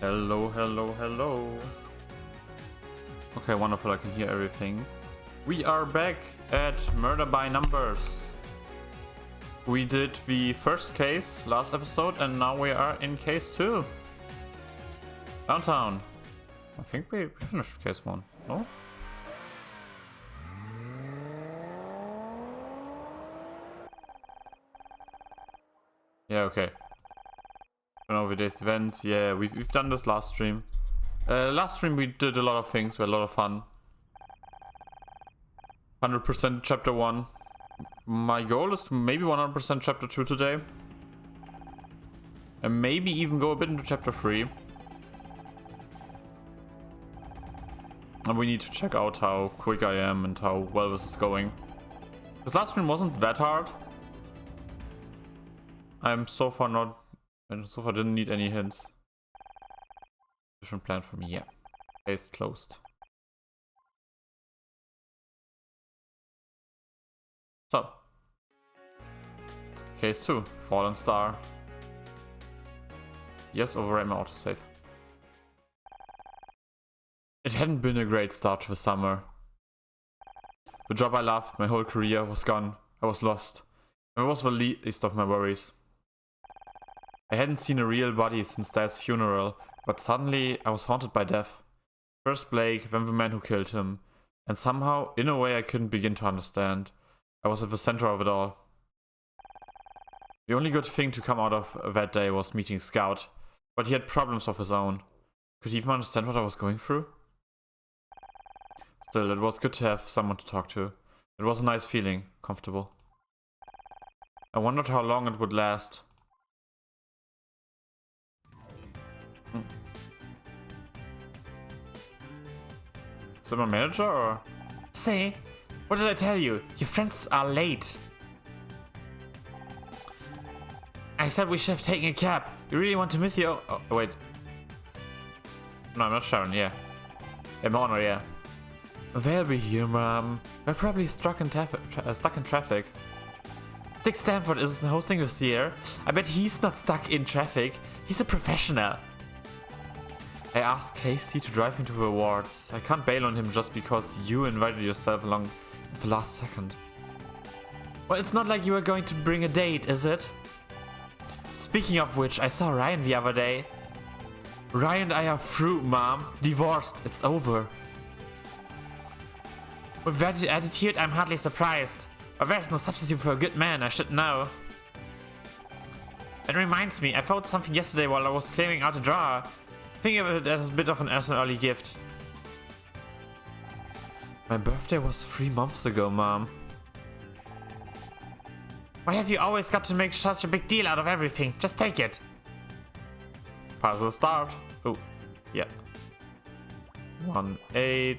Hello, hello, hello. Okay, wonderful, I can hear everything. We are back at Murder by Numbers. We did the first case last episode and now we are in case 2. Downtown. I think we finished case 1, no? Yeah, okay. Over day's events, yeah, we've done this last stream. Last stream we did a lot of things, we had a lot of fun. 100% chapter 1. My goal is to maybe 100% chapter 2 today. And maybe even go a bit into chapter 3. And we need to check out how quick I am and how well this is going. This last stream wasn't that hard. I'm so far not... and so far didn't need any hints. Different plan for me, yeah. Case closed. So. Case 2, Fallen Star. Yes, overwrite my autosave. It hadn't been a great start to the summer. The job I loved, my whole career, was gone. I was lost. And it was the least of my worries. I hadn't seen a real body since Dad's funeral, but suddenly I was haunted by death. First Blake, then the man who killed him. And somehow, in a way I couldn't begin to understand, I was at the center of it all. The only good thing to come out of that day was meeting Scout, but he had problems of his own. Could he even understand what I was going through? Still, it was good to have someone to talk to. It was a nice feeling, comfortable. I wondered how long it would last. Is it my manager or? Say, what did I tell you? Your friends are late. I said we should have taken a cab. You really want to miss you? Oh, wait. No, I'm not Sharon, yeah. I'm Honor, yeah. They'll be here, Mom. They're probably stuck in traffic. Dick Stanford is hosting this year. I bet he's not stuck in traffic. He's a professional. I asked Casey to drive me to the awards. I can't bail on him just because you invited yourself along at the last second. Well, it's not like you were going to bring a date, is it? Speaking of which, I saw Ryan the other day. Ryan and I are through, Mom. Divorced. It's over. With that attitude, I'm hardly surprised. But there's no substitute for a good man, I should know. It reminds me, I found something yesterday while I was cleaning out a drawer. Think of it as a bit of an early gift. My birthday was 3 months ago, Mom. Why have you always got to make such a big deal out of everything? Just take it. Puzzle start. Oh, yeah. 1, 8,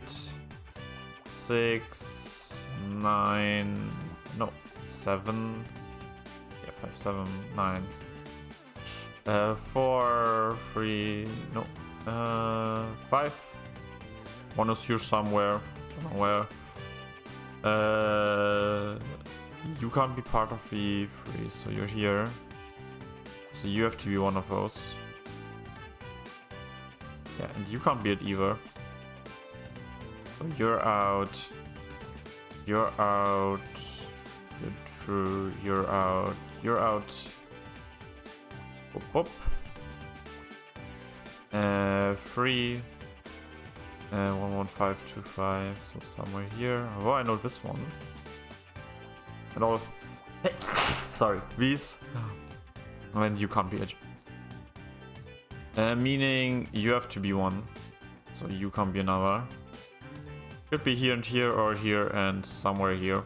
6, 9, no, 7. Yeah, 5, 7, 9. 4, 3, no, 5. 1 is here somewhere. Don't know where. You can't be part of the 3, so you're here. So you have to be one of those. Yeah, and you can't be it either. So you're out. You're out. You're through. You're out. You're out. Whoop, whoop. 3. 11525. So somewhere here. Oh, I know this one. And all of... Sorry. These. And you can't be it. Meaning you have to be one. So you can't be another. Could be here and here or here and somewhere here.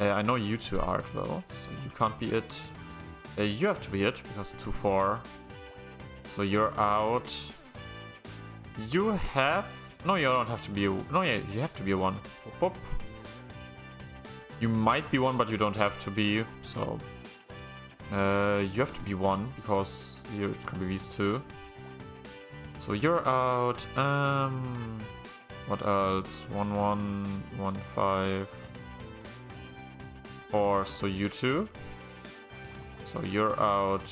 I know you two are it though. So you can't be it. You have to be it because 2, 4. So you're out. You have... No, you don't have to be a... No, yeah, you have to be a 1. Boop, boop. You might be 1, but you don't have to be. So... you have to be 1 because it can be these 2. So you're out. What else? 1, 1, 1, 5, 4. So you 2. So you're out.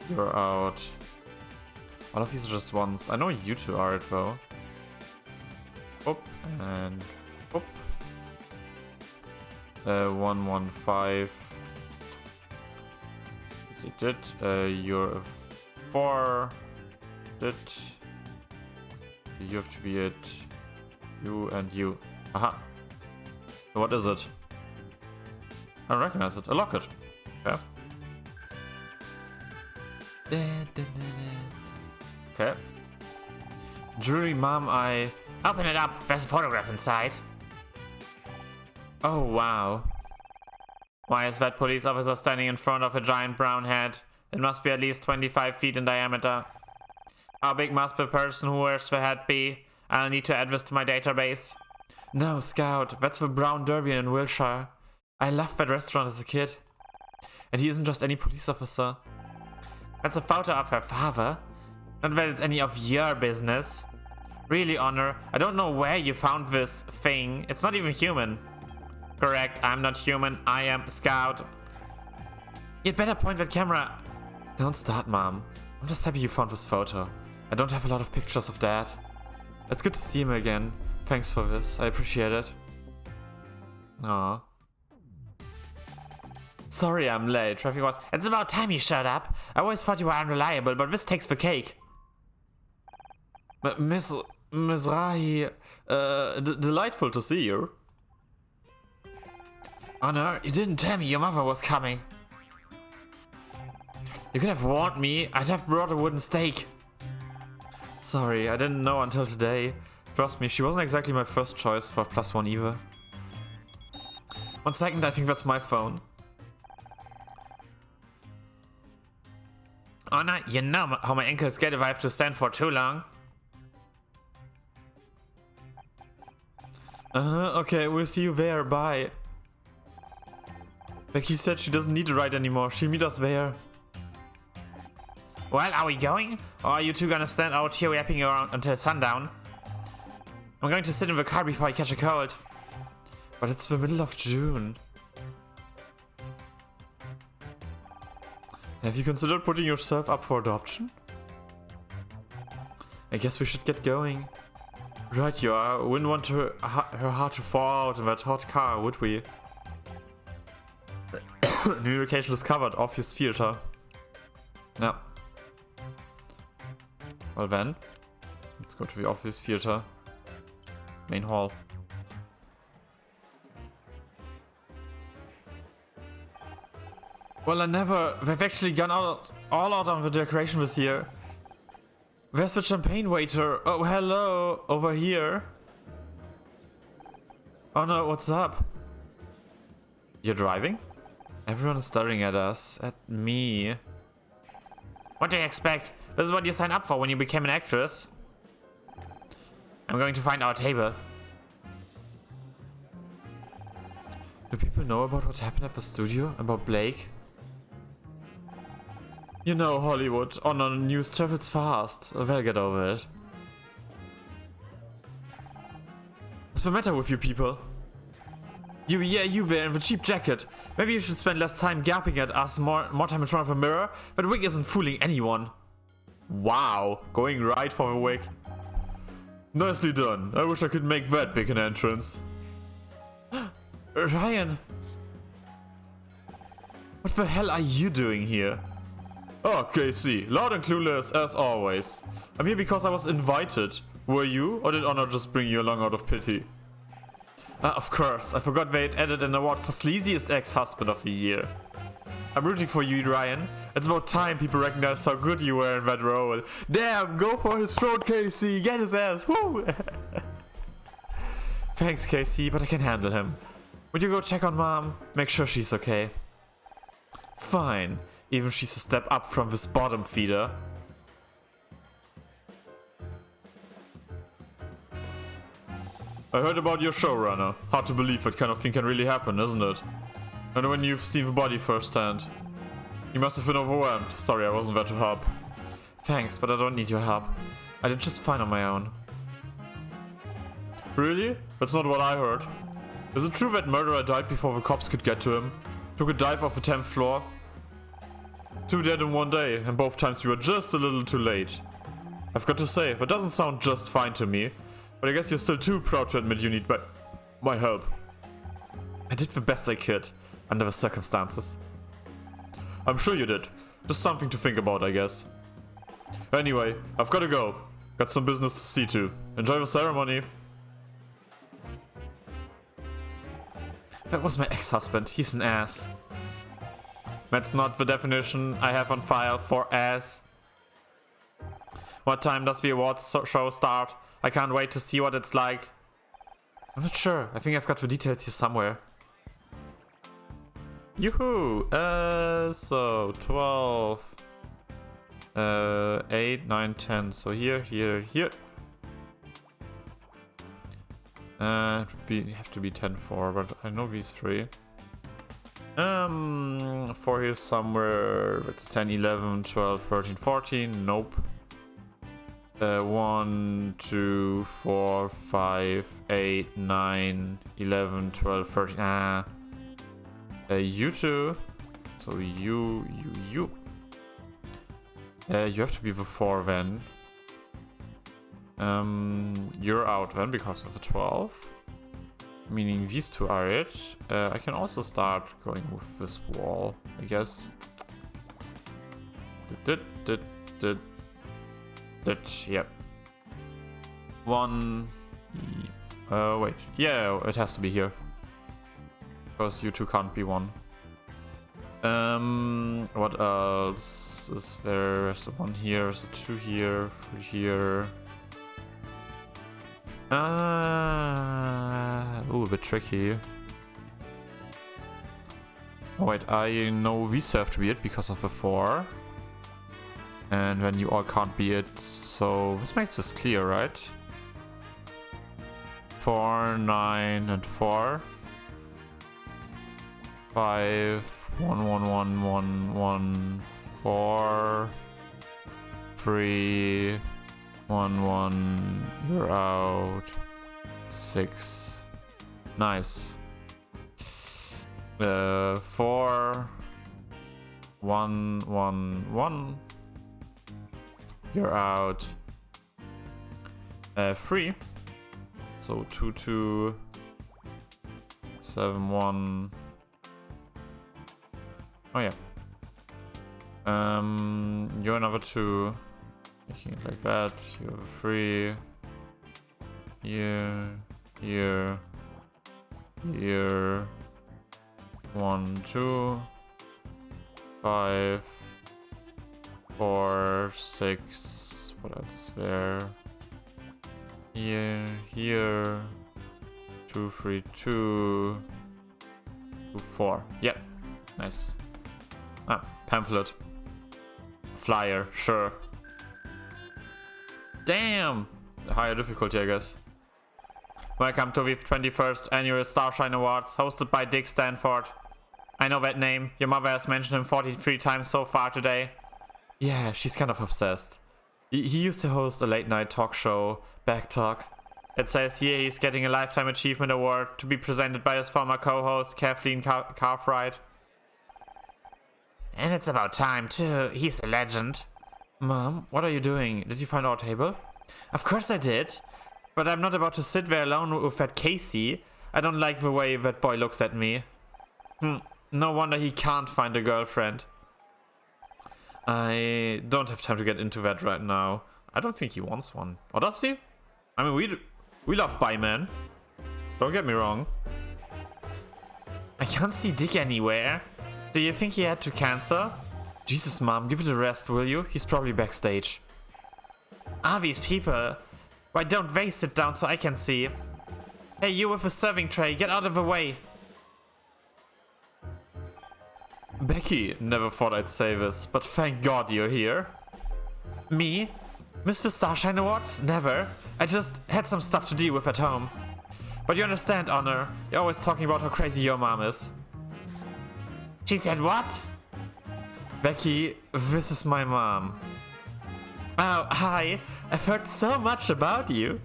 You're out. All of these are just ones. I know you two are it though. Oop, and oop. 115. Did you're a 4. Did you have to be it? You and you. Aha. What is it? I don't recognize it. A locket. Okay. Okay. Jewelry, mom, I... Open it up. There's a photograph inside. Oh, wow. Why is that police officer standing in front of a giant brown head? It must be at least 25 feet in diameter. How big must the person who wears the hat be? I'll need to add this to my database. No, Scout. That's the Brown Derby in Wilshire. I loved that restaurant as a kid. And he isn't just any police officer. That's a photo of her father. Not that it's any of your business. Really, Honor, I don't know where you found this thing. It's not even human. Correct, I'm not human. I am Scout. You'd better point that camera. Don't start, Mom. I'm just happy you found this photo. I don't have a lot of pictures of Dad. It's good to see him again. Thanks for this. I appreciate it. Aww. Sorry I'm late. Traffic was... It's about time you showed up. I always thought you were unreliable, but this takes the cake. Miss Rahi, delightful to see you. Honor, you didn't tell me your mother was coming. You could have warned me. I'd have brought a wooden stake. Sorry, I didn't know until today. Trust me, she wasn't exactly my first choice for +1 either. 1 second, I think that's my phone. Honor, you know how my ankles get if I have to stand for too long. Okay, we'll see you there, bye. Becky said she doesn't need a ride anymore, she'll meet us there. Well, are we going? Or are you two gonna stand out here yapping around until sundown? I'm going to sit in the car before I catch a cold. But it's the middle of June. Have you considered putting yourself up for adoption? I guess we should get going. Right you are. Wouldn't want her heart to fall out in that hot car, would we? New location is covered. Obvious filter. No. Well then, let's go to the obvious filter. Main hall. Well, they've actually gone all out on the decoration this year. Where's the champagne waiter? Oh, hello, over here. Oh no, what's up? You're driving? Everyone is staring at us, at me. What do you expect? This is what you signed up for when you became an actress. I'm going to find our table. Do people know about what happened at the studio? About Blake? You know, Hollywood, on news travels fast. They'll get over it. What's the matter with you people? You there in the cheap jacket. Maybe you should spend less time gaping at us, more time in front of a mirror. That wig isn't fooling anyone. Wow, going right for the wig. Nicely done. I wish I could make that big an entrance. Ryan! What the hell are you doing here? Oh, KC, loud and clueless as always. I'm here because I was invited. Were you, or did Honor just bring you along out of pity? Of course, I forgot they'd added an award for sleaziest ex-husband of the year. I'm rooting for you, Ryan. It's about time people recognize how good you were in that role. Damn, go for his throat, KC. Get his ass. Woo! Thanks, KC, but I can handle him. Would you go check on Mom? Make sure she's okay. Fine, even if she's a step up from this bottom feeder. I heard about your showrunner. Hard to believe that kind of thing can really happen, isn't it? And when you've seen the body firsthand. You must have been overwhelmed. Sorry, I wasn't there to help. Thanks, but I don't need your help. I did just fine on my own. Really? That's not what I heard. Is it true that murderer died before the cops could get to him? Took a dive off the 10th floor? 2 dead in 1 day, and both times you were just a little too late. I've got to say, that doesn't sound just fine to me. But I guess you're still too proud to admit you need my help. I did the best I could, under the circumstances. I'm sure you did. Just something to think about, I guess. Anyway, I've gotta go. Got some business to see to. Enjoy the ceremony. That was my ex-husband. He's an ass. That's not the definition I have on file for ass. What time does the awards show start? I can't wait to see what it's like. I'm not sure. I think I've got the details here somewhere. Yoo-hoo! So 12, 8, 9, 10. So here. Have to be 10, 4, but I know these three. 4 here somewhere. It's 10, 11, 12, 13, 14. Nope. 1, 2, 4, 5, 8, 9, 11, 12, 13. You two. So you. You have to be the 4 then. You're out then because of the 12. Meaning these two are it. I can also start going with this wall, I guess. Yep. 1. Wait. Yeah, it has to be here. Because you two can't be 1. What else is there? There's a 1 here, there's a 2 here, 3 here. Ooh, a bit tricky. Oh, wait, I know these have to be it because of the 4. And then you all can't be it, so this makes this clear, right? 4, 9, and 4. 5, 1, 1, 1, 1, 1, 4. 3, 1, 1, you're out. 6. Nice. 4, 1, 1, 1. You're out. 3. So 2, 2. 7, 1. Oh yeah. You're another 2. Making it like that. You have a 3. Here. 1, 2. 5. 4, 6. What else is there? Here. 2, 3, 2. 2, 4. Yep. Nice. Pamphlet. Flyer, sure. Damn! Higher difficulty, I guess. Welcome to the 21st Annual Starshine Awards, hosted by Dick Stanford. I know that name. Your mother has mentioned him 43 times so far today. Yeah, she's kind of obsessed. He used to host a late-night talk show, Back Talk. It says here he's getting a Lifetime Achievement Award to be presented by his former co-host, Kathleen Cartwright. And it's about time, too. He's a legend. Mom, what are you doing? Did you find our table? Of course I did. But I'm not about to sit there alone with that Casey. I don't like the way that boy looks at me. No wonder he can't find a girlfriend. I don't have time to get into that right now. I don't think he wants one. Or does he? I mean, we love bi-men. Don't get me wrong. I can't see Dick anywhere. Do you think he had to cancel? Jesus, Mom, give it a rest, will you? He's probably backstage. Ah, these people. Why don't they sit down so I can see? Hey, you with a serving tray, get out of the way. Becky, never thought I'd say this, but thank God you're here. Me? Miss the Starshine Awards? Never. I just had some stuff to deal with at home. But you understand, Honor. You're always talking about how crazy your mom is. She said what? Becky, this is my mom. Oh, hi. I've heard so much about you.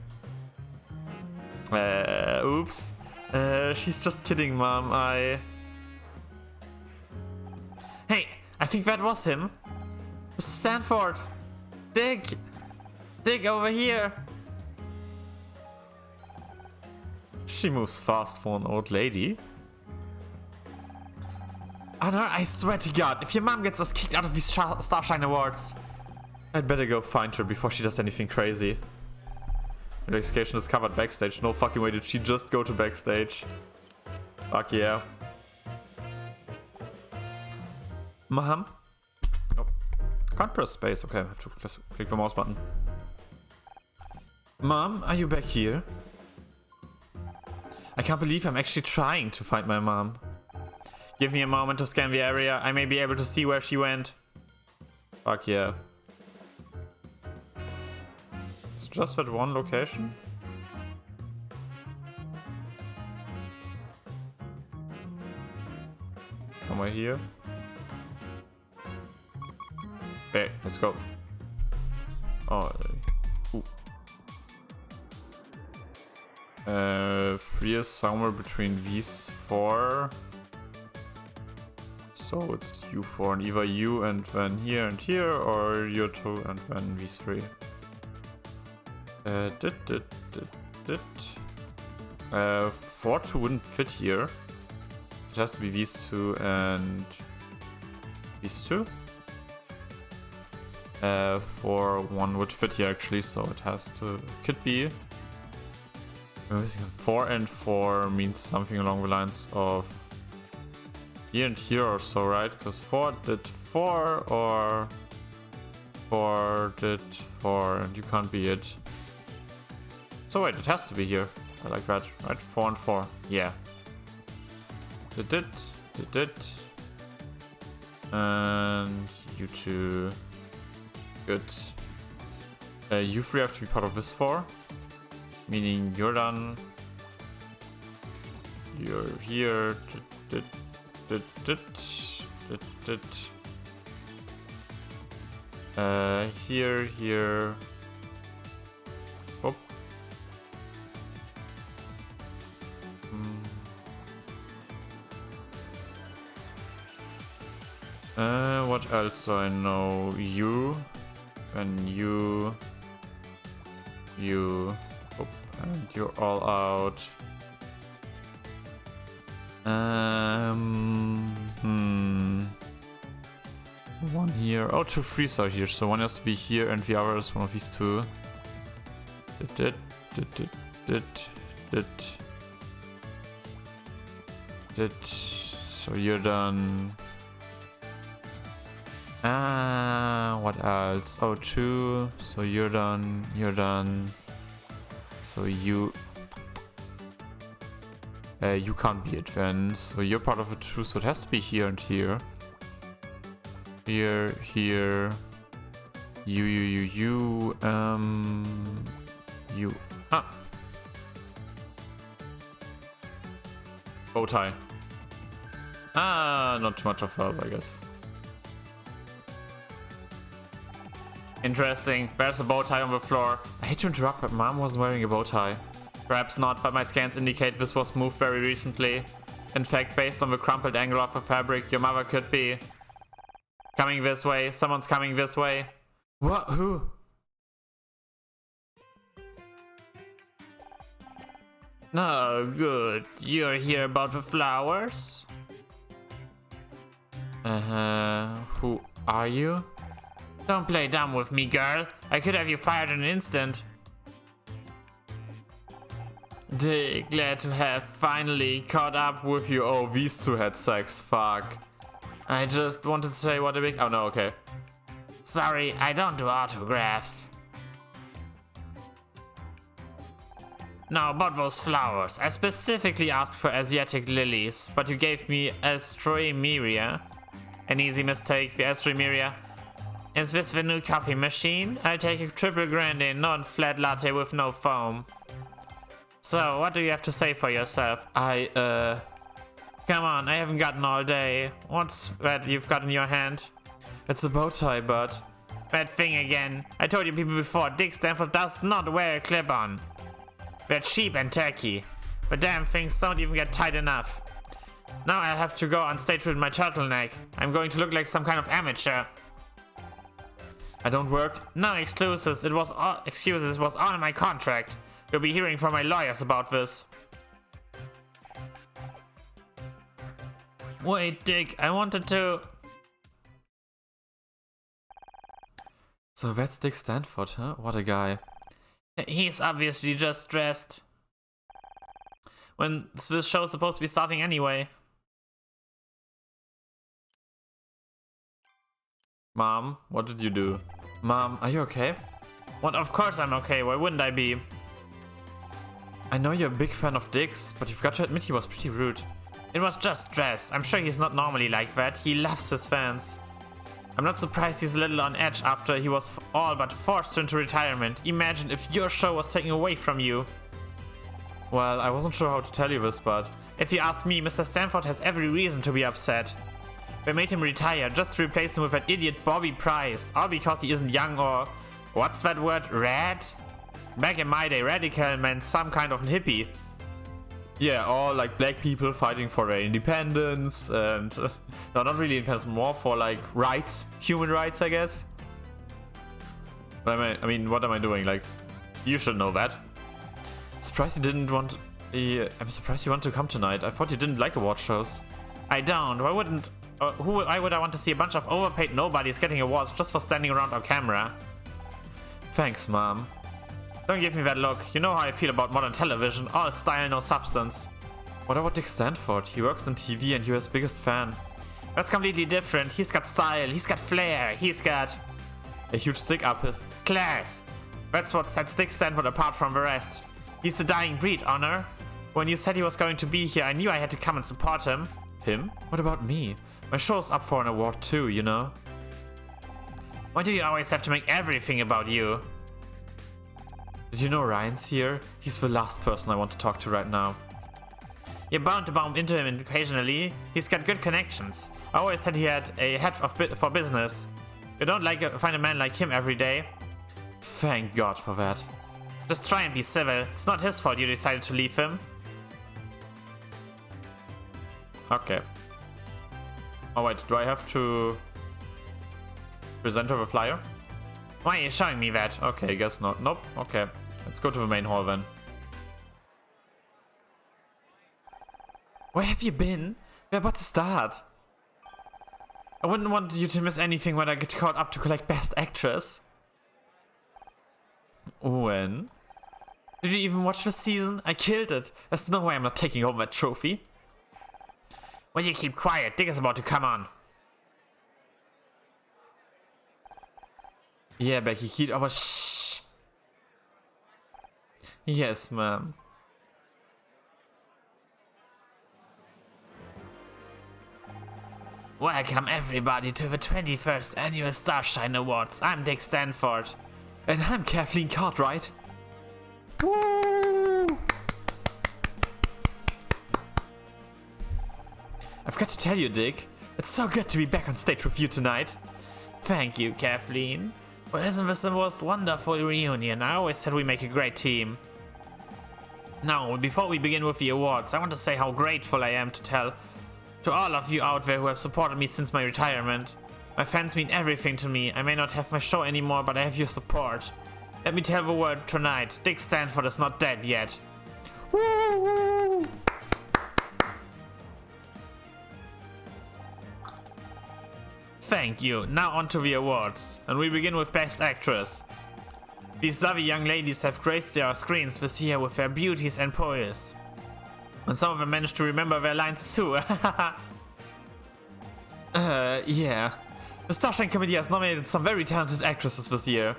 Oops. She's just kidding, Mom. Hey, I think that was him. Stanford. Dick. Dick, over here! She moves fast for an old lady. Anna, I swear to God, if your mom gets us kicked out of these Starshine Awards, I'd better go find her before she does anything crazy. Investigation is covered backstage. No fucking way did she just go to backstage. Fuck yeah. Mom? Oh. Can't press space. Okay, I have to click the mouse button. Mom, are you back here? I can't believe I'm actually trying to find my mom. Give me a moment to scan the area. I may be able to see where she went. Fuck yeah. It's just that one location? Somewhere here. Okay, let's go. Oh. Ooh. 3 is somewhere between these 4. So it's U4 and either you and then here and here, or you 2 and then these 3. 4 2 wouldn't fit here. It has to be these 2 and these 2. 4 1 would fit here actually, so it has to, could be 4 and 4 means something along the lines of here and here or so, right? Because 4 did 4 or 4 did 4 and you can't be it. So wait, it has to be here. I like that, right? 4 and 4, yeah. Did it. And you 2. Good. You 3 have to be part of this 4. Meaning you're done. You're here. Here. Oh. What else do I know? You. And you. Oh, and you're all out. One here. Oh, 2 3s are here, so one has to be here and the other is one of these 2. So you're done. What else? Oh, 2. So you're done. So you can't be it then. So you're part of it too. So it has to be here and here. Here. You. Bow tie. Not too much of help, I guess. Interesting. There's a bow tie on the floor. I hate to interrupt, but Mom wasn't wearing a bow tie. Perhaps not, but my scans indicate this was moved very recently. In fact, based on the crumpled angle of the fabric, your mother could be coming this way. Someone's coming this way. What? Who? Oh, good. You're here about the flowers? Who are you? Don't play dumb with me, girl. I could have you fired in an instant. Dick, glad to have finally caught up with you. Oh, these 2 had sex. Fuck. I just wanted to say what a big... Oh, no, okay. Sorry, I don't do autographs. Now, about those flowers. I specifically asked for Asiatic lilies, but you gave me Alstroemeria. An easy mistake, the Alstroemeria. Is this the new coffee machine? I take a triple grande, non-flat latte with no foam. So, what do you have to say for yourself? Come on, I haven't gotten all day. What's that you've got in your hand? It's a bow tie, bud. That thing again. I told you people before, Dick Stanford does not wear a clip-on. They're cheap and tacky. The damn things don't even get tight enough. Now I'll have to go on stage with my turtleneck. I'm going to look like some kind of amateur. I don't work. No excuses. It was all excuses. It was all in my contract. You'll be hearing from my lawyers about this. Wait, Dick. I wanted to. So that's Dick Stanford, huh? What a guy. He's obviously just stressed. When this show's supposed to be starting anyway. Mom, what did you do? Mom, are you okay? What? Of course I'm okay. Why wouldn't I be? I know you're a big fan of Dick's, but you've got to admit he was pretty rude. It was just stress. I'm sure he's not normally like that. He loves his fans. I'm not surprised he's a little on edge after he was all but forced into retirement. Imagine if your show was taken away from you. Well, I wasn't sure how to tell you this, but... If you ask me, Mr. Stanford has every reason to be upset. They made him retire just to replace him with that idiot Bobby Price. All because he isn't young or... What's that word? Rad? Back in my day, radical meant some kind of hippie. Yeah, all like black people fighting for their independence and... no, not really independence, more for like rights, human rights, I guess. But I mean, what am I doing? Like, you should know that. Surprised you didn't want... I'm surprised you want to come tonight. I thought you didn't like award shows. I don't. Why wouldn't... why would I want to see a bunch of overpaid nobodies getting awards just for standing around on camera? Thanks, Mom. Don't give me that look. You know how I feel about modern television. All style, no substance. What about Dick Stanford? He works in TV and you're his biggest fan. That's completely different. He's got style. He's got flair. He's got... a huge stick up his... class. That's what sets Dick Stanford apart from the rest. He's a dying breed, Honor. When you said he was going to be here, I knew I had to come and support him. Him? What about me? My show's up for an award too, you know? Why do you always have to make everything about you? Did you know Ryan's here? He's the last person I want to talk to right now. You're bound to bump into him occasionally. He's got good connections. I always said he had a head for business. You don't find a man like him every day. Thank God for that. Just try and be civil. It's not his fault you decided to leave him. Okay. Oh wait, do I have to present her the flyer? Why are you showing me that? Okay, guess not. Nope. Okay. Let's go to the main hall then. Where have you been? We're about to start. I wouldn't want you to miss anything when I get called up to collect Best Actress. When? Did you even watch this season? I killed it. There's no way I'm not taking home that trophy. Will you keep quiet? Dick is about to come on. Yeah, Becky, keep aber shh. Yes, ma'am. Welcome everybody to the 21st Annual Starshine Awards. I'm Dick Stanford. And I'm Kathleen Cartwright. Woo! I've got to tell you, Dick, it's so good to be back on stage with you tonight. Thank you, Kathleen. Well, isn't this the most wonderful reunion? I always said we make a great team. Now, before we begin with the awards, I want to say how grateful I am to all of you out there who have supported me since my retirement. My fans mean everything to me. I may not have my show anymore, but I have your support. Let me tell the world tonight, Dick Stanford is not dead yet. Woo! Thank you. Now on to the awards. And we begin with Best Actress. These lovely young ladies have graced our screens this year with their beauties and poise. And some of them managed to remember their lines too. Yeah. The Starshine Committee has nominated some very talented actresses this year.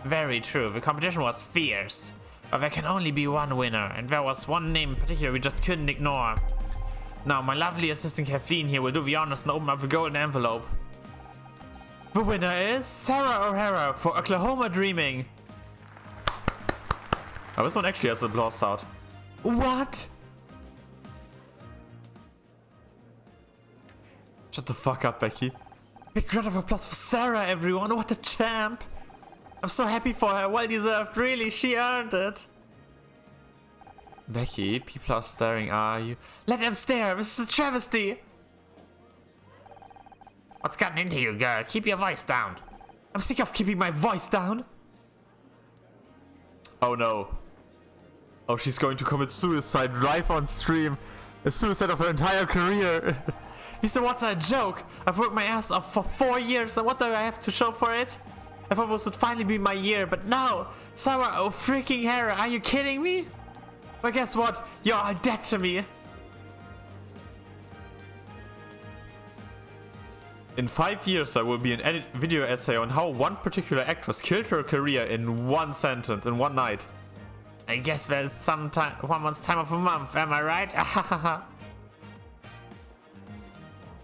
Very true. The competition was fierce. But there can only be one winner. And there was one name in particular we just couldn't ignore. Now, my lovely assistant Kathleen here will do the honors and open up the golden envelope. The winner is Sarah O'Hara for Oklahoma Dreaming. Oh, this one actually has applause sound. What? Shut the fuck up, Becky. Big round of applause for Sarah, everyone. What a champ. I'm so happy for her. Well deserved. Really, she earned it. Becky, people are staring. Are you? Let them stare. This is a travesty. What's gotten into you, girl? Keep your voice down. I'm sick of keeping my voice down. Oh no. Oh, she's going to commit suicide live on stream. A suicide of her entire career. Lisa, what's a joke? I've worked my ass off for 4 years, and what do I have to show for it? I thought this would finally be my year, but no! Sarah, oh freaking Hera, are you kidding me? But guess what? You're all dead to me. In 5 years, there will be an edit video essay on how one particular actress killed her career in one sentence, in one night. I guess there's some time, 1 month's time of a month, am I right?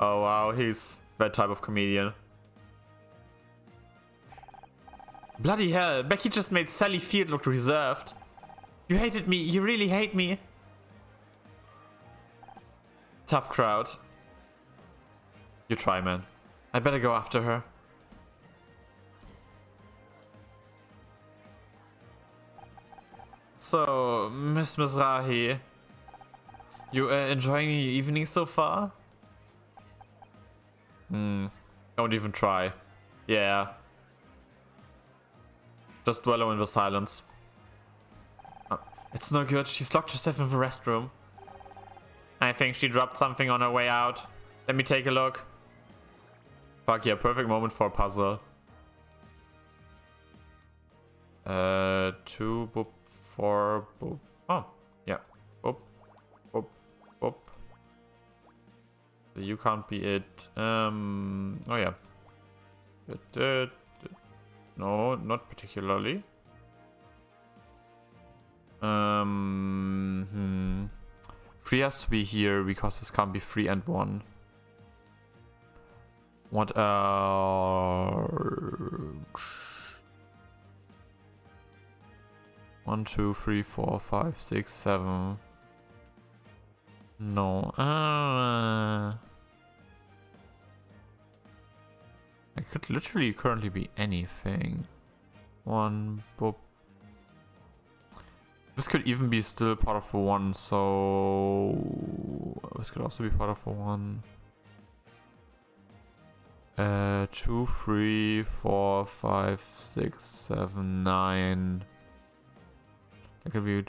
Oh wow, he's that type of comedian. Bloody hell, Becky just made Sally Field look reserved. You hated me, you really hate me. Tough crowd. You try, man. I better go after her. So, Miss Mizrahi, you enjoying your evening so far? Don't even try. Yeah. Just wallow in the silence. It's no good, she's locked herself in the restroom. I think she dropped something on her way out. Let me take a look. Fuck yeah, perfect moment for a puzzle. 2 boop 4 boop. Oh, yeah. Boop. Boop. Boop. You can't be it. Oh yeah. No, not particularly. 3 has to be here because this can't be 3 and 1. What else? 1, 2, 3, 4, 5, 6, 7. No. It could literally currently be anything. 1 boop. This could even be still part of the 1, so this could also be part of the 1. 2, 3, 4, 5, 6, 7, 9. That could be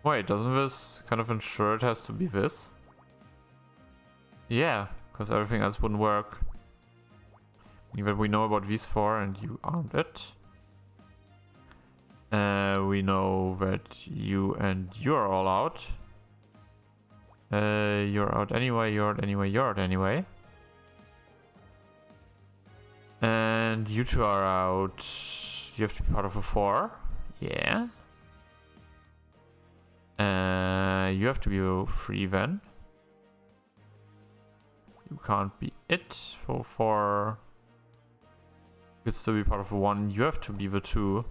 Wait, doesn't this kind of ensure it has to be this? Yeah, because everything else wouldn't work. Even we know about these 4 and you aren't it. We know that you and you're all out. You're out anyway, you're out anyway, you're out anyway. And you 2 are out. You have to be part of a 4. Yeah. You have to be a 3 then. You can't be it for 4. You could still be part of a 1. You have to be the 2.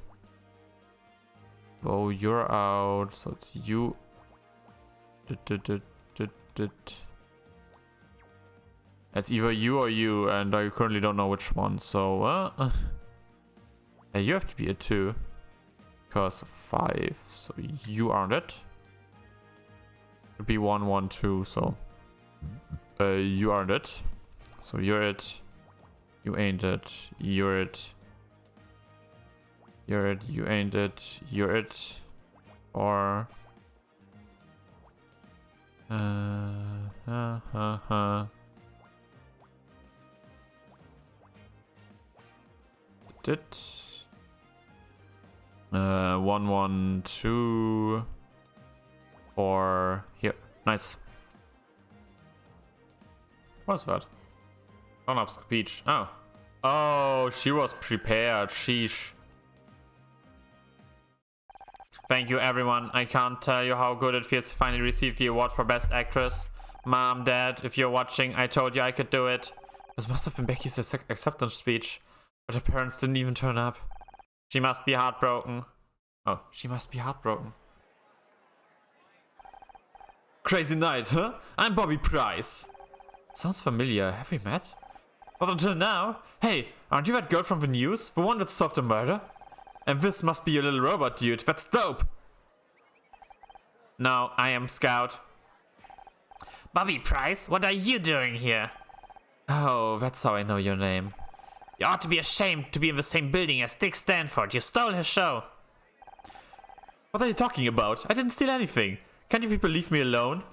Oh, you're out. So it's you. It's either you or you, and I currently don't know which one. So, you have to be a 2. Because 5. So you aren't it. It'd be 1, 1, 2. So, you aren't it. So you're it. You ain't it. You're it. You're it. You ain't it. You're it. Or. It. 1, 1, 2. 4. Here. Nice. What's that? Grown-up speech. Oh. Oh, she was prepared. Sheesh. Thank you, everyone. I can't tell you how good it feels to finally receive the award for Best Actress. Mom, Dad, if you're watching, I told you I could do it. This must have been Becky's acceptance speech. But her parents didn't even turn up. She must be heartbroken. Oh, she must be heartbroken. Crazy night, huh? I'm Bobby Price. Sounds familiar. Have we met? Not until now. Hey, aren't you that girl from the news? The one that solved the murder? And this must be your little robot dude. That's dope. No, I am Scout. Bobby Price, what are you doing here? Oh, that's how I know your name. You ought to be ashamed to be in the same building as Dick Stanford. You stole his show. What are you talking about? I didn't steal anything. Can't you people leave me alone?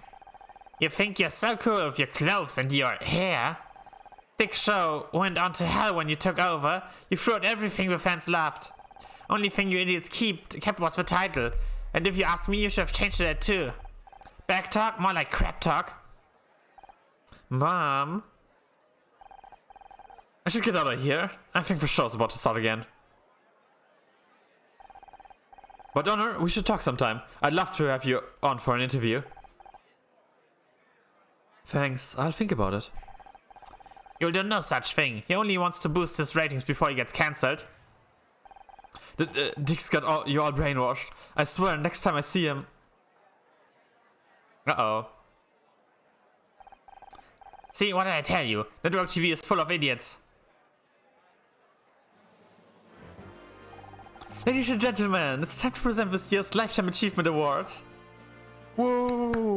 You think you're so cool with your clothes and your hair? Dick's show went on to hell when you took over. You threw out everything the fans loved. Only thing you idiots kept was the title. And if you ask me, you should have changed that too. Back talk, more like crap talk. Mom? I should get out of here. I think the show's about to start again. But Honor, we should talk sometime. I'd love to have you on for an interview. Thanks, I'll think about it. You'll do no such thing. He only wants to boost his ratings before he gets cancelled. Dick's got you all brainwashed. I swear, next time I see him... Uh-oh. See, what did I tell you? Network TV is full of idiots. Ladies and gentlemen, it's time to present this year's Lifetime Achievement Award. Woo!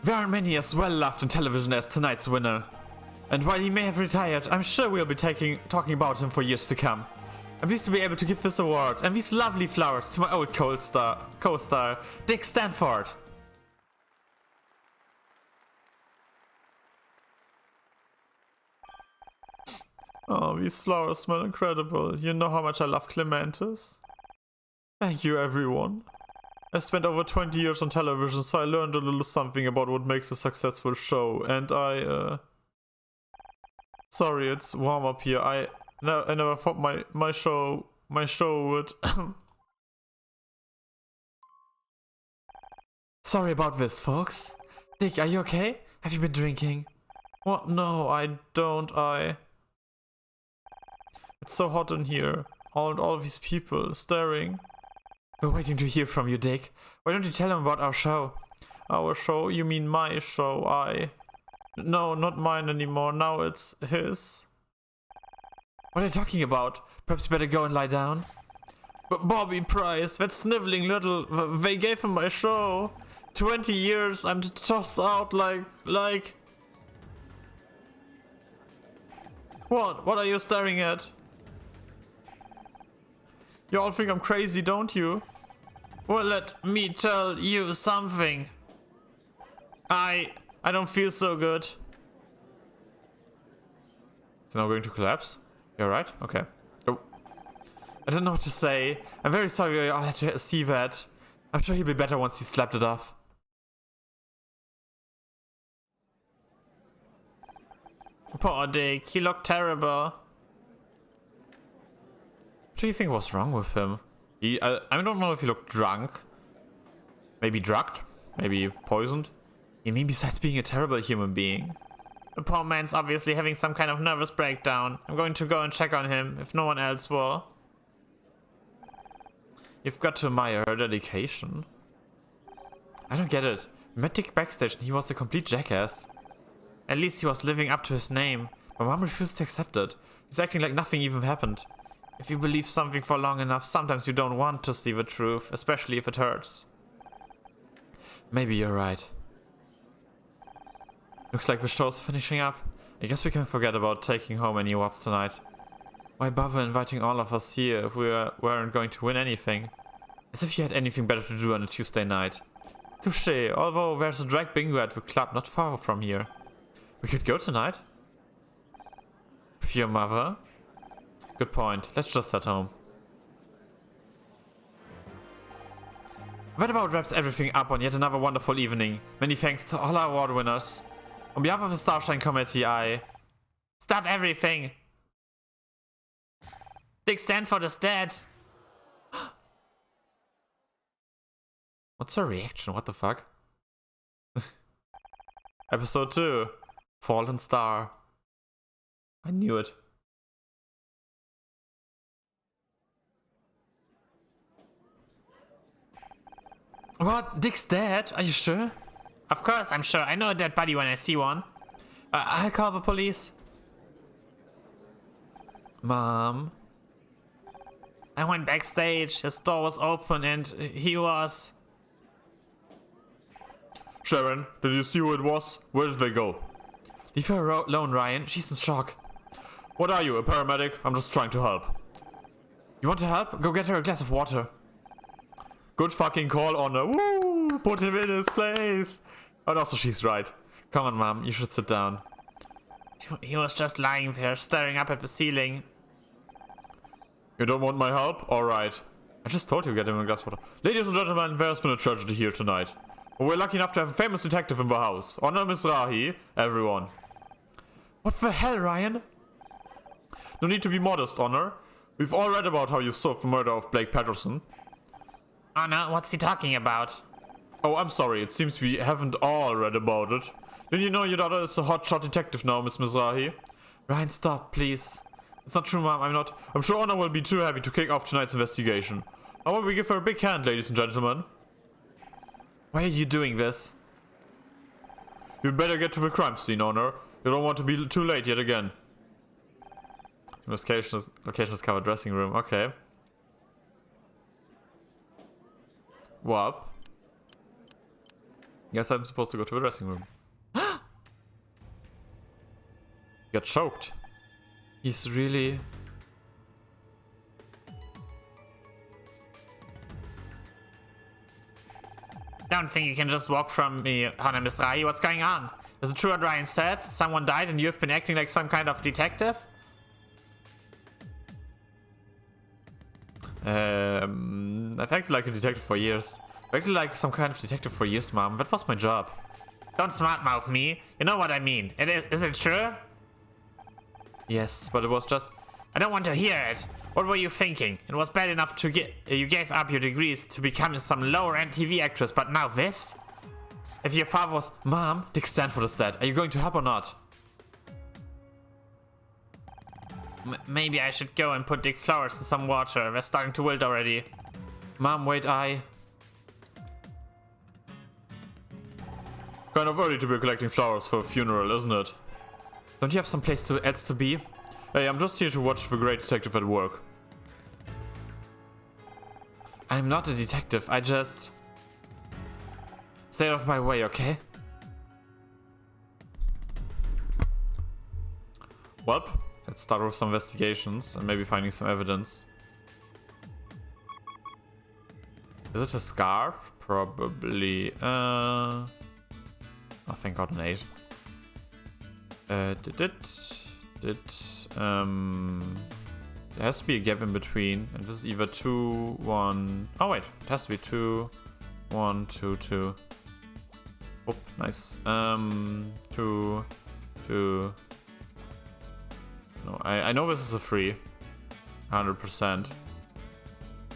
There aren't many as well loved in television as tonight's winner. And while he may have retired, I'm sure we'll be talking about him for years to come. I'm pleased to be able to give this award and these lovely flowers to my old co-star, Dick Stanford. Oh, these flowers smell incredible. You know how much I love clematis. Thank you, everyone. I spent over 20 years on television, so I learned a little something about what makes a successful show, and Sorry, it's warm up here. I never thought my show would... Sorry about this, folks. Dick, are you okay? Have you been drinking? What? No, I don't, It's so hot in here. All of these people staring. We're waiting to hear from you, Dick. Why don't you tell them about our show? Our show? You mean my show? No, not mine anymore. Now it's his. What are you talking about? Perhaps you better go and lie down? But Bobby Price, that sniveling little... They gave him my show. 20 years, I'm tossed out like... What? What are you staring at? You all think I'm crazy, don't you? Well, let me tell you something. I don't feel so good. It's now going to collapse? You alright? Okay. Oh. I don't know what to say. I'm very sorry I had to see that. I'm sure he'll be better once he slapped it off. Poor Dick, he looked terrible. What do you think was wrong with him? I don't know if he looked drunk. Maybe drugged? Maybe poisoned? You mean besides being a terrible human being? The poor man's obviously having some kind of nervous breakdown. I'm going to go and check on him, if no one else will. You've got to admire her dedication. I don't get it. We met Dick backstage and he was a complete jackass. At least he was living up to his name. My mom refused to accept it. He's acting like nothing even happened. If you believe something for long enough, sometimes you don't want to see the truth, especially if it hurts. Maybe you're right. Looks like the show's finishing up. I guess we can forget about taking home any awards tonight. Why bother inviting all of us here if we weren't going to win anything? As if you had anything better to do on a Tuesday night. Touché, although there's a drag bingo at the club not far from here. We could go tonight. With your mother? Good point. Let's just head home. That about wraps everything up on yet another wonderful evening. Many thanks to all our award winners. On behalf of the Starshine Committee, Stop everything! Dick Stanford is dead! What's her reaction? What the fuck? Episode 2. Fallen Star. I knew it. What? Dick's dead? Are you sure? Of course, I'm sure. I know a dead body when I see one. I'll call the police. Mom? I went backstage, his door was open and he was... Sharon, did you see who it was? Where did they go? Leave her alone, Ryan. She's in shock. What are you, a paramedic? I'm just trying to help. You want to help? Go get her a glass of water. Good fucking call, Honor. Woo! Put him in his place. And also she's right. Come on, Mom. You should sit down. He was just lying there, staring up at the ceiling. You don't want my help? Alright. I just told you to get him a glass of water. Ladies and gentlemen, there's been a tragedy here tonight. We're lucky enough to have a famous detective in the house. Honor Mizrahi, everyone. What the hell, Ryan? No need to be modest, Honor. We've all read about how you solved the murder of Blake Patterson. Honor, what's he talking about? Oh, I'm sorry. It seems we haven't all read about it. Didn't you know your daughter is a hotshot detective now, Miss Mizrahi? Ryan, stop, please. It's not true, Mom. I'm not. I'm sure Honor will be too happy to kick off tonight's investigation. How about we give her a big hand, ladies and gentlemen? Why are you doing this? You'd better get to the crime scene, Honor. You don't want to be too late yet again. Location is covered dressing room. Okay. Whoop. Guess I'm supposed to go to the dressing room. Got choked. He's really... Don't think you can just walk from me, Hana Mizrahi. What's going on? Is it true what Ryan said? Someone died and you've been acting like some kind of detective? I've acted like a detective for years. I've acted like some kind of detective for years, Mom. That was my job. Don't smartmouth me. You know what I mean. Is it true? Yes, but it was just... I don't want to hear it. What were you thinking? It was bad enough to get... you gave up your degrees to become some lower-end TV actress, but now this? If your father was... Mom, Dick Stanford is dead. Are you going to help or not? Maybe I should go and put Dick flowers in some water. They're starting to wilt already. Mom, wait, Kind of early to be collecting flowers for a funeral, isn't it? Don't you have some place else to be? Hey, I'm just here to watch the great detective at work. I'm not a detective, I just... Stay out of my way, okay? Well, let's start with some investigations and maybe finding some evidence. Is it a scarf? Probably. Oh, thank God, an 8. There has to be a gap in between, and this is either 2, 1. Oh wait, it has to be 2, 1, 2, 2. Oh, nice. 2, 2. No, I know this is a 3, 100%,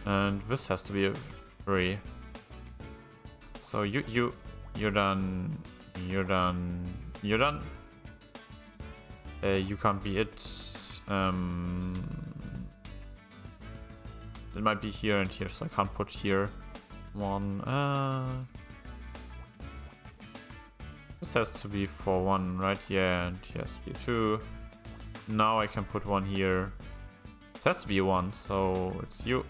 and this has to be a 3. So you're done. You're done. You're done. You can't be it. It might be here and here, so I can't put here. 1. This has to be for 1, right? Yeah, and here has to be 2. Now I can put 1 here. It has to be 1, so it's you.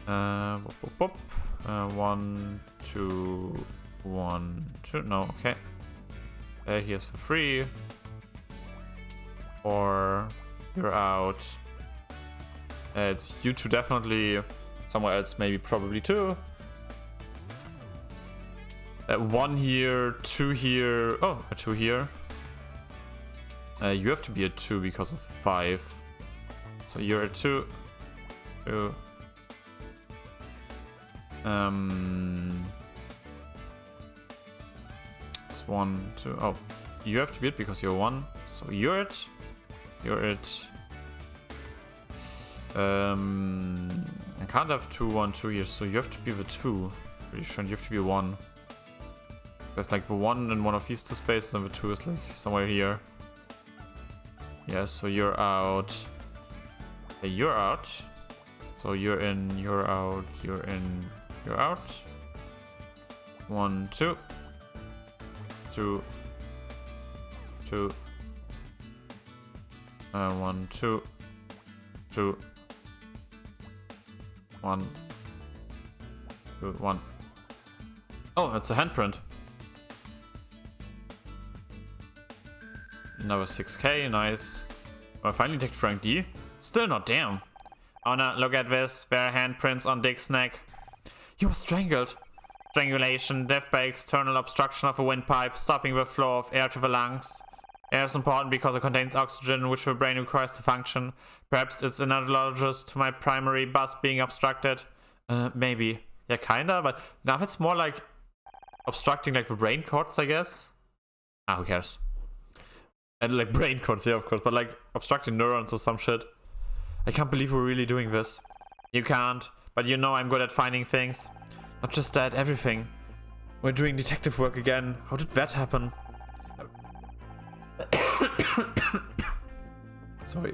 1, 2, 1, 2. No, okay. Here's for free. Or you're out. It's you two definitely. Somewhere else, maybe probably 2. 1 here, 2 here. Oh, a 2 here. You have to be a 2 because of 5. So you're a 2. 2. It's 1, 2. Oh, you have to be it because you're 1. So you're it. You're it. I can't have 2, 1, 2 here. So you have to be the 2. Pretty sure you have to be 1. There's like the 1 in one of these 2 spaces, and the 2 is like somewhere here. Yeah, so you're out. Hey, you're out. So you're in, you're out, you're in, you're out. 1, 2. 2. 2. 1, 2. 2. 1, 2, 1. Oh, it's a handprint. Another 6k, nice. I finally detected Frank D. Still not, damn. Oh no, look at this. There are handprints on Dick's neck. He was strangled. Strangulation, death by external obstruction of a windpipe, stopping the flow of air to the lungs. Air is important because it contains oxygen, which the brain requires to function. Perhaps it's analogous to my primary bus being obstructed. Maybe. Yeah, kinda, but now it's more like obstructing like the brain cords, I guess. Ah, who cares? And like brain cords, yeah, of course, but like obstructing neurons or some shit. I can't believe we're really doing this. You can't, but you know I'm good at finding things. Not just that, everything. We're doing detective work again. How did that happen? Sorry.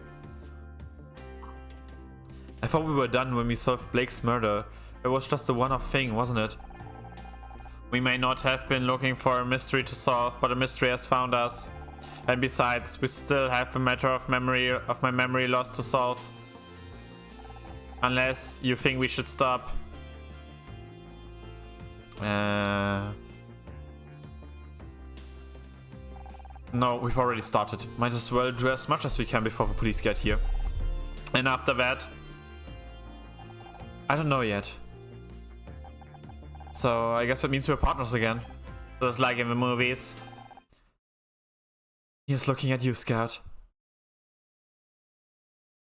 I thought we were done when we solved Blake's murder. It was just a one-off thing, wasn't it? We may not have been looking for a mystery to solve, but a mystery has found us. And besides, we still have a matter of my memory loss to solve. Unless you think we should stop. No, we've already started. Might as well do as much as we can before the police get here. And after that, I don't know yet. So I guess that means we're partners again. Just like in the movies. He's looking at you, Scout.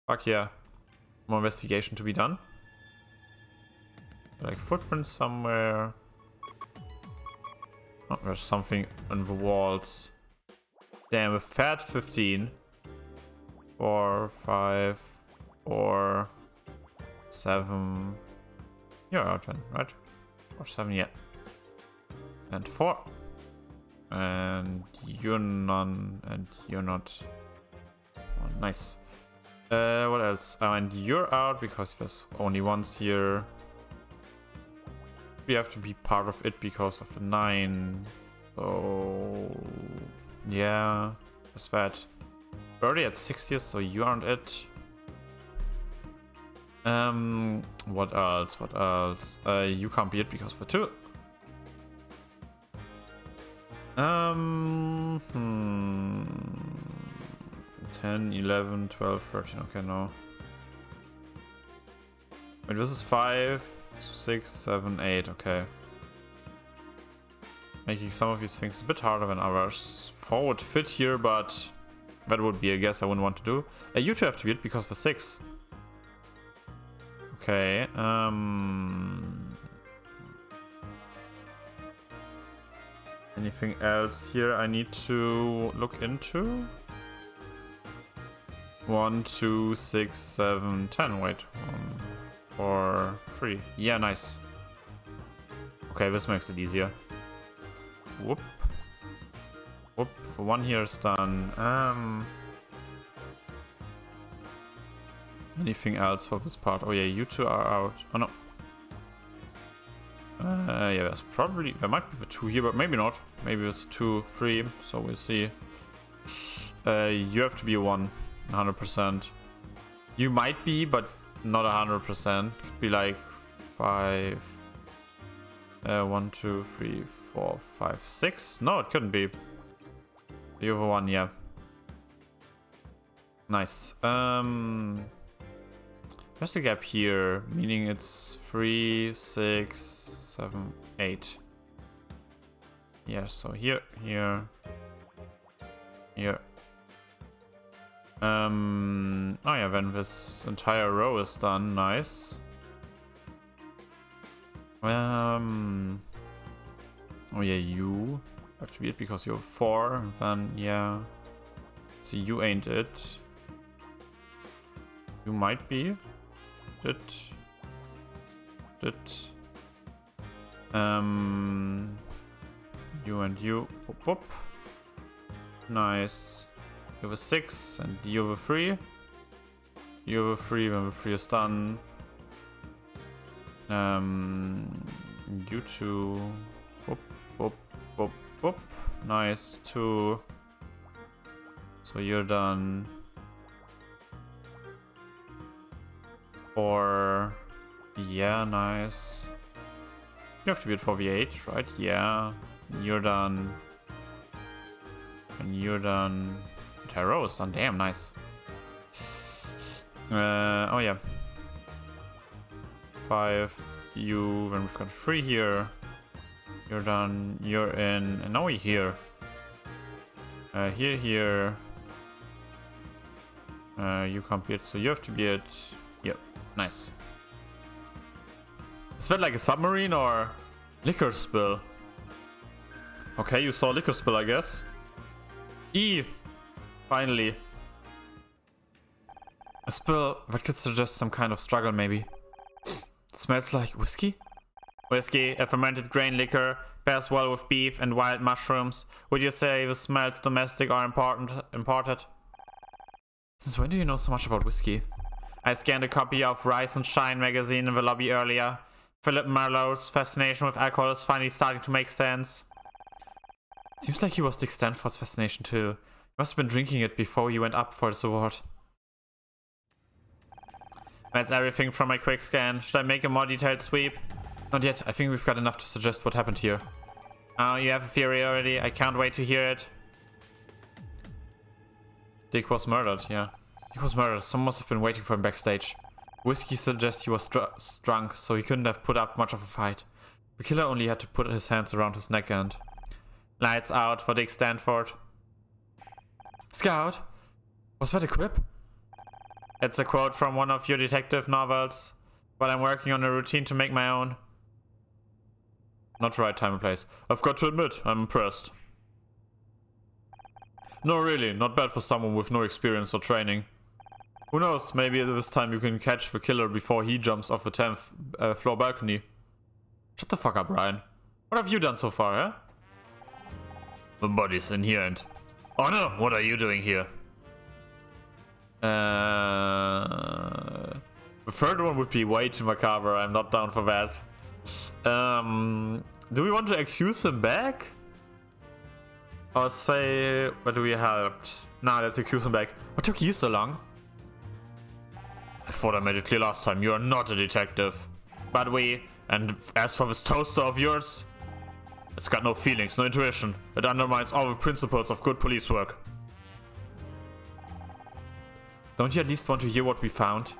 Fuck yeah. More investigation to be done. Like footprints somewhere. Oh, there's something on the walls. Damn, a fat 15. 4, 5, 4, 7. You're out then, right? Or 7, yeah. And 4. And you're none, and you're not. Oh, nice. What else? Oh, and you're out because there's only ones here. We have to be part of it because of the 9. So yeah, that's that. We're already at 6 years, so you aren't it. What else? What else? You can't be it because of the 2. 10, 11, 12, 13. Okay, no. Wait, this is 5, 6, 7, 8. Okay. Making some of these things a bit harder than others. 4 would fit here, but that would be a guess I wouldn't want to do. You two have to be it because of the 6. Okay. Anything else here I need to look into? 1, 2, 6, 7, 10. Wait. 1, 4, 3. Yeah, nice. Okay, this makes it easier. Whoop. Whoop. For 1 here is done. Anything else for this part? Oh yeah, you two are out. Oh no. Yeah, there's probably... There might be the 2 here, but maybe not. Maybe there's 2, 3, so we'll see. You have to be a 1. 100%. You might be, but not 100%. Could be like 5. 1, 2, 3, 4, 5, 6. No, it couldn't be. The other one, yeah. Nice. There's a gap here, meaning it's 3, 6, 7, 8. Yeah, so here, here, here. Oh yeah, then this entire row is done. Nice. Oh yeah, you have to be it because you're 4. And then yeah, so you ain't it. You might be it. It. You and you. Whoop, whoop. Nice. You have a 6 and you have a 3. You have a 3 when the 3 is done. You two. Whoop, whoop, whoop, whoop. Nice. 2. So you're done. 4. Yeah, nice. You have to be at 4v8, right? Yeah. You're done. And you're done. Tarot is done. Damn, nice. Oh yeah. 5. You. Then we've got 3 here. You're done. You're in. And now we're here. Here. You can't be it, so you have to be it. Yep. Nice. Is that like a submarine or liquor spill? Okay, you saw liquor spill, I guess. E! Finally. A spill that could suggest some kind of struggle, maybe. It smells like whiskey? Whiskey, a fermented grain liquor, pairs well with beef and wild mushrooms. Would you say the smells domestic or imported? Since when do you know so much about whiskey? I scanned a copy of Rise and Shine magazine in the lobby earlier. Philip Marlowe's fascination with alcohol is finally starting to make sense. Seems like he was Dick Stanford's fascination too. He must have been drinking it before he went up for this award. That's everything from my quick scan. Should I make a more detailed sweep? Not yet. I think we've got enough to suggest what happened here. Oh, you have a theory already? I can't wait to hear it. Dick was murdered, yeah. Dick was murdered. Someone must have been waiting for him backstage. Whiskey suggests he was drunk, so he couldn't have put up much of a fight. The killer only had to put his hands around his neck and... Lights out for Dick Stanford. Scout? Was that a quip? It's a quote from one of your detective novels, but I'm working on a routine to make my own. Not the right time and place. I've got to admit, I'm impressed. No, really, not bad for someone with no experience or training. Who knows, maybe this time you can catch the killer before he jumps off the 10th floor balcony. Shut the fuck up, Ryan. What have you done so far, huh? The body's in here and... Oh no, what are you doing here? The third one would be way too macabre, I'm not down for that. Do we want to accuse him back? Or say, what do we helped? Nah, let's accuse him back. What took you so long? I thought I made it clear last time, you are not a detective. But and as for this toaster of yours, it's got no feelings, no intuition. It undermines all the principles of good police work. Don't you at least want to hear what we found?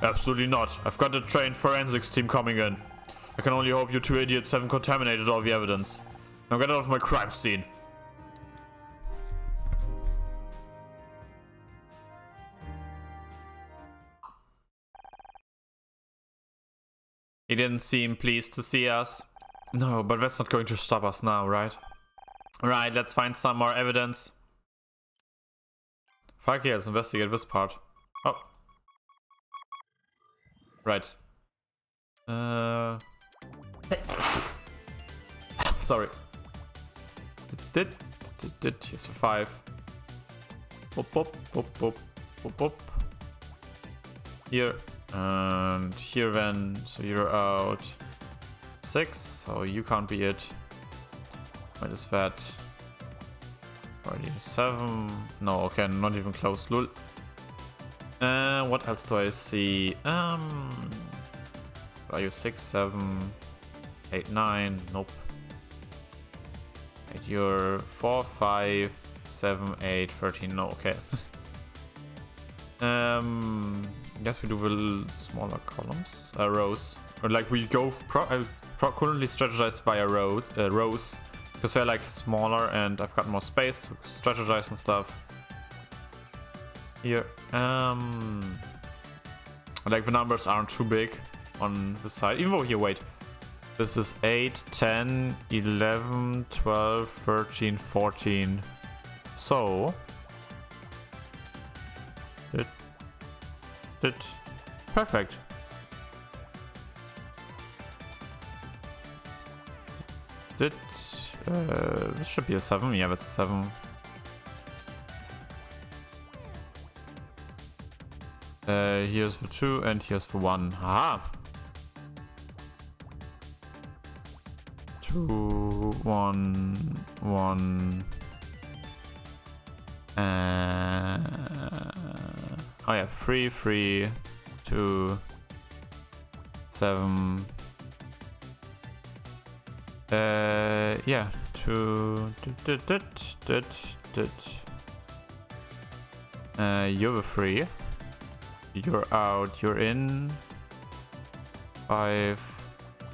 Absolutely not. I've got a trained forensics team coming in. I can only hope you two idiots haven't contaminated all the evidence. Now get out of my crime scene. He didn't seem pleased to see us. No, but that's not going to stop us now, right? Right, let's find some more evidence. Fuck yeah, let's investigate this part. Oh. Right. Sorry. Here's for 5. Boop. Here. And here then, so you're out 6, so you can't be it. What is that? Already 7. No, okay, not even close. Lul. What else do I see? Are you 6, 7, 8, 9? Nope. And you're 4, 5, 7, 8, 13. No, okay. Guess we do the smaller columns, rows, or like we go currently strategize via rows, because they're like smaller and I've got more space to strategize and stuff. Here, like the numbers aren't too big on the side, even though here, wait, this is 8, 10, 11, 12, 13, 14, so perfect. This should be a 7. Yeah, that's a 7. Here's the 2 and here's the 1. Aha! 2, 1, 1. Oh yeah, 3, 3, 2, 7. Yeah, 2. You're the 3. You're out. You're in. 5.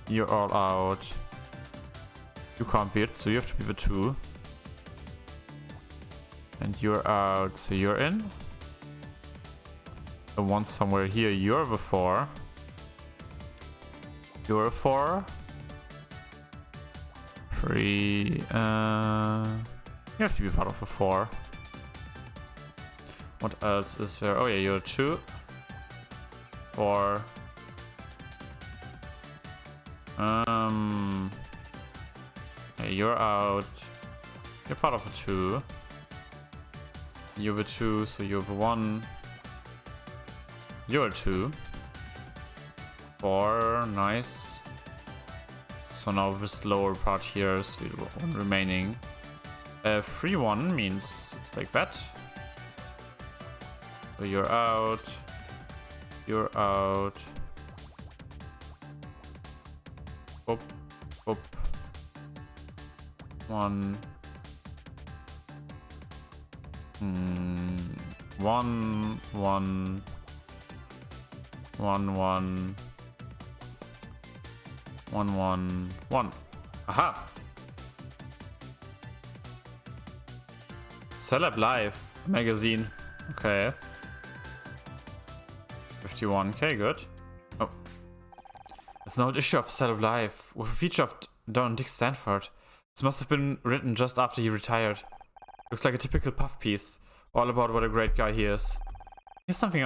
You're all out. You can't be it, so you have to be the 2. And you're out, so you're in. The 1 somewhere here. You're the 4. You're a 4. 3. You have to be part of a 4. What else is there? Oh yeah, you're a 2. 4. Hey, you're out. You're part of a 2. You're the 2, so you're the 1. You're a 2. 4, nice. So now this lower part here is the one remaining. 3, 1 means it's like that. So you're out. You're out. Boop, boop. 1. 1, 1. 1, 1. 1, 1, 1. Aha! Celeb Live magazine. Okay. 51k, good. Oh. It's an old issue of Celeb Live with a feature of Don Dick Stanford. This must have been written just after he retired. Looks like a typical puff piece. All about what a great guy he is. Here's something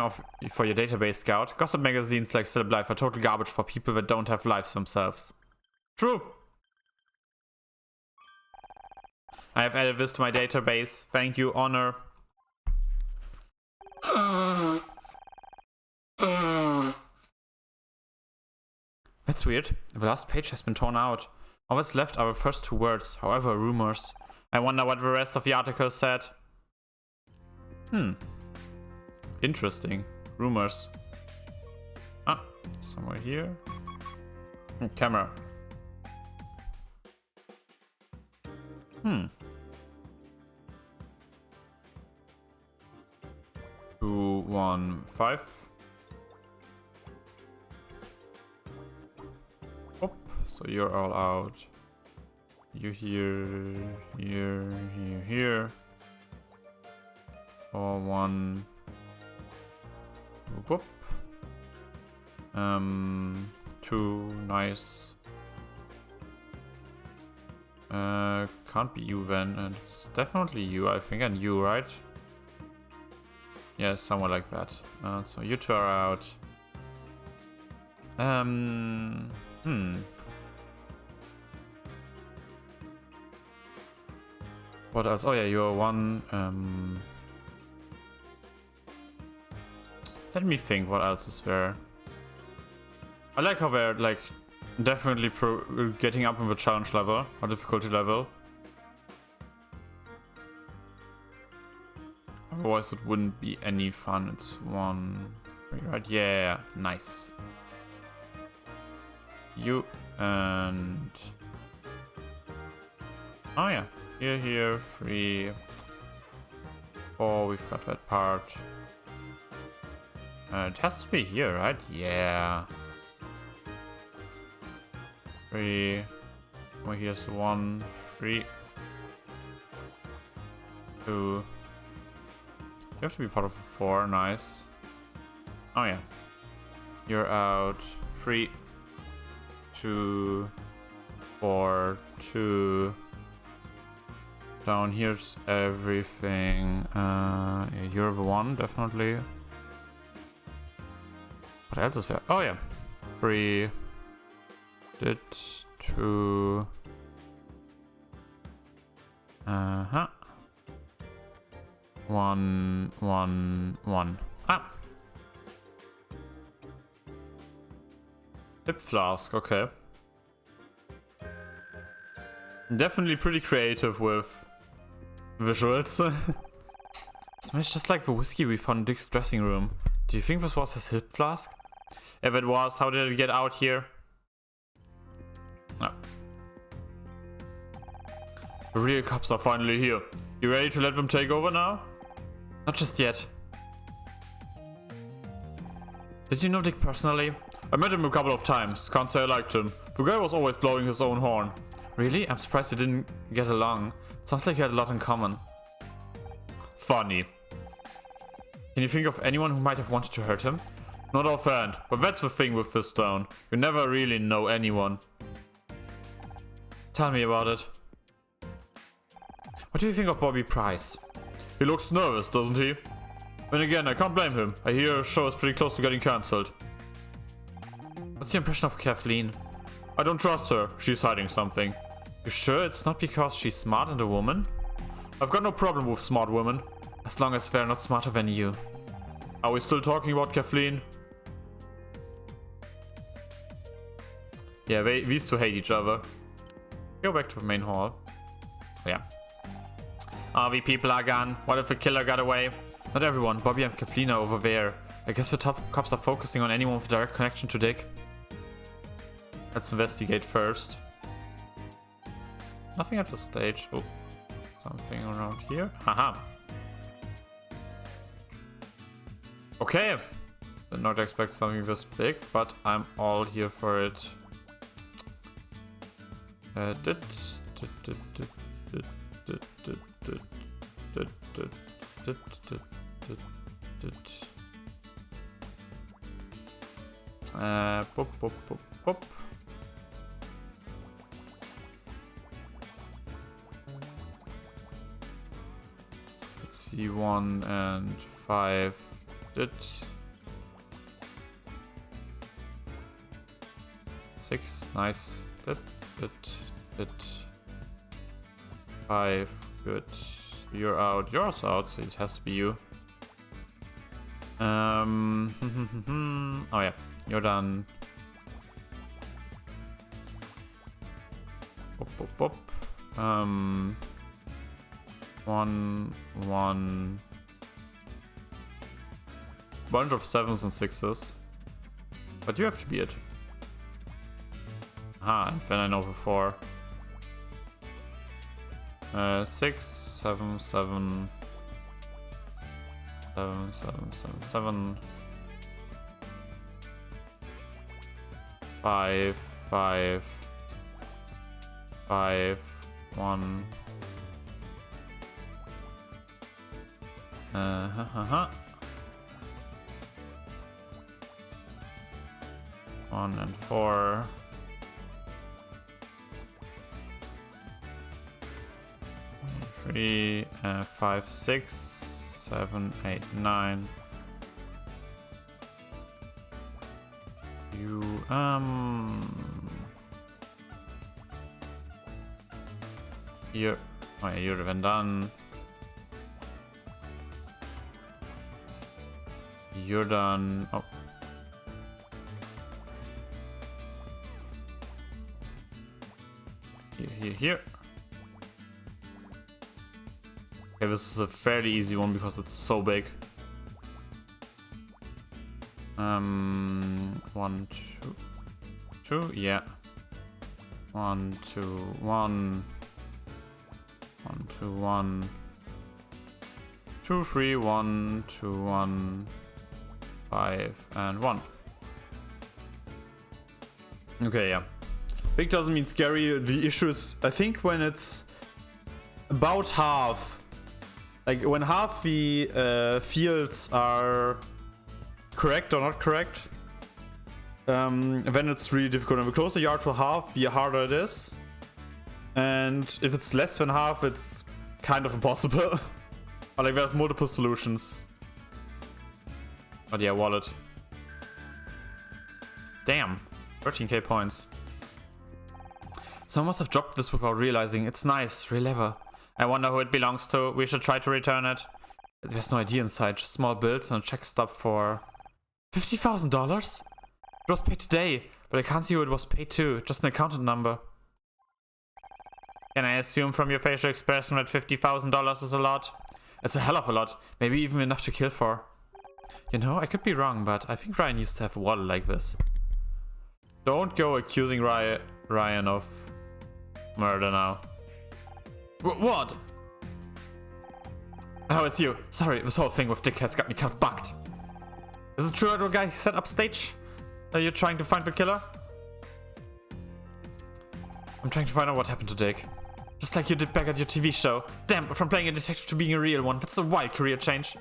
for your database, Scout. Gossip magazines like Celeb Life are total garbage for people that don't have lives themselves. True. I have added this to my database. Thank you, Honor. That's weird. The last page has been torn out. All that's left are the first 2 words, however, rumors. I wonder what the rest of the article said. Interesting. Rumors. Ah, somewhere here. Camera. 2, 1, 5. Oh, so you're all out. You here, here. 4, 1. Whoop. 2, nice. Can't be you then, and it's definitely you, I think, and you, right? Yeah, somewhere like that. So you 2 are out. What else? Oh yeah, you're 1. Let me think, what else is there? I like how they're like definitely getting up in the challenge level or difficulty level. Otherwise it wouldn't be any fun. It's 1, 3, right? Yeah, nice. You and... Oh yeah, here, 3, 4, we've got that part. It has to be here, right? Yeah. 3. Well, here's 1, 3. 2. You have to be part of a 4, nice. Oh yeah. You're out. 3, 2, 4, 2. Down here's everything. Yeah, you're the 1, definitely. What else is there? Oh yeah. 3. 2. 1, 1, 1. Ah! Hip flask, okay. Definitely pretty creative with visuals. Smells just like the whiskey we found in Dick's dressing room. Do you think this was his hip flask? If it was, how did it get out here? No. The real cops are finally here. You ready to let them take over now? Not just yet. Did you know Dick personally? I met him a couple of times. Can't say I liked him. The guy was always blowing his own horn. Really? I'm surprised you didn't get along. Sounds like you had a lot in common. Funny. Can you think of anyone who might have wanted to hurt him? Not offhand, but that's the thing with this town. You never really know anyone. Tell me about it. What do you think of Bobby Price? He looks nervous, doesn't he? Then again, I can't blame him. I hear a show is pretty close to getting cancelled. What's your impression of Kathleen? I don't trust her. She's hiding something. You sure it's not because she's smart and a woman? I've got no problem with smart women. As long as they're not smarter than you. Are we still talking about Kathleen? Yeah, these two hate each other. Go back to the main hall. Yeah. The people are gone. What if the killer got away? Not everyone. Bobby and Kathleen are over there. I guess the top cops are focusing on anyone with a direct connection to Dick. Let's investigate first. Nothing at the stage. Oh, something around here. Haha. Okay. Did not expect something this big, but I'm all here for it. Pop, pop, pop, pop. Let's see, 1 and 5. 6, nice. 5, good. You're out. You're also out, so it has to be you. Oh yeah, you're done. Pop, pop, pop. 1, 1. Bunch of 7s and 6s. But you have to be it. Ah, and then I know the 4. 6, 7, 7. 7, 7, 7, 7. 5, 5. 5, 1. 1 and 4. 3, 5, 6, 7, 8, 9. You you're oh yeah, you're even done. You're done. Oh. Here. Okay, this is a fairly easy one because it's so big. 1, 2, 2, yeah. 1, 2, 1. 1, 2, 1. 2, 3, 1, 2, 1. 5 and 1. Okay, yeah. Big doesn't mean scary. The issue is, I think, when it's about half. Like, when half the fields are correct or not correct, then it's really difficult. And the closer you are to half, the harder it is. And if it's less than half, it's kind of impossible. But like, there's multiple solutions. But yeah, wallet. Damn. 13k points. Someone must have dropped this without realizing. It's nice, real leather. I wonder who it belongs to. We should try to return it. There's no ID inside, just small bills and a check stub for $50,000? It was paid today, but I can't see who it was paid to. Just an accountant number. Can I assume from your facial expression that $50,000 is a lot? It's a hell of a lot. Maybe even enough to kill for. You know, I could be wrong, but I think Ryan used to have a wallet like this. Don't go accusing Ryan of murder now. What? Oh, it's you. Sorry, this whole thing with Dick has got me kind of bugged. Is it true that the guy set up stage? Are you trying to find the killer? I'm trying to find out what happened to Dick. Just like you did back at your TV show. Damn, from playing a detective to being a real one. That's a wild career change.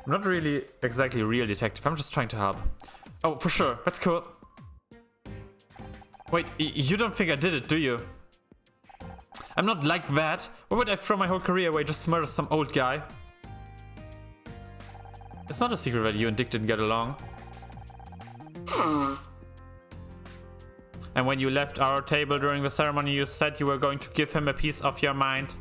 I'm not really exactly a real detective. I'm just trying to help. Oh, for sure. That's cool. Wait, you don't think I did it, do you? I'm not like that. Why would I throw my whole career away just to murder some old guy? It's not a secret that you and Dick didn't get along. And when you left our table during the ceremony, you said you were going to give him a piece of your mind.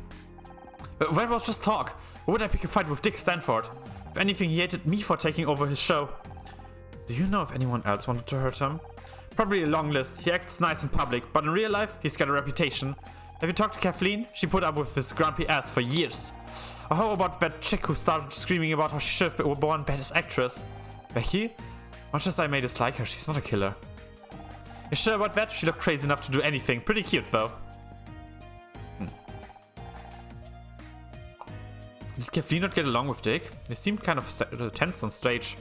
But that was just talk. Why would I pick a fight with Dick Stanford? If anything, he hated me for taking over his show. Do you know if anyone else wanted to hurt him? Probably a long list. He acts nice in public, but in real life, he's got a reputation. Have you talked to Kathleen? She put up with his grumpy ass for years. Or how about that chick who started screaming about how she should have been born Best Actress? Becky? Much as I may dislike her, she's not a killer. You sure about that? She looked crazy enough to do anything. Pretty cute, though. Did Kathleen not get along with Dick? They seemed kind of tense on stage.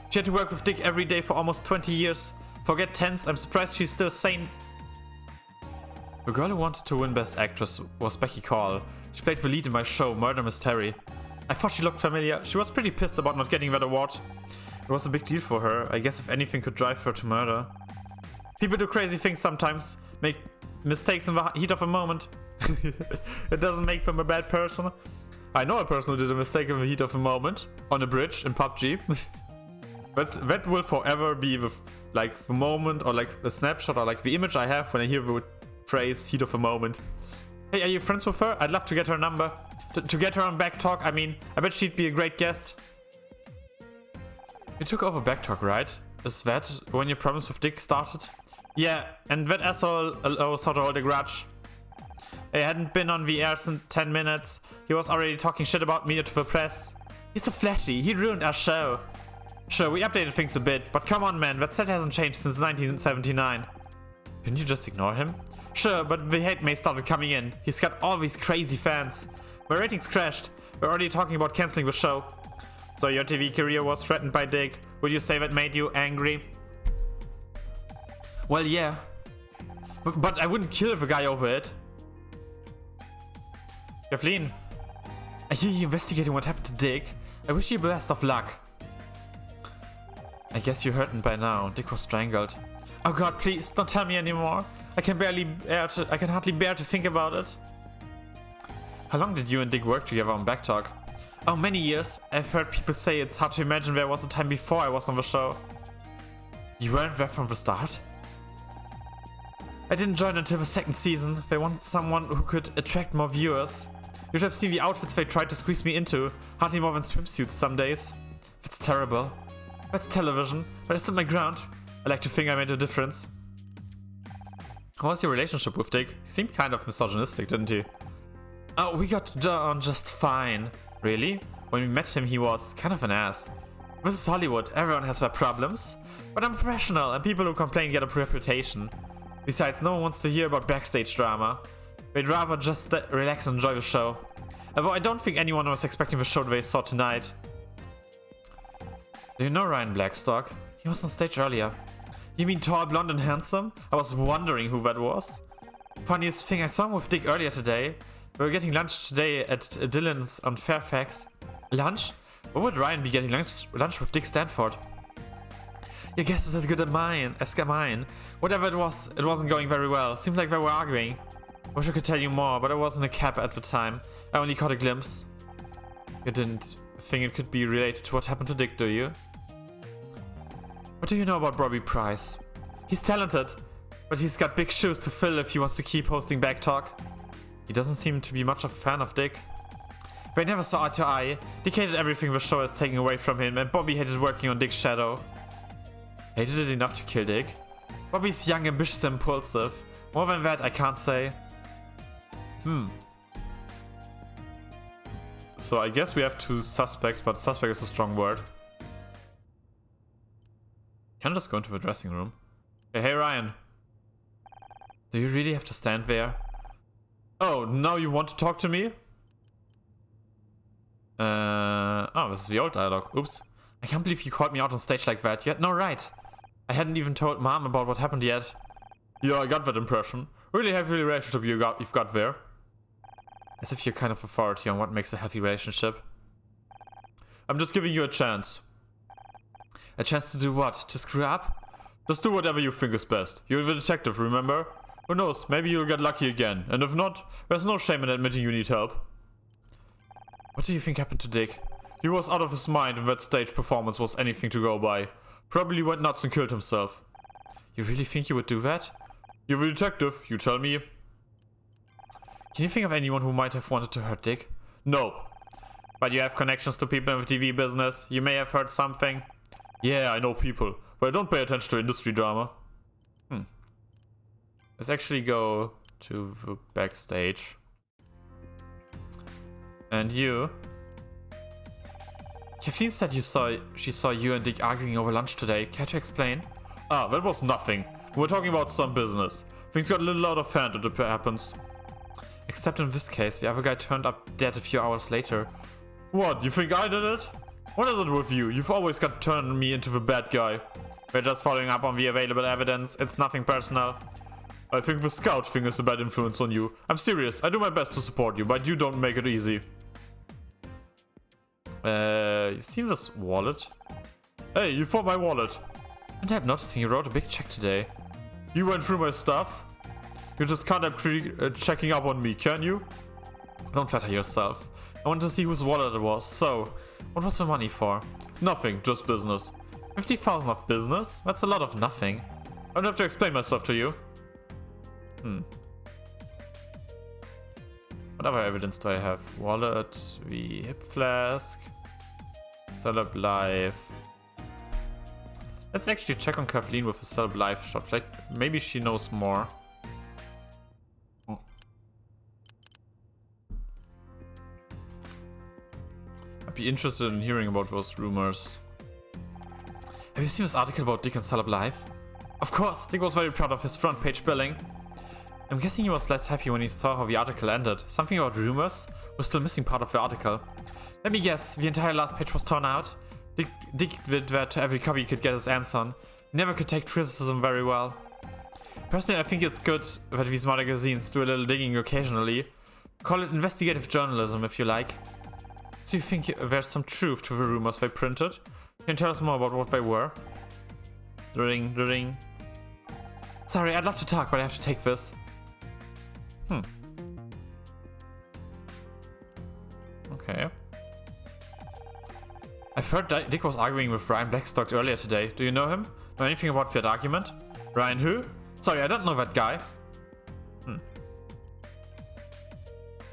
She had to work with Dick every day for almost 20 years. Forget tense, I'm surprised she's still sane. The girl who wanted to win Best Actress was Becky Call. She played the lead in my show, Murder Mystery. I thought she looked familiar. She was pretty pissed about not getting that award. It was a big deal for her. I guess if anything could drive her to murder. People do crazy things sometimes. Make mistakes in the heat of a moment. It doesn't make them a bad person. I know a person who did a mistake in the heat of a moment. On a bridge in PUBG. But that will forever be the moment or like the snapshot or like the image I have when I hear the phrase heat of a moment. Hey, are you friends with her? I'd love to get her number. To get her on Backtalk, I mean, I bet she'd be a great guest. You took over Backtalk, right? Is that when your problems with Dick started? Yeah, and that asshole sort of hold a grudge. I hadn't been on the air since 10 minutes. He was already talking shit about me to the press. He's a flashy. He ruined our show. Sure, we updated things a bit, but come on, man. That set hasn't changed since 1979. Couldn't you just ignore him? Sure, but the hate mail started coming in. He's got all these crazy fans. My ratings crashed. We're already talking about canceling the show. So your TV career was threatened by Dick. Would you say that made you angry? Well, yeah. But I wouldn't kill the guy over it. Kathleen, I hear you investigating what happened to Dick. I wish you the best of luck. I guess you heard him by now. Dick was strangled. Oh god, please, don't tell me anymore. I can hardly bear to think about it. How long did you and Dick work together on Backtalk? Oh, many years. I've heard people say it's hard to imagine there was a time before I was on the show. You weren't there from the start? I didn't join until the second season. They wanted someone who could attract more viewers. You should have seen the outfits they tried to squeeze me into. Hardly more than swimsuits some days. That's terrible. That's television, but I stood my ground. I like to think I made a difference. How was your relationship with Dick? He seemed kind of misogynistic, didn't he? Oh, we got on just fine. Really? When we met him, he was kind of an ass. This is Hollywood. Everyone has their problems. But I'm professional, and people who complain get a reputation. Besides, no one wants to hear about backstage drama. They'd rather just relax and enjoy the show. Although I don't think anyone was expecting the show they saw tonight. Do you know Ryan Blackstock? He was on stage earlier. You mean tall, blonde and handsome? I was wondering who that was. Funniest thing, I saw him with Dick earlier today. We were getting lunch today at Dylan's on Fairfax. Lunch? Where would Ryan be getting lunch with Dick Stanford? Your guess is as good as mine. Whatever it wasn't going very well. Seems like they were arguing. Wish I could tell you more, but I was in a cab at the time. I only caught a glimpse. You didn't think it could be related to what happened to Dick, do you? What do you know about Bobby Price? He's talented, but he's got big shoes to fill if he wants to keep hosting Backtalk. He doesn't seem to be much of a fan of Dick. They never saw eye to eye. Dick hated everything the show is taking away from him, and Bobby hated working on Dick's shadow. Hated it enough to kill Dick? Bobby's young, ambitious, and impulsive. More than that, I can't say. So I guess we have two suspects, but suspect is a strong word. Can I just go into the dressing room? Hey, Ryan. Do you really have to stand there? Oh, now you want to talk to me? Oh, this is the old dialogue. Oops. I can't believe you called me out on stage like that. You had no right. I hadn't even told Mom about what happened yet. Yeah, I got that impression. Really healthy relationship you've got there. As if you're kind of authority on what makes a healthy relationship. I'm just giving you a chance. A chance to do what? To screw up? Just do whatever you think is best. You're the detective, remember? Who knows, maybe you'll get lucky again. And if not, there's no shame in admitting you need help. What do you think happened to Dick? He was out of his mind and that stage performance was anything to go by. Probably went nuts and killed himself. You really think you would do that? You're the detective, you tell me. Can you think of anyone who might have wanted to hurt Dick? No. But you have connections to people in the TV business. You may have heard something. Yeah, I know people, but I don't pay attention to industry drama. Let's actually go to the backstage. And you? Kathleen said she saw you and Dick arguing over lunch today. Care to explain? Ah, that was nothing. We were talking about some business. Things got a little out of hand, it happens. Except in this case, the other guy turned up dead a few hours later. What, you think I did it? What is it with you? You've always got turned me into the bad guy. We're just following up on the available evidence. It's nothing personal. I think the scout thing is a bad influence on you. I'm serious. I do my best to support you, but you don't make it easy. You see this wallet? Hey, you found my wallet. And I'm noticing you wrote a big check today. You went through my stuff? You just can't help checking up on me, can you? Don't flatter yourself. I wanted to see whose wallet it was. So, what was the money for? Nothing, just business. 50,000 of business? That's a lot of nothing. I don't have to explain myself to you. What other evidence do I have? Wallet, the hip flask, Celeb Life. Let's actually check on Kathleen with the Celeb Life shop. Like, maybe she knows more. I'd be interested in hearing about those rumors. Have you seen this article about Dick and Celeb Life? Of course, Dick was very proud of his front page billing. I'm guessing he was less happy when he saw how the article ended. Something about rumors was still missing part of the article. Let me guess, the entire last page was torn out. Dick did that to every copy he could get his hands on. He never could take criticism very well. Personally, I think it's good that these magazines do a little digging occasionally. Call it investigative journalism if you like. So you think there's some truth to the rumors they printed? Can you tell us more about what they were? Ring. Sorry, I'd love to talk, but I have to take this. Okay. I've heard Dick was arguing with Ryan Blackstock earlier today. Do you know him? Know anything about that argument? Ryan who? Sorry, I don't know that guy.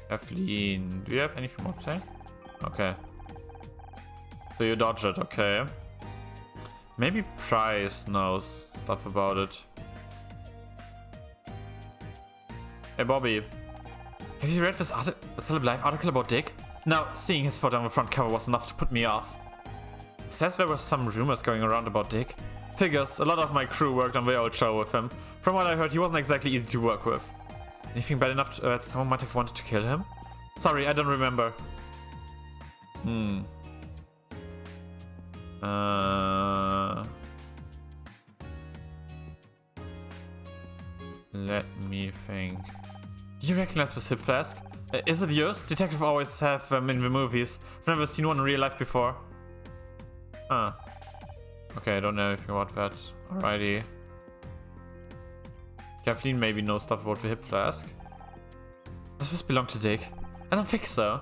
Kathleen, do you have anything more to say? Okay. So you dodged it, okay. Maybe Price knows stuff about it. Hey Bobby, have you read this Celeb Life article about Dick? No, seeing his photo on the front cover was enough to put me off. It says there were some rumors going around about Dick. Figures, a lot of my crew worked on the old show with him. From what I heard, he wasn't exactly easy to work with. Anything bad enough that someone might have wanted to kill him? Sorry, I don't remember. Let me think. Do you recognize this hip flask? Is it yours? Detective always have them in the movies. I've never seen one in real life before. Okay, I don't know anything about that. Alrighty. Kathleen maybe knows stuff about the hip flask. Does this belong to Dick? I don't think so.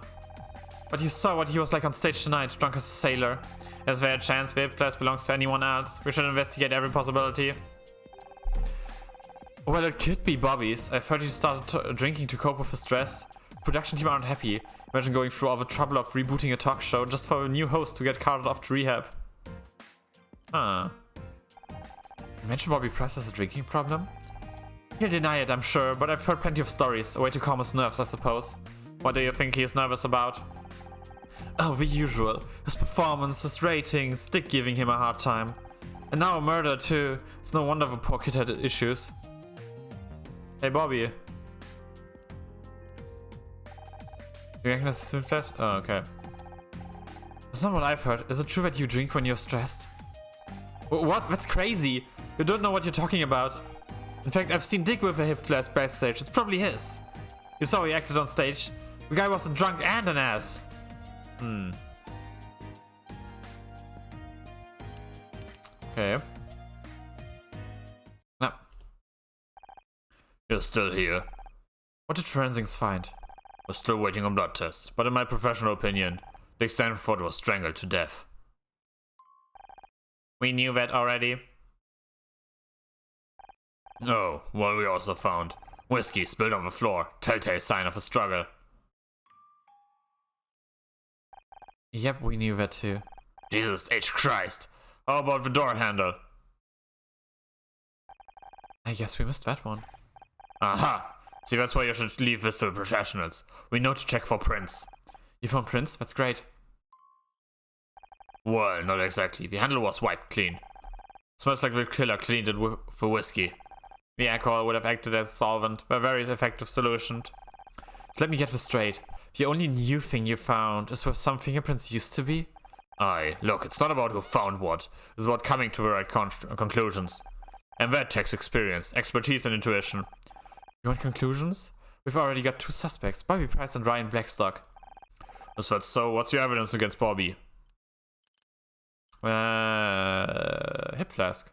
But you saw what he was like on stage tonight, drunk as a sailor. Is there a chance the hip flask belongs to anyone else? We should investigate every possibility. Well, it could be Bobby's. I've heard he started drinking to cope with the stress. Production team aren't happy. Imagine going through all the trouble of rebooting a talk show just for a new host to get carted off to rehab. You mentioned Bobby Price has a drinking problem? He'll deny it, I'm sure, but I've heard plenty of stories. A way to calm his nerves, I suppose. What do you think he is nervous about? Oh, the usual. His performance, his ratings, Dick giving him a hard time. And now a murder too. It's no wonder the poor kid had issues. Hey Bobby. You reckon this is flat? Oh, okay. That's not what I've heard. Is it true that you drink when you're stressed? What? That's crazy. You don't know what you're talking about. In fact, I've seen Dick with a hip flask backstage. It's probably his. You saw he acted on stage. The guy was a drunk and an ass. Okay. No. You're still here. What did forensics find? We're still waiting on blood tests, but in my professional opinion, Dick Stanford was strangled to death. We knew that already. Oh, well, we also found whiskey spilled on the floor, telltale sign of a struggle. Yep, we knew that too. Jesus H. Christ! How about the door handle? I guess we missed that one. Aha! See, that's why you should leave this to the professionals. We know to check for prints. You found prints? That's great. Well, not exactly. The handle was wiped clean. Smells like the killer cleaned it with the whiskey. The alcohol would have acted as a solvent, a very effective solution. So let me get this straight. The only new thing you found is where some fingerprints used to be? Aye, look, it's not about who found what. It's about coming to the right conclusions. And that takes experience, expertise, and intuition. You want conclusions? We've already got 2 suspects, Bobby Price and Ryan Blackstock. Is that so? What's your evidence against Bobby? Hip flask.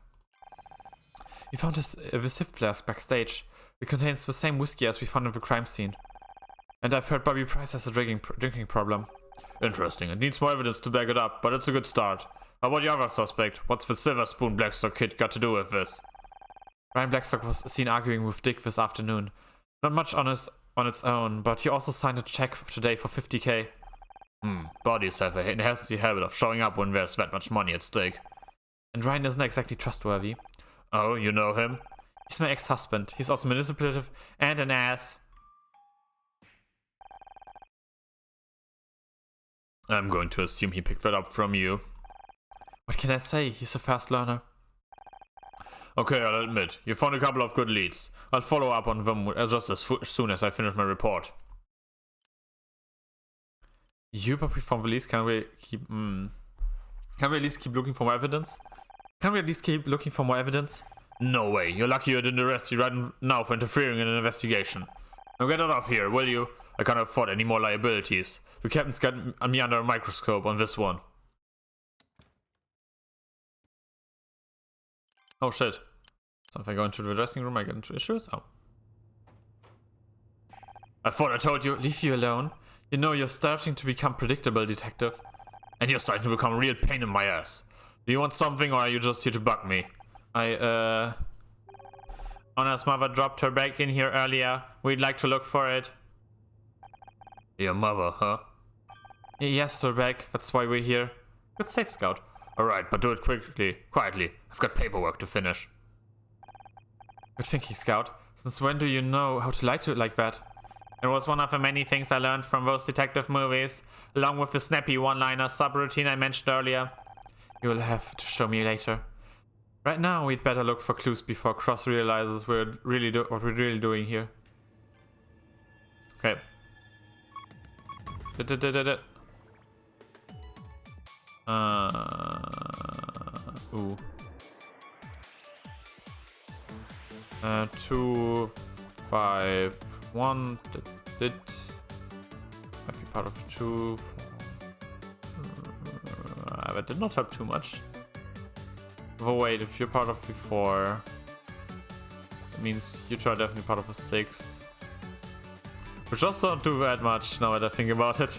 We found this hip flask backstage. It contains the same whiskey as we found in the crime scene. And I've heard Bobby Price has a drinking problem. Interesting. It needs more evidence to back it up, but it's a good start. How about the other suspect? What's the Silver Spoon Blackstock kid got to do with this? Ryan Blackstock was seen arguing with Dick this afternoon. Not much on its own, but he also signed a check today for 50k. Bodies have a nasty habit of showing up when there's that much money at stake. And Ryan isn't exactly trustworthy. Oh, you know him? He's my ex-husband. He's also manipulative and an ass. I'm going to assume he picked that up from you. What can I say? He's a fast learner. Okay, I'll admit, you found a couple of good leads. I'll follow up on them just as soon as I finish my report. You, but we found the leads. Can we keep... Can we at least keep looking for more evidence? Can we at least keep looking for more evidence? No way. You're lucky you didn't arrest you right now for interfering in an investigation. Now get out of here, will you? I can't afford any more liabilities. The captain's got me under a microscope on this one. Oh shit. So if I go into the dressing room, I get into issues? Oh. I thought I told you. Leave you alone. You know, you're starting to become predictable, detective. And you're starting to become a real pain in my ass. Do you want something, or are you just here to bug me? Anna's mother dropped her bag in here earlier. We'd like to look for it. Your mother, huh? Yes, her bag. That's why we're here. Good safe, Scout. Alright, but do it quietly. I've got paperwork to finish. Good thinking, Scout. Since when do you know how to lie to it like that? It was one of the many things I learned from those detective movies, along with the snappy one-liner subroutine I mentioned earlier. You will have to show me later. Right now, we'd better look for clues before Cross realizes what we're really doing here. Okay. Ooh. 2, 5, 1. Did might be part of 2. 4. That did not help too much. Oh wait, if you're part of V4, it means you two are definitely part of a 6. Which also don't do that much now that I think about it.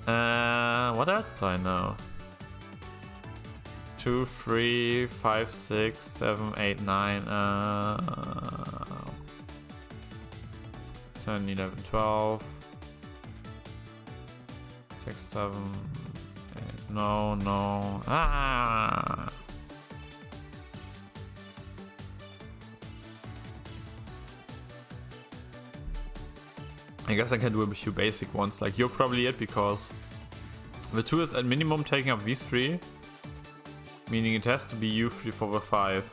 What else do I know? 2, 3, 5, 6, 7, 8, 9, 10, 11, 12, 6, 7, 8, no. I guess I can do a few basic ones, like you're probably it, because the 2 is at minimum taking up these 3. Meaning it has to be U3 for the 5.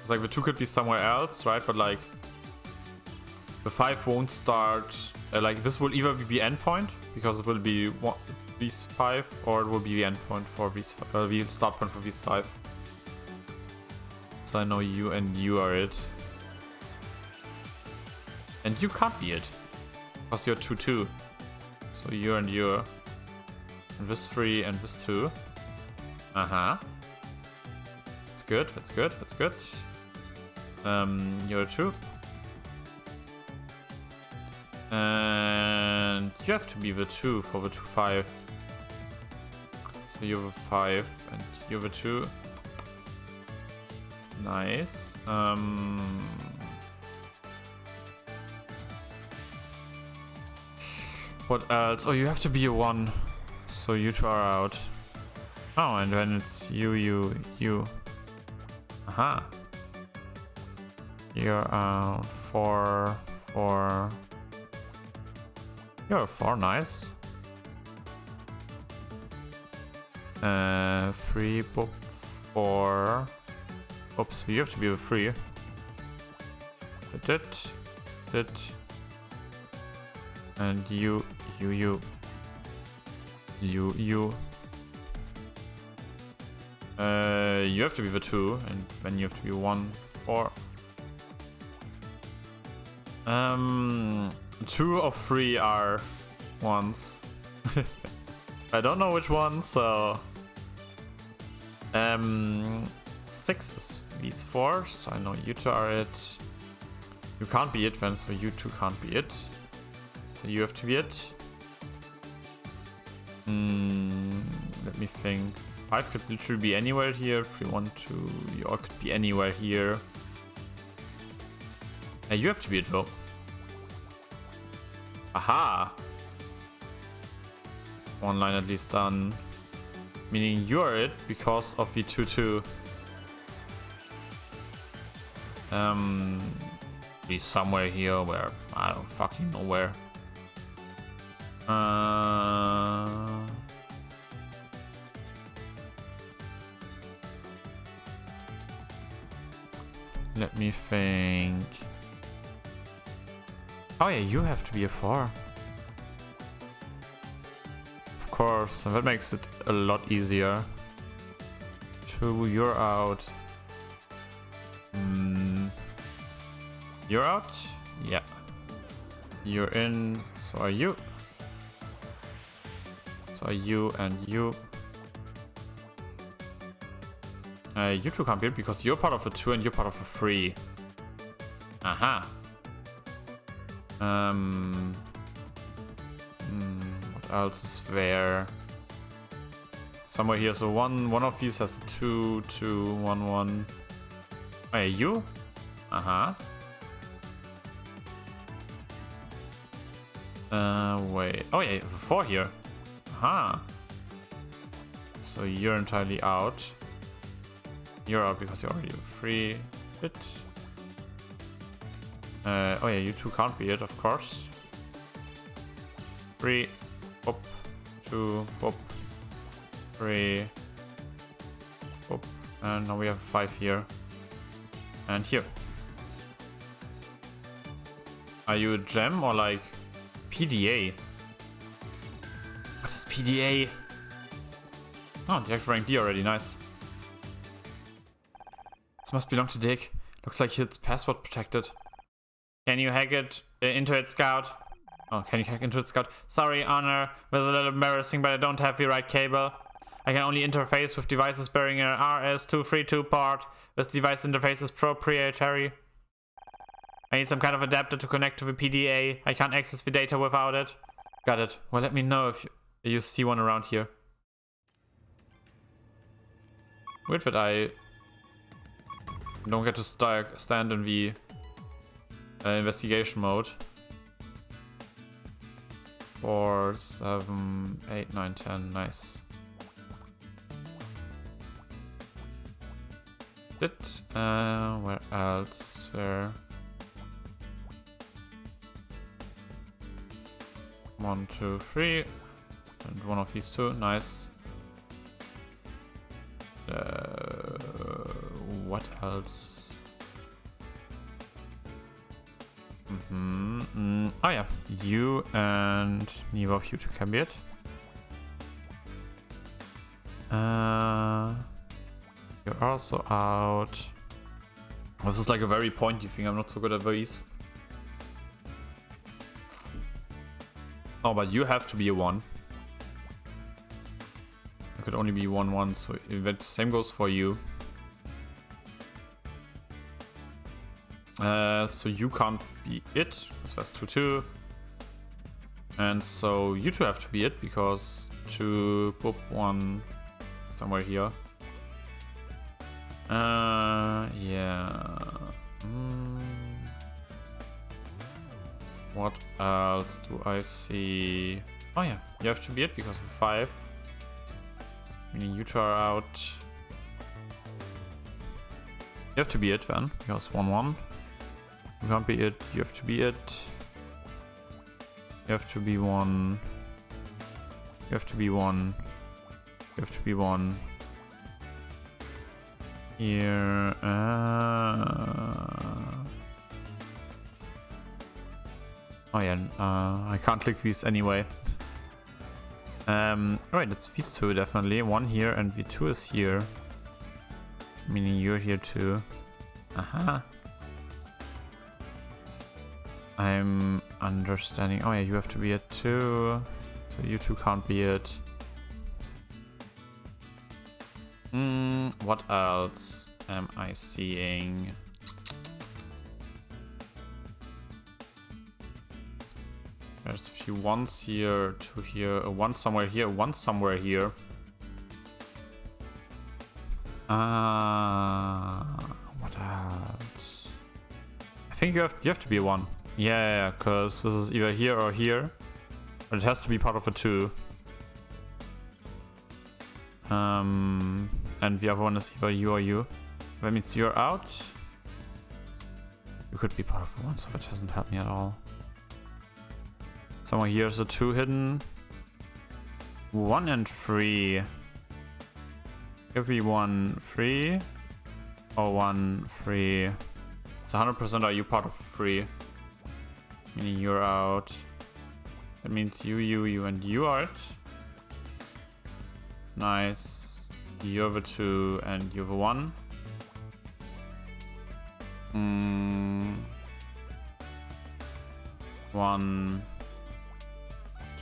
It's like the 2 could be somewhere else, right? But like the 5 won't start. Like this will either be the endpoint because it will be these 5, or it will be the endpoint for these the start point for these 5. So I know you and you are it. And you can't be it. Because you're 2-2. So you and you. And this 3 and this 2. Uh-huh. That's good, that's good, that's good. You're 2. And you have to be the 2 for the 2-5. So you're the 5 and you're the 2. Nice. What else? Oh, you have to be a 1. So you 2 are out. Oh, and then it's you. Aha. You're out 4. You're a 4, nice. 3, boop, 4. Oops, you have to be a 3. Dit. And you. You have to be the 2, and then you have to be 1, 4. 2 of 3 are 1s. I don't know which one, so 6 is these 4s, so I know you 2 are it. You can't be it then, so you 2 can't be it. So you have to be it. Let me think. 5 could literally be anywhere here. 3, 1, 2. You all could be anywhere here. You have to be it though. Aha! One line at least done. Meaning you are it because of the 2-2. Be somewhere here where I don't fucking know where. Let me think. Oh yeah, you have to be a 4. Of course, and that makes it a lot easier. 2, you're out. You're out? Yeah. You're in, so are you. So are you and you. You 2 can't be it because you're part of a 2 and you're part of a 3. Aha. What else is there? Somewhere here. So one of these has a 2, 2, 1, 1. Oh, yeah, you? Uh-huh. Wait. Oh yeah, 4 here. Aha. So you're entirely out. You're out because you're already 3 bit. Oh yeah, you 2 can't be it, of course. 3, boop, 2, boop, 3, boop, and now we have 5 here. And here. Are you a gem or like PDA? What is PDA? Oh, direct rank D already, nice. This must belong to Dick. Looks like it's password protected. Can you hack it into it, Scout? Oh, can you hack into it, Scout? Sorry, Honor. That's a little embarrassing, but I don't have the right cable. I can only interface with devices bearing an RS-232 port. This device interface is proprietary. I need some kind of adapter to connect to the PDA. I can't access the data without it. Got it. Well, let me know if you see one around here. Weird that I don't get to stand in the investigation mode. 4, 7, 8, 9, 10. Nice. Where else is there? 1, 2, 3. And one of these 2. Nice. What else? Oh yeah, you and neither of you two can be it. You're also out. This is like a very pointy thing. I'm not so good at these. Oh, but you have to be a 1. It could only be 1-1, so that same goes for you. So you can't be it, because that's 2-2. And so you two have to be it, because 2, boop, 1, somewhere here. Yeah. What else do I see? Oh yeah, you have to be it because of 5. Meaning you two are out. You have to be it then, because 1-1. You can't be it, you have to be it. You have to be 1. You have to be 1. You have to be 1. Here. Oh yeah, I can't click these anyway. Right, it's these two definitely. 1 here and V2 is here. Meaning you're here too. Aha. I'm understanding. Oh yeah, you have to be it too. So you two can't be it. What else am I seeing? There's a few 1s here, 2 here, a 1 somewhere here, 1 somewhere here. What else? I think you have to be a 1. Yeah, because this is either here or here. But it has to be part of a 2. And the other one is either you or you. That means you're out. You could be part of the 1, so that doesn't help me at all. Somewhere here's a 2 hidden. 1 and 3. Give me 1, 3. Or 1, 3. It's 100% are you part of a 3. Meaning you're out. That means you, and you are it. Nice. You have a 2 and you have a 1. 1,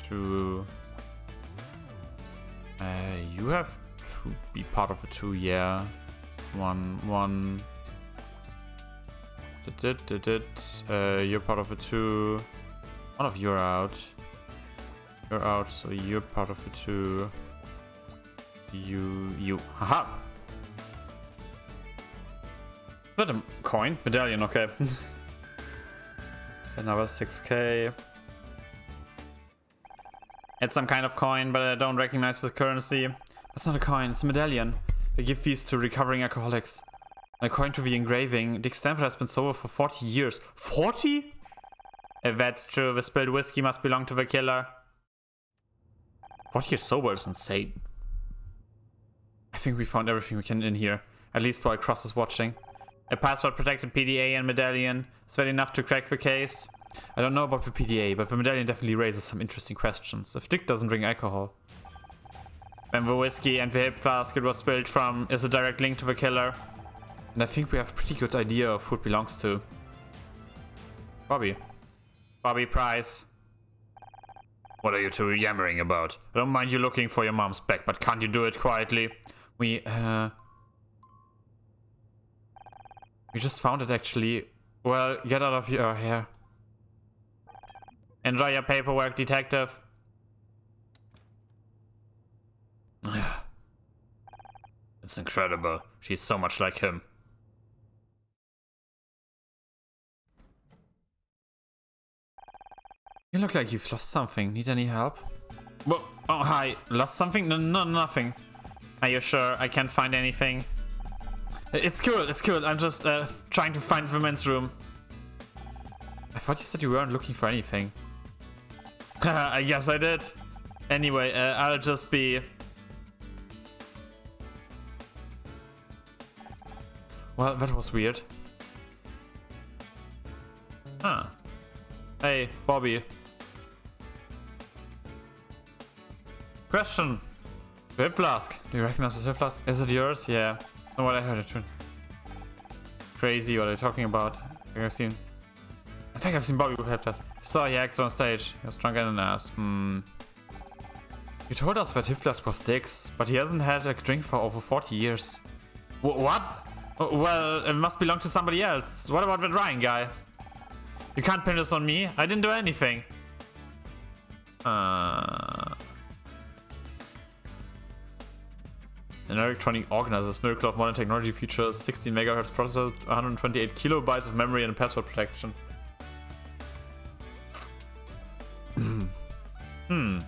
2. You have to be part of a 2, yeah. 1, 1. You're part of a 2. One of you are out. You're out, so you're part of a 2. You. Haha! Is that a coin? Medallion, okay. Another 6k. It's some kind of coin, but I don't recognize the currency. That's not a coin, it's a medallion. They give these to recovering alcoholics. According to the engraving, Dick Stanford has been sober for 40 years. 40? If that's true, the spilled whiskey must belong to the killer. 40 years sober is insane. I think we found everything we can in here. At least while Cross is watching. A password-protected PDA and medallion. Is that enough to crack the case? I don't know about the PDA, but the medallion definitely raises some interesting questions. If Dick doesn't drink alcohol, then the whiskey and the hip flask it was spilled from is a direct link to the killer. And I think we have a pretty good idea of who it belongs to. Bobby. Bobby Price. What are you two yammering about? I don't mind you looking for your mom's back, but can't you do it quietly? We just found it actually. Well, get out of your hair. Enjoy your paperwork, detective. It's incredible. She's so much like him. You look like you've lost something. Need any help? Whoa. Oh, hi. Lost something? No, nothing. Are you sure? I can't find anything. It's cool. I'm just trying to find the men's room. I thought you said you weren't looking for anything. I guess I did. Anyway, I'll just be... Well, that was weird. Huh. Hey, Bobby. Question. Whip flask. Do you recognize this whip flask? Is it yours? Yeah. So what I heard it. Crazy what are you talking about? I think I've seen Bobby with whip flask. Saw he acted on stage. He was drunk and an ass. You told us that hip flask was Dick's, but he hasn't had a drink for over 40 years. What? Well, it must belong to somebody else. What about that Ryan guy? You can't pin this on me. I didn't do anything. An electronic organizer's miracle of modern technology features 16 MHz processor, 128 kilobytes of memory, and password protection. Let's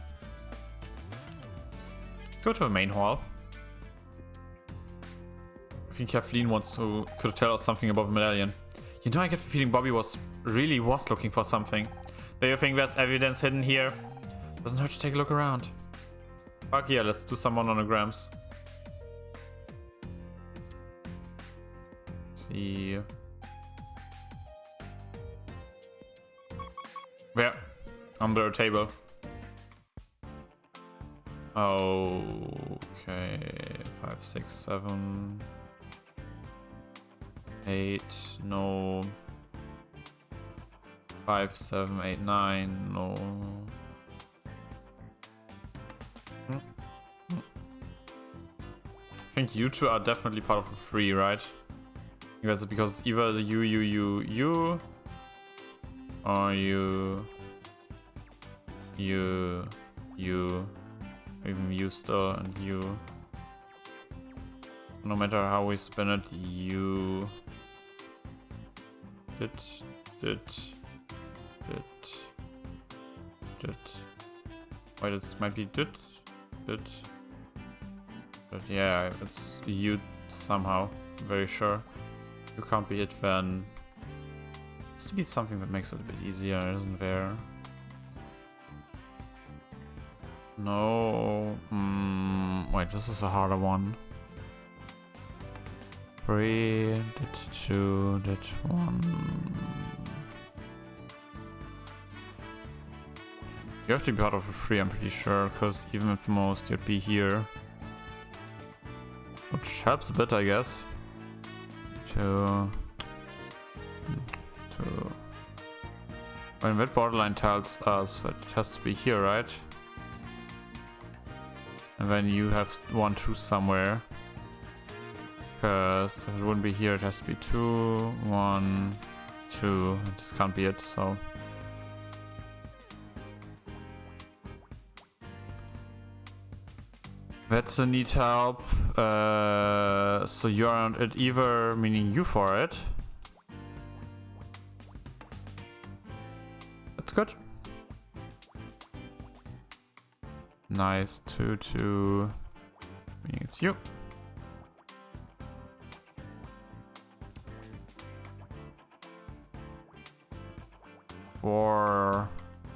go to the main hall. I think Kathleen could tell us something about the medallion. You know, I get the feeling Bobby was looking for something. Do you think there's evidence hidden here? Doesn't hurt to take a look around. Fuck yeah, let's do some more nonograms. See. Where? Under a table. Okay. 5, 6, 7, 8. No. 5, 7, 8, 9. No. I think you two are definitely part of the 3, right? Because it's either the you, or you, even you still, and you. No matter how we spin it, you did. Wait, it might be did. But yeah, it's you somehow. Very sure. You can't be it then. Has to be something that makes it a bit easier, isn't there? No. Wait, this is a harder one. 3, did 2, did 1. You have to be part of a 3, I'm pretty sure, because even at the most you'd be here. Which helps a bit, I guess. 2. When that borderline tells us that it has to be here, right? And then you have 1, 2 somewhere. Because if it wouldn't be here, it has to be 2, 1, 2. It just can't be it, so. That's a need help. So you aren't it either, meaning you for it. That's good. Nice. 2, 2. Meaning it's you. Four,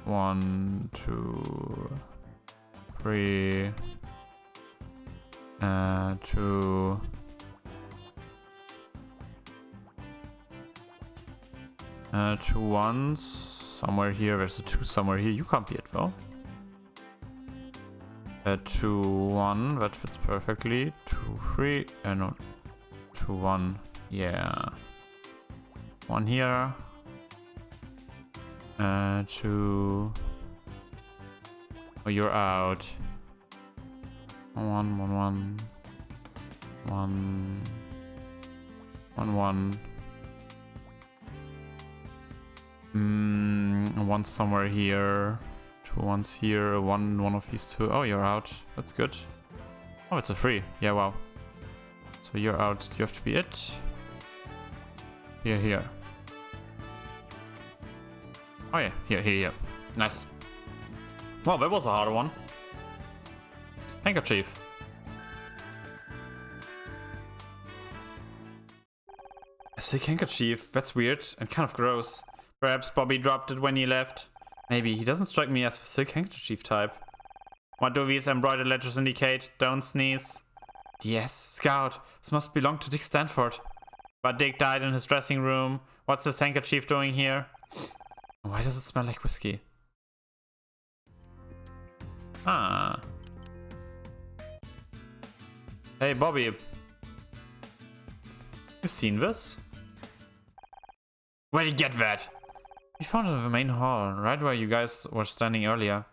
1, 2, 3. 2. Two ones somewhere here. There's a 2 somewhere here. You can't be it though. 2, 1. That fits perfectly. 2, 3. No. 2, 1. Yeah. 1 here. 2. Oh, you're out. 1, 1, 1. 1, 1, 1. One somewhere here. 2 ones here. One of these 2. Oh, you're out. That's good. Oh, it's a 3. Yeah, wow. So you're out. You have to be it. Here. Oh yeah, here. Nice. Well, that was a harder one. Handkerchief. A sick handkerchief. That's weird and kind of gross. Perhaps Bobby dropped it when he left. Maybe. He doesn't strike me as the sick handkerchief type. What do these embroidered letters indicate? Don't sneeze. DS. Scout. This must belong to Dick Stanford. But Dick died in his dressing room. What's this handkerchief doing here? Why does it smell like whiskey? Ah. Hey, Bobby. You seen this? Where'd you get that? We found it in the main hall, right where you guys were standing earlier.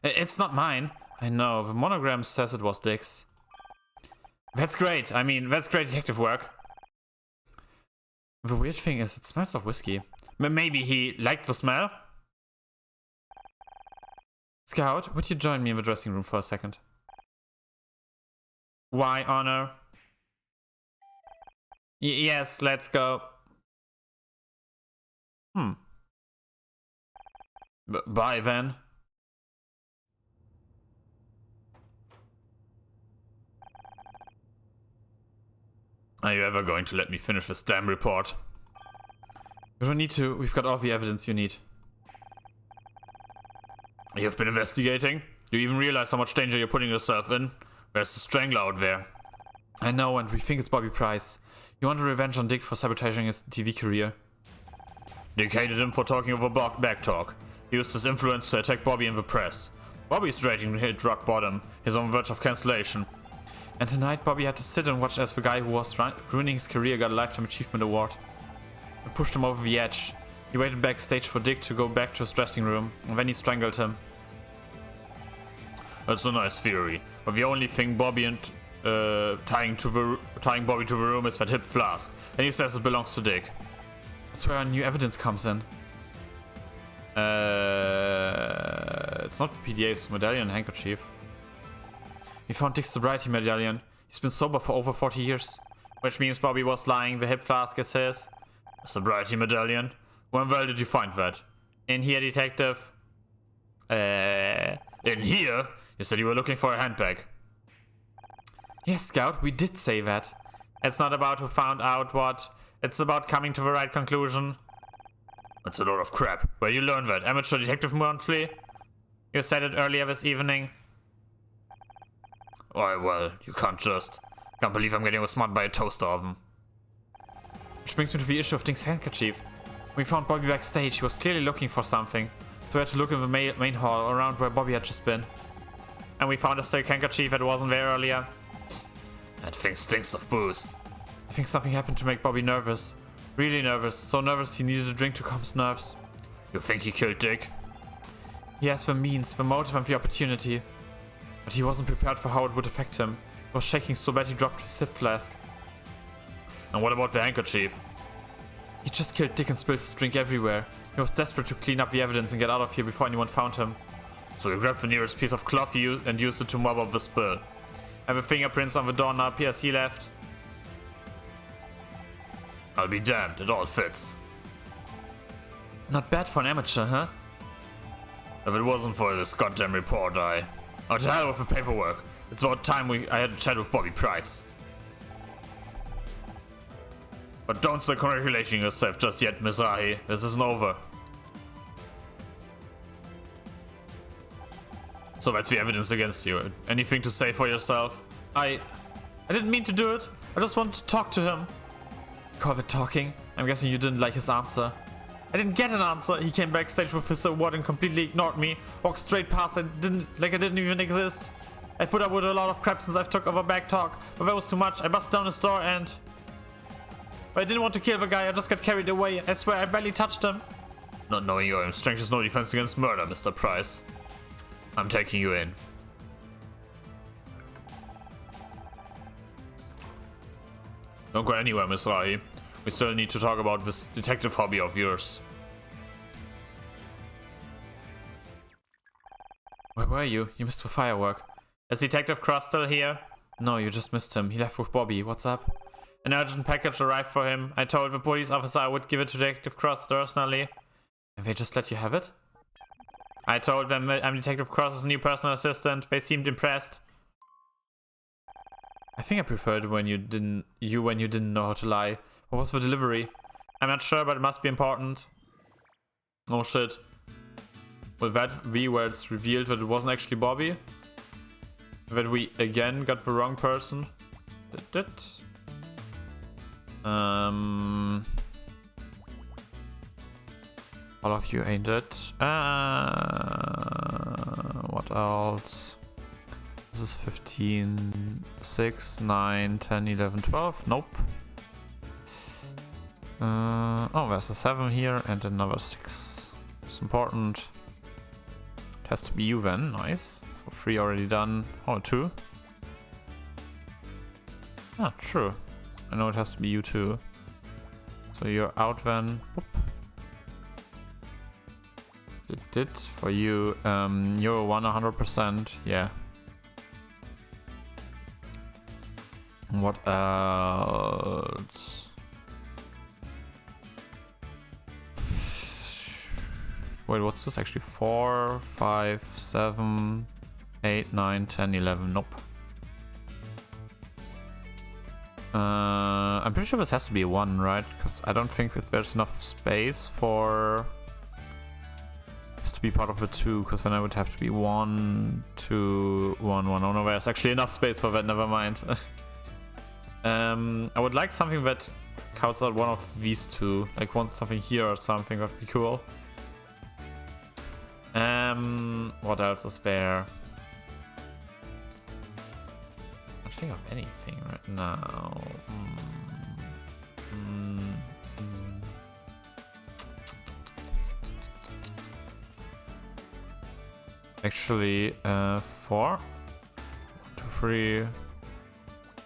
It's not mine. I know, the monogram says it was Dick's. That's great. I mean, that's great detective work. The weird thing is, it smells of whiskey. Maybe he liked the smell? Scout, would you join me in the dressing room for a second? Why, Honor? Yes, let's go. Bye, then. Are you ever going to let me finish this damn report? You don't need to. We've got all the evidence you need. You've been investigating? Do you even realize how much danger you're putting yourself in? There's a strangler out there. I know, and we think it's Bobby Price. You want revenge on Dick for sabotaging his TV career. Dick hated him for talking over back talk. He used his influence to attack Bobby in the press. Bobby's rating hit rock bottom. He's on the verge of cancellation. And tonight, Bobby had to sit and watch as the guy who was ruining his career got a Lifetime Achievement Award. It pushed him over the edge. He waited backstage for Dick to go back to his dressing room, and then he strangled him. That's a nice theory, but the only thing Bobby and tying Bobby to the room is that hip flask, and he says it belongs to Dick. That's where our new evidence comes in. It's not the PDA's medallion and handkerchief. We found Dick's sobriety medallion. He's been sober for over 40 years, which means Bobby was lying. The hip flask is his. A sobriety medallion? When well did you find that? In here, detective. In here? You said you were looking for a handbag. Yes, Scout, we did say that. It's not about who found out what. It's about coming to the right conclusion. That's a lot of crap. Where you learn that? Amateur Detective Monthly? You said it earlier this evening. Oh, well, you can't believe I'm getting smart by a toaster oven. Which brings me to the issue of Dick's handkerchief. We found Bobby backstage. He was clearly looking for something. So we had to look in the main hall around where Bobby had just been. And we found a silk handkerchief that wasn't there earlier. That thing stinks of booze. I think something happened to make Bobby nervous. Really nervous. So nervous he needed a drink to calm his nerves. You think he killed Dick? He has the means, the motive and the opportunity. But he wasn't prepared for how it would affect him. He was shaking so bad he dropped his sip flask. And what about the handkerchief? He just killed Dick and spilled his drink everywhere. He was desperate to clean up the evidence and get out of here before anyone found him. So he grabbed the nearest piece of cloth and used it to mop up the spill. And the fingerprints on the doorknob as he left. I'll be damned, it all fits. Not bad for an amateur, huh? If it wasn't for this goddamn report, Oh, to hell with the paperwork. It's about time I had a chat with Bobby Price. But don't start congratulating yourself just yet, Mizrahi. This isn't over. So that's the evidence against you. Anything to say for yourself? I didn't mean to do it. I just wanted to talk to him. Call it talking? I'm guessing you didn't like his answer. I didn't get an answer. He came backstage with his award and completely ignored me. Walked straight past it, I didn't even exist. I put up with a lot of crap since I've took over back talk, but that was too much. I busted down his door and... But I didn't want to kill the guy, I just got carried away. I swear I barely touched him. Not knowing your own strength is no defense against murder, Mr. Price. I'm taking you in. Don't go anywhere, Miss Rai. We still need to talk about this detective hobby of yours. Where were you? You missed the firework. Is Detective Cross still here? No, you just missed him. He left with Bobby. What's up? An urgent package arrived for him. I told the police officer I would give it to Detective Cross personally. And they just let you have it? I told them that I'm Detective Cross's new personal assistant. They seemed impressed. I think I preferred when you didn't know how to lie. What was the delivery? I'm not sure, but it must be important. Oh shit. Will that be where it's revealed that it wasn't actually Bobby? That we again got the wrong person? All of you ain't it. What else? This is 15, 6, 9, 10, 11, 12. Nope. Oh, there's a 7 here and another 6. It's important. It has to be you then. Nice. So 3 already done. Oh, 2. Ah, true. I know it has to be you too. So you're out then. Boop. Did for you. You're 100%. Yeah. What else? Wait, what's this actually? 4, 5, 7, 8, 9, 10, 11. Nope. I'm pretty sure this has to be a 1, right? Because I don't think that there's enough space for this to be part of the 2, because then I would have to be 1, 2, 1, 1. Oh no, there's actually enough space for that, never mind. I would like something that counts out one of these 2. Like want something here or something, that'd be cool. What else is there? I can't think of anything right now. Actually, 4, 1, 2, 3.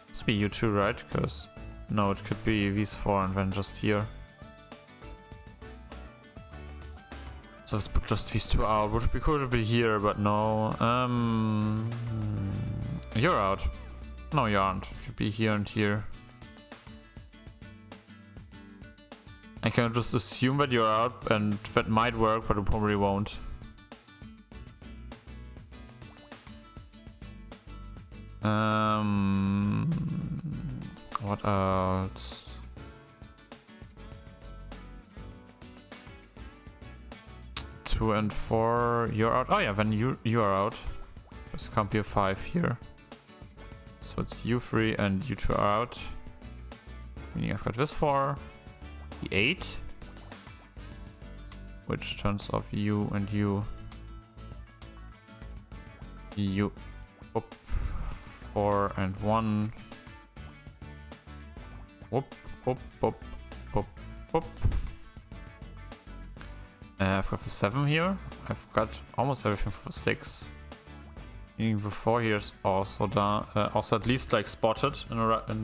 Must be you 2, right? Because no, it could be these 4 and then just here. So let's put just these 2 out. Would be cool to be here, but no. You're out. No, you aren't. You could be here and here. I can just assume that you're out, and that might work, but it probably won't. What else? 2 and 4, you're out. Oh yeah, then you are out. There can't be a 5 here. So it's you 3 and you 2 are out. Meaning I've got this 4, the 8, which turns off you and you. You. Whoop. 4 and 1. Whoop, whoop, whoop, whoop, whoop. I've got the 7 here. I've got almost everything for the 6. Meaning the 4 here is also done. Also at least like spotted in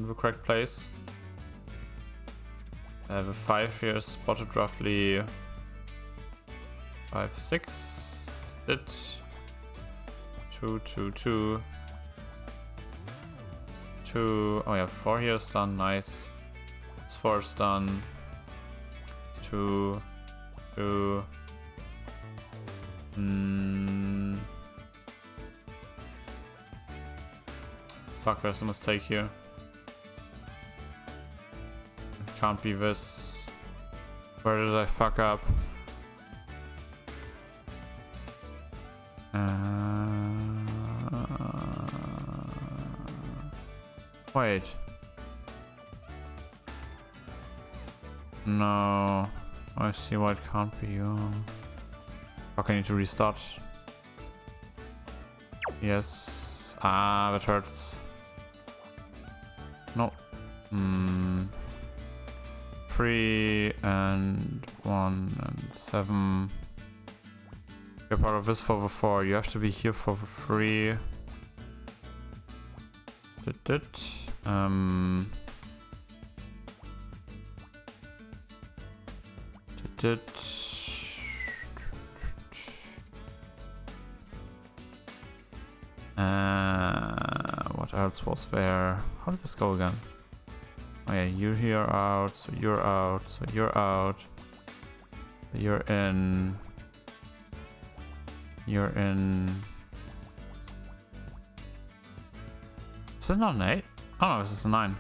the correct place. The 5 here is spotted roughly 5, 6. It 2, 2, 2. 2. Oh yeah, 4 here is done. Nice. This 4 is done. 2. 2. Fuck, there's a mistake here. It can't be this. Where did I fuck up? Wait. No. I see why it can't be you. Fuck, I need to restart. Yes. Ah, that hurts. No. 3 and 1 and 7. You're part of this for the 4. You have to be here for the 3. What else was there? How did this go again? Oh yeah, you're here out, so you're out, so you're out. You're in. You're in. Is it not an 8? Oh no, this is a 9.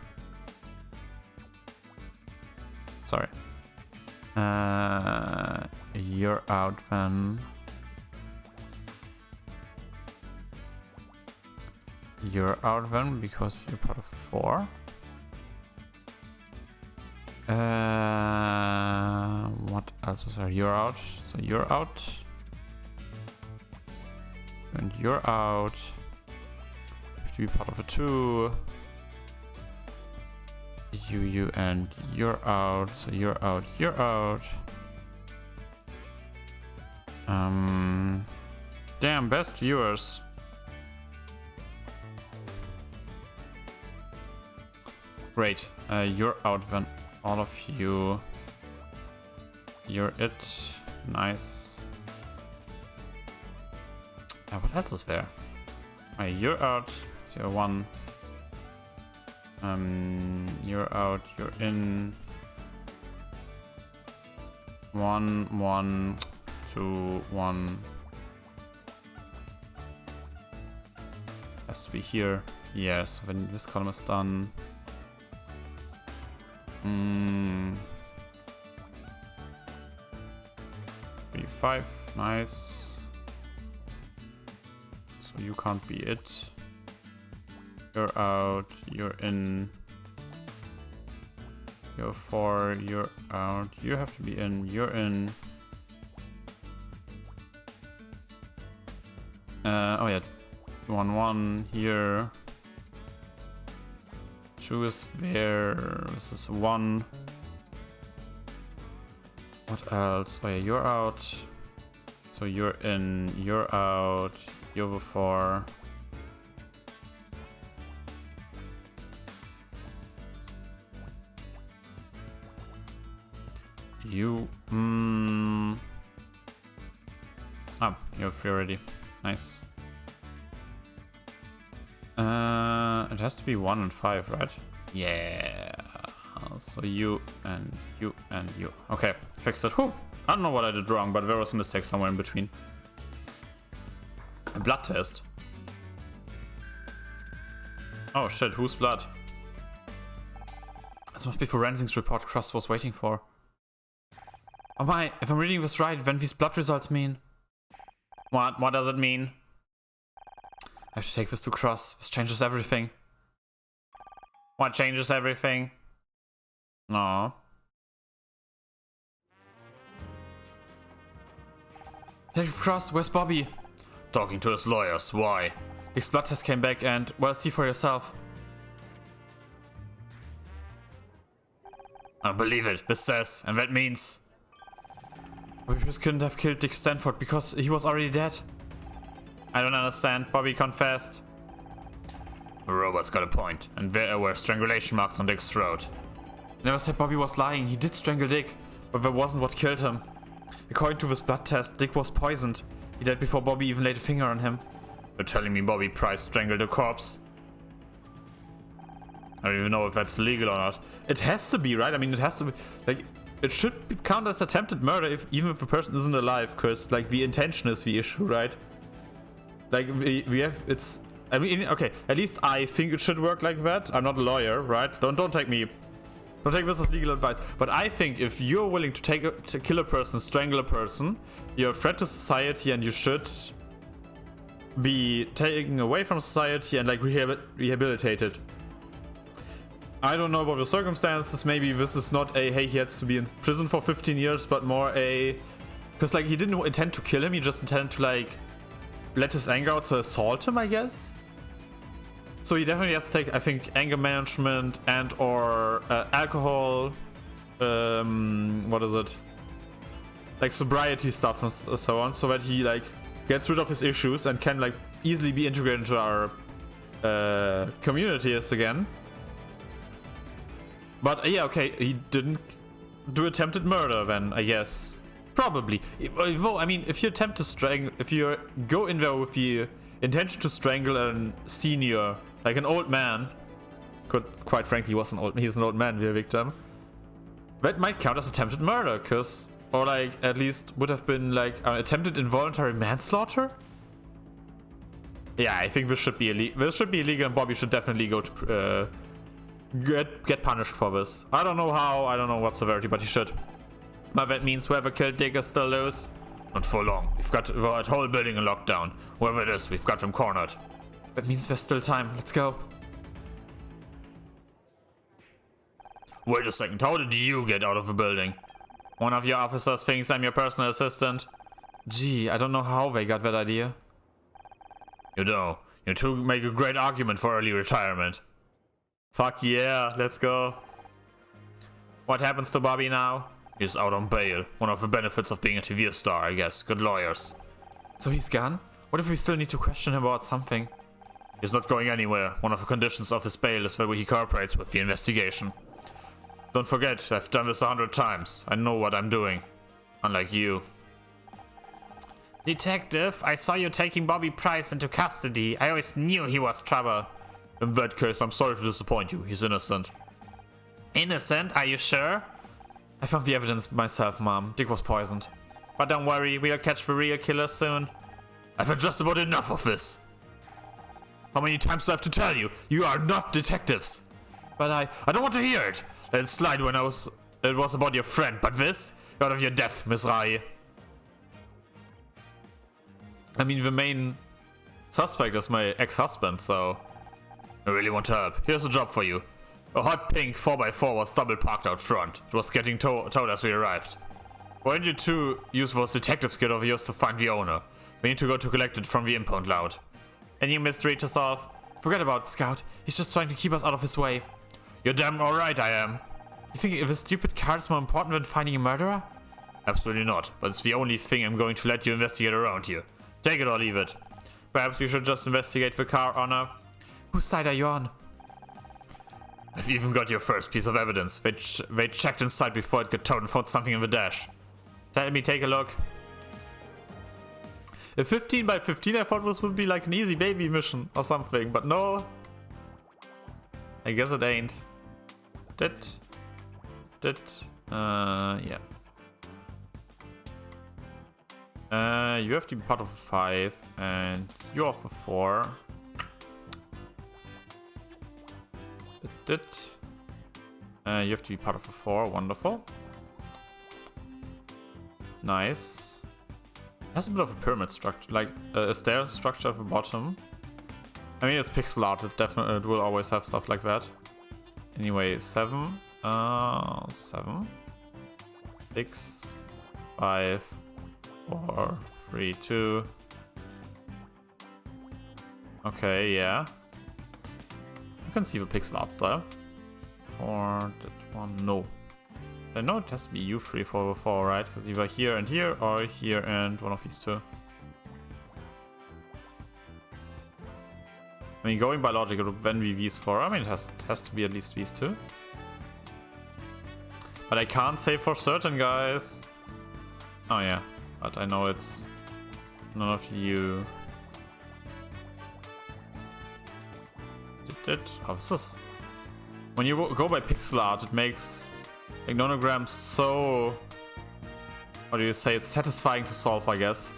Sorry. You're out then. You're out then because you're part of the 4. What else was there? You're out. So you're out. And you're out. You have to be part of it too. You, and you're out. So you're out. You're out. Damn, best viewers. Great. You're out then. All of you. You're it. Nice. What else is there? You're out. So you're one. You're out. You're in. 1, 1, 2, 1. Has to be here. Yeah, so when this column is done. 5, nice. So you can't be it. You're out, you're in. You're 4, you're out. You have to be in, you're in. Oh yeah. 1, 1 here. 2 is there. This is 1. What else? Oh yeah, you're out. So you're in, you're out. You're the 4. You. Ah, you're 3 already. Nice. It has to be 1 and 5, right? Yeah. So you and you and you. Okay, fixed it. Whew. I don't know what I did wrong, but there was a mistake somewhere in between. A blood test. Oh shit, whose blood? This must be forensics report Cross was waiting for. Oh my, if I'm reading this right, then these blood results mean... What? What does it mean? I have to take this to Cross. This changes everything. What changes everything? No. Detective Cross, where's Bobby? Talking to his lawyers. Why? His blood test came back and, well, see for yourself. I believe it. This says, and that means... We just couldn't have killed Dick Stanford because he was already dead. I don't understand. Bobby confessed. The robot's got a point, and there were strangulation marks on Dick's throat. Never said Bobby was lying. He did strangle Dick, but that wasn't what killed him. According to this blood test, Dick was poisoned. He died before Bobby even laid a finger on him. You're telling me Bobby Price strangled a corpse? I don't even know if that's legal or not. It has to be, right? I mean, it has to be. Like, it should be counted as attempted murder even if the person isn't alive, because, like, the intention is the issue, right? Like, we have, it's... I mean, okay, at least I think it should work like that. I'm not a lawyer, right? Don't take this as legal advice. But I think if you're willing to kill a person, strangle a person, you're a threat to society and you should be taken away from society and, like, rehabilitated. I don't know about the circumstances. Maybe this is not a, hey, he has to be in prison for 15 years, but more a... Because, like, he didn't intend to kill him. He just intended to, like, let his anger out to assault him, I guess. So he definitely has to take, I think, anger management and or alcohol. What is it? Like sobriety stuff and so on, so that he, like, gets rid of his issues and can, like, easily be integrated into our communities again. But yeah, okay, he didn't do attempted murder then, I guess. Probably. Though, I mean, if you attempt to strangle, if you go in there with the intention to strangle a senior, like an old man, quite frankly, he's an old man, the victim, that might count as attempted murder, or like, at least would have been like attempted involuntary manslaughter? Yeah, I think this should be illegal, and Bobby should definitely go to, get punished for this. I don't know how, I don't know what severity, but he should. But that means whoever killed Dick is still loose. Not for long. We've got the whole building in lockdown. Whoever it is, we've got them cornered. That means there's still time. Let's go. Wait a second, how did you get out of the building? One of your officers thinks I'm your personal assistant. Gee, I don't know how they got that idea. You know, you two make a great argument for early retirement. Fuck yeah, let's go. What happens to Bobby now? He's out on bail. One of the benefits of being a TV star, I guess. Good lawyers. So he's gone? What if we still need to question him about something? He's not going anywhere. One of the conditions of his bail is that he cooperates with the investigation. Don't forget, I've done this 100 times. I know what I'm doing. Unlike you. Detective, I saw you taking Bobby Price into custody. I always knew he was trouble. In that case, I'm sorry to disappoint you. He's innocent. Innocent? Are you sure? I found the evidence myself, Mom. Dick was poisoned. But don't worry, we'll catch the real killer soon. I've had just about enough of this. How many times do I have to tell you? You are not detectives. But I don't want to hear it. Let it slide when it was about your friend. But this? You're out of your depth, Miss Rai. I mean, the main suspect is my ex-husband, so... I really want to help. Here's a job for you. A hot pink 4x4 was double parked out front. It was getting towed as we arrived. Why don't you two use those detective skills of yours to find the owner? We need to go to collect it from the impound lot. Any mystery to solve? Forget about Scout. He's just trying to keep us out of his way. You're damn alright I am. You think this stupid card is more important than finding a murderer? Absolutely not, but it's the only thing I'm going to let you investigate around here. Take it or leave it. Perhaps we should just investigate the car, Honor. Whose side are you on? I've even got your first piece of evidence. They checked inside before it got towed and found something in the dash. Let me take a look. A 15 by 15 I thought this would be like an easy baby mission or something, but no. I guess it ain't. Yeah. You have to be part of a 5, and you're of a 4. You have to be part of a 4, wonderful. Nice. It has a bit of a pyramid structure, like a stair structure at the bottom. I mean, it's pixel art, it will always have stuff like that. Anyway, 7, 7, 6, 5, 4, 3, 2. Okay, yeah. You can see the pixel art style. For that one, no. I know it has to be U3 for the 4, right? Because either here and here, or here and one of these two. I mean, going by logic, it would then be these 4. I mean, it has to be at least these two. But I can't say for certain, guys. Oh yeah, but I know it's none of you. Oh, this is... When you go by pixel art, it makes like nonograms so... What do you say? It's satisfying to solve, I guess.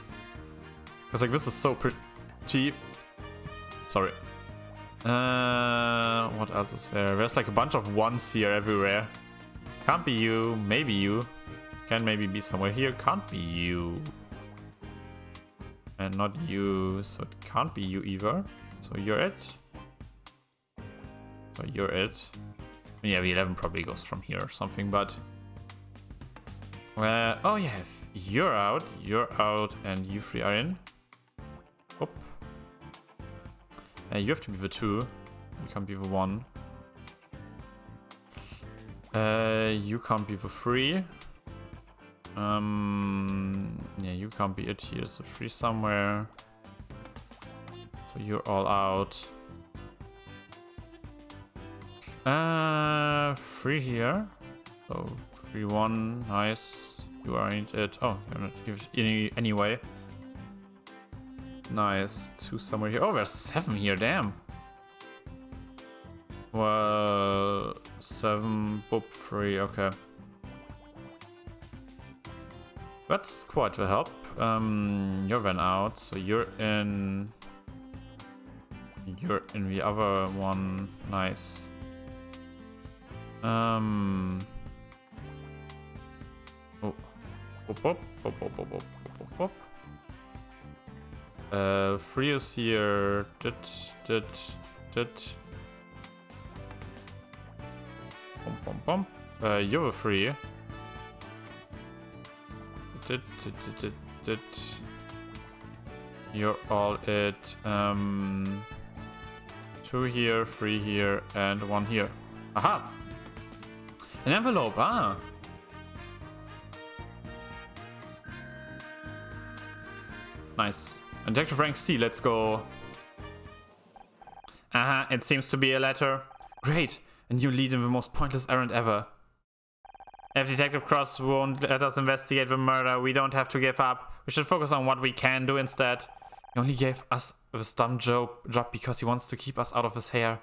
Because like this is so pretty... Sorry. What else is there? There's like a bunch of ones here everywhere. Can't be you. Maybe you. Can maybe be somewhere here. Can't be you. And not you. So it can't be you either. So you're it. So you're it. Yeah, the 11 probably goes from here or something, but... oh yeah, if you're out, and you 3 are in. Oop. You have to be the 2. You can't be the 1. You can't be the 3. Yeah, you can't be it. Here's the 3 somewhere. So you're all out. 3 here. So 3, 1, nice. You aren't it. Oh, you're not give anyway. Nice. 2 somewhere here. Oh, there's 7 here. Damn. Well, 7, boop, 3. Okay. That's quite a help. You're then out, so you're in. You're in the other one. Nice. Oh. Boop, boop, boop. 3 is here. Boom, Bum bum. You're free. You're all it. 2 here, 3 here, and 1 here. Aha! An envelope, ah! Nice. Detective rank C, let's go. Aha, it seems to be a letter. Great! A new lead in the most pointless errand ever. If Detective Cross won't let us investigate the murder, we don't have to give up. We should focus on what we can do instead. He only gave us this dumb job because he wants to keep us out of his hair.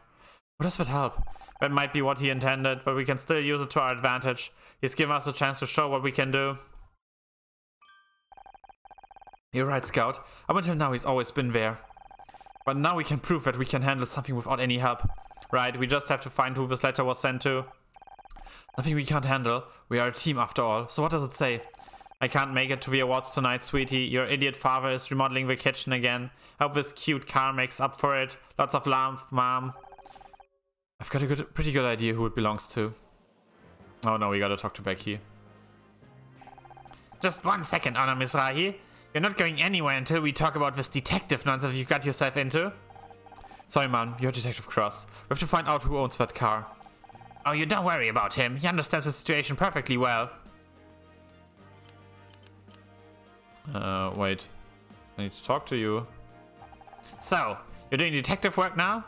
How does that help? That might be what he intended, but we can still use it to our advantage. He's given us a chance to show what we can do. You're right, Scout. Up until now, he's always been there. But now we can prove that we can handle something without any help. Right, we just have to find who this letter was sent to. Nothing we can't handle. We are a team after all. So what does it say? I can't make it to the awards tonight, sweetie. Your idiot father is remodeling the kitchen again. Hope this cute car makes up for it. Lots of love, Mom. I've got a pretty good idea who it belongs to. Oh no, we gotta talk to Becky. Just 1 second, Honor Mizrahi. You're not going anywhere until we talk about this detective nonsense you got yourself into. Sorry, man. You're Detective Cross. We have to find out who owns that car. Oh, you don't worry about him. He understands the situation perfectly well. Wait. I need to talk to you. So, you're doing detective work now?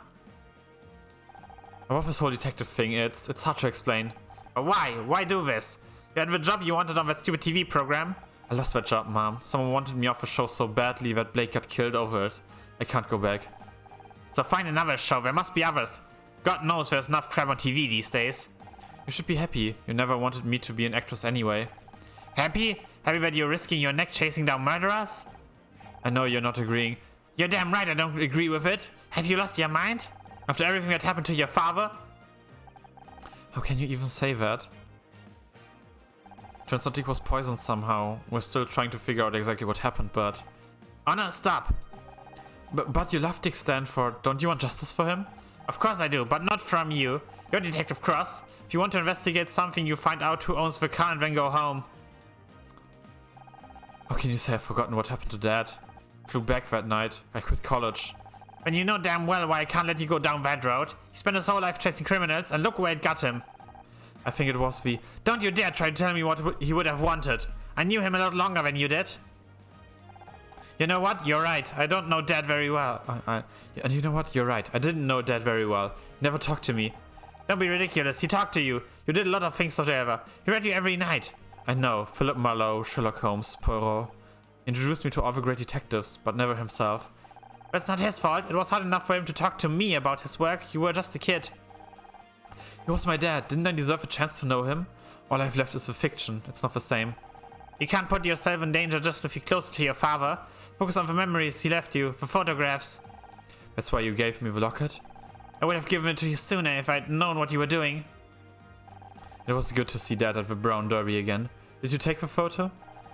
I love this whole detective thing. It's hard to explain. But why? Why do this? You had the job you wanted on that stupid TV program. I lost that job, Mom. Someone wanted me off the show so badly that Blake got killed over it. I can't go back. So find another show. There must be others. God knows there's enough crap on TV these days. You should be happy. You never wanted me to be an actress anyway. Happy? Happy that you're risking your neck chasing down murderers? I know you're not agreeing. You're damn right I don't agree with it. Have you lost your mind? After everything that happened to your father? How can you even say that? Turns out Dick was poisoned somehow. We're still trying to figure out exactly what happened, but... Honor, stop! But you love Dick Stanford. Don't you want justice for him? Of course I do, but not from you. You're Detective Cross. If you want to investigate something, you find out who owns the car and then go home. How can you say I've forgotten what happened to Dad? Flew back that night. I quit college. And you know damn well why I can't let you go down that road. He spent his whole life chasing criminals, and look where it got him. I think it was the... Don't you dare try to tell me what he would have wanted. I knew him a lot longer than you did. You know what? You're right. I don't know Dad very well. And you know what? You're right. I didn't know Dad very well. He never talked to me. Don't be ridiculous. He talked to you. You did a lot of things together. He read you every night. I know. Philip Marlowe, Sherlock Holmes, Poirot. He introduced me to all the great detectives, but never himself. That's not his fault. It was hard enough for him to talk to me about his work. You were just a kid. He was my dad. Didn't I deserve a chance to know him? All I've left is a fiction. It's not the same. You can't put yourself in danger just to feel closer to your father. Focus on the memories he left you, the photographs. That's why you gave me the locket? I would have given it to you sooner if I'd known what you were doing. It was good to see Dad at the Brown Derby again. Did you take the photo?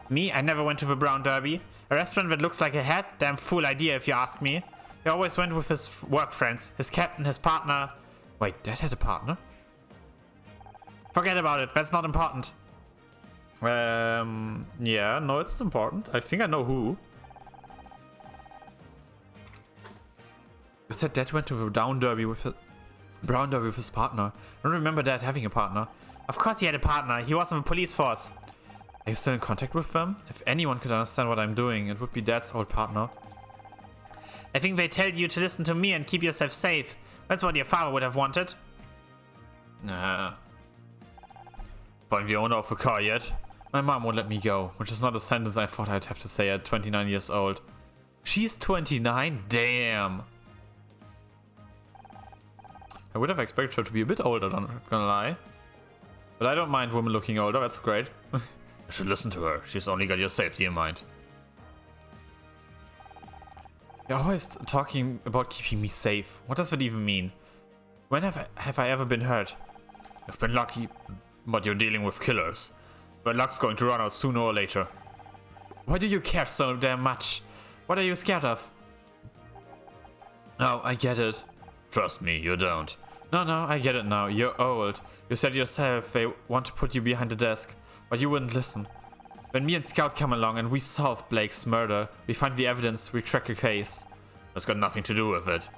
Me? I never went to the Brown Derby. A restaurant that looks like a hat? Damn fool idea if you ask me. He always went with his work friends. His captain, his partner. Wait, Dad had a partner? Forget about it. That's not important. Yeah, no, it's important. I think I know who. You said Dad went to the Brown Derby with his partner. I don't remember Dad having a partner. Of course he had a partner. He was in the police force. Are you still in contact with them? If anyone could understand what I'm doing, it would be Dad's old partner. I think they tell you to listen to me and keep yourself safe. That's what your father would have wanted. Nah. Find the owner of the car yet? My mom won't let me go, which is not a sentence I thought I'd have to say at 29 years old. She's 29? Damn. I would have expected her to be a bit older, not gonna lie. But I don't mind women looking older, that's great. I should listen to her. She's only got your safety in mind. You're always talking about keeping me safe. What does that even mean? When have I ever been hurt? You've been lucky, but you're dealing with killers. But luck's going to run out sooner or later. Why do you care so damn much? What are you scared of? Oh, I get it. Trust me, you don't. No, I get it now. You're old. You said yourself they want to put you behind the desk, but you wouldn't listen. When me and Scout come along and we solve Blake's murder, we find the evidence, we crack a case. That's got nothing to do with it.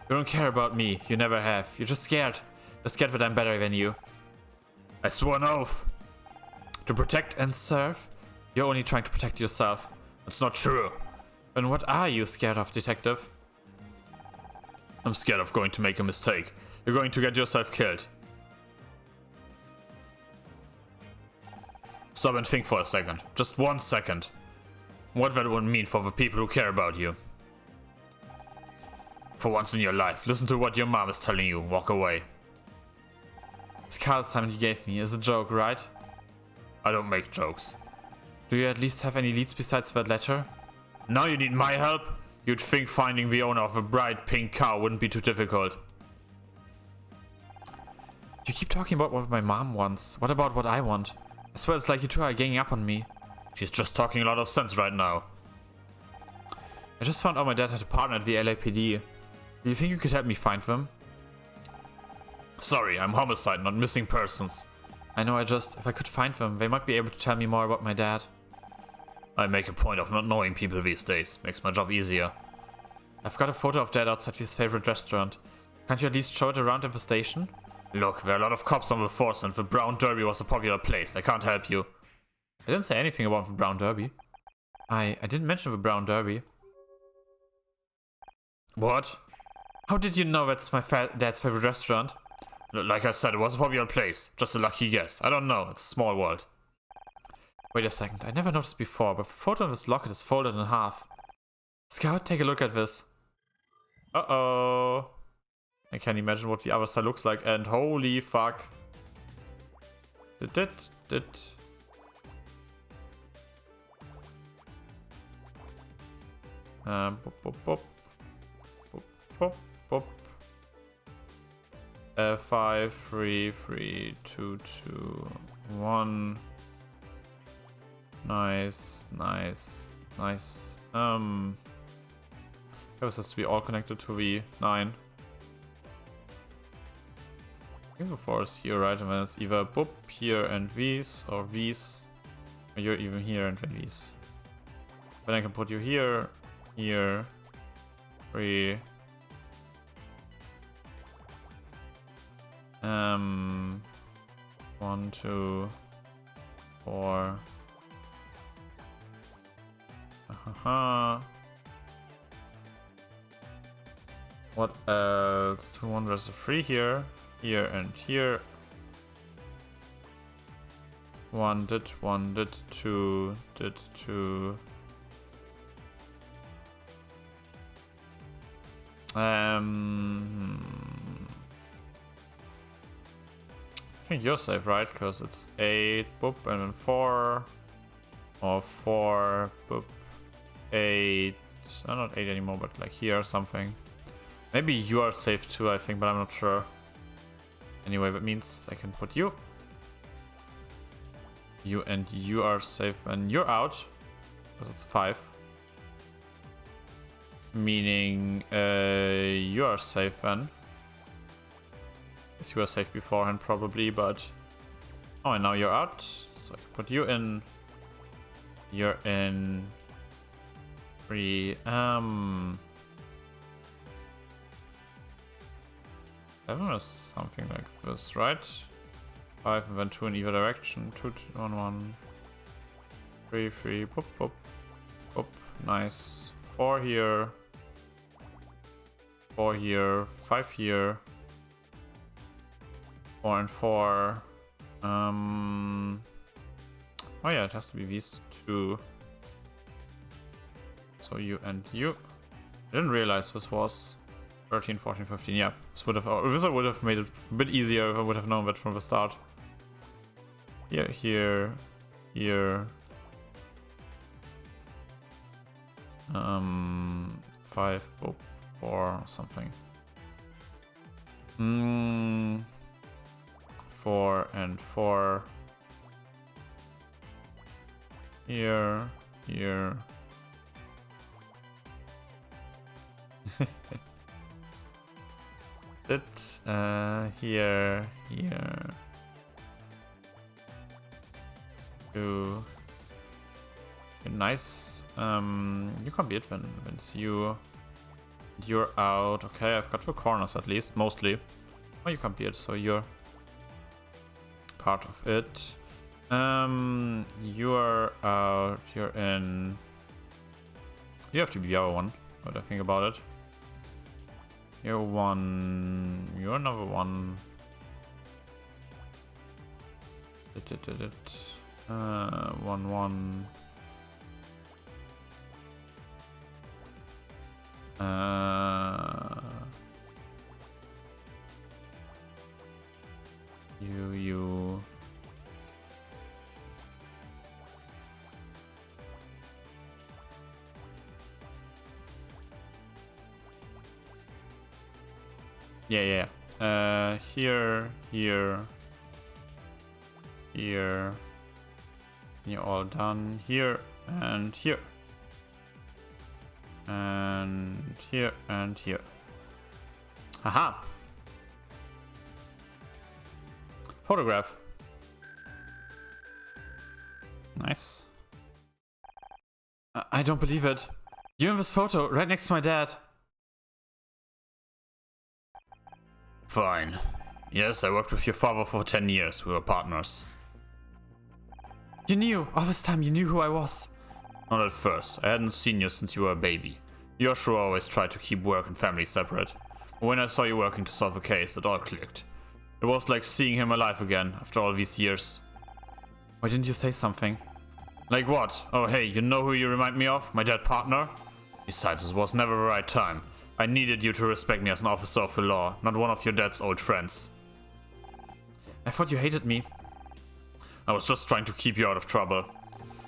You don't care about me, you never have. You're just scared. You're scared that I'm better than you. I swore an oath. To protect and serve? You're only trying to protect yourself. That's not true. Then what are you scared of, detective? I'm scared of going to make a mistake. You're going to get yourself killed. Stop and think for a second. Just 1 second. What that would mean for the people who care about you. For once in your life, listen to what your mom is telling you. Walk away. This card assignment you gave me is a joke, right? I don't make jokes. Do you at least have any leads besides that letter? Now you need my help? You'd think finding the owner of a bright pink car wouldn't be too difficult. You keep talking about what my mom wants. What about what I want? I swear it's like you two are ganging up on me. She's just talking a lot of sense right now. I just found out my dad had a partner at the LAPD. Do you think you could help me find them? Sorry, I'm homicide, not missing persons. I know, if I could find them, they might be able to tell me more about my dad. I make a point of not knowing people these days. Makes my job easier. I've got a photo of Dad outside his favorite restaurant. Can't you at least show it around at the station? Look, there are a lot of cops on the force and the Brown Derby was a popular place. I can't help you. I didn't say anything about the Brown Derby. I didn't mention the Brown Derby. What? How did you know that's my dad's favorite restaurant? Like I said, it was a popular place. Just a lucky guess. I don't know. It's a small world. Wait a second. I never noticed before, but the photo of this locket is folded in half. Scout, take a look at this. Uh-oh. I can't imagine what the other side looks like, and holy fuck. Bop, bop, bop. Bop, bop, bop. 5, 3, 3, 2, 2, 1. Nice, nice, nice. This has to be all connected to the 9. I think the 4 is here, right? And then it's either boop here and these, or these. Or you're even here and then these. Then I can put you here, here, 3. 1, 2, 4. What else? 2, 1, there's a 3 here, here and here. 1 did, 2 did, 2. I think you're safe, right? Because it's 8, boop, and then 4. Or 4, boop, 8. Not 8 anymore, but like here or something. Maybe you are safe too, I think, but I'm not sure. Anyway, that means I can put you. You and you are safe and you're out. Because it's 5. Meaning you are safe then. Guess you were safe beforehand probably, but... Oh, and now you're out. So I can put you in. You're in... 3. 7 is something like this, right? 5 and then 2 in either direction. 2, 2, 1, 1. 3, 3. Boop, boop. Boop. Nice. 4 here. 4 here. 5 here. 4 and 4. Oh yeah, it has to be these 2. So you and you. I didn't realize this was 13, 14, 15. Yeah, this would have made it a bit easier if I would have known that from the start. Here, here, here. 5, 4, something. 4 and 4. Here, here. Here, here. You're nice. You can't be it, Vince. You're out. Okay, I've got 2 corners at least, mostly. Oh, you can't be it, so you're part of it. You're out. You're in. You have to be our one. What do I think about it? You're 1. You're number 1. 1-1. You. Yeah. Here. You're all done. Here and here. And here and here. Haha. Photograph. Nice. I don't believe it. You're in this photo, right next to my dad. Fine. Yes, I worked with your father for 10 years. We were partners. You knew. All this time you knew who I was. Not at first. I hadn't seen you since you were a baby. Joshua always tried to keep work and family separate. But when I saw you working to solve a case, it all clicked. It was like seeing him alive again after all these years. Why didn't you say something? Like what? Oh hey, you know who you remind me of? My dead partner? Besides, it was never the right time. I needed you to respect me as an officer of the law, not one of your dad's old friends. I thought you hated me. I was just trying to keep you out of trouble.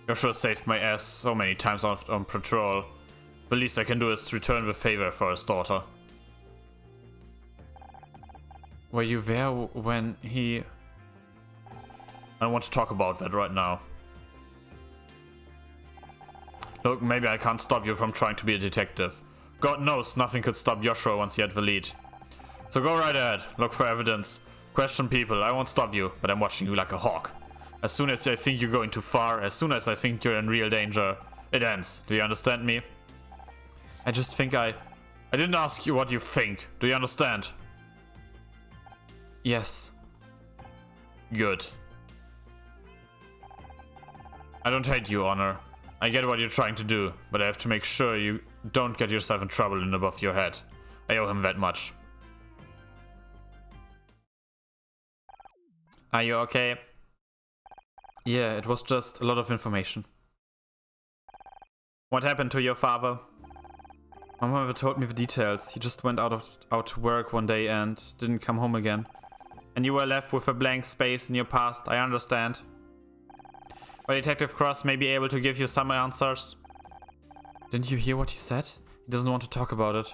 Joshua saved my ass so many times on patrol. The least I can do is return the favor for his daughter. Were you there when he... I don't want to talk about that right now. Look, maybe I can't stop you from trying to be a detective. God knows nothing could stop Joshua once he had the lead. So go right ahead, look for evidence, question people, I won't stop you, but I'm watching you like a hawk. As soon as I think you're going too far, as soon as I think you're in real danger, it ends. Do you understand me? I just think I didn't ask you what you think. Do you understand? Yes. Good. I don't hate you, Honor. I get what you're trying to do, but I have to make sure you don't get yourself in trouble in above your head. I owe him that much. Are you okay? Yeah, it was just a lot of information. What happened to your father? My mother told me the details. He just went out to work one day and didn't come home again. And you were left with a blank space in your past, I understand. But Detective Cross may be able to give you some answers. Didn't you hear what he said? He doesn't want to talk about it.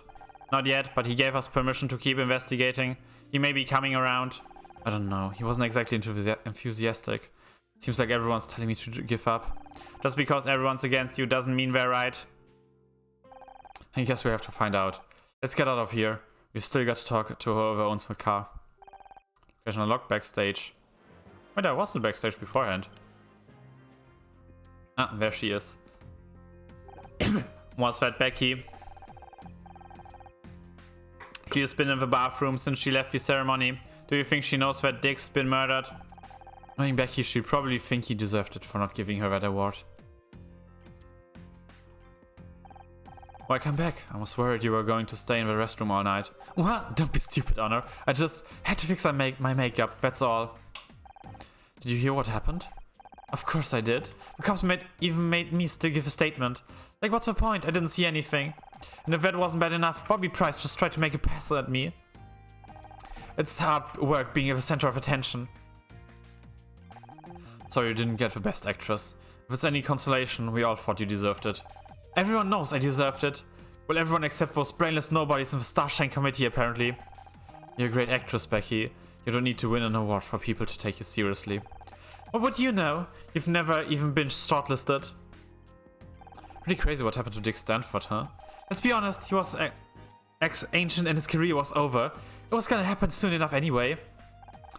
Not yet, but he gave us permission to keep investigating. He may be coming around. I don't know, he wasn't exactly enthusiastic. Seems like everyone's telling me to give up. Just because everyone's against you doesn't mean they're right. I guess we have to find out. Let's get out of here. We've still got to talk to whoever owns the car. Location unlocked backstage. Wait, I was in backstage beforehand. Ah, there she is. What's that, Becky? She has been in the bathroom since she left the ceremony. Do you think she knows that Dick's been murdered? Knowing Becky, she'd probably think he deserved it for not giving her that award. Welcome back. I was worried you were going to stay in the restroom all night. What? Don't be stupid, Honor. I just had to fix my makeup, that's all. Did you hear what happened? Of course I did. The cops even made me still give a statement. Like, what's the point? I didn't see anything. And if that wasn't bad enough, Bobby Price just tried to make a pass at me. It's hard work being at the center of attention. Sorry you didn't get the best actress. If it's any consolation, we all thought you deserved it. Everyone knows I deserved it. Well, everyone except those brainless nobodies in the Starshine Committee, apparently. You're a great actress, Becky. You don't need to win an award for people to take you seriously. What would you know? You've never even been shortlisted. Pretty crazy what happened to Dick Stanford, huh? Let's be honest, he was ex-ancient and his career was over. It was gonna happen soon enough anyway.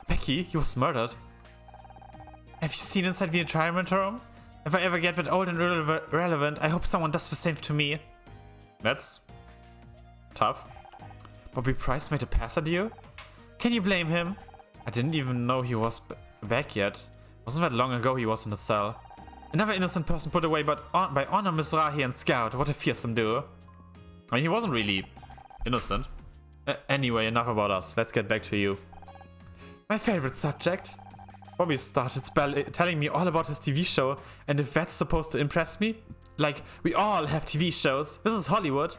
Becky, he was murdered. Have you seen inside the retirement home? If I ever get that old and irrelevant, I hope someone does the same to me. That's tough. Bobby Price made a pass at you? Can you blame him? I didn't even know he was back yet. Wasn't that long ago he was in the cell. Another innocent person put away by Honor, Mizrahi and Scout. What a fearsome duo. I mean, he wasn't really innocent. Anyway, enough about us. Let's get back to you. My favorite subject. Bobby started telling me all about his TV show, and if that's supposed to impress me? Like, we all have TV shows. This is Hollywood.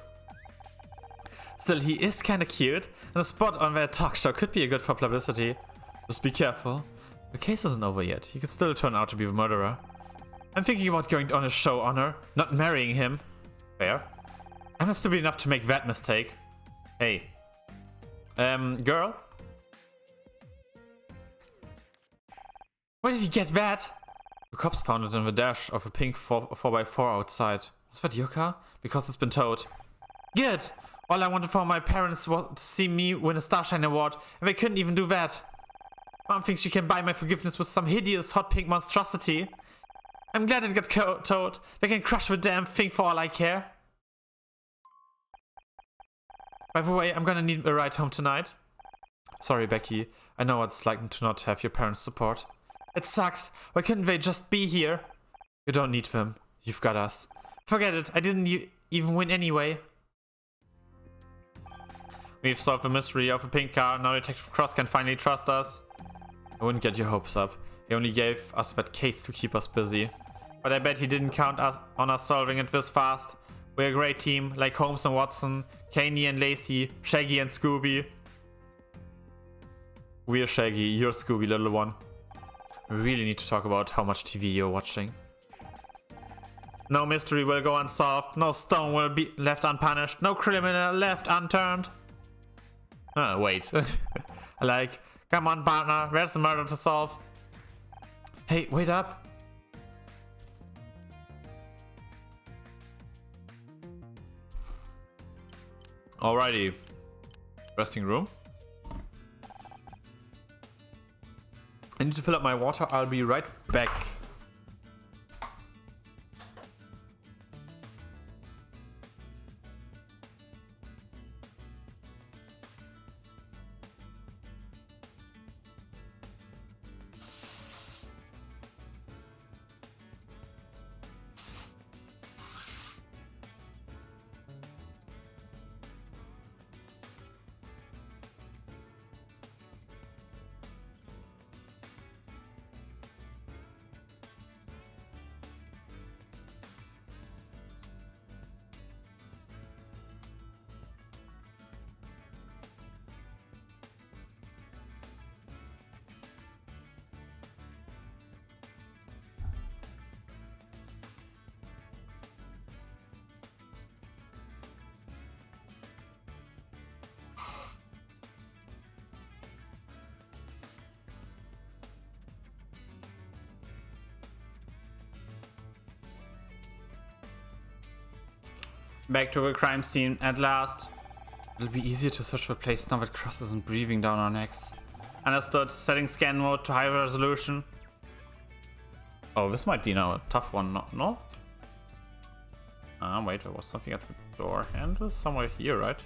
Still, he is kinda cute, and a spot on their talk show could be good for publicity. Just be careful. The case isn't over yet. He could still turn out to be the murderer. I'm thinking about going on a show, Honor, not marrying him. Fair. I'm not stupid enough to make that mistake. Hey. Girl? Where did you get that? The cops found it in the dash of a pink 4x4 outside. Was that your car? Because it's been towed. Good! All I wanted for my parents was to see me win a Starshine Award, and they couldn't even do that. Mom thinks she can buy my forgiveness with some hideous hot pink monstrosity. I'm glad it got towed. They can crush the damn thing for all I care. By the way, I'm gonna need a ride home tonight. Sorry, Becky. I know what it's like to not have your parents' support. It sucks. Why couldn't they just be here? You don't need them. You've got us. Forget it. I didn't even win anyway. We've solved the mystery of a pink car. Now Detective Cross can finally trust us. I wouldn't get your hopes up. He only gave us that case to keep us busy. But I bet he didn't count on us solving it this fast. We're a great team, like Holmes and Watson, Caney and Lacey, Shaggy and Scooby. We're Shaggy, you're Scooby, little one. We really need to talk about how much TV you're watching. No mystery will go unsolved. No stone will be left unpunished. No criminal left unturned. Wait. Like, come on, partner. There's a murder to solve. Hey, wait up. Alrighty. Resting room. I need to fill up my water. I'll be right back. Back to the crime scene at last. It'll be easier to search the place now that Cross isn't breathing down our necks. Understood. Setting scan mode to high resolution. Oh, this might be now a tough one, no? Wait, there was something at the door handle somewhere here, right?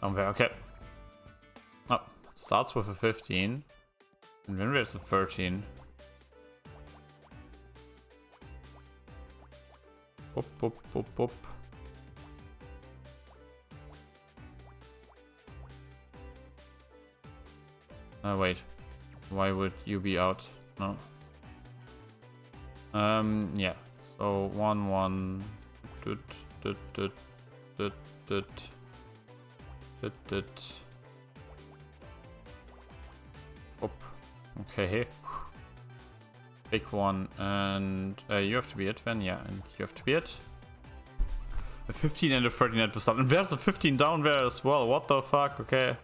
Somewhere, okay. Oh, it starts with a 15. And then there's a 13. Boop, boop, boop, boop. Wait. Why would you be out? No. Yeah. So 1 1 dut dut dut dut dut dut dut. Up. Okay. Big one, and you have to be it then, yeah, and you have to be it. A 15 and a 13 at the start, and there's a 15 down there as well. What the fuck? Okay.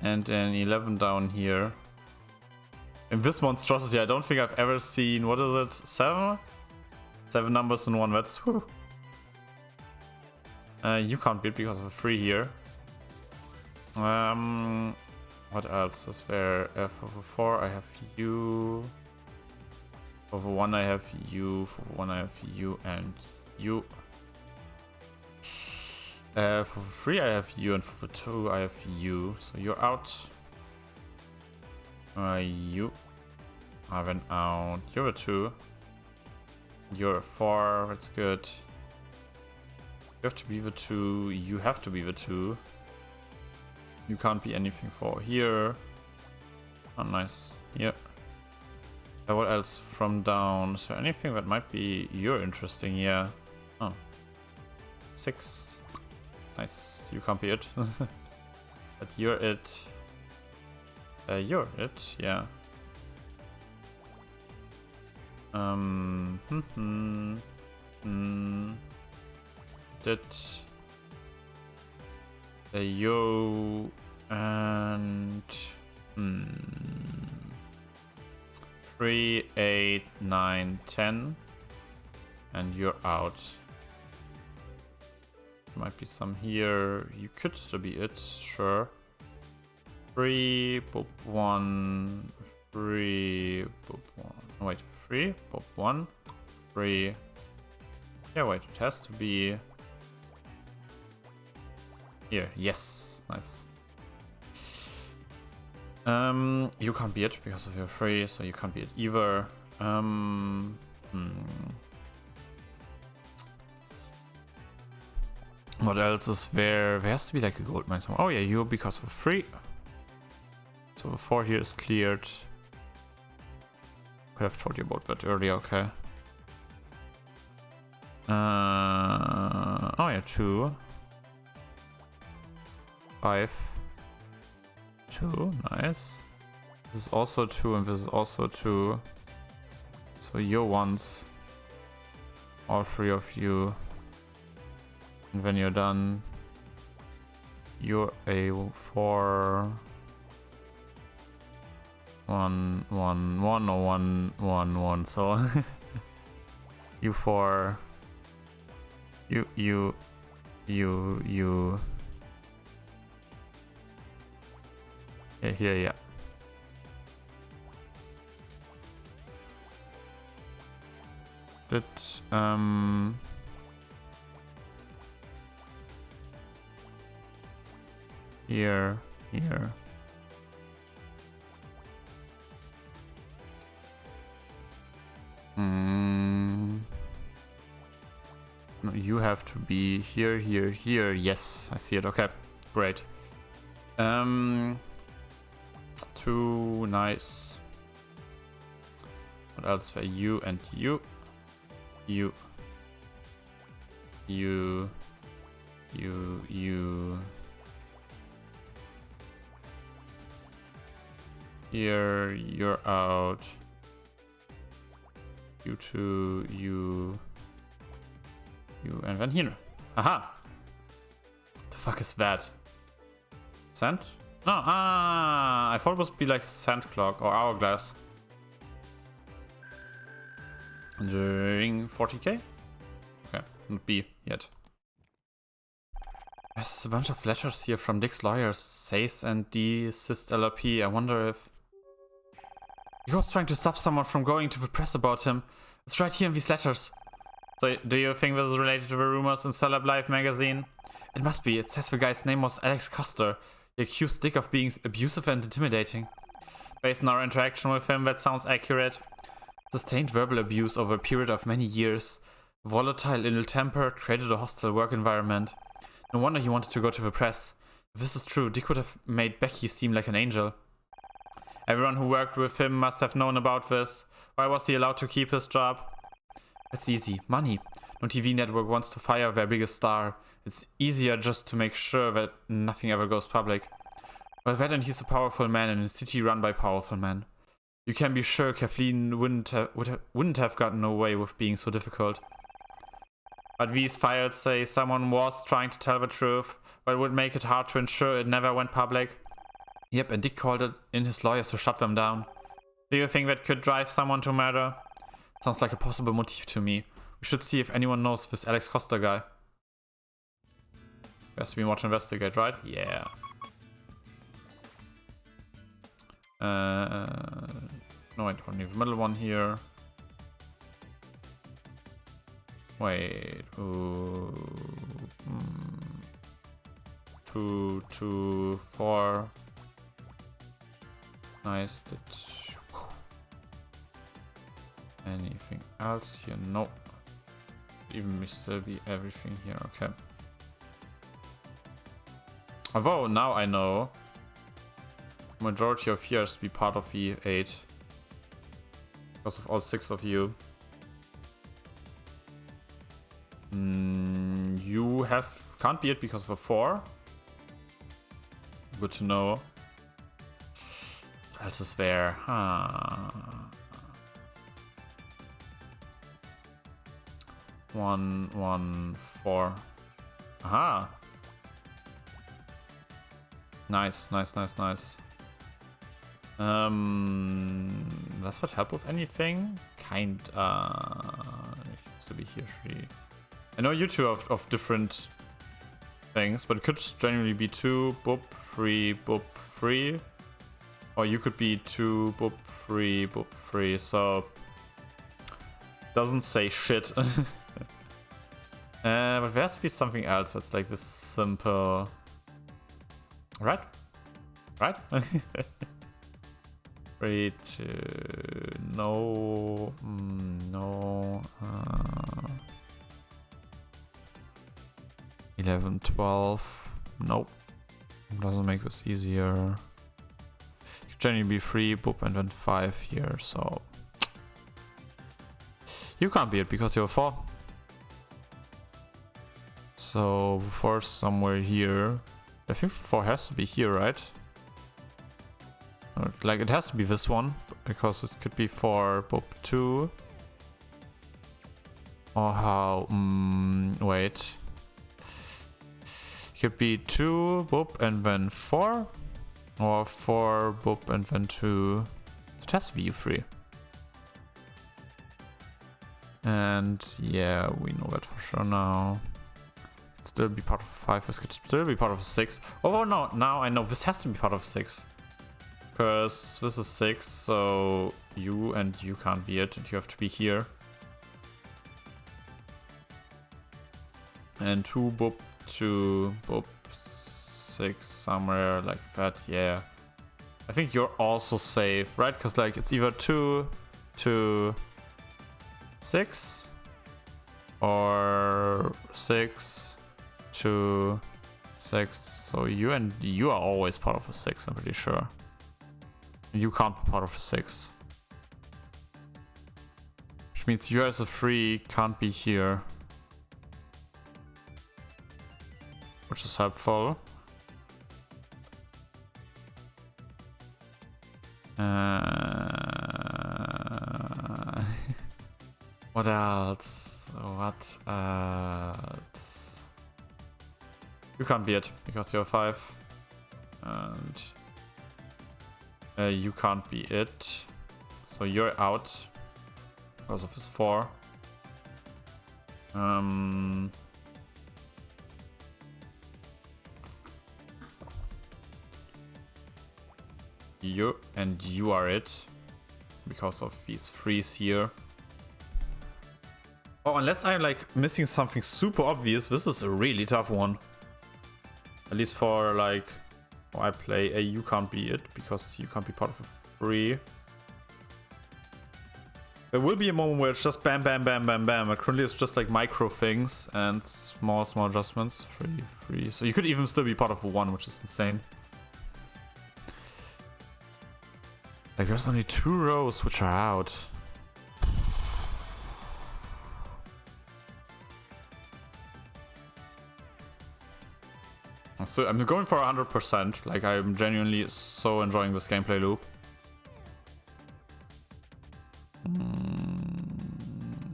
And an 11 down here. In this monstrosity, I don't think I've ever seen, what is it, 7? 7 numbers in one, that's whew. You can't beat because of a free here. What else is there? For 4 I have you. For 1 I have you. For 1 I have you and you. For 3 I have you, and for 2 I have you. So you're out. You. I went out. You're a 2. You're a 4. That's good. You have to be the 2. You have to be the 2. You can't be anything for here. Oh, nice. Yep. What else from down? Is there anything that might be you're interesting? Yeah. Oh. 6. Nice. You can't be it. But you're it. You're it. Yeah. Did you and 3, 8, 9, 10, and you're out. Might be some here. You could still be it, sure. 3, pop 1, 3, pop 1. Oh, wait, 3, pop 1, 3. Yeah, wait, it has to be here. Yes, nice. You can't be it because of your 3, so you can't be it either. What else is there? There has to be like a gold mine somewhere. Oh yeah, you because of 3. So the 4 here is cleared. Could have told you about that earlier, okay. Oh yeah, 2. 5. 2, nice. This is also 2 and this is also 2. So you're ones. All 3 of you. And when you're done, you're a 4. 1, 1, 1 or 1, 1, 1. So you 4. You. Here, yeah. That, here. No, you have to be here. Yes, I see it. Okay, great. 2, nice. What else? You and you. You. Here, you're out. You 2, you, and then here. Aha! The fuck is that? Sand? No, I thought it was be like sand clock or hourglass. Doing 40k? Okay, not B yet. There's a bunch of letters here from Dick's lawyers, Sace and D, Syst LRP. I wonder if he was trying to stop someone from going to the press about him. It's right here in these letters. So, do you think this is related to the rumors in Celeb Life magazine? It must be. It says the guy's name was Alex Coster. He accused Dick of being abusive and intimidating. Based on our interaction with him, that sounds accurate. Sustained verbal abuse over a period of many years. Volatile, ill-tempered, created a hostile work environment. No wonder he wanted to go to the press. If this is true, Dick would have made Becky seem like an angel. Everyone who worked with him must have known about this. Why was he allowed to keep his job? It's easy. Money. No TV network wants to fire their biggest star. It's easier just to make sure that nothing ever goes public. Well, that and he's a powerful man in a city run by powerful men. You can be sure Kathleen wouldn't have gotten away with being so difficult. But these files say someone was trying to tell the truth, but it would make it hard to ensure it never went public. Yep, and Dick called it in his lawyers to shut them down. Do you think that could drive someone to murder? Sounds like a possible motive to me. We should see if anyone knows this Alex Costa guy. Has to be more to investigate, right? Yeah. No, I don't need the middle one here. Wait. Ooh. 2, 2, 4. Nice. Anything else here? Nope. Even still be everything here. Okay. Although now I know majority of here has to be part of E8 because of all 6 of you. You can't be it because of a 4. Good to know. What else is there? Huh. 1, 1, 4. Aha. Nice, nice, nice, nice. Does that help with anything? It used to be here 3. I know you two of different things, but it could genuinely be 2, boop, 3, boop, 3. Or you could be 2, boop, 3, boop, 3. So doesn't say shit. But there has to be something else that's like this simple. Right? Right? 3, 2, no, no. 11, 12. Nope. Doesn't make this easier. You could generally be 3, boop, and then 5 here, so. You can't be it because you're 4. So 4 somewhere here. I think 4 has to be here, right? Like it has to be this one because it could be 4, boop, 2. Or how? Wait. It could be 2, boop, and then 4. Or 4, boop, and then 2. It has to be U3. And yeah, we know that for sure now. It'd still be part of 5. This could still be part of 6. Oh no, now I know this has to be part of 6. Because this is 6, so you and you can't be it, and you have to be here. And 2, boop, 2, boop, 6, somewhere like that, yeah. I think you're also safe, right? Because like it's either 2, 2, 6, or 6, 2, 6. So you and you are always part of a 6, I'm pretty sure. You can't be part of a 6. Which means you as a 3 can't be here. Which is helpful. What else? What else? You can't be it because you're 5. And you can't be it. So you're out because of his 4. You and you are it because of these 3s here. Oh, unless I'm like missing something super obvious, this is a really tough one. At least for like, I play a you can't be it because you can't be part of a 3. There will be a moment where it's just bam, bam, bam, bam, bam. But currently it's just like micro things and small adjustments. 3, 3. So you could even still be part of a 1, which is insane. Like there's only 2 rows which are out. So I'm going for 100%. Like I'm genuinely so enjoying this gameplay loop.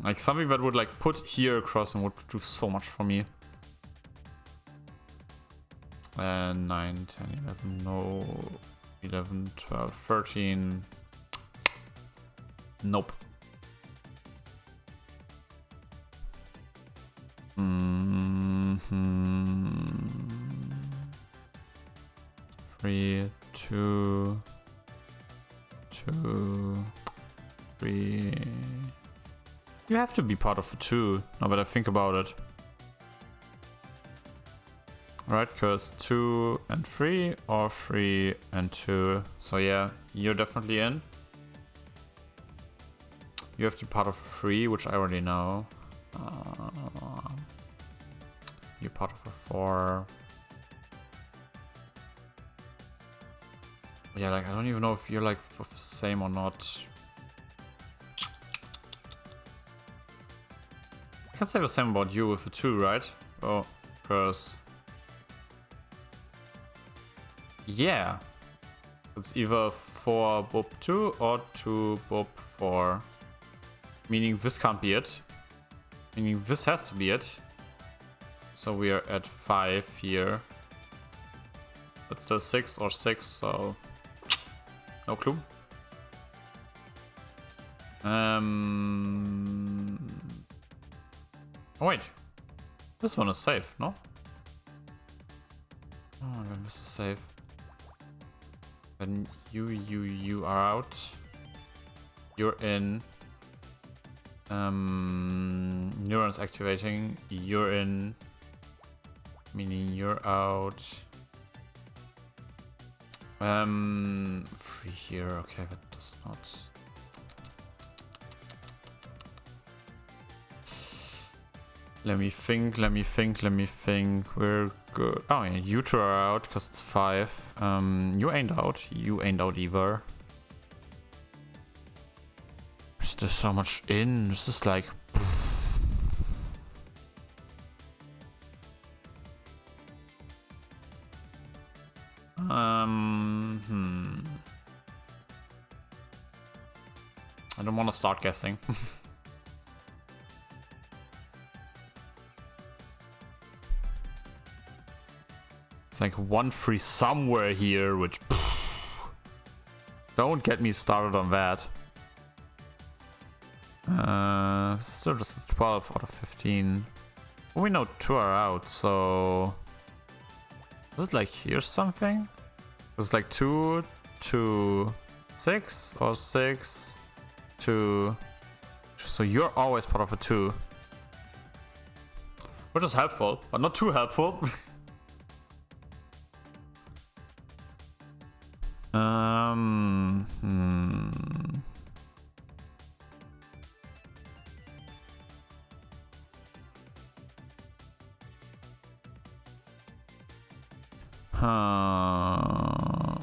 Like something that would like put here across and would do so much for me. And 9, 10, 11, no. 11, 12, 13. Nope. 3, 2, 2, 3. You have to be part of a 2, now that I think about it. Right, because 2 and 3 or 3 and 2. So yeah, you're definitely in. You have to be part of a 3, which I already know. You're part of a 4. Yeah, like I don't even know if you're like the same or not. I can say the same about you with a 2, right? Oh, because yeah, it's either 4 boop 2 or 2 boop 4. Meaning this can't be it. Meaning this has to be it. So we are at 5 here. It's still 6 or 6, so no clue. Oh wait, this one is safe, no? Oh, then this is safe. Then you are out. You're in. Neurons activating. You're in. Meaning you're out. 3 here. Okay, that does not. Let me think. We're good. Oh yeah, you two are out because it's 5. You ain't out. You ain't out either. There's just so much in. This is like. I don't want to start guessing. It's like 1 3 somewhere here, which don't get me started on that. Still just a 12 out of 15. Well, we know 2 are out, so is it like here's something? It's like 2 to 6 or 6 to. So you're always part of a 2, which is helpful, but not too helpful.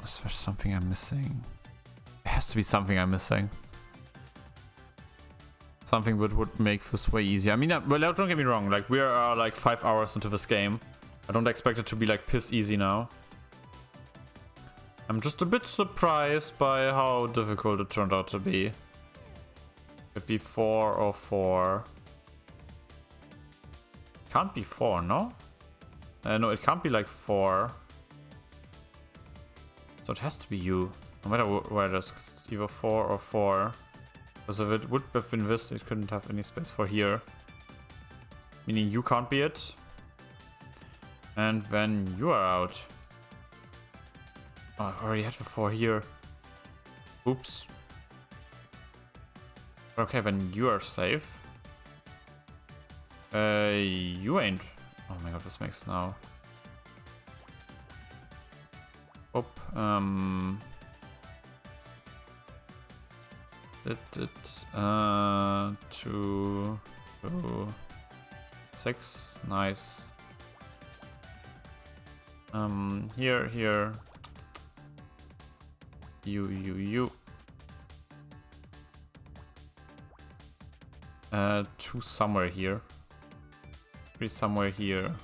Is there something I'm missing? There has to be something I'm missing. Something that would make this way easier. I mean, well, don't get me wrong. Like, we are like 5 hours into this game. I don't expect it to be like piss easy now. I'm just a bit surprised by how difficult it turned out to be. Could be 4 or 4. Can't be 4, no? No, it can't be like 4. So it has to be you. No matter where it is, 'cause it's either 4 or 4. Because if it would have been this, it couldn't have any space for here. Meaning you can't be it. And then you are out. Oh, I've already had the 4 here. Oops. Okay, then you are safe. You ain't. Oh my god, this makes now. Oop. 2, 6. Nice. Here. You. 2 somewhere here. 3 somewhere here.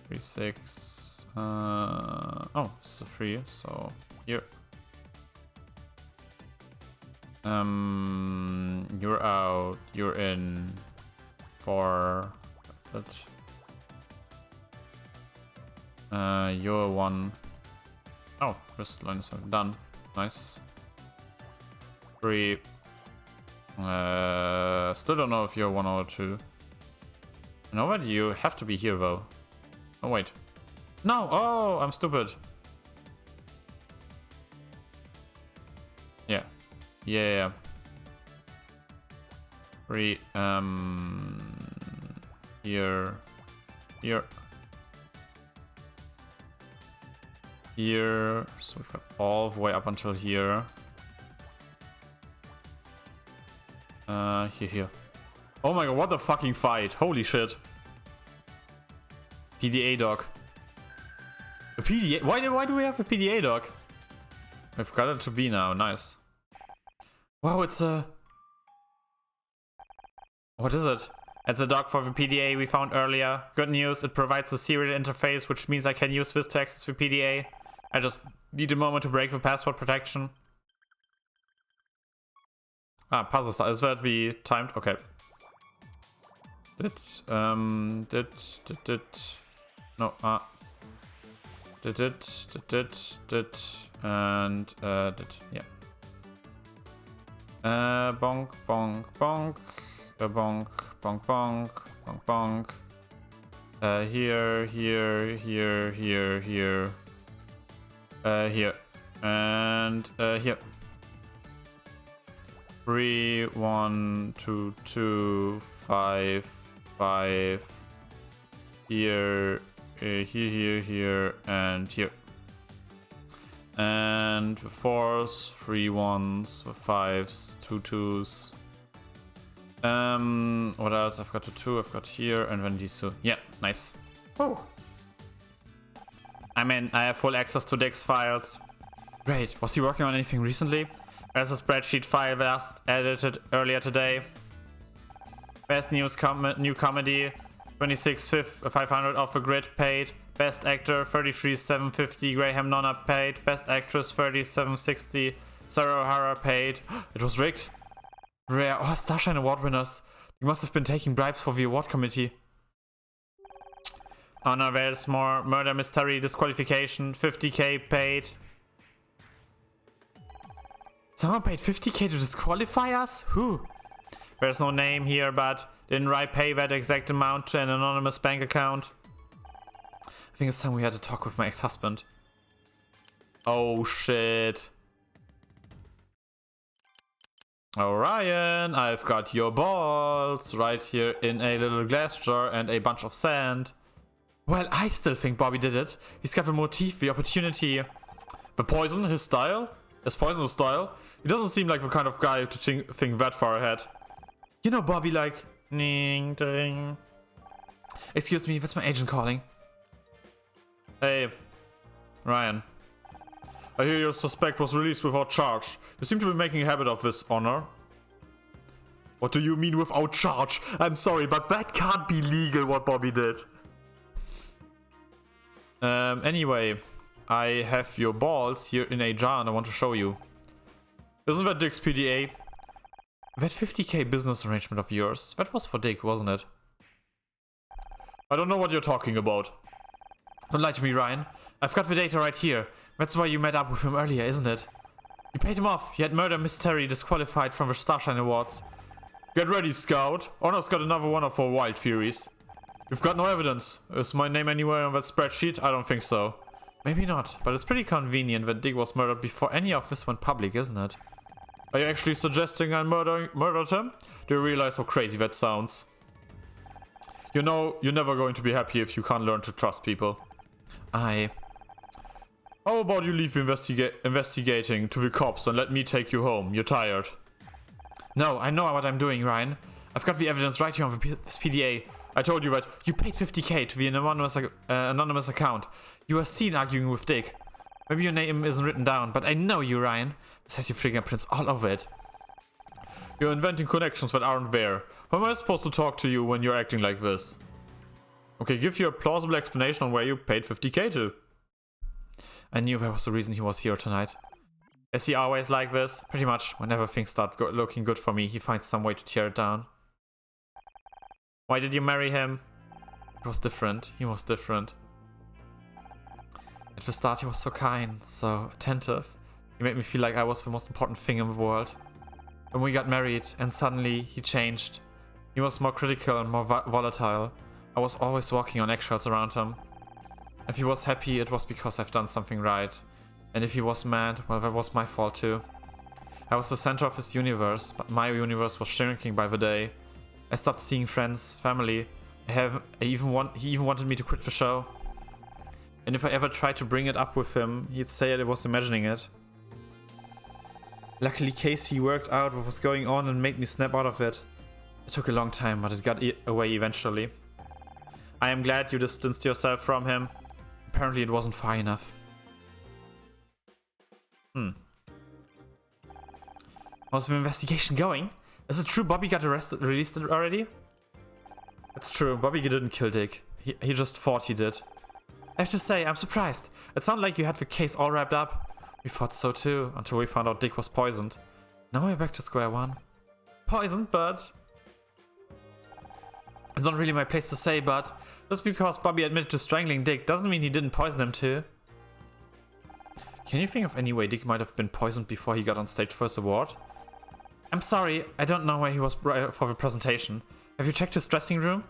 3, 6. Oh, this is a 3, so here. You're out. You're in. 4. You're 1. Oh, wrist lines are done. Nice. 3. Still don't know if you're 1 or 2. You know what? You have to be here though. Oh wait. No! Oh, I'm stupid. Yeah. Here. Here. So we've got all the way up until here. Here. Oh my god, what a fucking fight. Holy shit. PDA dog. A PDA? Why do we have a PDA dog? We've got it to be now. Nice. Wow, it's a... What is it? It's a dog for the PDA we found earlier. Good news, it provides a serial interface, which means I can use this to access the PDA. I just need a moment to break the password protection. Ah, puzzle start. Is that the timed? Okay. No, and yeah. Bonk, bonk, bonk. Bonk, bonk, bonk, bonk, bonk. Here, here, here, here, here. Here. And here. 3, 1, 2, 2, 5, 5. Here, here, and here. And 4s, 3 1s, 5s, 2 2s. What else? I've got the 2, I've got here, and then these 2. Yeah, nice. Oh. I mean, I have full access to Dick's files. Great. Was he working on anything recently? There's a spreadsheet file last edited earlier today. Best new comedy, 26,500 off the grid paid. Best actor, 33,750. Graham Nonna paid. Best actress, 37,60. Sarah O'Hara paid. It was rigged. Rare. Oh, Starshine Award winners. You must have been taking bribes for the award committee. Honor Wales more. Murder mystery disqualification. 50k paid. Someone paid 50k to disqualify us? Who? There's no name here, but didn't I pay that exact amount to an anonymous bank account? I think it's time we had to talk with my ex-husband. Oh shit. Oh Ryan, I've got your balls right here in a little glass jar and a bunch of sand. Well, I still think Bobby did it. He's got the motif, the opportunity. The poison, his style? His poison his style? He doesn't seem like the kind of guy to think that far ahead. You know Bobby like... Ding, ding. Excuse me, that's my agent calling. Hey, Ryan. I hear your suspect was released without charge. You seem to be making a habit of this, Honor. What do you mean without charge? I'm sorry, but that can't be legal what Bobby did. Anyway, I have your balls here in a jar and I want to show you. Isn't that Dick's PDA? That 50k business arrangement of yours, that was for Dick, wasn't it? I don't know what you're talking about. Don't lie to me, Ryan. I've got the data right here. That's why you met up with him earlier, isn't it? You paid him off. He had murder mystery disqualified from the Starshine Awards. Get ready, Scout. Honor's got another one of our wild theories. You've got no evidence. Is my name anywhere on that spreadsheet? I don't think so. Maybe not, but it's pretty convenient that Dick was murdered before any of this went public, isn't it? Are you actually suggesting I murdered him? Do you realize how crazy that sounds? You know, you're never going to be happy if you can't learn to trust people. How about you leave investigating to the cops and let me take you home? You're tired. No, I know what I'm doing, Ryan. I've got the evidence right here on this PDA. I told you that you paid 50k to the anonymous account. You were seen arguing with Dick. Maybe your name isn't written down, but I know you, Ryan. It says your fingerprints all over it. You're inventing connections that aren't there. How am I supposed to talk to you when you're acting like this? Okay, give you a plausible explanation on where you paid 50k to. I knew there was a reason he was here tonight. Is he always like this? Pretty much. Whenever things start looking good for me, he finds some way to tear it down. Why did you marry him? It was different. He was different. At the start, he was so kind, so attentive. He made me feel like I was the most important thing in the world. When we got married, and suddenly he changed. He was more critical and more volatile. I was always walking on eggshells around him. If he was happy, it was because I've done something right. And if he was mad, well, that was my fault too. I was the center of his universe, but my universe was shrinking by the day. I stopped seeing friends, family. He even wanted me to quit the show. And if I ever tried to bring it up with him, he'd say I was imagining it. Luckily, Casey worked out what was going on and made me snap out of it. It took a long time, but it got away eventually. I am glad you distanced yourself from him. Apparently it wasn't far enough. How's the investigation going? Is it true Bobby got released already? It's true, Bobby didn't kill Dick. He just thought he did. I have to say, I'm surprised. It sounded like you had the case all wrapped up. We thought so too, until we found out Dick was poisoned. Now we're back to square one. Poisoned, but... It's not really my place to say, but... Just because Bobby admitted to strangling Dick doesn't mean he didn't poison him too. Can you think of any way Dick might have been poisoned before he got on stage for his award? I'm sorry, I don't know where he was for the presentation. Have you checked his dressing room?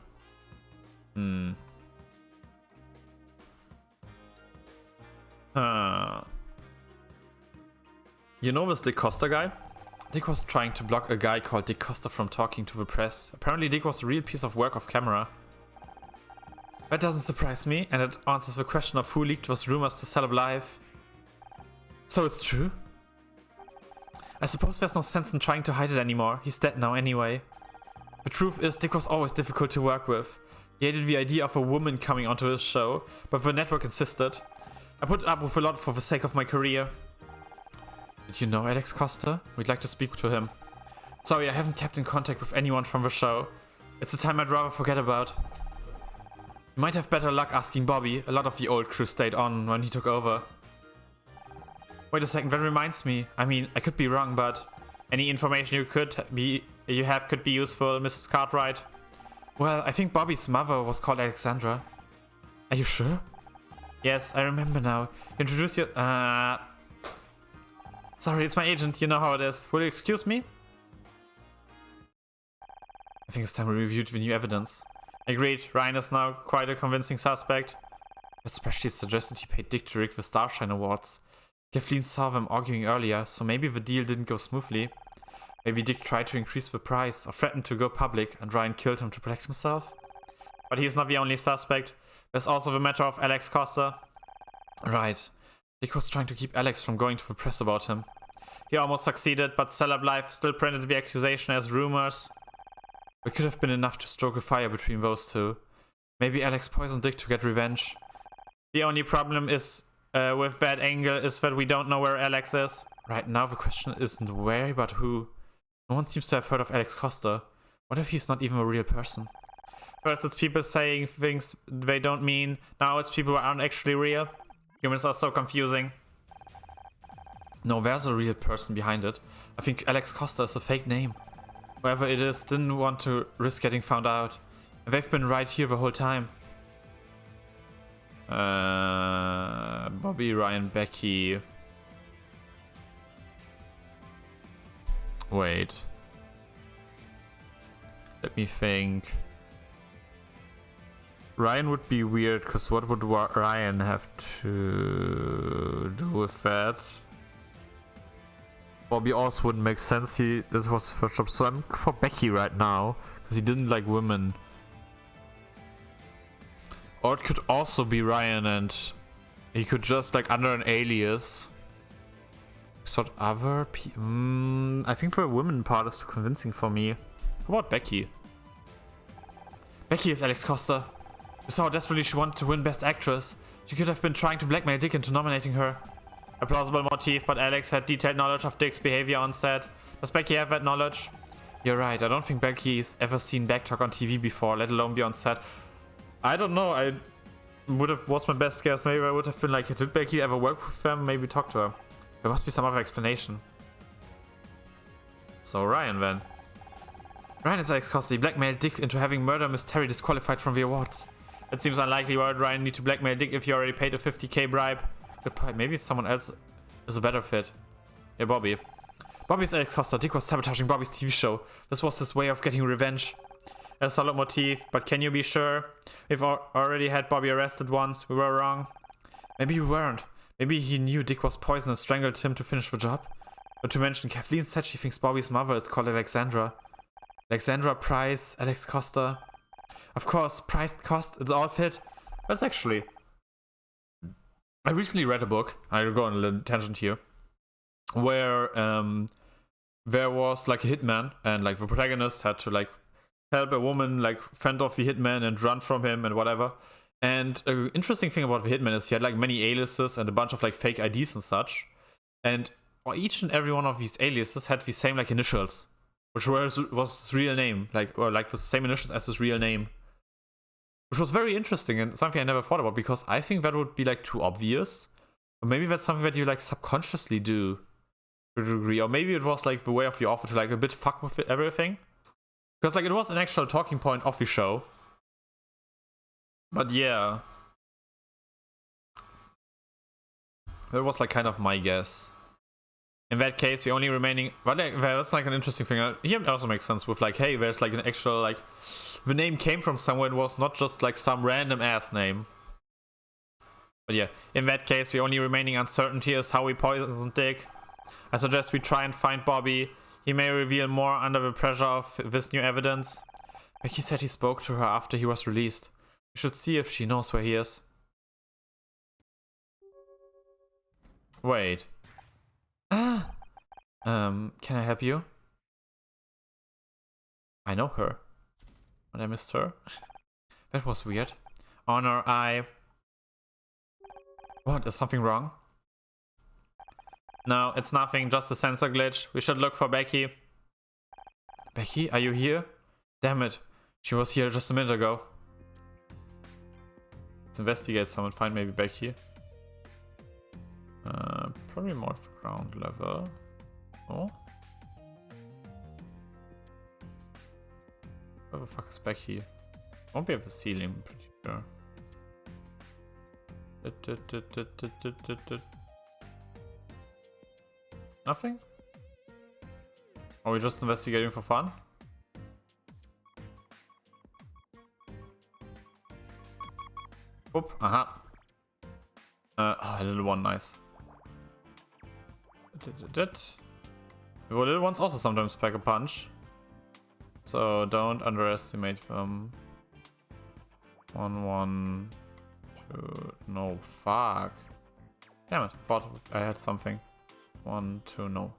You know this Dick Costa guy? Dick was trying to block a guy called Dick Costa from talking to the press. Apparently Dick was a real piece of work off camera. That doesn't surprise me, and it answers the question of who leaked those rumors to Celeb Live. So it's true? I suppose there's no sense in trying to hide it anymore. He's dead now anyway. The truth is, Dick was always difficult to work with. He hated the idea of a woman coming onto his show, but the network insisted. I put up with a lot for the sake of my career. Did you know Alex Costa? We'd like to speak to him. Sorry, I haven't kept in contact with anyone from the show. It's a time I'd rather forget about. You might have better luck asking Bobby. A lot of the old crew stayed on when he took over. Wait a second, that reminds me. I mean, I could be wrong, but any information you have could be useful, Mrs. Cartwright. Well, I think Bobby's mother was called Alexandra. Are you sure? Yes, I remember now. Introduce your... Sorry, it's my agent. You know how it is. Will you excuse me? I think it's time we reviewed the new evidence. Agreed. Ryan is now quite a convincing suspect. That spreadsheet suggested he paid Dick to rig the Starshine Awards. Kathleen saw them arguing earlier, so maybe the deal didn't go smoothly. Maybe Dick tried to increase the price or threatened to go public and Ryan killed him to protect himself. But he's not the only suspect. There's also the matter of Alex Costa. Right. Dick was trying to keep Alex from going to the press about him. He almost succeeded, but Celeb Life still printed the accusation as rumors. It could have been enough to stoke a fire between those two. Maybe Alex poisoned Dick to get revenge. The only problem is with that angle is that we don't know where Alex is. Right now the question isn't where, but who. No one seems to have heard of Alex Costa. What if he's not even a real person? First it's people saying things they don't mean. Now it's people who aren't actually real. Humans are so confusing. No, there's a real person behind it. I think Alex Costa is a fake name. Whoever it is didn't want to risk getting found out. And they've been right here the whole time. Bobby, Ryan, Becky. Wait. Let me think. Ryan would be weird, because what would Ryan have to do with that? Bobby also wouldn't make sense. This was his first job. So I'm for Becky right now, because he didn't like women. Or it could also be Ryan and he could just like under an alias. Sort other people. I think the women part is too convincing for me. How about Becky? Becky is Alex Costa. You saw how desperately she wanted to win Best Actress. She could have been trying to blackmail Dick into nominating her. A plausible motive, but Alex had detailed knowledge of Dick's behavior on set. Does Becky have that knowledge? You're right, I don't think Becky's ever seen Backtalk on TV before, let alone be on set. I don't know, was my best guess. Maybe I would have been like, did Becky ever work with them? Maybe talk to her. There must be some other explanation. So Ryan then. Ryan is Alex Costa. He blackmailed Dick into having Murder Miss Terry disqualified from the awards. It seems unlikely. Why would Ryan need to blackmail Dick if he already paid a 50k bribe? Good point. Maybe someone else is a better fit. Yeah, Bobby. Bobby's Alex Costa. Dick was sabotaging Bobby's TV show. This was his way of getting revenge. A solid motive, but can you be sure? We've already had Bobby arrested once. We were wrong. Maybe we weren't. Maybe he knew Dick was poisoned and strangled him to finish the job. Not to mention, Kathleen said she thinks Bobby's mother is called Alexandra. Alexandra Price, Alex Costa. Of course, Price, Cost, it's all fit. That's actually... I recently read a book, I'll go on a little tangent here, where there was like a hitman, and like the protagonist had to like help a woman like fend off the hitman and run from him and whatever. And an interesting thing about the hitman is he had like many aliases and a bunch of like fake IDs and such. And each and every one of these aliases had the same like initials, which was his real name, like, or like the same initials as his real name. Which was very interesting and something I never thought about, because I think that would be like too obvious. Or maybe that's something that you like subconsciously do to a degree. Or maybe it was like the way of the author to like a bit fuck with everything. Because like it was an actual talking point of the show. But yeah. That was like kind of my guess. In that case, the only remaining... Well, that's like an interesting thing. Here it also makes sense with like, hey, there's like an actual like... The name came from somewhere, it was not just like some random ass name. But yeah, in that case, the only remaining uncertainty is how we poisoned Dick. I suggest we try and find Bobby. He may reveal more under the pressure of this new evidence. Becky said he spoke to her after he was released. We should see if she knows where he is. Wait. Can I help you? I know her. But I missed her. That was weird. Honor, What, is something wrong? No, it's nothing, just a sensor glitch. We should look for Becky. Becky, are you here? Damn it. She was here just a minute ago. Let's investigate some and find maybe Becky. Probably more ground level. Oh. Where the fuck is Becky? Won't be at the ceiling, I'm pretty sure. Nothing? Are we just investigating for fun? Oop, aha. Oh, a little one, nice. The little ones also sometimes pack a punch. So don't underestimate them. 1, 1, 2. No, fuck. Damn it, thought I had something. 1, 2, no.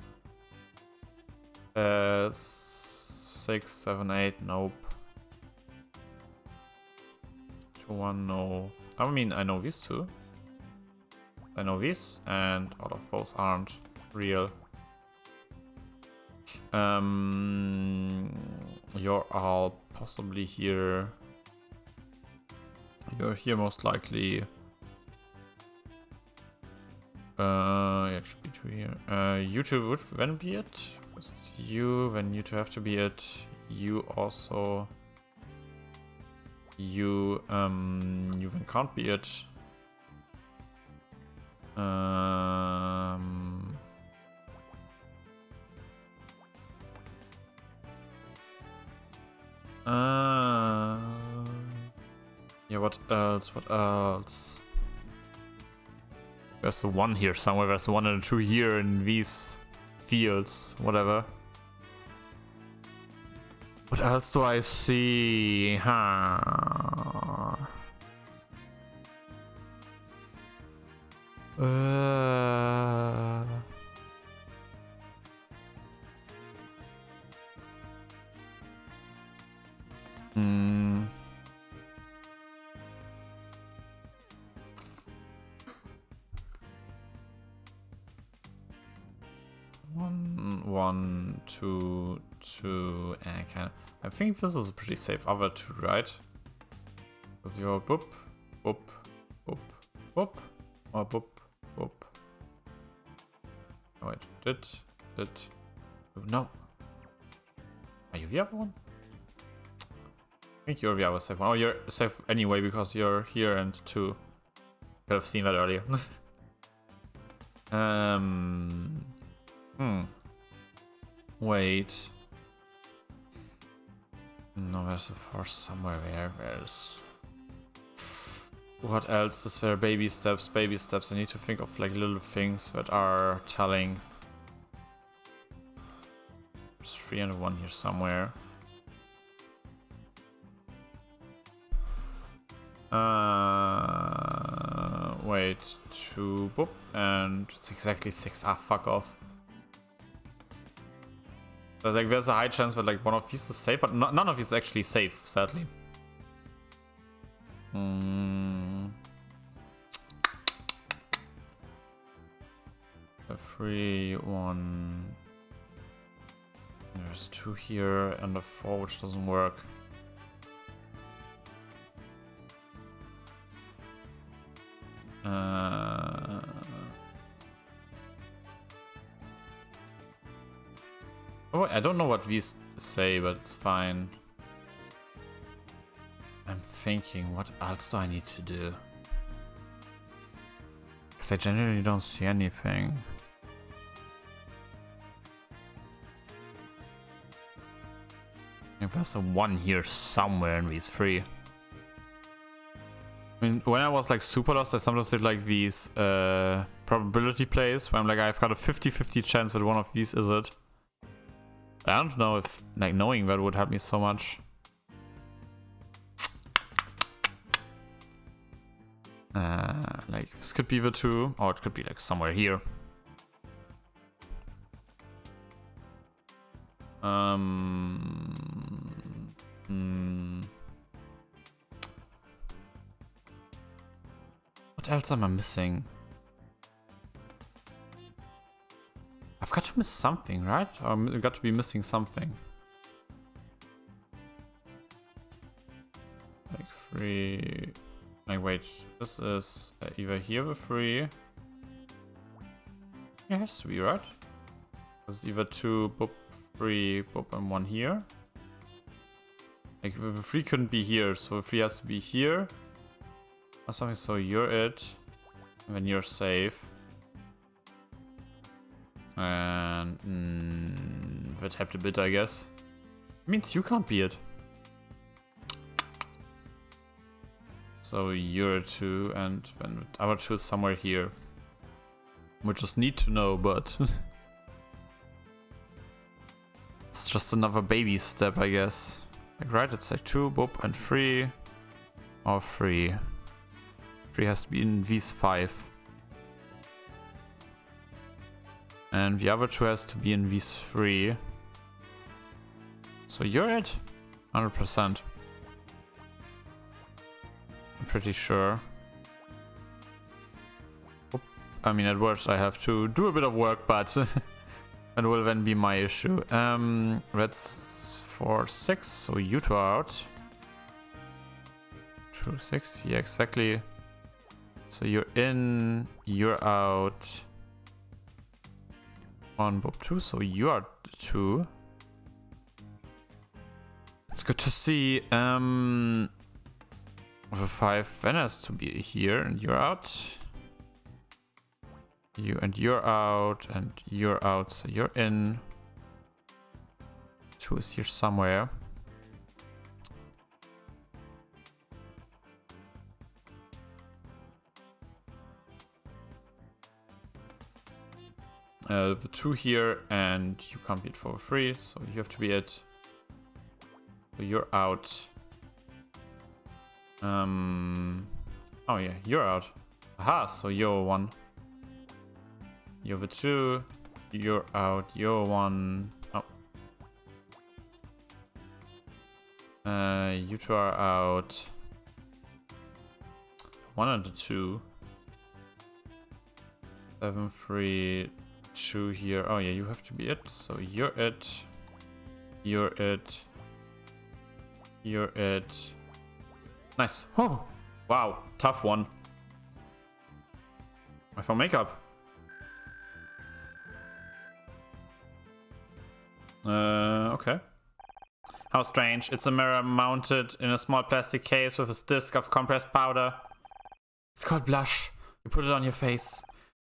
6, 7, 8, nope. 2, 1, no. I mean, I know these two. I know these, and all of those aren't real. You're all possibly here. You're here most likely. Yeah, it should be 2 here. You two would then be it. Because it's you, then you two have to be it. You also. You then can't be it. Yeah, what else? What else? There's a 1 here somewhere. There's a 1 and a 2 here in these fields. Whatever. What else do I see? Huh. One, two, I think this is a pretty safe other 2, right? Because you're boop, boop, boop, boop, or boop, boop. Oh, wait, did. No. Are you the other one? I think you're the other safe one. Oh, you're safe anyway because you're here and 2. Could have seen that earlier. Wait. No, there's a force somewhere there. There's... What else is there? Baby steps, baby steps. I need to think of like little things that are telling. There's 3 and a 1 here somewhere. Wait, 2, boop, and it's exactly 6. Ah, fuck off. So like, there's a high chance that like one of these is safe, but none of these is actually safe, sadly. A 3, 1. There's 2 here and a 4, which doesn't work. Oh, I don't know what these say, but it's fine. I'm thinking, what else do I need to do? Because I genuinely don't see anything. If there's a 1 here somewhere in these 3. I mean, when I was like super lost, I sometimes did like these probability plays where I'm like, I've got a 50-50 chance that one of these is it. I don't know if like knowing that would help me so much. Like this could be the 2, or it could be like somewhere here. What else am I missing? I've got to miss something, right? Or I've got to be missing something. Like 3. Like, wait, this is either here with 3. Yeah, it has to be, right? It's either 2, boop, 3, boop, and 1 here. Like, the 3 couldn't be here, so the 3 has to be here. Or something, so you're it. And then you're safe. And that helped a bit, I guess. It means you can't be it. So you're a 2, and then the other 2 is somewhere here. We just need to know, but it's just another baby step, I guess. Like, right, it's like 2, boop, and 3, or 3. 3 has to be in these 5. And the other 2 has to be in these 3. So you're it? 100%. I'm pretty sure. Oop. I mean, at worst I have to do a bit of work, but that will then be my issue. That's 4, 6, so you 2 are out. 2, 6, yeah, exactly. So you're in, you're out. 1, boop, 2, so you are 2. It's good to see. The 5 then has to be here, and you're out. You and you're out, and you're out, so you're in. 2 is here somewhere. The 2 here, and you can't be it for 3, so you have to be it. So you're out. Oh yeah, you're out. Aha, so you're 1. You're the 2. You're out. You're 1. Oh. You 2 are out. 1 and a 2. 7, 3. 2 here. Oh yeah, you have to be it. So you're it. You're it. You're it. Nice. Oh, wow, tough one. I found makeup. Okay. How strange. It's a mirror mounted in a small plastic case with a disc of compressed powder. It's called blush. You put it on your face.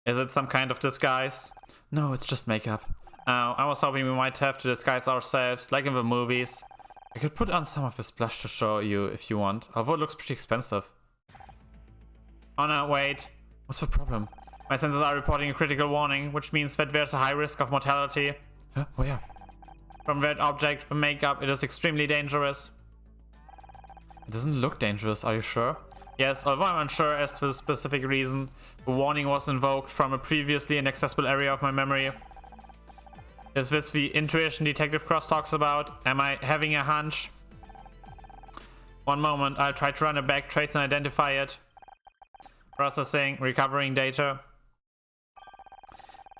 Is it some kind of disguise? No, it's just makeup. I was hoping we might have to disguise ourselves, like in the movies. I could put on some of this blush to show you if you want, although it looks pretty expensive. Oh no, wait. What's the problem? My sensors are reporting a critical warning, which means that there's a high risk of mortality. Huh? Where? from that object, the makeup. It is extremely dangerous. It doesn't look dangerous, are you sure? Yes, although I'm unsure as to the specific reason. The warning was invoked from a previously inaccessible area of my memory. Is this the intuition Detective Cross talks about? Am I having a hunch? One moment, I'll try to run a back trace and identify it. Processing, recovering data.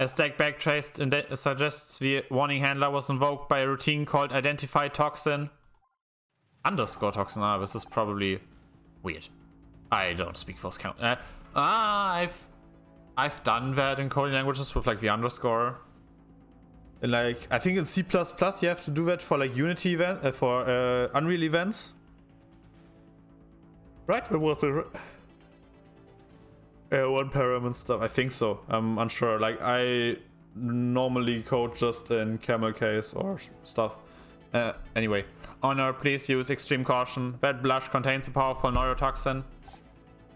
A stack backtrace suggests the warning handler was invoked by a routine called Identify Toxin. Underscore toxin. Ah, this is probably weird. I don't speak first count. I've done that in coding languages with like the underscore. Like I think in C++ you have to do that for like Unity event for Unreal events. Right? There was a one param and stuff. I think so. I'm unsure. Like I normally code just in camel case or stuff. Anyway, Honor, please use extreme caution. That blush contains a powerful neurotoxin.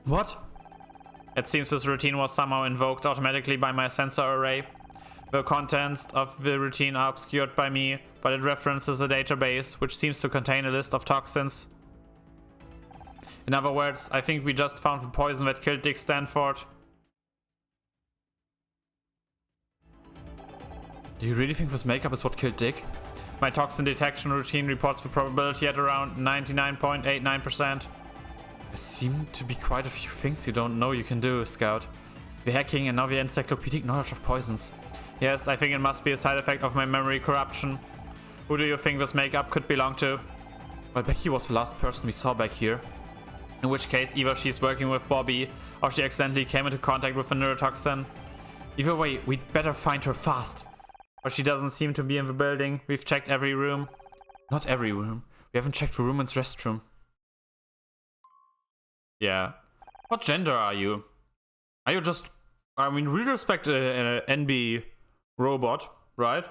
What? It seems this routine was somehow invoked automatically by my sensor array. The contents of the routine are obscured by me, but it references a database which seems to contain a list of toxins. In other words, I think we just found the poison that killed Dick Stanford. Do you really think this makeup is what killed Dick? My toxin detection routine reports the probability at around 99.89%. There seem to be quite a few things you don't know you can do, Scout. The hacking and now the encyclopedic knowledge of poisons. Yes, I think it must be a side effect of my memory corruption. Who do you think this makeup could belong to? Well, Becky was the last person we saw back here. In which case, either she's working with Bobby, or she accidentally came into contact with a neurotoxin. Either way, we'd better find her fast. But she doesn't seem to be in the building. We've checked every room. Not every room. We haven't checked the woman's restroom. Yeah. What gender are you? Are you just... I mean, we respect an NB robot, right?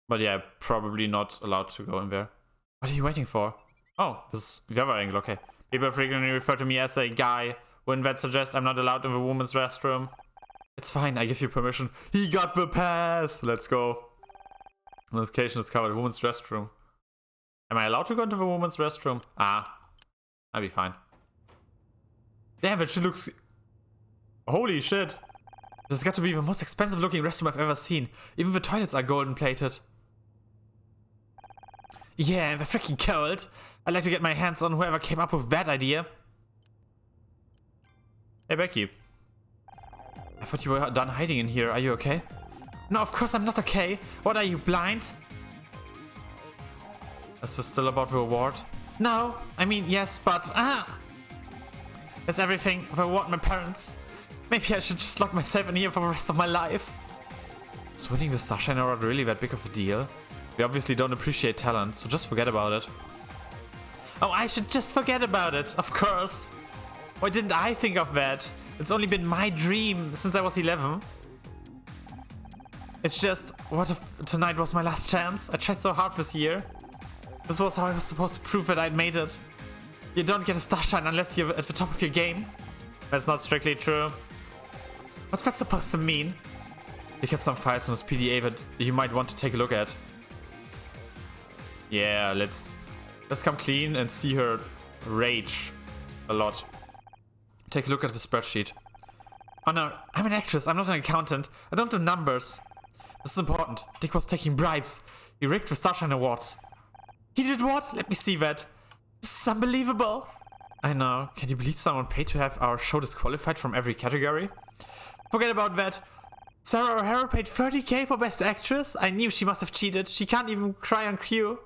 But yeah, probably not allowed to go in there. What are you waiting for? Oh, this is the other angle, okay. People frequently refer to me as a guy. Wouldn't that suggest I'm not allowed in the woman's restroom? It's fine, I give you permission. He got the pass! Let's go. Location is covered. Woman's restroom. Am I allowed to go into the woman's restroom? Ah. I'll be fine. Damn it, she looks... Holy shit. This has got to be the most expensive looking restroom I've ever seen. Even the toilets are golden plated. Yeah, they're freaking cold. I'd like to get my hands on whoever came up with that idea. Hey, Becky. I thought you were done hiding in here. Are you okay? No, of course I'm not okay. What, are you blind? Is this still about the award? No, I mean, yes, but... Is everything the award my parents? Maybe I should just lock myself in here for the rest of my life. Is winning the Starshine Award really that big of a deal? We obviously don't appreciate talent, so just forget about it. Oh, I should just forget about it, of course. Why didn't I think of that? It's only been my dream since I was 11. It's just, what if tonight was my last chance? I tried so hard this year. This was how I was supposed to prove that I'd made it. You don't get a Starshine unless you're at the top of your game. That's not strictly true. What's that supposed to mean? He had some files on his PDA that you might want to take a look at. Yeah, let's come clean and see her rage a lot. Take a look at the spreadsheet. Oh no, I'm an actress, I'm not an accountant. I don't do numbers. This is important. Dick was taking bribes. He rigged the Starshine Awards. He did what? Let me see that. This is unbelievable. I know. Can you believe someone paid to have our show disqualified from every category? Forget about that. Sarah O'Hara paid 30k for Best Actress? I knew she must have cheated. She can't even cry on cue.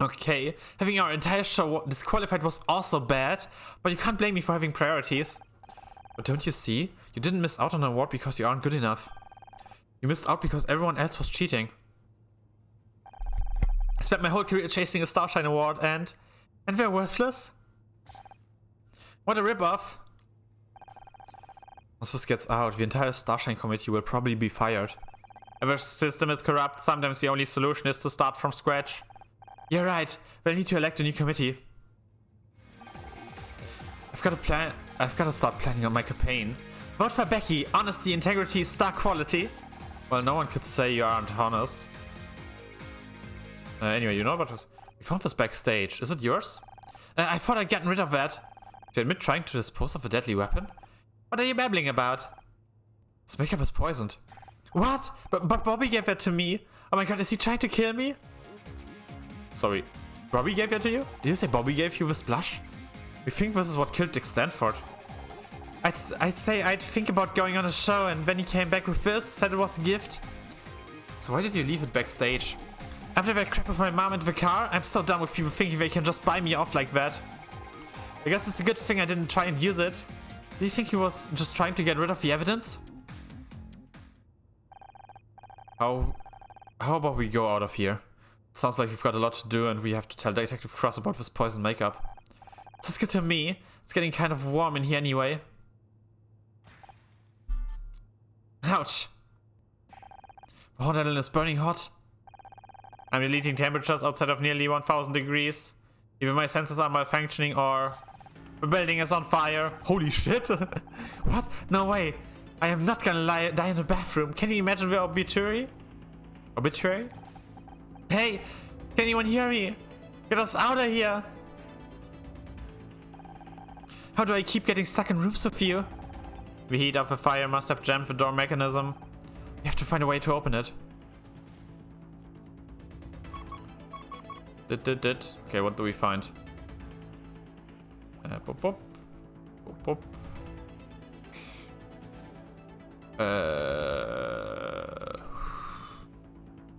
Okay, having our entire show disqualified was also bad, but you can't blame me for having priorities. But don't you see? You didn't miss out on an award because you aren't good enough. You missed out because everyone else was cheating. I spent my whole career chasing a Starshine Award and they're worthless? What a ripoff. Once this gets out, the entire Starshine committee will probably be fired. If our system is corrupt, sometimes the only solution is to start from scratch. You're right. We'll need to elect a new committee. I've got to start planning on my campaign. Vote for Becky. Honesty, integrity, star quality. Well, no one could say you aren't honest. Anyway, you know about this? We found this backstage. Is it yours? I thought I'd gotten rid of that. You admit trying to dispose of a deadly weapon? What are you babbling about? This makeup is poisoned. What? But Bobby gave that to me. Oh my god, is he trying to kill me? Sorry, Bobby gave that to you? Did you say Bobby gave you this blush? You think this is what killed Dick Stanford? I'd say I'd think about going on a show, and when he came back with this, said it was a gift. So why did you leave it backstage? After that crap with my mom in the car, I'm so done with people thinking they can just buy me off like that. I guess it's a good thing I didn't try and use it. Do you think he was just trying to get rid of the evidence? How about we go out of here? It sounds like we've got a lot to do and we have to tell Detective Cross about this poison makeup. Sounds good to me. It's getting kind of warm in here anyway. Ouch. The hot island is burning hot. I'm deleting temperatures outside of nearly 1000 degrees. Either my senses are malfunctioning or the building is on fire. Holy shit! What? No way. I am not gonna die in the bathroom. Can you imagine the obituary? Obituary? Hey, can anyone hear me? Get us out of here. How do I keep getting stuck in rooms with you? The heat of the fire must have jammed the door mechanism. We have to find a way to open it. Okay, what do we find? Pop, pop. Pop, pop.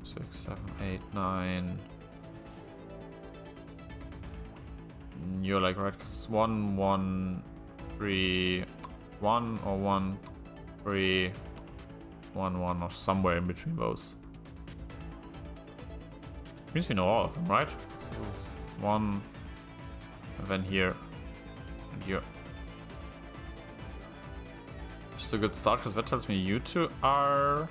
6, 7, 8, 9. You're like right, because 1, 1, 3, 1 or 1, 3, 1, 1 or somewhere in between those. Means we know all of them, right? So this is 1, and then here, and here. Just a good start, because that tells me you two are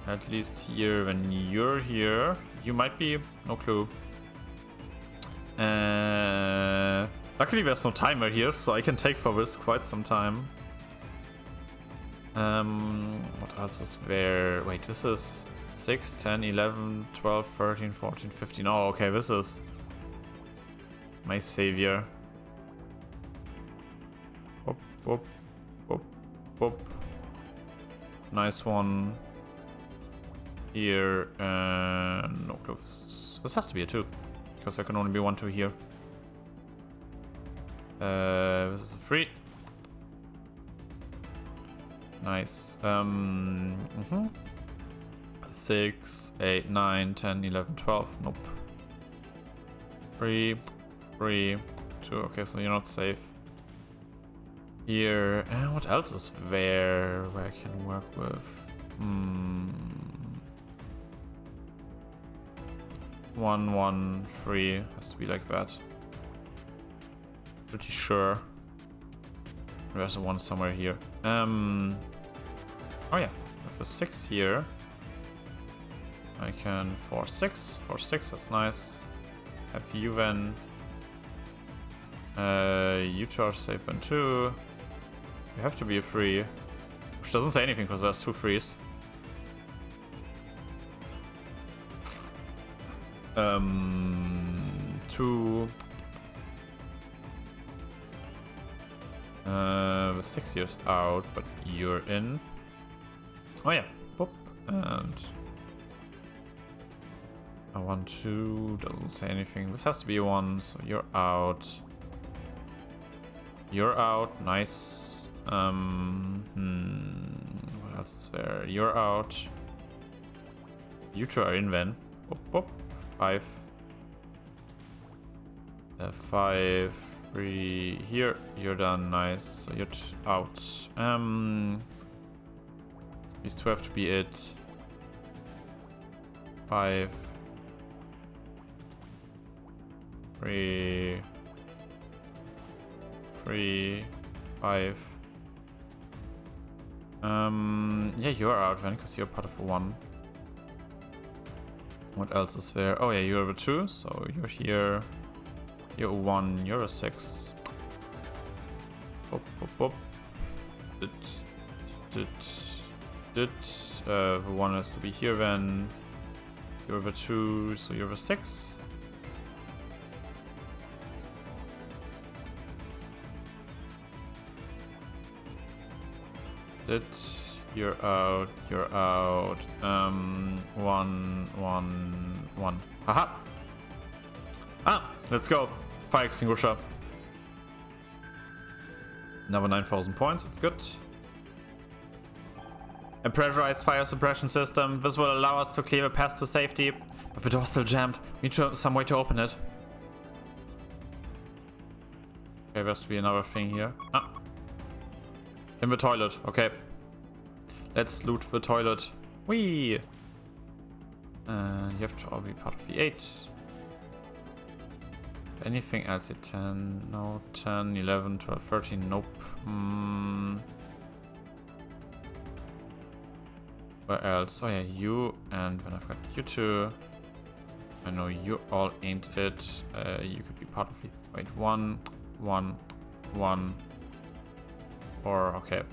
at least here. When you're here, you might be, no clue. Luckily there's no timer here, so I can take for this quite some time. What else is there? Wait, this is 6, 10, 11, 12, 13, 14, 15. Oh, okay, this is my savior. Whoop, whoop, whoop, whoop. Nice one. Here, no, this has to be a 2, because there can only be 1, 2 here. This is a 3. Nice. 6, 8, 9, 10, 11, 12. Nope. 3, 3, 2. Okay, so you're not safe. Here. What else is there where I can work with? 1, 1, 3. Has to be like that. Pretty sure. There's a 1 somewhere here. Oh yeah. With a 6 here. I can 4, 6. 4, 6, that's nice. Have you then. You two are safe then too. You have to be a 3. Which doesn't say anything because there's 2 3s. 2. The 6 years out, but you're in. Oh yeah. Boop. And 1, 2 doesn't say anything. This has to be a 1, so you're out. You're out. Nice. What else is there? You're out. You two are in then. Boop, boop. 5. 5, 3 here. You're done. Nice. So you're out. These 2 have to be it. 5. 3, 3, 5. Yeah, you're out then, because you're part of a 1. What else is there? Oh yeah, you're a 2, so you're here. You're a 1, you're a 6. Boop, boop, boop. The one has to be here then. You're the 2, so you're the 6. You're out. You're out. 1, 1, 1. Haha. Ah, let's go. Fire extinguisher. Another 9,000 points. That's good. A pressurized fire suppression system. This will allow us to clear the path to safety. But the door's still jammed. We need to have some way to open it. Okay, there has to be another thing here. Ah. In the toilet. Okay. Let's loot the toilet. Whee! You have to all be part of the 8. Anything else? 10, no, 10, 11, 12, 13, nope. Where else? Oh yeah, you, and then I've got you two. I know you all ain't it. You could be part of it. Wait, 1, 1, 1. Or, okay.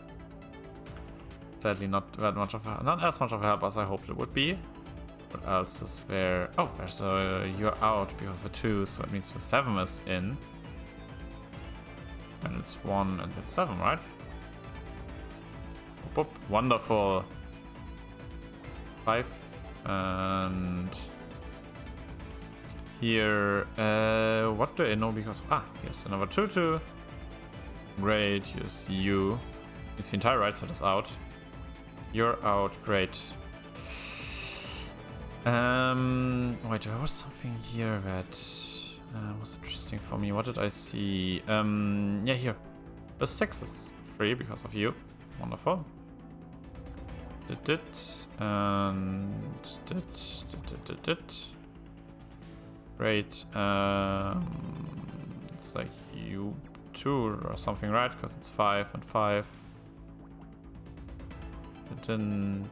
Sadly not that much of a, not as much of a help as I hoped it would be. What else is there? Oh, there's a you're out because of a 2, so it means the 7 is in. And it's 1 and it's 7, right? Boop, boop. Wonderful. 5 and here. What do I know? Because here's another 2. Great. Here's you. It's the entire right side is out. You're out. Great. Wait, there was something here that was interesting for me. What did I see? Yeah, here. The 6 is free because of you. Wonderful. Did. Great. It's like you 2 or something, right? Because it's 5 and 5. Dun.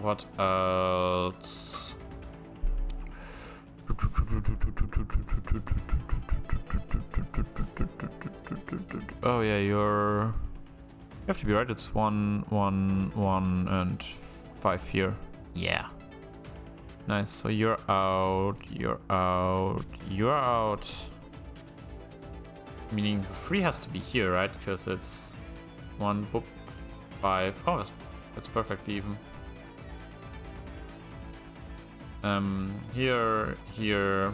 What else? Oh yeah, you have to be right. It's 1, 1, 1, and 5 here. Yeah. Nice. So you're out. You're out. You're out. Meaning 3 has to be here, right? Because it's 1, boop, 5. Oh, that's perfectly even. Here, you're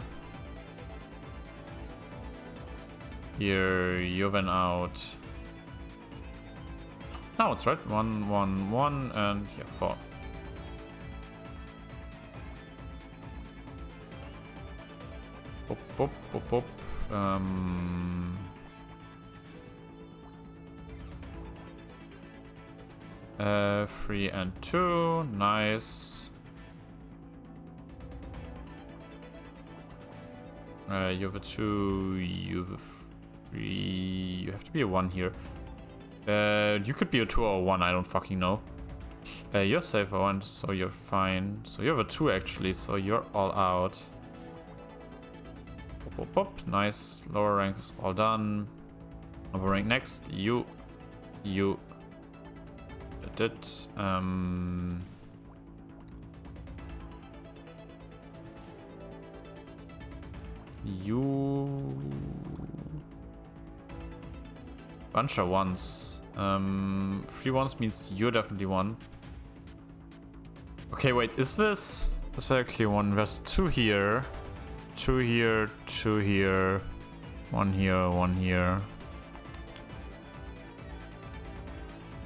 then out. Now it's right. 1, 1, 1, and yeah, 4. Boop, boop, boop, boop. 3 and 2, nice. You have a 2, you have a 3, you have to be a 1 here. You could be a 2 or a 1, I don't fucking know. You're safe for 1, so you're fine. So you have a 2 actually, so you're all out. Pop, pop, pop. Nice, lower rank is all done. Upper rank next, you. Did you bunch of 1s. 3 1s means you're definitely 1. Okay, wait, is this actually 1? There's 2 here, 2 here, 2 here, 1 here, 1 here.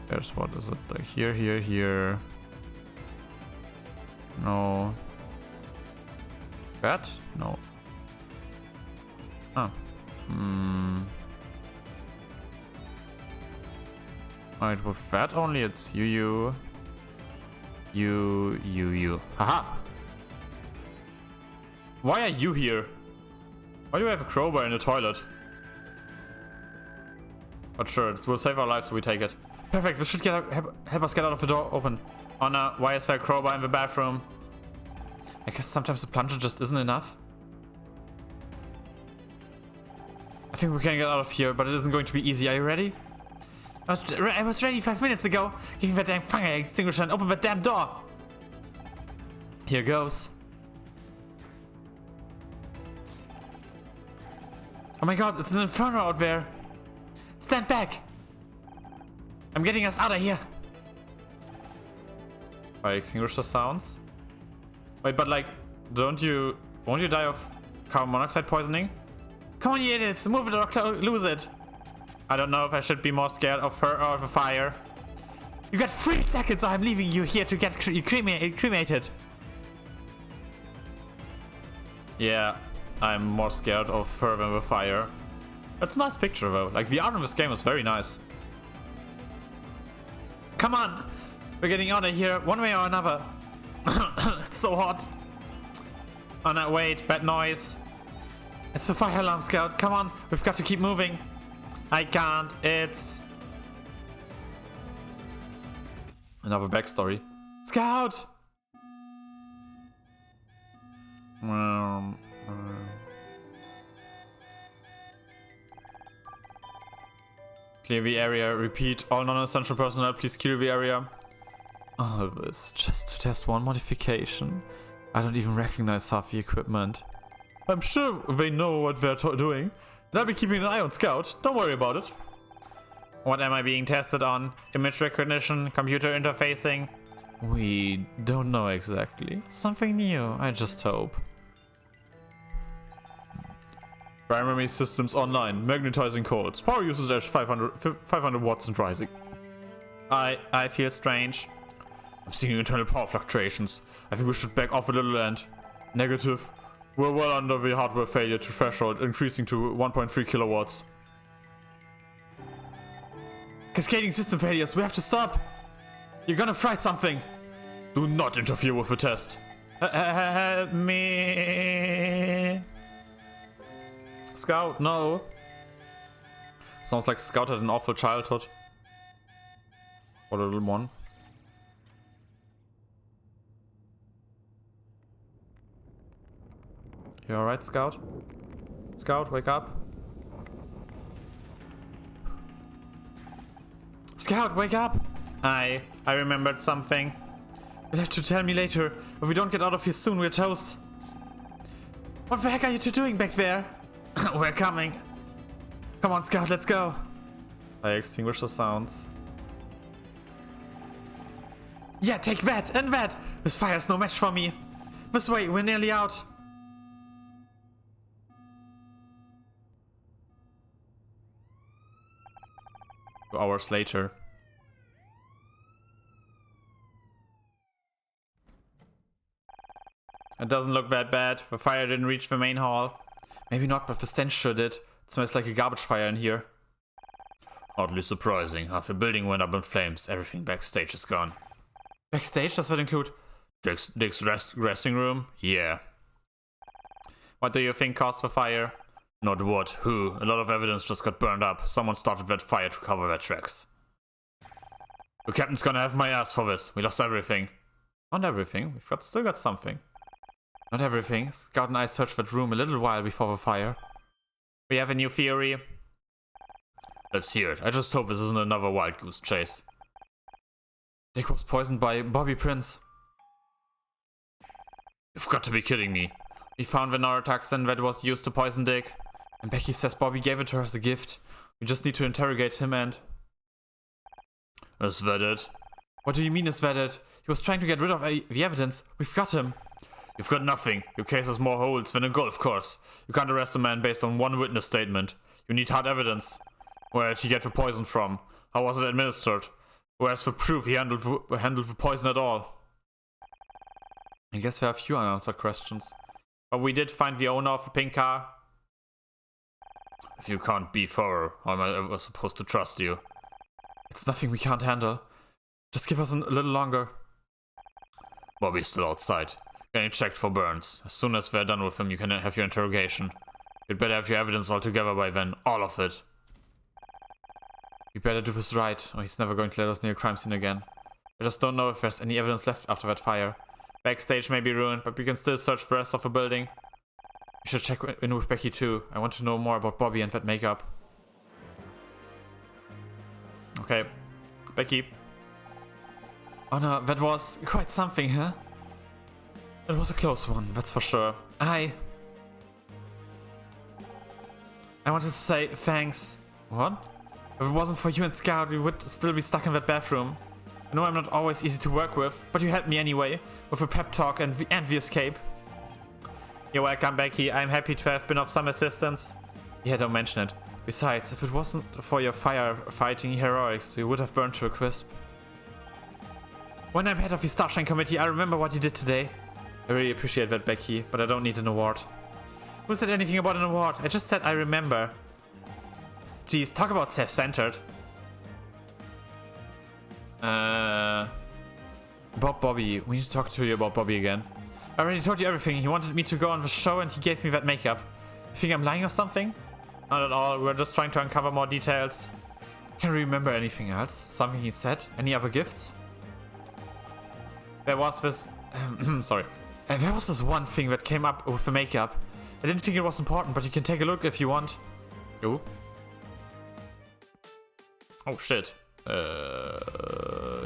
There's, what is it, like here. No. That? No. Ah. Alright, with that only it's you. Haha! Why are you here? Why do we have a crowbar in the toilet? But sure, it will save our lives, so we take it. Perfect, this should help us get out of the door open. Oh no, why is there a crowbar in the bathroom? I guess sometimes the plunger just isn't enough. I think we're gonna get out of here, but it isn't going to be easy. Are you ready? I was ready 5 minutes ago. Give me that damn fire extinguisher and open that damn door. Here goes. Oh my god, it's an inferno out there. Stand back. I'm getting us out of here. Fire extinguisher sounds. Wait, but like, won't you die of carbon monoxide poisoning? Come on, you idiots, move it or lose it. I don't know if I should be more scared of her or of a fire. You got 3 seconds or I'm leaving you here to get cremated. Yeah, I'm more scared of her than the fire. That's a nice picture though. Like, the art in this game is very nice. Come on! We're getting out of here one way or another. It's so hot. Oh no, wait, that noise. It's the fire alarm, Scout. Come on, we've got to keep moving. I can't, it's... Another backstory. Scout! Clear the area. Repeat. All non-essential personnel, please clear the area. All this just to test one modification. I don't even recognize half the equipment. I'm sure they know what they're doing. And I'll be keeping an eye on Scout. Don't worry about it. What am I being tested on? Image recognition? Computer interfacing? We don't know exactly. Something new, I just hope. Primary systems online. Magnetizing codes. Power usage 500 watts and rising. I feel strange. I'm seeing internal power fluctuations. I think we should back off a little and... Negative. We're well under the hardware failure to threshold, increasing to 1.3 kilowatts. Cascading system failures. We have to stop. You're gonna fry something. Do not interfere with the test. Help me. Scout, no. Sounds like Scout had an awful childhood. Or a little one. You alright, Scout? Scout, wake up. Scout, wake up! I remembered something. You'll have to tell me later. If we don't get out of here soon, we're toast. What the heck are you two doing back there? We're coming. Come on, Scout, let's go. I extinguish the sounds. Yeah, take that and that. This fire's no match for me. This way, we're nearly out. 2 hours later. It doesn't look that bad. The fire didn't reach the main hall. Maybe not, but the stench sure did. It smells like a garbage fire in here. Hardly surprising. Half the building went up in flames. Everything backstage is gone. Backstage? Does that include Dick's resting room? Yeah. What do you think caused the fire? Not what, who. A lot of evidence just got burned up. Someone started that fire to cover their tracks. The captain's gonna have my ass for this. We lost everything. Not everything. We've still got something. Not everything. Scout and I searched that room a little while before the fire. We have a new theory. Let's hear it. I just hope this isn't another wild goose chase. Dick was poisoned by Bobby Prince. You've got to be kidding me. We found the neurotoxin that was used to poison Dick. And Becky says Bobby gave it to her as a gift. We just need to interrogate him and... Is that it? What do you mean is that it? He was trying to get rid of the evidence. We've got him. You've got nothing. Your case has more holes than a golf course. You can't arrest a man based on one witness statement. You need hard evidence. Where did he get the poison from? How was it administered? Where's the proof he handled the poison at all? I guess there are a few unanswered questions. But we did find the owner of the pink car. If you can't be thorough, how am I ever supposed to trust you? It's nothing we can't handle. Just give us a little longer. Bobby's still outside. Getting checked for burns. As soon as we're done with him, you can have your interrogation. You'd better have your evidence all together by then. All of it. We better do this right, or he's never going to let us near a crime scene again. I just don't know if there's any evidence left after that fire. Backstage may be ruined, but we can still search the rest of the building. We should check in with Becky too. I want to know more about Bobby and that makeup. Okay. Becky. Oh no, that was quite something, huh? It was a close one, that's for sure. I wanted to say thanks. What? If it wasn't for you and Scout, we would still be stuck in that bathroom. I know I'm not always easy to work with, but you helped me anyway, with a pep talk and the escape. You're welcome, Becky. I'm happy to have been of some assistance. Yeah, don't mention it. Besides, if it wasn't for your firefighting heroics, you would have burned to a crisp. When I'm head of the Starshine Committee, I remember what you did today. I really appreciate that, Becky, but I don't need an award. Who said anything about an award? I just said I remember. Jeez, talk about self-centered. Bob Bobby. We need to talk to you about Bobby again. I already told you everything. He wanted me to go on the show and he gave me that makeup. You think I'm lying or something? Not at all. We're just trying to uncover more details. Can't remember anything else. Something he said? Any other gifts? There was this... sorry. There was this one thing that came up with the makeup. I didn't think it was important, but you can take a look if you want. Ooh. Oh shit.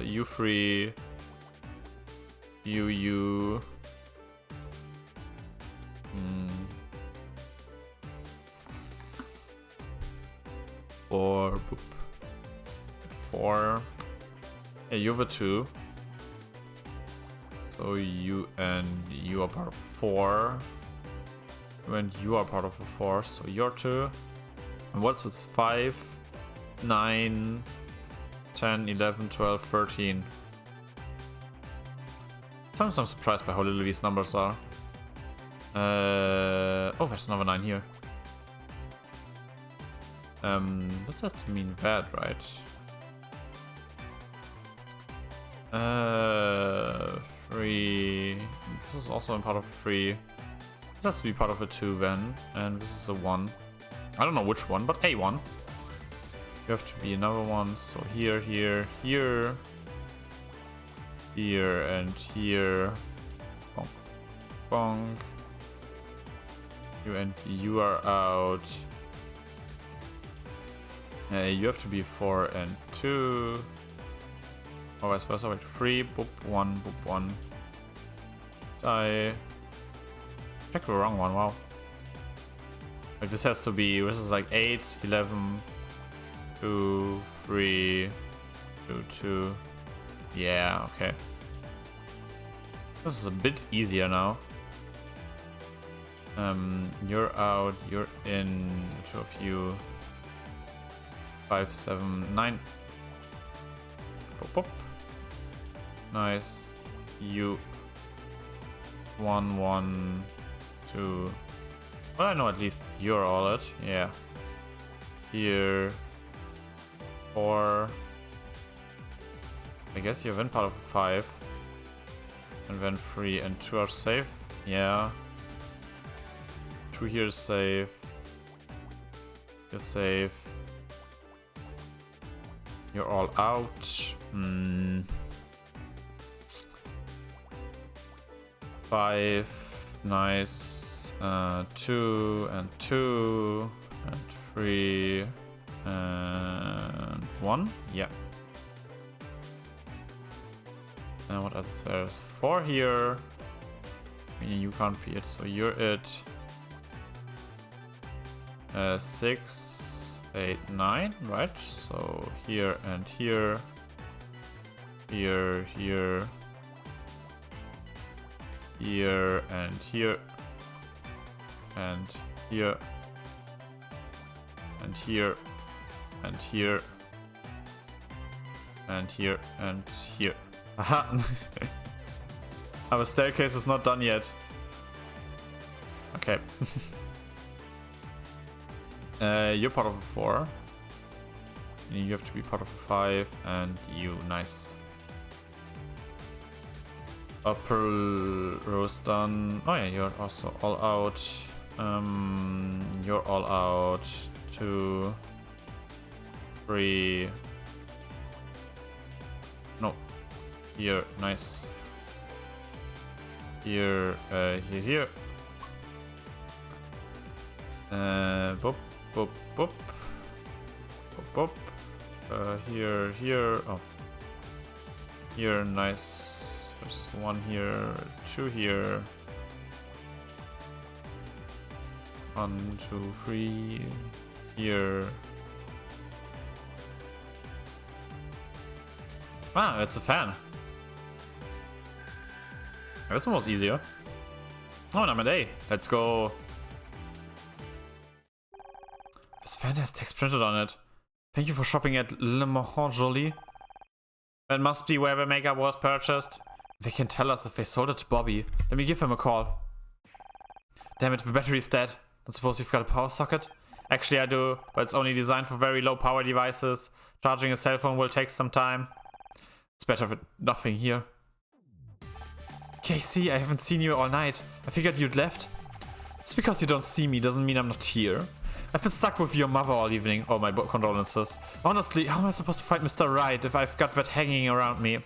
You free. You. Four. Boop. 4. Yeah, you have a 2. So you and you are part of 4. And you are part of a 4, so you're 2. And what's this? 5, 9, 10, 11, 12, 13. Sometimes I'm surprised by how little these numbers are. Oh, there's another 9 here. This has to mean that, right? 3. This is also in part of 3. This has to be part of a 2 then. And this is a 1. I don't know which one, but a 1. You have to be another one. So here, here, here. Here and here. Bonk. Bonk. You and you are out. You have to be 4 and 2. Or vice versa. Wait, 3, boop, 1, boop, 1. Die. Check the wrong one, wow. Wait, this has to be, this is like 8, 11, 2, 3, 2, 2. Yeah, okay. This is a bit easier now. You're out, you're in, 2 of you. 5, 7, 9. Pop, pop. Nice. You. 1, 1, 2. Well, I know at least you're all it. Yeah. Here. 4. I guess you're in part of 5. And then 3 and 2 are safe. Yeah. 2 here is safe. You're safe. You're all out. 5. Nice. 2 and 2 and 3 and 1. Yeah. And what else? There's 4 here. Meaning you can't be it, so you're it. 6, 8, 9, right? So here and here. Here, here. Here and here. And here. And here. And here. And here. And here. Aha! Our staircase is not done yet. Okay. You're part of a 4. You have to be part of a 5. And you, nice. Upper row's done. Oh yeah, you're also all out. You're all out. 2, 3. No. Here, nice. here, here. Boop, boop, boop. Boop, boop. Here, here. Oh. Here, nice. There's one here, two here. 1, 2, 3. Here. Ah, it's a fan. This one was easier. Oh, number A. Let's go. This fan has text printed on it. Thank you for shopping at Le Mahon Jolie. That must be where the makeup was purchased. They can tell us if they sold it to Bobby. Let me give him a call. Damn it, the battery's dead. Don't suppose you've got a power socket? Actually, I do, but it's only designed for very low power devices. Charging a cell phone will take some time. It's better with nothing here. Casey, I haven't seen you all night. I figured you'd left. Just because you don't see me doesn't mean I'm not here. I've been stuck with your mother all evening. Oh, my condolences. Honestly, how am I supposed to fight Mr. Right if I've got that hanging around me?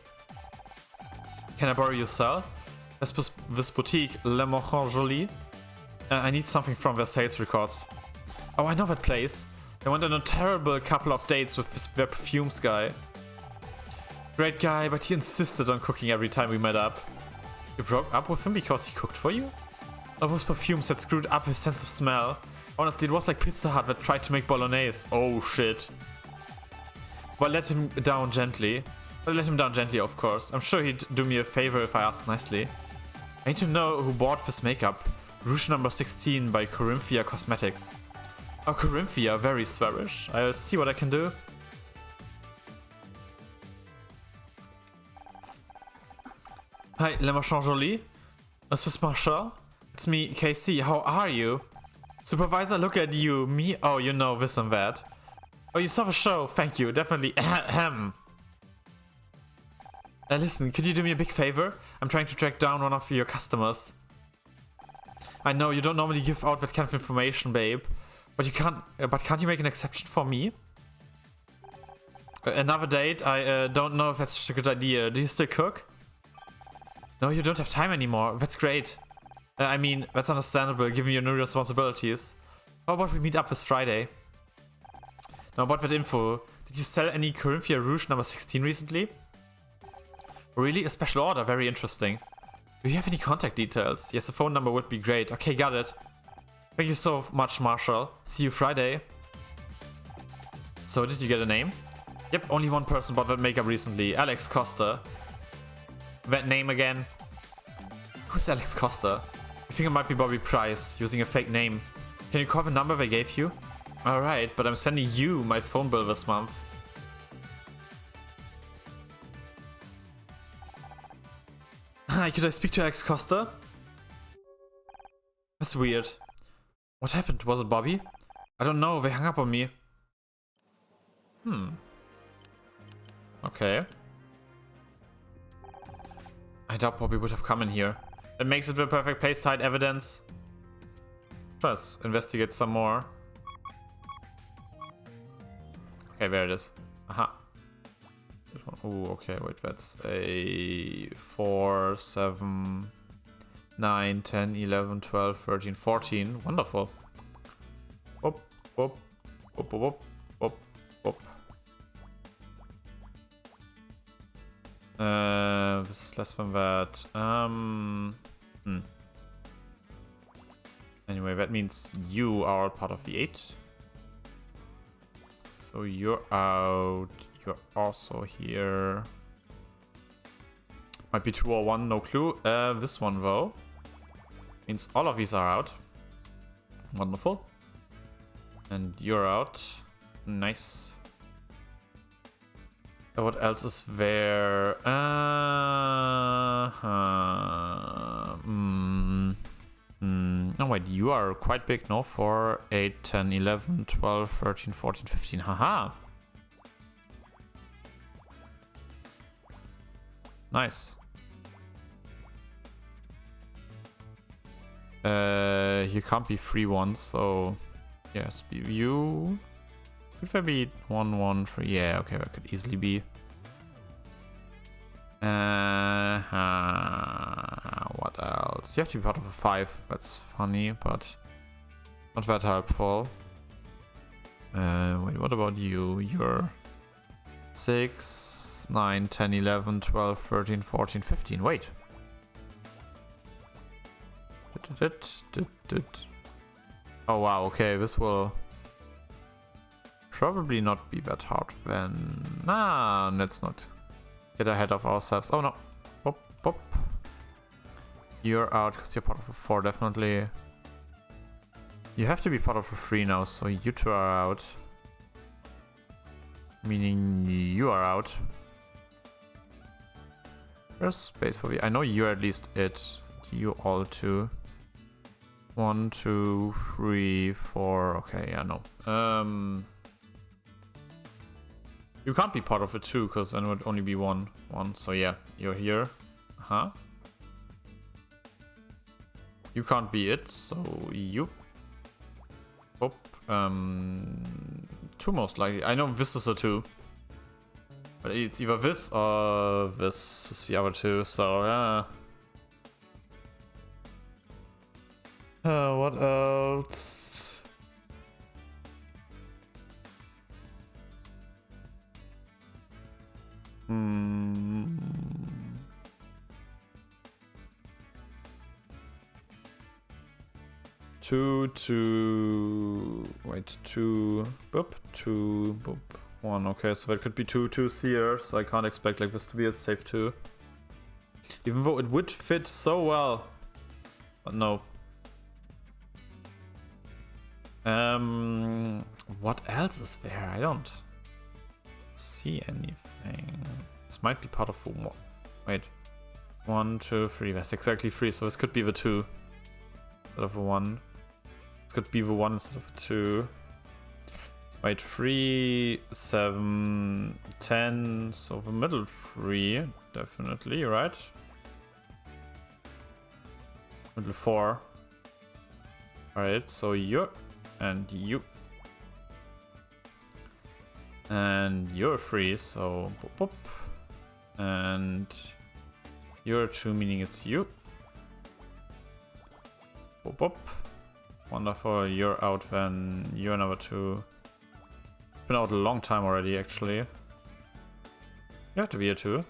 Can I borrow your cell? This boutique, Le Mahon Jolie. I need something from their sales records. Oh, I know that place. I went on a terrible couple of dates with their perfumes guy. Great guy, but he insisted on cooking every time we met up. You broke up with him because he cooked for you? Or those perfumes had screwed up his sense of smell? Honestly, it was like Pizza Hut that tried to make bolognese. Oh shit. But let him down gently. Of course. I'm sure he'd do me a favor if I asked nicely. I need to know who bought this makeup. Rouge number 16 by Corinthia Cosmetics. Oh, Corinthia, very Swedish. I'll see what I can do. Hi, Le Marchand Jolie. Is this Marshall? It's me, KC. How are you? Supervisor, look at you. Me? Oh, you know this and that. Oh, you saw the show. Thank you. Definitely. Ahem. Listen, could you do me a big favor? I'm trying to track down one of your customers. I know you don't normally give out that kind of information, babe. But you can't. But can't you make an exception for me? Another date? I don't know if that's such a good idea. Do you still cook? No, you don't have time anymore. That's great. I mean, that's understandable, given your new responsibilities. How about we meet up this Friday? Now, about that info, did you sell any Corinthia Rouge number 16 recently? Really? A special order? Very interesting. Do you have any contact details? Yes, the phone number would be great. Okay, got it. Thank you so much, Marshall. See you Friday. So, did you get a name? Yep, only one person bought that makeup recently. Alex Costa. That name again. Who's Alex Costa? I think it might be Bobby Price, using a fake name. Can you call the number they gave you? Alright, but I'm sending you my phone bill this month. Hi, could I speak to Alex Costa? That's weird. What happened? Was it Bobby? I don't know, they hung up on me. Okay. I doubt Bobby would have come in here. That makes it the perfect place to hide evidence. Let's investigate some more. Okay, there it is. Aha. Oh, okay, wait, that's a 4, 7, 9, 10, 11, 12, 13, 14. Wonderful. Whoop, whoop, whoop, whoop, whoop, whoop. This is less than that. Anyway, that means you are part of the 8. So you're out. You're also here. Might be 2 or 1, no clue. This one though means all of these are out. Wonderful. And you're out. Nice. What else is there? Oh wait, you are quite big, no? 4, 8, 10, 11, 12, 13, 14, 15. Haha. Nice. You can't be 3 ones, so yes, you. Could there be 1, 1, 3? Yeah, okay, that could easily be. Why what else? You have to be part of a 5. That's funny, but not that helpful. Wait, what about you? You're 6, 9, 10, 11, 12, 13, 14, 15. Wait. Oh wow, okay, this will probably not be that hard then. Nah, let's not get ahead of ourselves. Oh no. Boop, boop. You're out because you're part of a 4, definitely. You have to be part of a 3 now, so you two are out. Meaning you are out. There's space for me. I know you're at least it. You all two. 1, 2, 3, 4. Okay, yeah, no. You can't be part of it too, because then it would only be one. So yeah, you're here. Huh? You can't be it, so you. Oh, 2 most likely. I know this is a 2. But it's either this or this is the other 2, so yeah. What else? Wait, 2, boop, 2, boop, 1. Okay, so there could be 2 2s here, so I can't expect like this to be a safe 2. Even though it would fit so well. But no. What else is there? I don't see anything. This might be part of the one. Wait. 1, 2, 3. That's exactly 3, so this could be the 2 instead of a 1. This could be the 1 instead of a 2. Wait, 3, 7, 10. So the middle 3, definitely, right? Middle 4. Alright, so you're. And you. And you're 3, so boop, boop. And you're 2, meaning it's you. Boop, boop. Wonderful, you're out then. You're number 2. Been out a long time already, actually. You have to be a 2.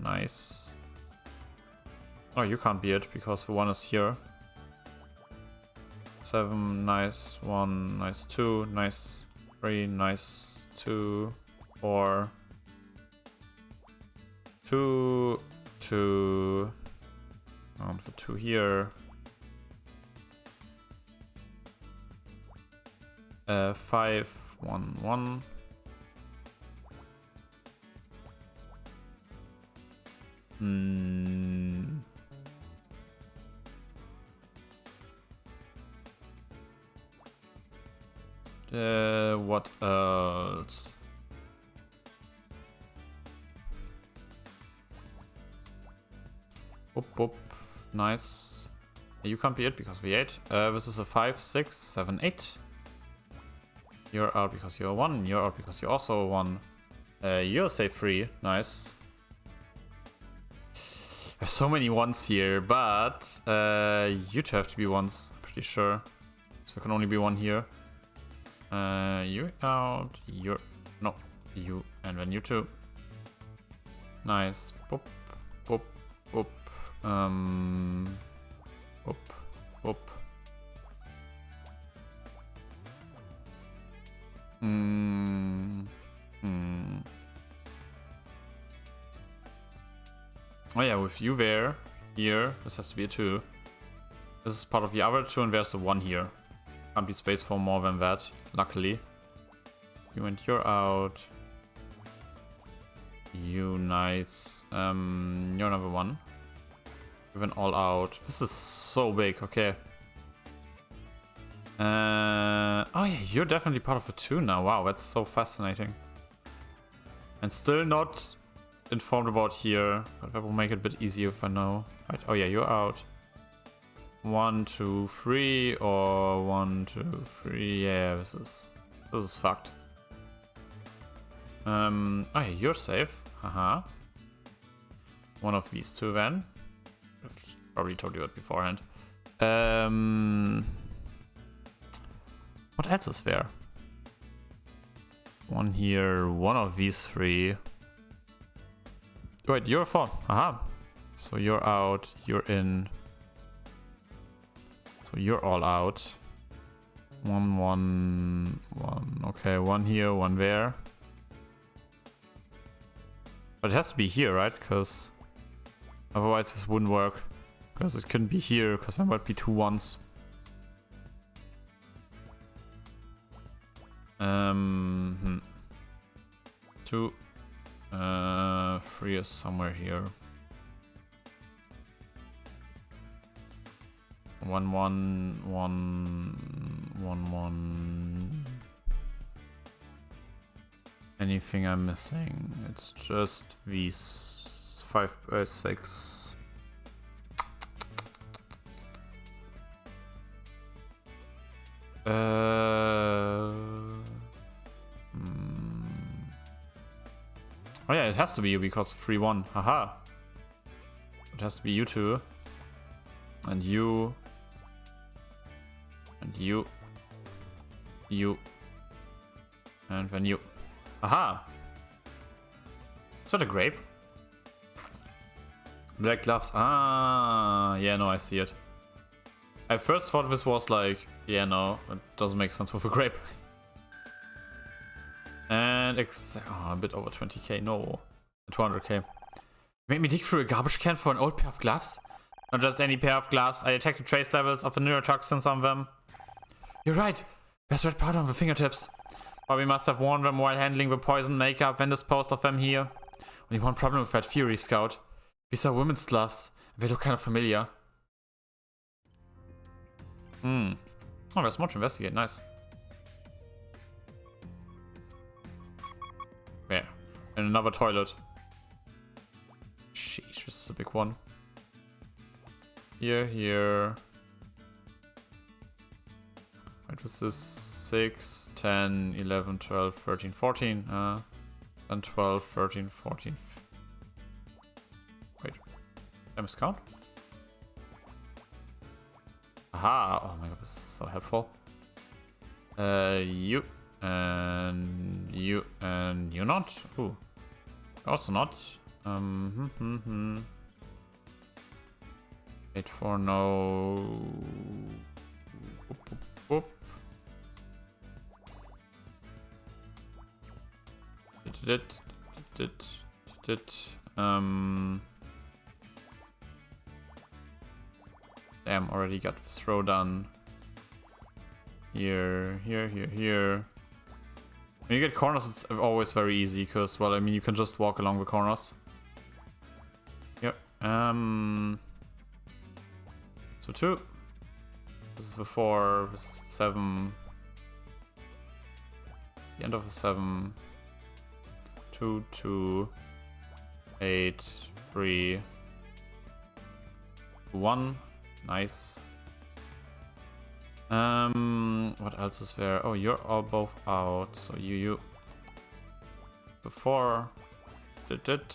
Nice. Oh, you can't be it because the 1 is here. 7, nice. 1, nice. 2, nice. 3, nice. 2, 4. 2, 2. And for 2 here. 5, 1, 1. What else? Boop, boop. Nice. You can't be it because we 8. This is a 5, 6, 7, 8. You're out because you're 1. You're out because you're also 1. You're safe 3. Nice. There's so many 1s here, but you two have to be 1s. Pretty sure. So there can only be 1 here. You out. You're. No. You. And then you two. Nice. Boop. Boop. Boop. Boop. Boop. Oh yeah, with you there, here, this has to be a 2. This is part of the other 2 and there's a 1 here. Can't be space for more than that, luckily. You and you're out. You, nice. You're number 1. Even all out. This is so big, okay. Oh yeah, you're definitely part of a 2 now. Wow, that's so fascinating. And still not informed about here, but that will make it a bit easier if I know. Right. Oh yeah, you're out. 1, 2, 3, or 1, 2, 3. Yeah, this is fucked. Oh yeah, you're safe. Haha. One of these 2 then. Probably told you that beforehand. What else is there? One here, one of these three. Wait, you're a 4. Aha. So you're out, you're in. So you're all out. One. Okay, one here, one there. But it has to be here, right? Because otherwise this wouldn't work. Because it couldn't be here, because there might be 2 ones. 2. 3 is somewhere here. 1, 1, 1, 1, 1. Anything I'm missing? It's just these 5, 6. Oh yeah, it has to be you because 3, 1. Haha. It has to be you two. And you. And you. You. And then you. Aha! Is that a grape? Black gloves. Ah, yeah, no, I see it. I first thought this was like, yeah, no, it doesn't make sense with a grape. And a bit over 20k, no, 200k. Made me dig through a garbage can for an old pair of gloves? Not just any pair of gloves. I detected trace levels of the neurotoxins on them. You're right. There's red powder on the fingertips. But we must have worn them while handling the poison makeup and disposed of them here. Only one problem with that Fury Scout. These are women's gloves. They look kind of familiar. Oh, there's more to investigate. Nice. Yeah. And another toilet. Sheesh, this is a big one. Here. Right, this is 6, 10, 11, 12, 13, 14. And 12, 13, 14. Wait. I miscount? Aha! Oh my god, this is so helpful. You. And you. And you not? Ooh. Also not. 8, 4, no. Whoop. Damn, already got the throw done. Here. When you get corners, it's always very easy, because, well, I mean, you can just walk along the corners. Yep. So 2. This is the 4, this is 7. The end of the 7. 2, 2. 8, 3. 1. Nice. What else is there? Oh, you're all both out. So you. Before. You could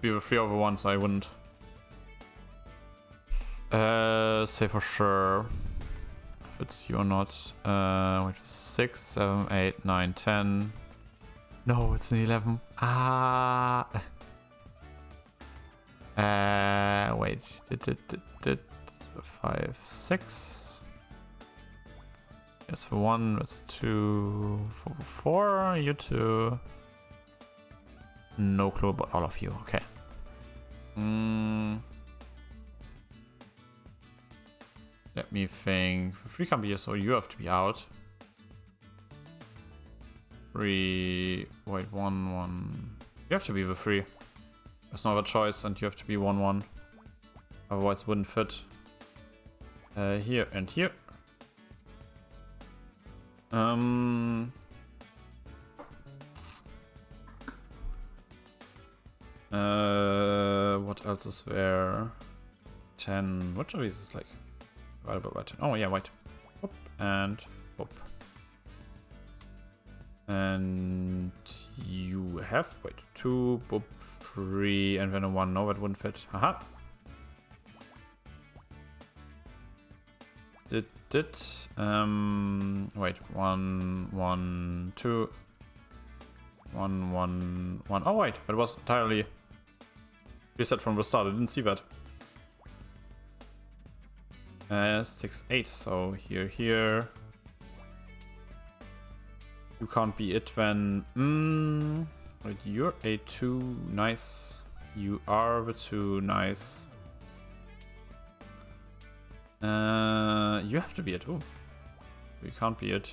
be the 3/1, so I wouldn't. Say for sure if it's you or not. Wait, 6, 7, 8, 9, 10. No, it's an 11. Ah. Wait. 5, 6. Yes, for 1. That's 2. For 4. You 2. No clue about all of you. Okay. Let me think. For 3 can't be here, so you have to be out. 3. Wait, 1, 1. You have to be the 3. There's no other choice, and you have to be 1, 1. Otherwise, it wouldn't fit. Here and here. What else is there? 10. Which of these is like divided by 10? Oh yeah, white. Whoop and whoop. And you have, wait, 2, boop, 3, and then a 1. No, that wouldn't fit. Haha. Wait, 1, 1, 2. 1, 1, 1. Oh, wait, that was entirely reset from the start. I didn't see that. 6, 8. So here. You can't be it then. Wait, you're a 2. Nice. You are the 2. Nice. You have to be it. Oh, you can't be it.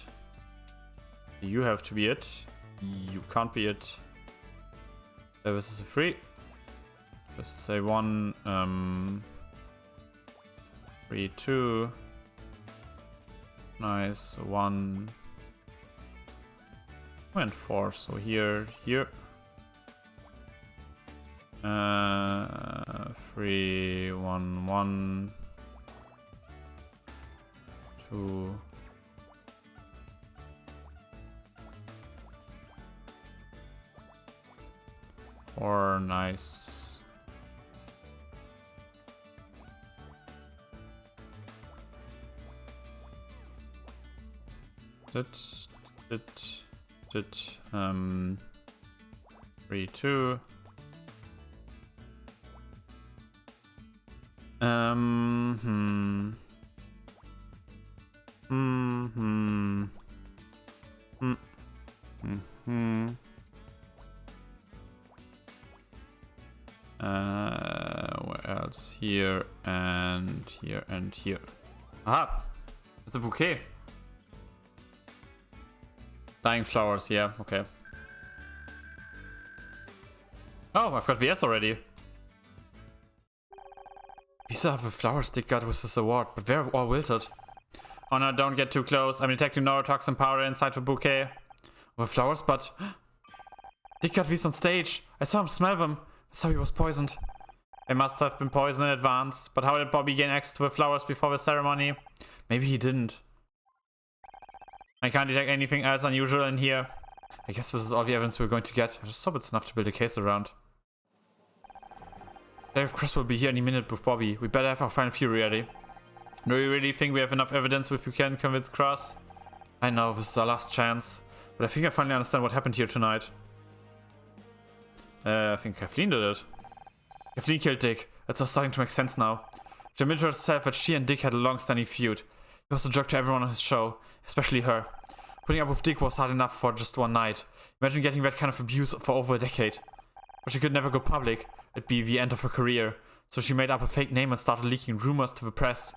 You have to be it. You can't be it. This is a 3. Let's say 1. 3, 2. Nice. 1. And 4. So here. 3, 1, 1. 2. Or nice. That 3, 2. Where else? Here and here and here. Aha! It's a bouquet. Dying flowers, yeah, okay. Oh, I've got VS already. These are the flowers Dick got with this award, but they're all wilted. Oh no, don't get too close. I'm detecting neurotoxin powder inside the bouquet. The flowers, but... Dick got these on stage. I saw him smell them. That's how he was poisoned. They must have been poisoned in advance. But how did Bobby gain access to the flowers before the ceremony? Maybe he didn't. I can't detect anything else unusual in here. I guess this is all the evidence we're going to get. I just hope it's enough to build a case around. Dave Chris will be here any minute with Bobby. We better have our final fury ready. Do you really think we have enough evidence if we can convince Cross? I know, this is our last chance. But I think I finally understand what happened here tonight. I think Kathleen did it. Kathleen killed Dick. It's all starting to make sense now. She admitted herself that she and Dick had a long-standing feud. He was a jerk to everyone on his show, especially her. Putting up with Dick was hard enough for just one night. Imagine getting that kind of abuse for over a decade. But she could never go public. It'd be the end of her career. So she made up a fake name and started leaking rumors to the press.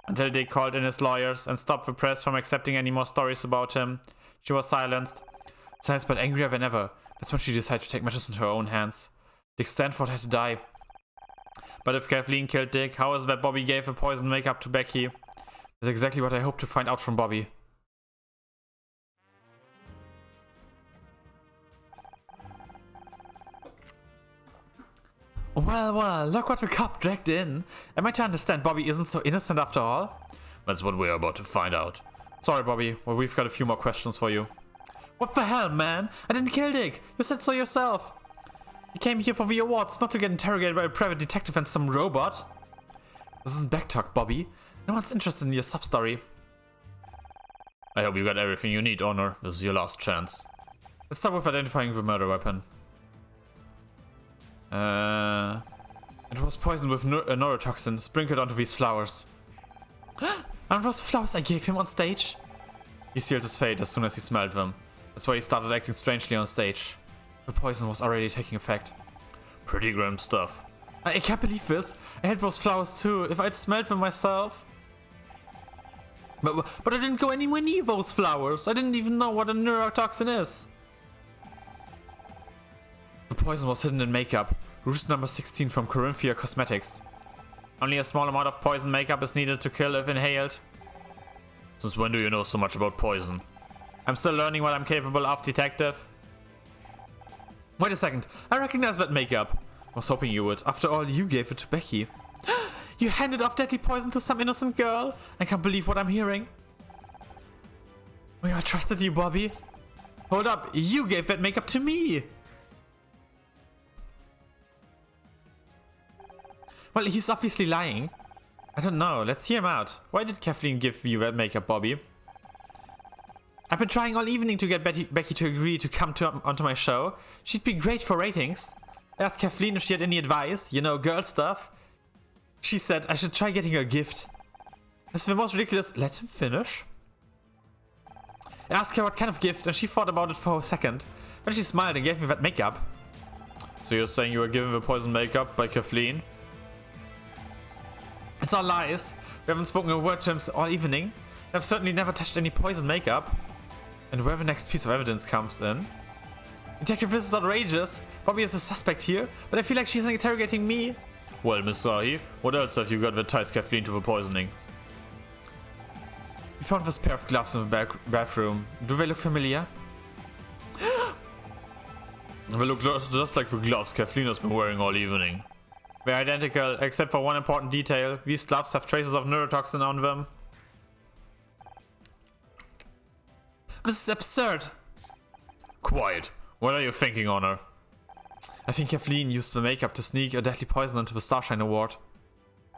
Until Dick called in his lawyers and stopped the press from accepting any more stories about him, she was silenced. Silenced but angrier than ever. That's when she decided to take matters into her own hands. Dick Stanford had to die. But if Kathleen killed Dick, how is it that Bobby gave the poison makeup to Becky? That's exactly what I hope to find out from Bobby. Well, look what the cop dragged in. Am I to understand Bobby isn't so innocent after all? That's what we're about to find out. Sorry, Bobby. Well, we've got a few more questions for you. What the hell, man? I didn't kill Dick. You said so yourself. You came here for the awards, not to get interrogated by a private detective and some robot. This isn't backtalk, Bobby. No one's interested in your sub-story. I hope you got everything you need, Honor. This is your last chance. Let's start with identifying the murder weapon. It was poisoned with a neurotoxin sprinkled onto these flowers. And those flowers I gave him on stage? He sealed his fate as soon as he smelled them. That's why he started acting strangely on stage. The poison was already taking effect. Pretty grim stuff. I can't believe this. I had those flowers too, if I'd smelled them myself. But I didn't go anywhere near those flowers. I didn't even know what a neurotoxin is. The poison was hidden in makeup. Roost number 16 from Corinthia Cosmetics. Only a small amount of poison makeup is needed to kill if inhaled. Since when do you know so much about poison? I'm still learning what I'm capable of, detective. Wait a second. I recognize that makeup. I was hoping you would. After all, you gave it to Becky. You handed off deadly poison to some innocent girl? I can't believe what I'm hearing. Oh, I trusted you, Bobby. Hold up, you gave that makeup to me! Well, he's obviously lying. I don't know, let's hear him out. Why did Kathleen give you that makeup, Bobby? I've been trying all evening to get Becky to agree to come onto my show. She'd be great for ratings. I asked Kathleen if she had any advice, you know, girl stuff. She said I should try getting her a gift. This is the most ridiculous. Let him finish. I asked her what kind of gift, and she thought about it for a second. Then she smiled and gave me that makeup. So you're saying you were given the poison makeup by Kathleen? It's all lies. We haven't spoken a word to him all evening. I've certainly never touched any poison makeup. And where the next piece of evidence comes in. Detective, this is outrageous. Bobby is a suspect here, but I feel like she's interrogating me. Well, Miss Rahi, what else have you got that ties Kathleen to the poisoning? We found this pair of gloves in the bathroom. Do they look familiar? They look just like the gloves Kathleen has been wearing all evening. They're identical, except for one important detail. These gloves have traces of neurotoxin on them. This is absurd. Quiet. What are you thinking, Honor? I think Kathleen used the makeup to sneak a deadly poison into the Starshine Award.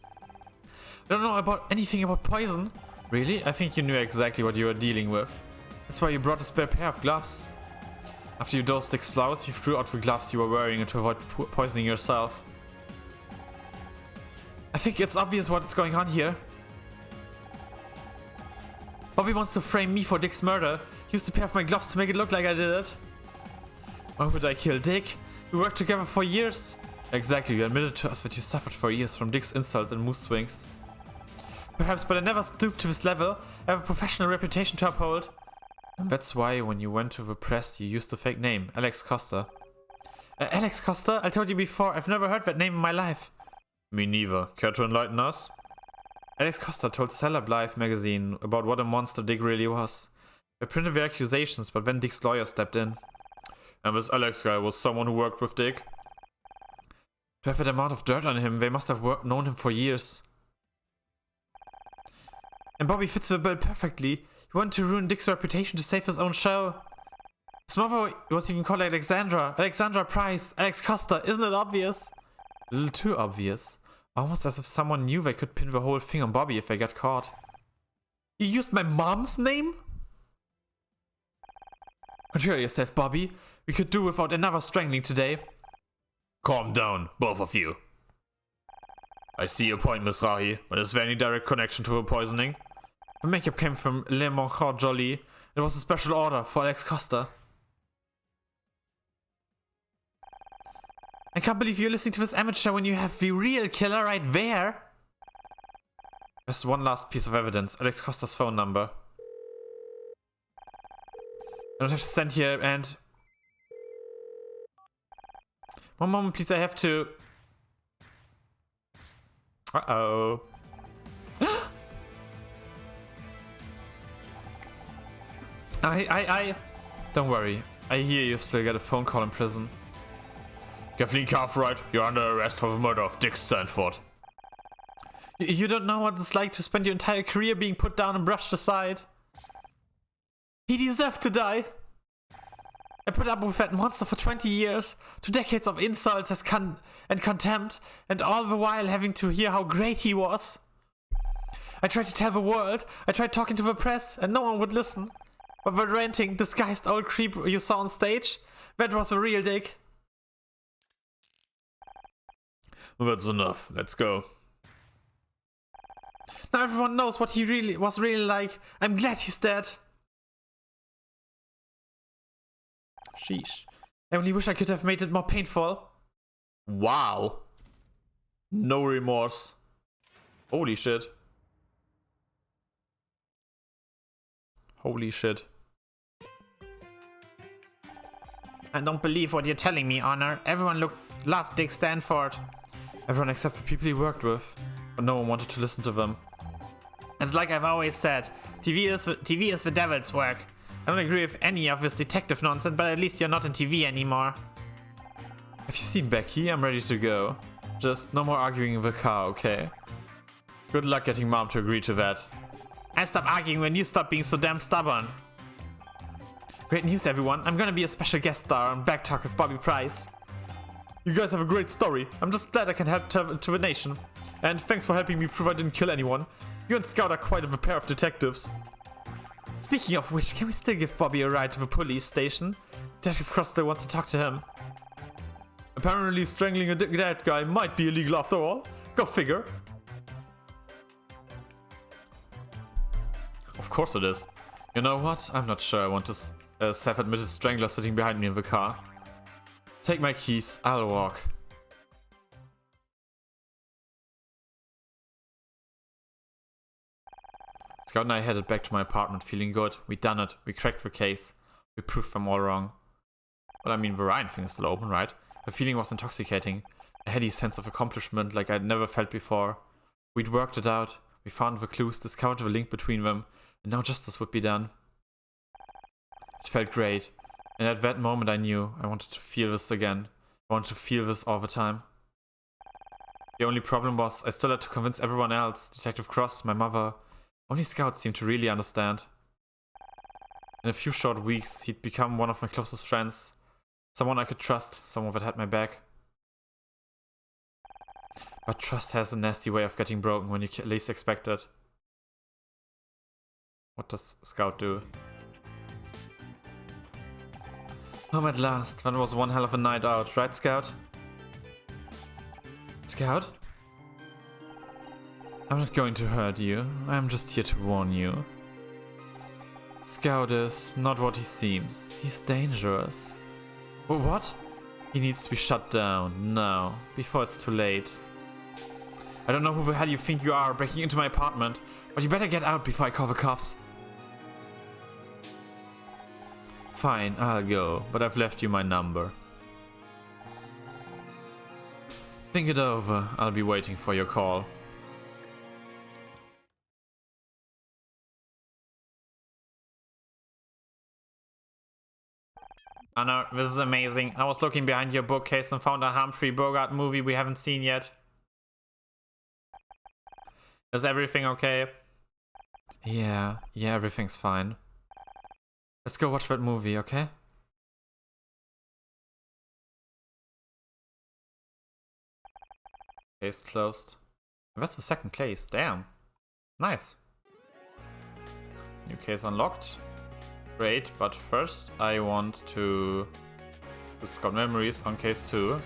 I don't know about anything about poison. Really? I think you knew exactly what you were dealing with. That's why you brought a spare pair of gloves. After you dosed Dick's flowers, you threw out the gloves you were wearing to avoid poisoning yourself. I think it's obvious what's going on here. Bobby wants to frame me for Dick's murder. He used a pair of my gloves to make it look like I did it. Why would I kill Dick? We worked together for years. Exactly, you admitted to us that you suffered for years from Dick's insults and mood swings. Perhaps, but I never stooped to this level. I have a professional reputation to uphold. And that's why when you went to the press, you used the fake name, Alex Costa. Alex Costa? I told you before, I've never heard that name in my life. Me neither. Care to enlighten us? Alex Costa told Celeb Life magazine about what a monster Dick really was. They printed the accusations, but then Dick's lawyer stepped in. And this Alex guy was someone who worked with Dick? To have that amount of dirt on him, they must have known him for years. And Bobby fits the bill perfectly. He wanted to ruin Dick's reputation to save his own show. His mother was even called Alexandra. Alexandra Price. Alex Costa. Isn't it obvious? A little too obvious. Almost as if someone knew they could pin the whole thing on Bobby if they got caught. You used my mom's name? Control yourself, Bobby. We could do without another strangling today. Calm down, both of you. I see your point, Miss Rahi, but is there any direct connection to the poisoning? The makeup came from Le Monchor Jolie. It was a special order for Alex Costa. I can't believe you're listening to this amateur when you have the real killer right there. There's one last piece of evidence. Alex Costa's phone number. I don't have to stand here and... One moment, please. I have to... Uh-oh. Don't worry. I hear you still get a phone call in prison. Kathleen Cartwright, you're under arrest for the murder of Dick Stanford. You don't know what it's like to spend your entire career being put down and brushed aside. He deserved to die. I put up with that monster for 20 years, 2 decades of insults and contempt, and all the while having to hear how great he was. I tried to tell the world, I tried talking to the press, and no one would listen. But the ranting, disguised old creep you saw on stage, that was a real Dick. That's enough. Let's go. Now everyone knows what he was really like. I'm glad he's dead. Sheesh. I only wish I could have made it more painful. Wow. No remorse. Holy shit. Holy shit. I don't believe what you're telling me, Honor. Everyone loved Dick Stanford. Everyone except for people he worked with. But no one wanted to listen to them. It's like I've always said. TV is the devil's work. I don't agree with any of this detective nonsense, but at least you're not in TV anymore. Have you seen Becky? I'm ready to go. Just no more arguing in the car, okay? Good luck getting Mom to agree to that. I stop arguing when you stop being so damn stubborn. Great. Great news, everyone. I'm gonna be a special guest star on Backtalk with Bobby Price. You guys have a great story. I'm just glad I can help to the nation. And thanks for helping me prove I didn't kill anyone. You and Scout are quite a pair of detectives. Speaking of which, can we still give Bobby a ride to the police station? Detective Cross still wants to talk to him. Apparently strangling a dead guy might be illegal after all. Go figure. Of course it is. You know what? I'm not sure I want to self-admitted strangler sitting behind me in the car. Take my keys, I'll walk. Scout and I headed back to my apartment feeling good. We done it. We cracked the case. We proved them all wrong. Well, I mean, the Ryan thing is still open, right? The feeling was intoxicating. A heady sense of accomplishment like I'd never felt before. We'd worked it out. We found the clues, discovered the link between them, and now justice would be done. It felt great. And at that moment I knew I wanted to feel this again. I wanted to feel this all the time. The only problem was I still had to convince everyone else. Detective Cross, my mother. Only Scout seemed to really understand. In a few short weeks, he'd become one of my closest friends. Someone I could trust, someone that had my back. But trust has a nasty way of getting broken when you least expect it. What does Scout do? Home at last. That was one hell of a night out, right, Scout? Scout? I'm not going to hurt you. I'm just here to warn you. Scout is not what he seems. He's dangerous. What? He needs to be shut down now, before it's too late. I don't know who the hell you think you are breaking into my apartment, but you better get out before I call the cops. Fine, I'll go, but I've left you my number. Think it over. I'll be waiting for your call. Anna, this is amazing. I was looking behind your bookcase and found a Humphrey Bogart movie we haven't seen yet. Is everything okay? Yeah, everything's fine. Let's go watch that movie, okay? Case closed. That's the second case, damn. Nice. New case unlocked. Great, but first I want to scout memories on case 2.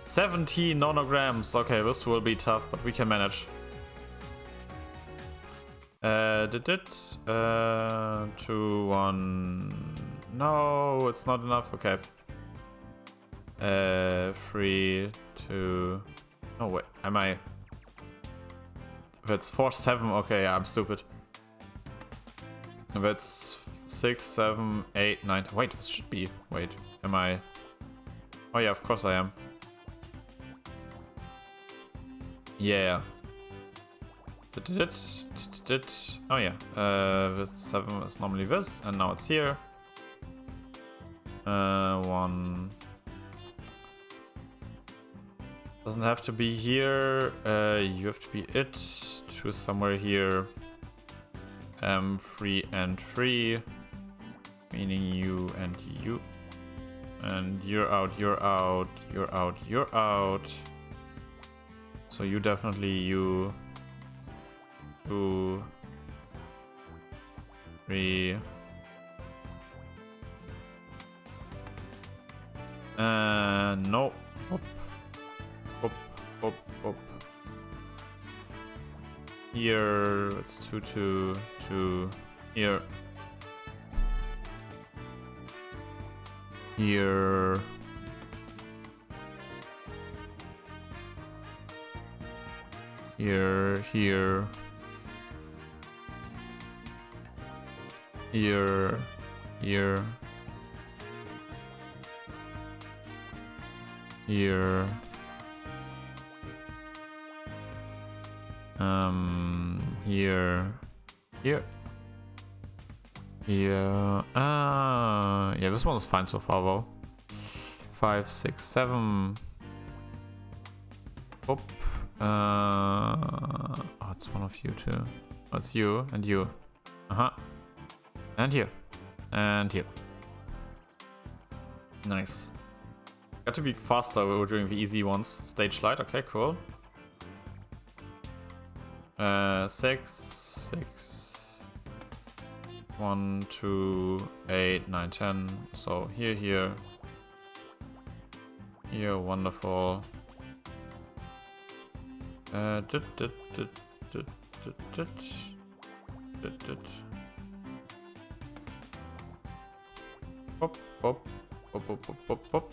17 nonograms. Okay, this will be tough, but we can manage. Did it? 2, 1. No, it's not enough. Okay. 3, 2. No, wait. Am I? That's 4, 7. Okay, yeah, I'm stupid. That's 6, 7, 8, 9. Wait, this should be. Wait, am I? Oh, yeah, of course I am. Yeah. Oh yeah, this 7 is normally this, and now it's here. 1 doesn't have to be here. You have to be it. 2 is somewhere here. 3 and 3, meaning you and you. And you're out, you're out, you're out, you're out. So you definitely you. 2, 3. No. Hop. Hop. Hop. Hop. Here it's 2, 2, 2. Here. Here. Here. Here. Here, here, here, here, here, here. Yeah, this one is fine so far though. 5, 6, 7. Oop. Oh, it's one of you too. Oh, it's you and you. And here. and here. Nice. Got to be faster. We were doing the easy ones. Stage light. Okay, cool. 6, 6. 1, 2, 8, 9, 10. So here, here. Here, wonderful. Pop, pop, pop, pop, pop, pop, pop.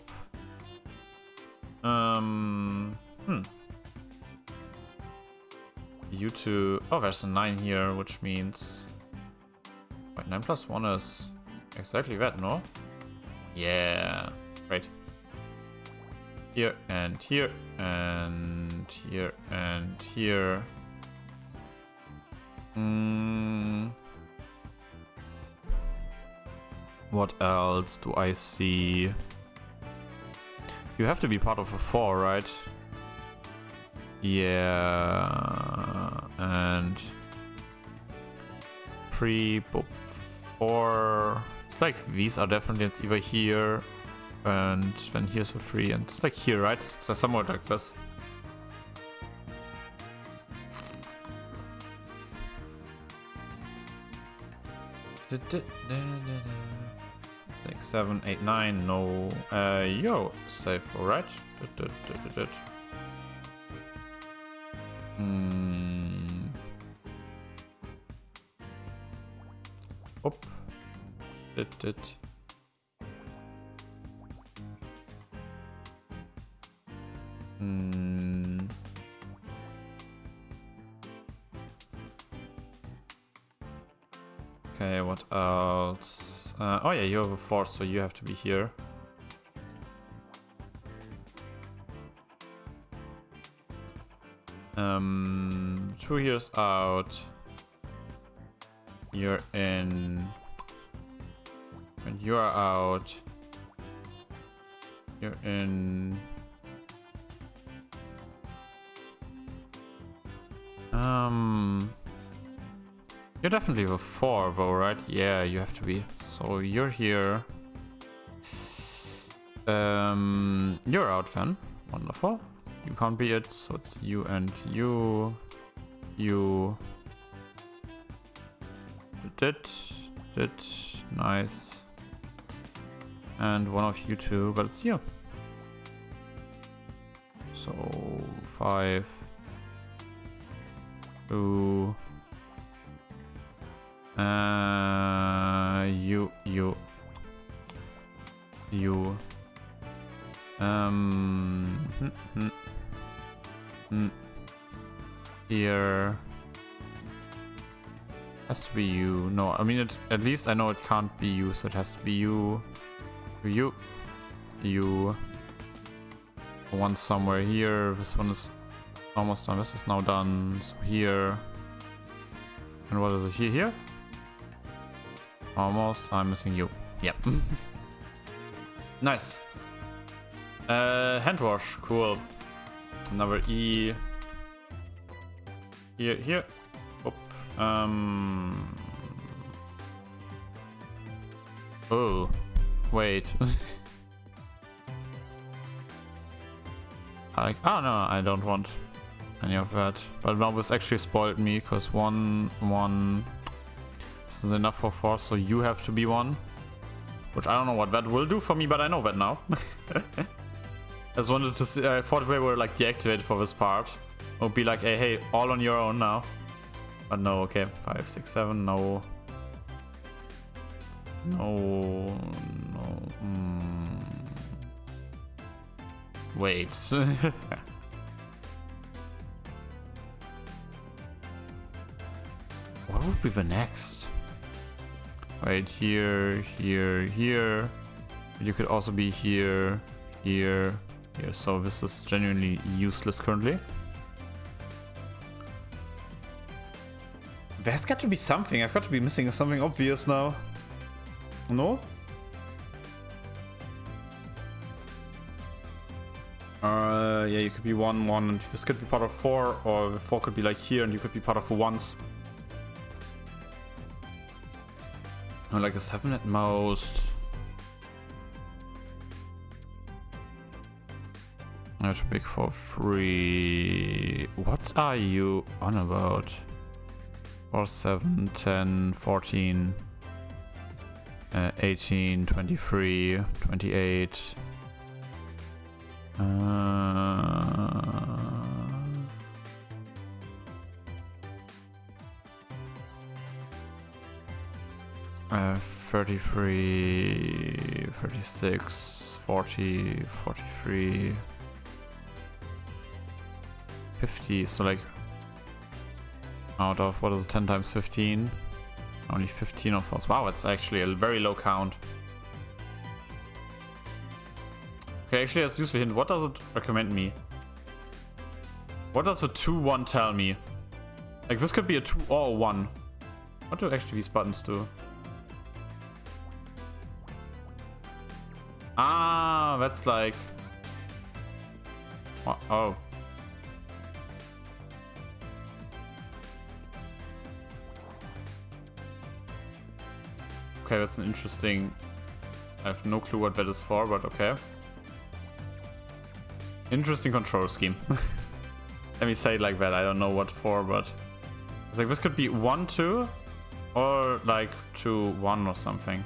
You two. Oh, there's a 9 here, which means. Wait, 9 plus 1 is exactly that, no? Yeah. Great. Here and here and here and here. What else do I see? You have to be part of a 4, right? Yeah. And 3, 4. It's like these are definitely, it's either here and then here's a 3 and it's like here, right? So somewhat like this. Like 7, 8, 9, no. Yo, safe, alright. Up. Okay, what else? Oh yeah, you have a 4, so you have to be here. Two years out. You're in. And you are out. You're in. You're definitely a 4 though, right? Yeah, you have to be. So you're here. You're out then. Wonderful. You can't be it, so it's you and you. You. Did. Nice. And one of you two, but it's you. So 5. 2. You. Here. Has to be you. No, I mean, at least I know it can't be you, so it has to be you. You. One somewhere here. This one is almost done. This is now done. So here. And what is it here? Almost. I'm missing you. Yep. Nice. Hand wash. Cool. Another E. Here. Up. Oh. Wait. Oh no, I don't want any of that. But now this actually spoiled me, because 1. This is enough for 4, so you have to be 1. Which I don't know what that will do for me, but I know that now. I just wanted to see, I thought they were like deactivated for this part. It would be like, hey, all on your own now. But no, okay. 5, 6, 7, no. No. Wait. What would be the next? Wait, here. You could also be here. So this is genuinely useless currently. There's got to be something. I've got to be missing something obvious now. No? Yeah, you could be 1, and this could be part of 4, or 4 could be like here, and you could be part of the 1s. Or like a 7 at most. That's big for free. What are you on about? 4, 7, 10, 14, 18, 23, 28. 33, 36, 40, 43, 50. So like out of what is it, 10 times 15? Only 15 of us. Wow, it's actually a very low count. Okay, actually let's use the hint. What does it recommend me? What does the 2-1 tell me? Like this could be a 2 or a 1. What do actually these buttons do? Ah, that's like... Oh. Okay, that's an interesting... I have no clue what that is for, but okay. Interesting control scheme. Let me say it like that. I don't know what for, but... It's like this could be 1, 2, or like 2, 1 or something.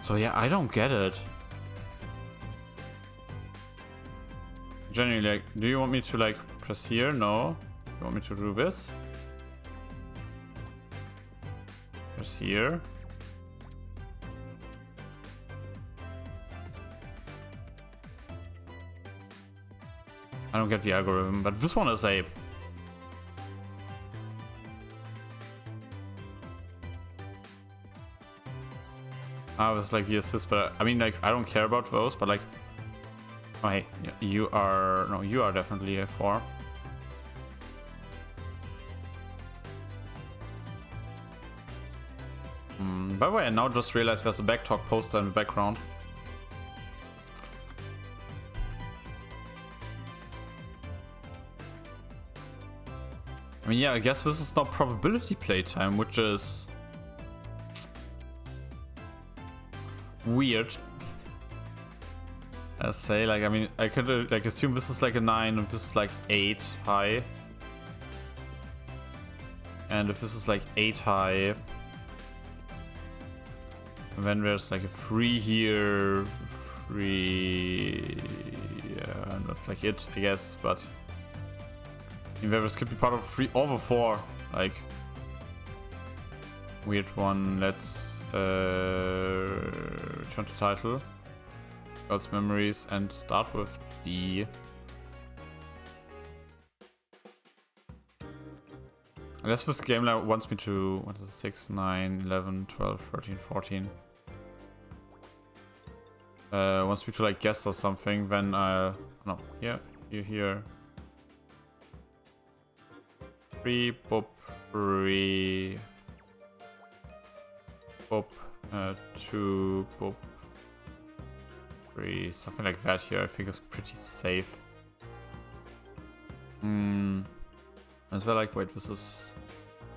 So yeah, I don't get it. Genuinely, like, do you want me to like press here? No. You want me to do this? Press here. I don't get the algorithm, but this one is a... I was like the assist, but I mean, like, I don't care about those, but like... Oh, hey, you are... No, you are definitely a 4. By the way, I now just realized there's a backtalk poster in the background. I mean, yeah, I guess this is not probability playtime, which is... weird. I say, like, I mean, I could like assume this is like a 9 and this is like 8 high. And if this is like 8 high, and then there's like a 3 here, 3, yeah, that's like it, I guess, but I mean, this could be part of 3 over 4, like, weird one. Let's return to title, God's Memories, and start with D. Unless this game now wants me to, what is it, 6, 9, 11, 12, 13, 14. Wants me to like guess or something, then I'll, no, yeah, you hear 3, boop, 3, boop, 2, boop, 3, something like that here. I think it's pretty safe. As well, like, wait, this is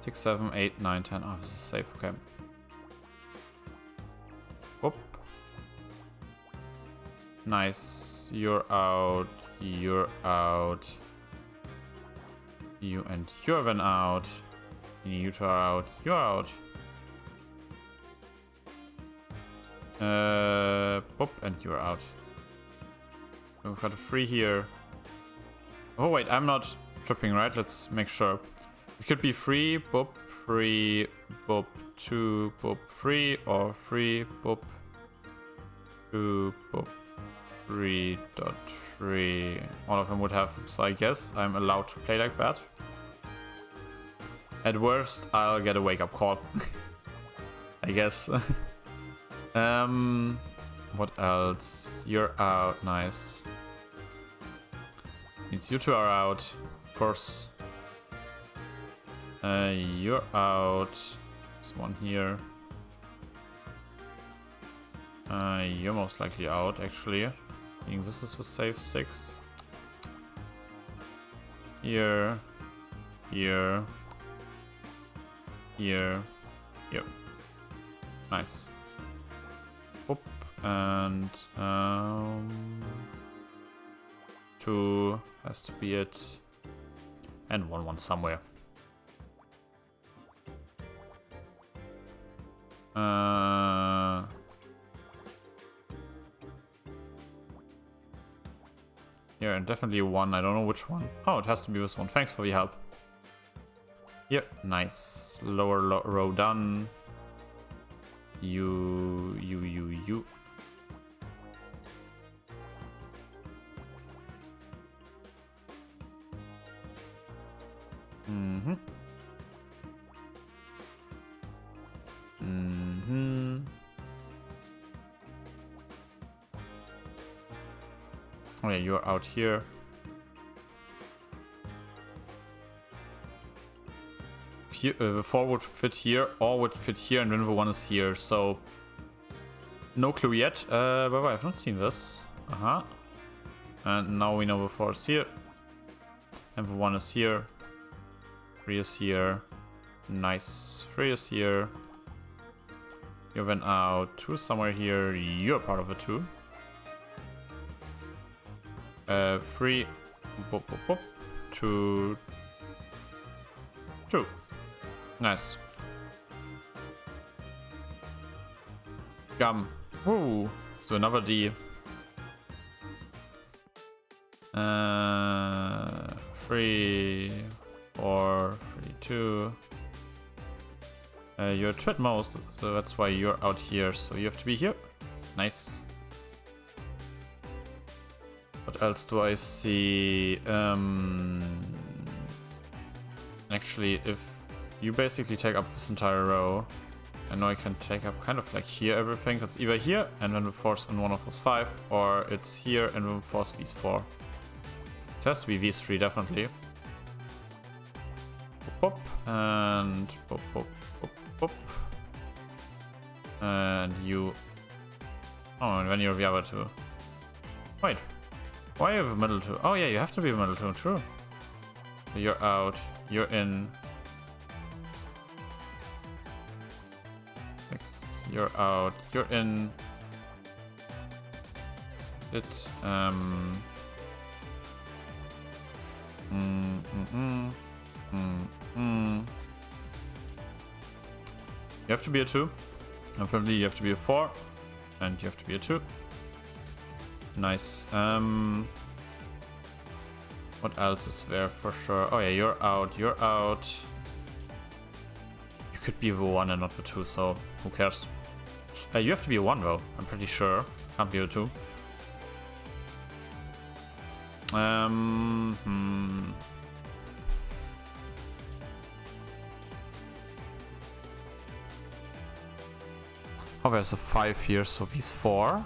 6, 7, 8, 9, 10. Oh, this is safe, okay. Whoop. Nice. You're out. You're out. You and you're then out. You two are out. You're out. Boop, and you're out. So we've got a 3 here. Oh, wait, I'm not tripping, right? Let's make sure. It could be 3, boop, 3, boop, 2, boop, 3, or 3, boop, 2, boop, 3, dot 3. All of them would have, so I guess I'm allowed to play like that. At worst, I'll get a wake-up call. I guess. What else? You're out, nice. Means you two are out. Of course. You're out. There's one here. You're most likely out, actually. I think this is the safe 6. Here. here, here, here. Nice. Oop, and 2 has to be it, and 1 somewhere. Here, and definitely 1. I don't know which one. Oh, it has to be this one. Thanks for the help. Yep, nice. Lower row done. You. Oh yeah, you're out here. The 4 would fit here, or would fit here, and then the 1 is here, so... No clue yet, but I've not seen this. And now we know the 4 is here. And the 1 is here. 3 is here. Nice. 3 is here. You went out. 2 somewhere here. You're part of the 2. 3. Boop, boop, boop. 2. 2. Nice. Gum. Ooh. Let's do another D. 3, 4, 3, 2. You're twitmost, so that's why you're out here. So you have to be here. Nice. What else do I see? Actually, if you basically take up this entire row, I know I can take up kind of like here everything. It's either here and then the 4's on one of those 5, or it's here and then the 4's these 4. It has to be these 3 definitely. Boop, boop, and boop, boop, boop, boop. And you. Oh, and then you're the other 2. Wait. Why are you the middle 2? Oh yeah, you have to be the middle 2, true. So you're out, you're in. You're out, you're in. It, You have to be a 2. And finally you have to be a 4. And you have to be a 2. Nice. What else is there for sure? Oh yeah, you're out, you're out. You could be the 1 and not the 2, so who cares? You have to be a 1 though, I'm pretty sure. Can't be a 2. Oh, there's a 5 here, so these 4.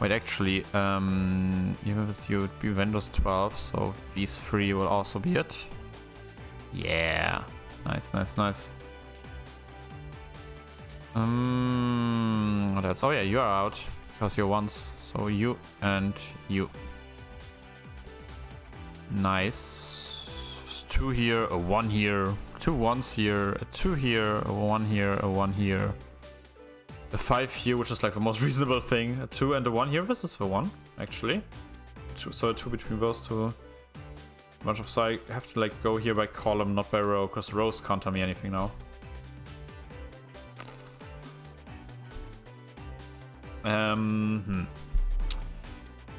Wait, actually, even with you, it would be Windows 12, so these 3 will also be it. Yeah, nice, nice, nice. That's, oh yeah, you are out because you're 1s, so you and you. Nice. 2 here, a 1 here, 2 1s here, a 2 here, a 1 here, a 1 here. A 5 here, which is like the most reasonable thing. A 2 and a 1 here. This is the 1, actually. So a 2 between those 2. So I have to like go here by column, not by row, because rows can't tell me anything now.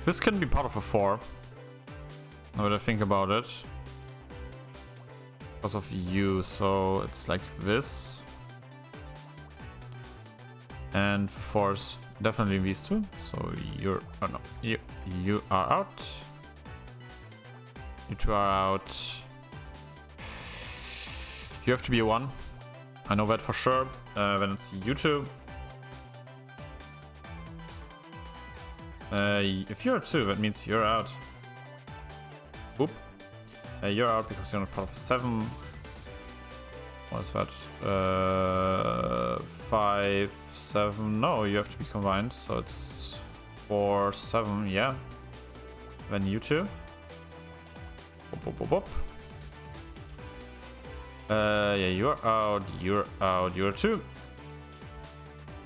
This can be part of a 4. Now that I think about it. Because of you, so it's like this. And 4's definitely these 2. So you're, oh no, you are out. You 2 are out. You have to be a 1. I know that for sure. Then it's you 2. If you're a 2, that means you're out. Whoop. You're out because you're not part of a 7. What is that? 5, 7. No, you have to be combined. So it's 4, 7. Yeah. Then you 2. Whoop, whoop, whoop, whoop. Yeah, you're out, you're out, you're 2.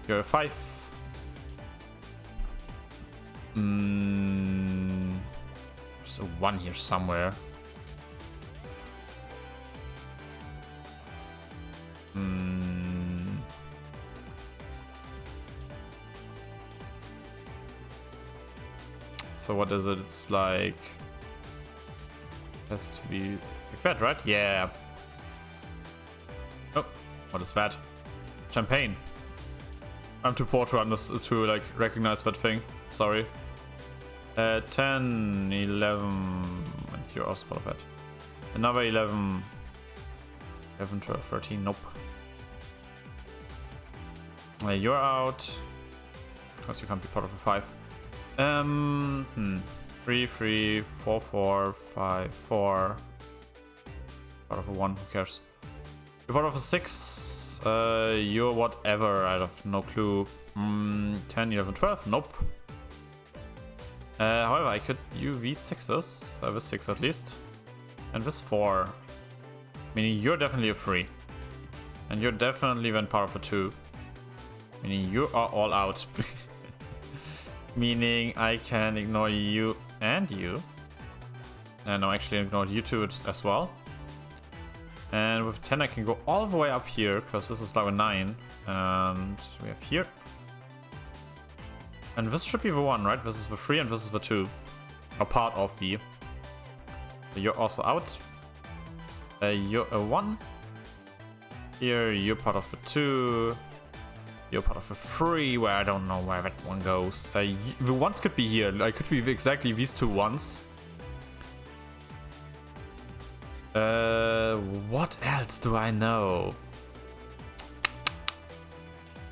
You're a 5. There's a 1 here somewhere. So what is it? It's like... Has to be like that, right? Yeah. Oh, what is that? Champagne. I'm too poor to like recognize that thing. Sorry. 10, 11, and you're also part of that. Another 11, 11, 12, 13. Nope. You're out. Because you can't be part of a 5. 3, 3, 4, 4, 5, 4. Part of a 1, who cares? You're part of a 6. You're whatever, I have no clue. 10, 11, 12, nope. However, I could use these 6s. I have a 6 at least. And this 4. Meaning you're definitely a 3. And you're definitely then part of a 2. Meaning you are all out. Meaning I can ignore you and you. And I'll actually ignore you two as well. And with 10 I can go all the way up here, because this is level 9. And we have here. And this should be the 1, right? This is the 3 and this is the 2. Or part of the. So you're also out. You're a 1. Here, you're part of the 2. You're part of a 3, where I don't know where that one goes. The 1s could be here. Like, could be exactly these 2 1s. What else do I know?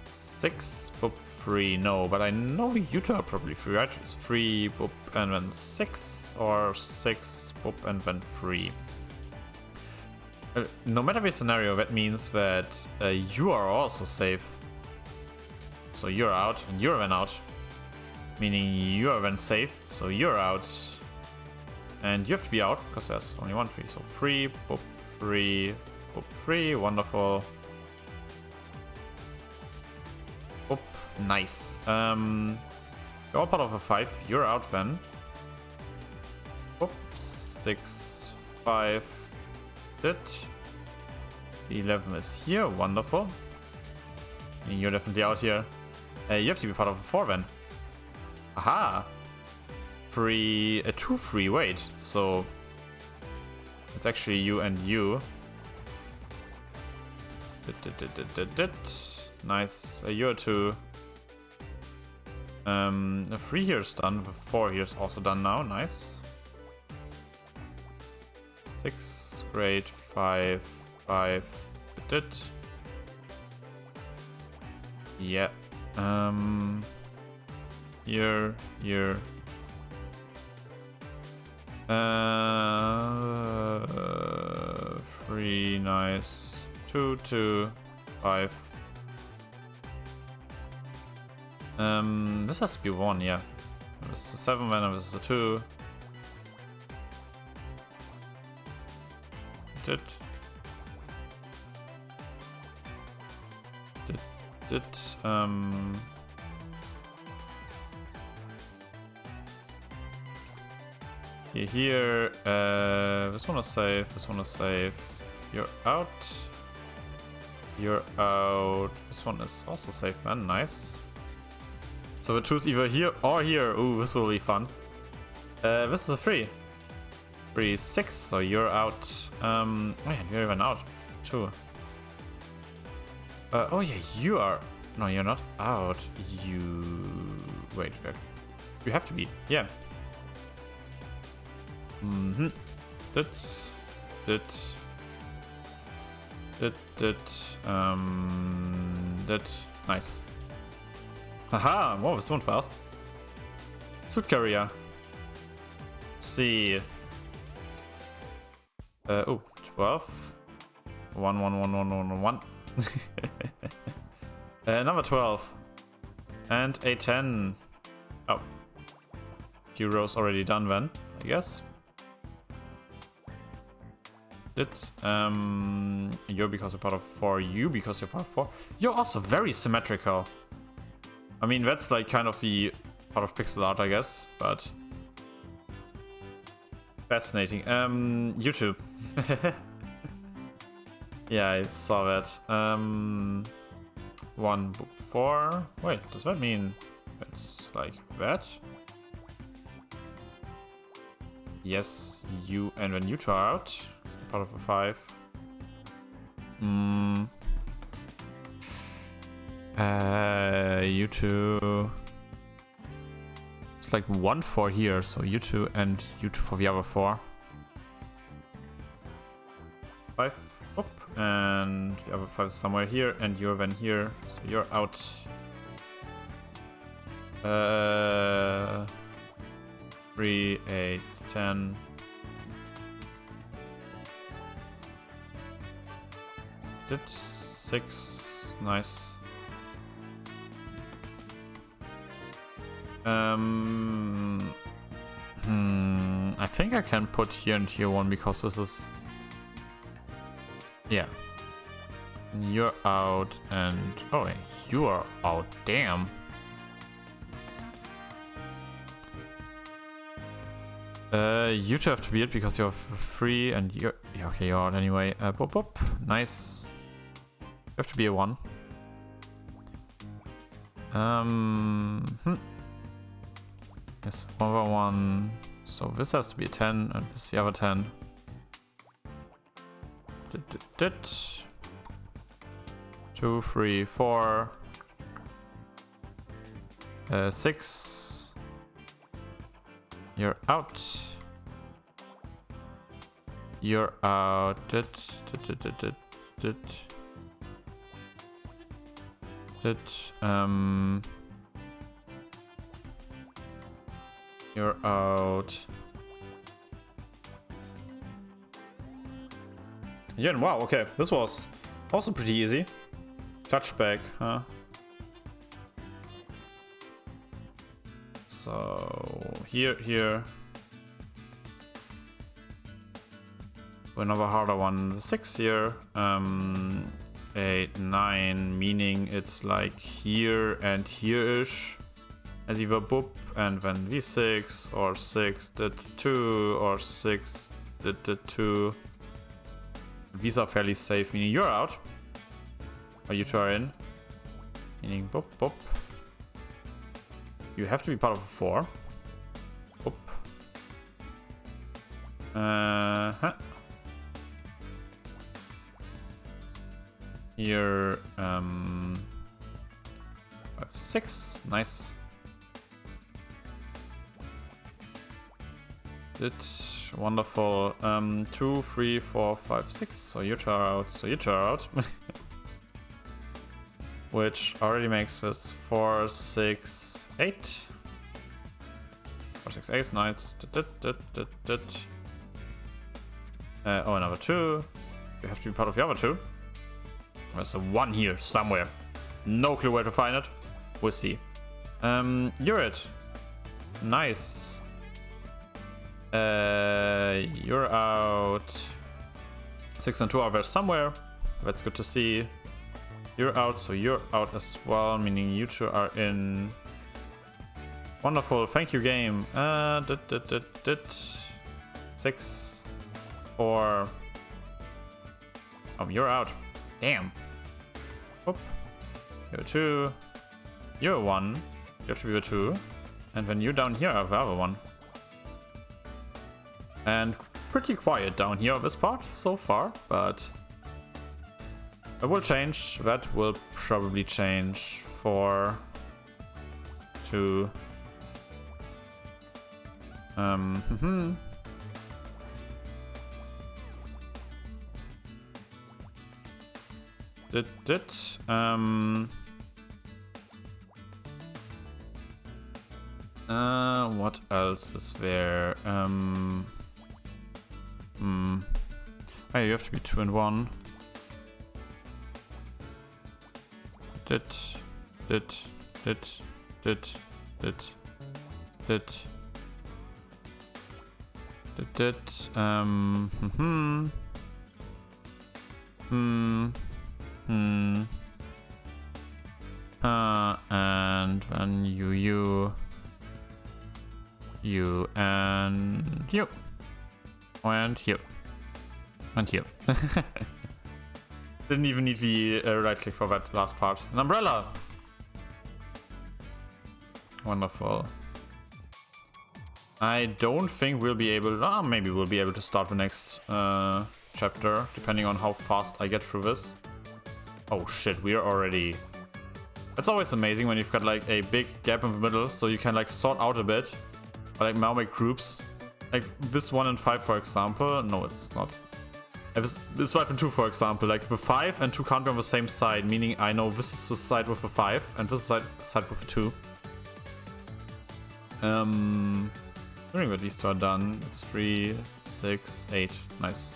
6, boop, 3. No, but I know you two are probably 3, right? It's 3, boop, and then 6, or 6, boop, and then 3. No matter the scenario, that means that you are also safe. So you're out, and you're then out. Meaning you are then safe, so you're out. And you have to be out, because there's only 1 3. So 3, boop, 3, boop, 3. Wonderful. Boop, nice. You're all part of a 5. You're out then. Boop, 6, 5. Did. 11 is here, wonderful. And you're definitely out here. You have to be part of a 4 then. Aha! 3, 2, 3, wait. So it's actually you and you. Nice. You're 2. The 3 here is done. The 4 here is also done now. Nice. 6, great. 5, 5. Yeah. Here. 3, nice. 2, 2, 5. This has to be 1, yeah. This is a 7, then this is a 2. Here, this one is safe, this one is safe. You're out. You're out. This one is also safe, man. Nice. So the 2 is either here or here. Ooh, this will be fun. This is a 3. 3, 6, so you're out. Oh yeah, you're even out, too. Oh yeah, you are. No, you're not out. Wait. You have to be. Yeah. Nice. Haha, wow, this one fast. Suit carrier. See. Oh, 12. 1, 1, 1, 1, 1, 1. Number 12. And a 10. Oh. Few rows already done then, I guess. You're because you're part of 4. You because you're part of 4. You're also very symmetrical. I mean, that's like kind of the part of pixel art, I guess, but fascinating. You too. Yeah, I saw that. 1, 4. Wait, does that mean it's like that? Yes, you, and when you two are out, part of a 5. You two. It's like 1, 4 here, so you two and you two for the other 4. 5. Up, and the other 5 is somewhere here, and you're then here, so you're out. 3, 8, 10. Did 6. Nice. I think I can put here and here 1 because this is. Yeah. You're out and. Oh, you are out. Damn. You two have to be it because you're free and you're okay. You're out anyway. Boop boop. Nice. You have to be a 1. Yes, 1. So this has to be a 10, and this is the other 10. 2, 3, 4. 6. You're out. You're out. You're out. Yeah, wow, okay. This was also pretty easy. Touchback, huh? So here. Another harder one. 6 here. 8, 9, meaning it's like here and here-ish. As either boop and then v6 or 6 did 2 or 6 did 2. These are fairly safe, meaning you're out. Or you two are in. Meaning boop boop. You have to be part of a 4. Boop. Here 5, 6. Nice. It's wonderful. 2, 3, 4, 5, 6. So you two are out. So you two are out. Which already makes this 4, 6, 8. 4, 6, 8. Nice. Oh, another 2. You have to be part of the other 2. There's a 1 here somewhere. No clue where to find it. We'll see. You're it. Nice. You're out. 6 and 2 are there somewhere. That's good to see. You're out, so you're out as well, meaning you two are in. Wonderful, thank you, game. 6, 4. Oh, you're out. Damn. Whoop. You're 2. You're 1. You have to be a 2. And then you down here are the other 1. And pretty quiet down here on this part so far, but it will change. That will probably change 4 to what else is there? Hey, you have to be 2 and 1. And then you, and you. And you. And you. Didn't even need the right click for that last part. An umbrella! Wonderful. I don't think we'll be able... maybe we'll be able to start the next chapter, depending on how fast I get through this. Oh shit, we are already... It's always amazing when you've got like a big gap in the middle, so you can like sort out a bit. Or like now make groups. Like this 1 and 5 for example. No, it's not. This 5 and 2 for example. Like the 5 and 2 can't be on the same side, meaning I know this is the side with the 5 and this is the side with the 2. During that these two are done, it's 3, 6, 8. Nice.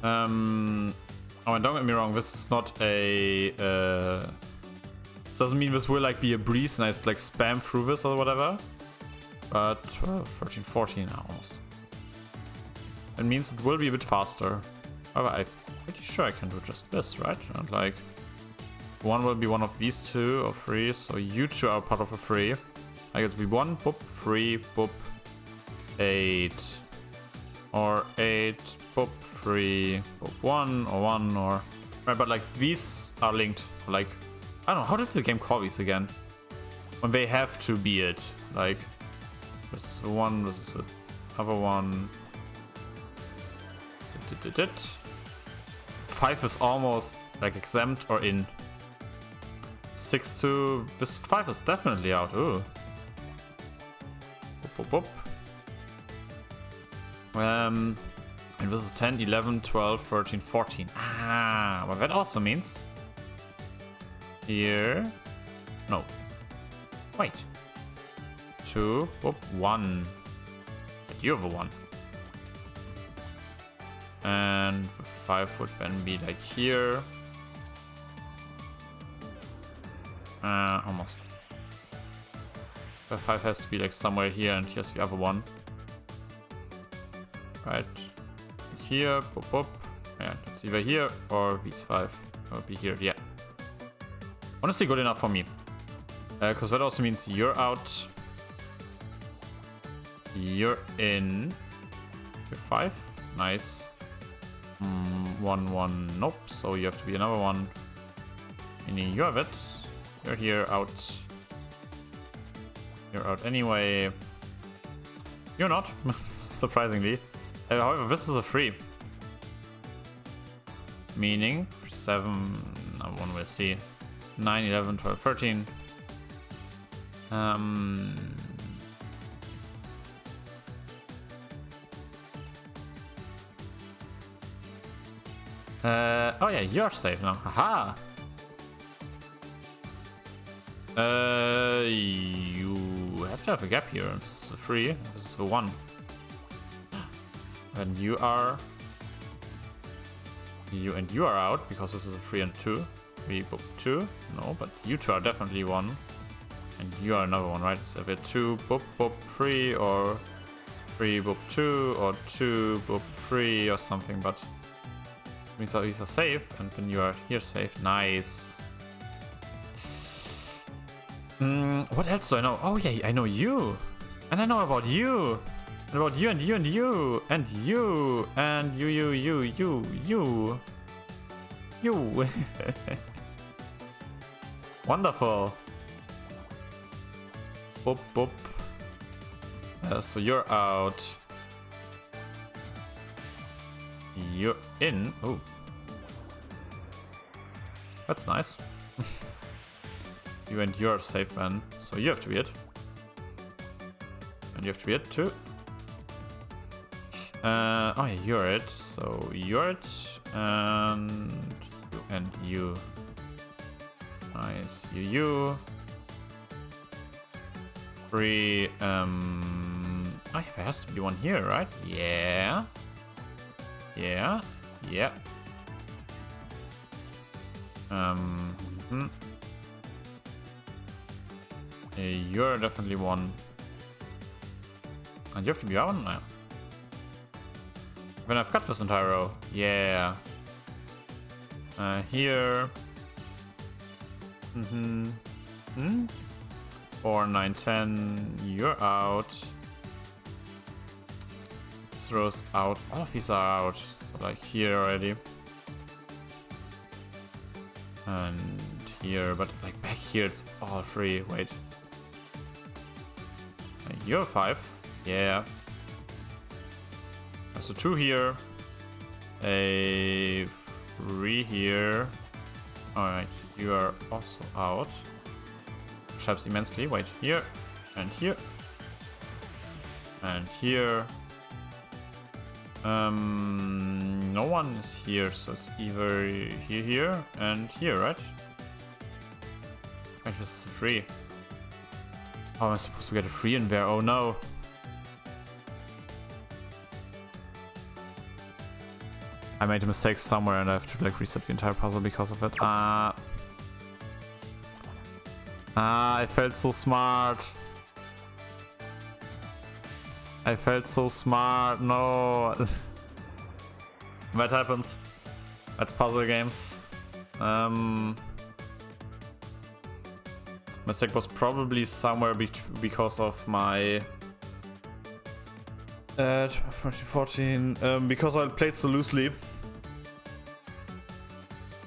Oh, and don't get me wrong, this is not a... this doesn't mean this will like be a breeze and I like spam through this or whatever. But 12, 13, 14 almost. It means it will be a bit faster. However, I'm pretty sure I can do just this, right? And like... one will be one of these two or 3, so you two are part of a 3. I guess it'll be 1, boop, 3, boop, 8. Or 8, boop, 3, boop, 1, or 1, or... Right, but like these are linked. Like, I don't know, how did the game call these again? When they have to be it. Like, this is the one, this is the other one. 5 is almost like exempt or in. 6 to... this 5 is definitely out. Ooh. Boop, boop, boop. And this is 10, 11, 12, 13, 14. Ah, well that also means... here... no. Wait. 2, boop, 1. But you have a 1. And the 5 would then be like here. Almost. The 5 has to be like somewhere here, and here's the other one. Right. Here, boop, boop. Yeah, it's either here or these 5. Will be here, yeah. Honestly, good enough for me. Because that also means you're out. You're in. With 5. Nice. 1, 1, nope. So you have to be another one. Meaning you have it. You're here, out. You're out anyway. You're not, surprisingly. However, this is a 3. Meaning 7, one will see. 9, 11, 12, 13. Oh yeah, you're safe now. Haha. You have to have a gap here. This is a 3. This is a 1. And you are... you are out, because this is a 3 and 2. 3, boop, 2. No, but you two are definitely 1. And you are another one, right? So if it's 2, boop, boop, 3, or 3, boop, 2, or 2, boop, 3, or something, but... these are safe, and then you are here safe. Nice. What else do I know? Oh yeah, I know you. And I know about you. And about you and you and you. And you. And you. You. Wonderful. Boop, boop. So you're out. You're in. Oh. That's nice. You and you're safe then. So you have to be it. And you have to be it too. Oh yeah, you're it. So you're it. And you. Nice. You. 3. Oh yeah, there has to be one here, right? Yeah. Yeah. Yeah. You're definitely 1. And you have to be 1 now. When I've cut this entire row. Yeah. Here. 4, 9, 10. You're out. This row's out. All of these are out. So like here already. And here, but like back here it's all free. Wait. You're 5. Yeah. There's a 2 here. A 3 here. Alright, you are also out. Which helps immensely. Wait, here. And here. And here. No one is here, so it's either here, and here, right? Wait, this is free. How am I supposed to get a free in there? Oh no. I made a mistake somewhere and I have to like reset the entire puzzle because of it. I felt so smart. I felt so smart. No. That happens. That's puzzle games. Mistake was probably somewhere because of my 2014. Because I played so loosely.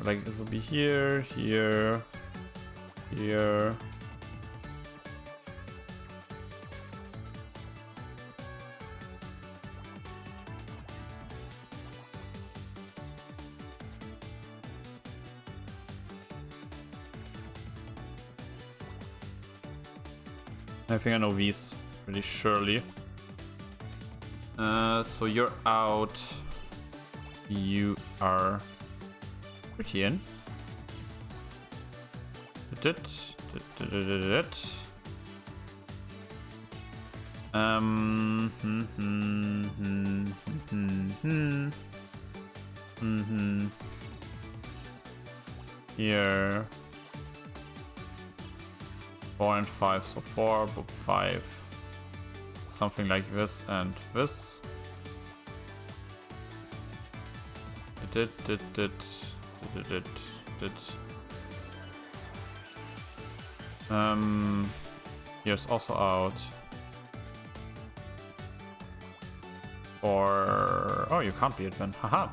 Like it would be here, here, here. I think I know these pretty surely. So you're out. You are pretty in. Here. 4 and 5, so 4, but 5. Something like this and this. Here's also out. Or oh, you can't be it then. Haha.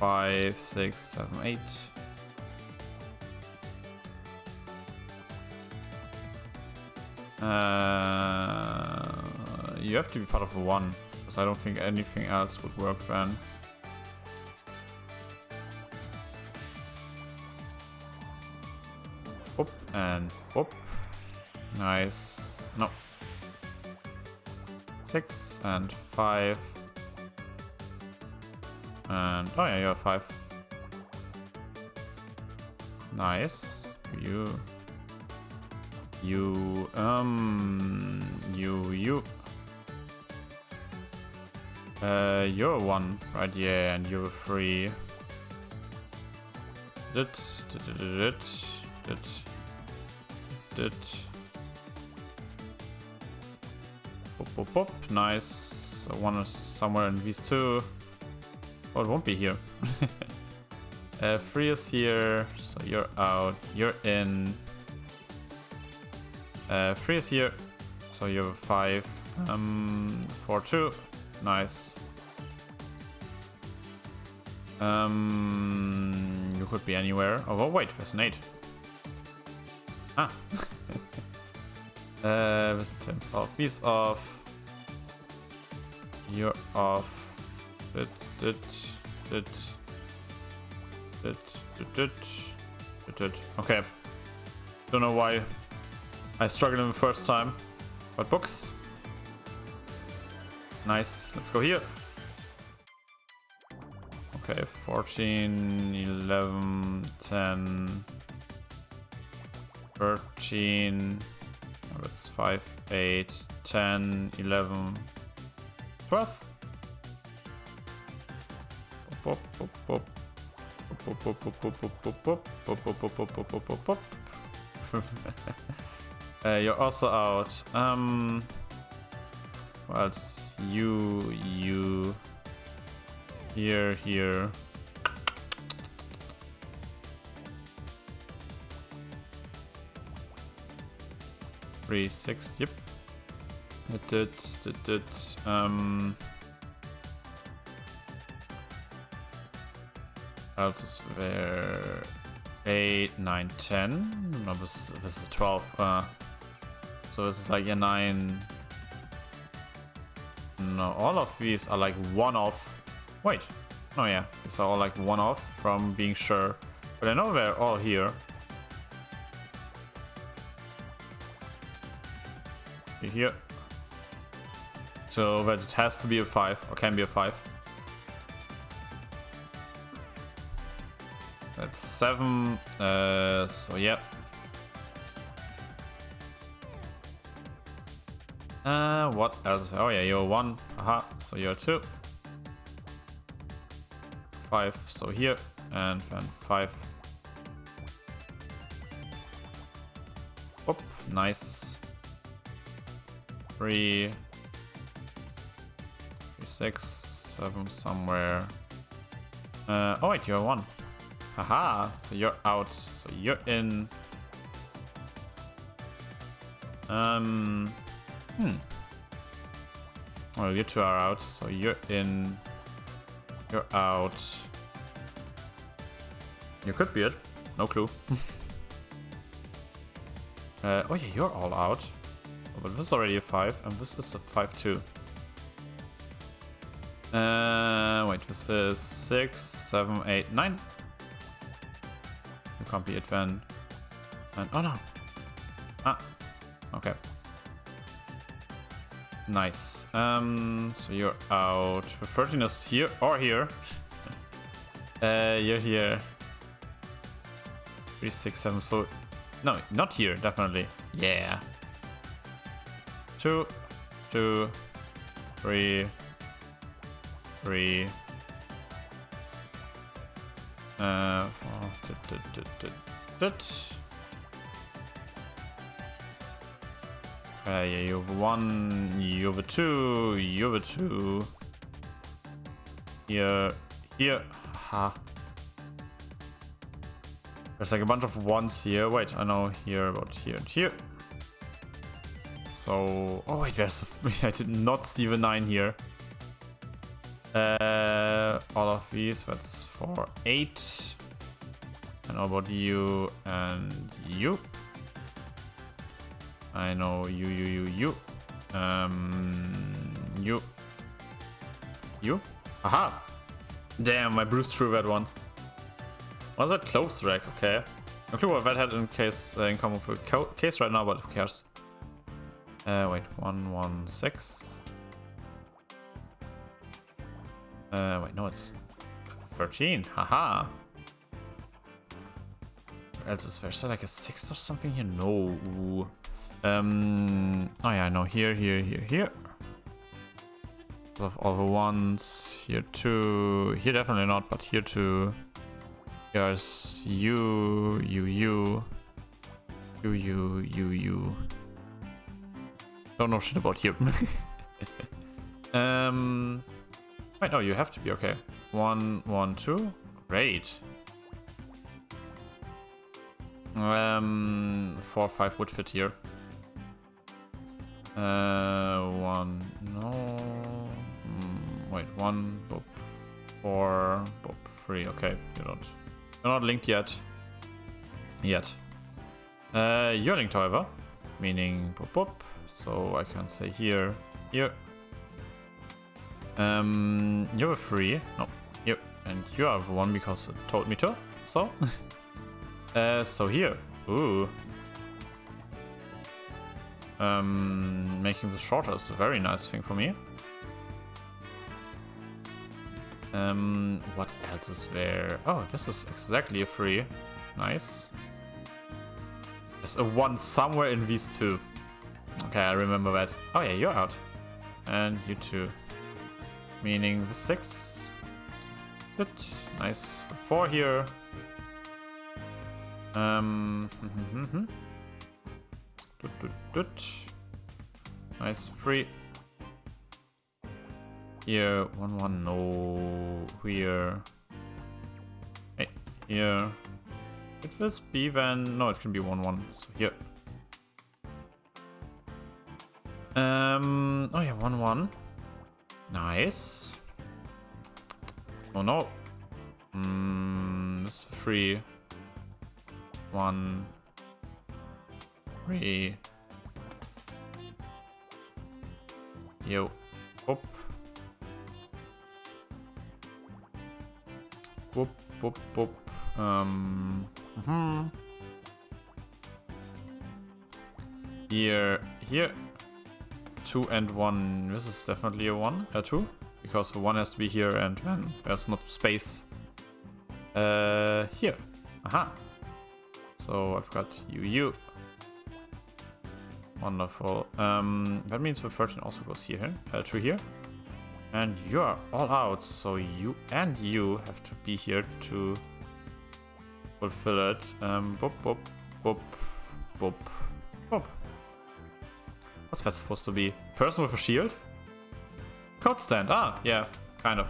5, 6, 7, 8. You have to be part of the 1, because I don't think anything else would work then. Whoop and whoop. Nice. No. 6 and 5. And oh yeah, you're 5. Nice. You're 1, right? Yeah, and you're 3. Pop. Nice. So 1 is somewhere in these 2. Oh, it won't be here. 3 is here, so you're out. You're in. 3 is here, so you're 5. 4, 2. Nice. You could be anywhere. Oh, wait, there's an 8. Ah. This turns off. He's off. You're off. Okay. Don't know why I struggled in the first time. But books. Nice. Let's go here. Okay, 14, 11, 10, 13. Oh, that's 5, 8, 10, 11, 12. You're also out. What else? You, here. 3, 6, yep. It did. Else is there 8, 9, 10. No, this is 12. So this is like a 9. No, all of these are like one off. Wait. Oh yeah, these are all like one off from being sure. But I know they're all here. Here. So that it has to be a 5, or can be a 5. That's 7. So yeah. What else? Oh yeah, you're 1. Aha. So you're 2. 5. So here, and then 5. Oh, nice. 3, 6, 7 somewhere. Oh wait, you're 1. Haha, so you're out. So you're in. Well, you two are out. So you're in. You're out. You could be it. No clue. Oh yeah, you're all out. Oh, but this is already a 5, and this is a 5 too. Wait, this is 6, 7, 8, 9. You can't be it then. And oh no. Ah. Okay. Nice. So you're out. The 13 is here or here. You're here. 3, 6, 7. So no, not here. Definitely. Yeah. 2, 2, 3, 3. 4. Yeah, you have 1, you have a 2, you have a 2. Here. Ha. There's like a bunch of 1s here. Wait, I know here, about here and here. So, oh wait, there's I did not see the 9 here. All of these, that's for 8. I know about you and you. I know you. You. Aha! Damn, I bruised through that one. Was that close wreck? Okay. No clue what that had in case in common with case right now, but who cares? Wait, 1, 1, 6. Wait, no, it's 13. Haha. Where else is there? Is there like a 6 or something here? No. Oh yeah, I know. Here. Of all the 1s. Here 2. Here definitely not, but here 2. Here's you. Don't know shit about here. Wait, no, you have to be okay. 1, 1, 2. Great. 4, 5 would fit here. 1, no. Wait, 1, boop, 4, boop, 3. Okay, you're not linked yet. You're linked, however, meaning boop, boop. So I can say here. You have a 3. No, you and you have 1 because it told me to. So, so here. Ooh. Making this shorter is a very nice thing for me. What else is there? Oh, this is exactly a 3. Nice. There's a 1 somewhere in these 2. Okay, I remember that. Oh yeah, you're out. And you too. Meaning the 6. Good. Nice. 4 here. Nice, 3. Here, 1, 1, no. Here. Hey, here. If this be then, no, it can be 1, 1. So here. Oh yeah, 1, 1. Nice. Oh no. This is 3. 1. 3. Yo. Whoop. Whoop, whoop, whoop. Here. 2 and 1. This is definitely a 1. 2. Because the 1 has to be here and then there's not space. Here. Aha. So I've got you. Wonderful. That means the 13 also goes here, to here. And you are all out, so you and you have to be here to fulfill it. Boop, boop, boop, boop, boop. What's that supposed to be? Person with a shield? Code stand. Ah, yeah, kind of.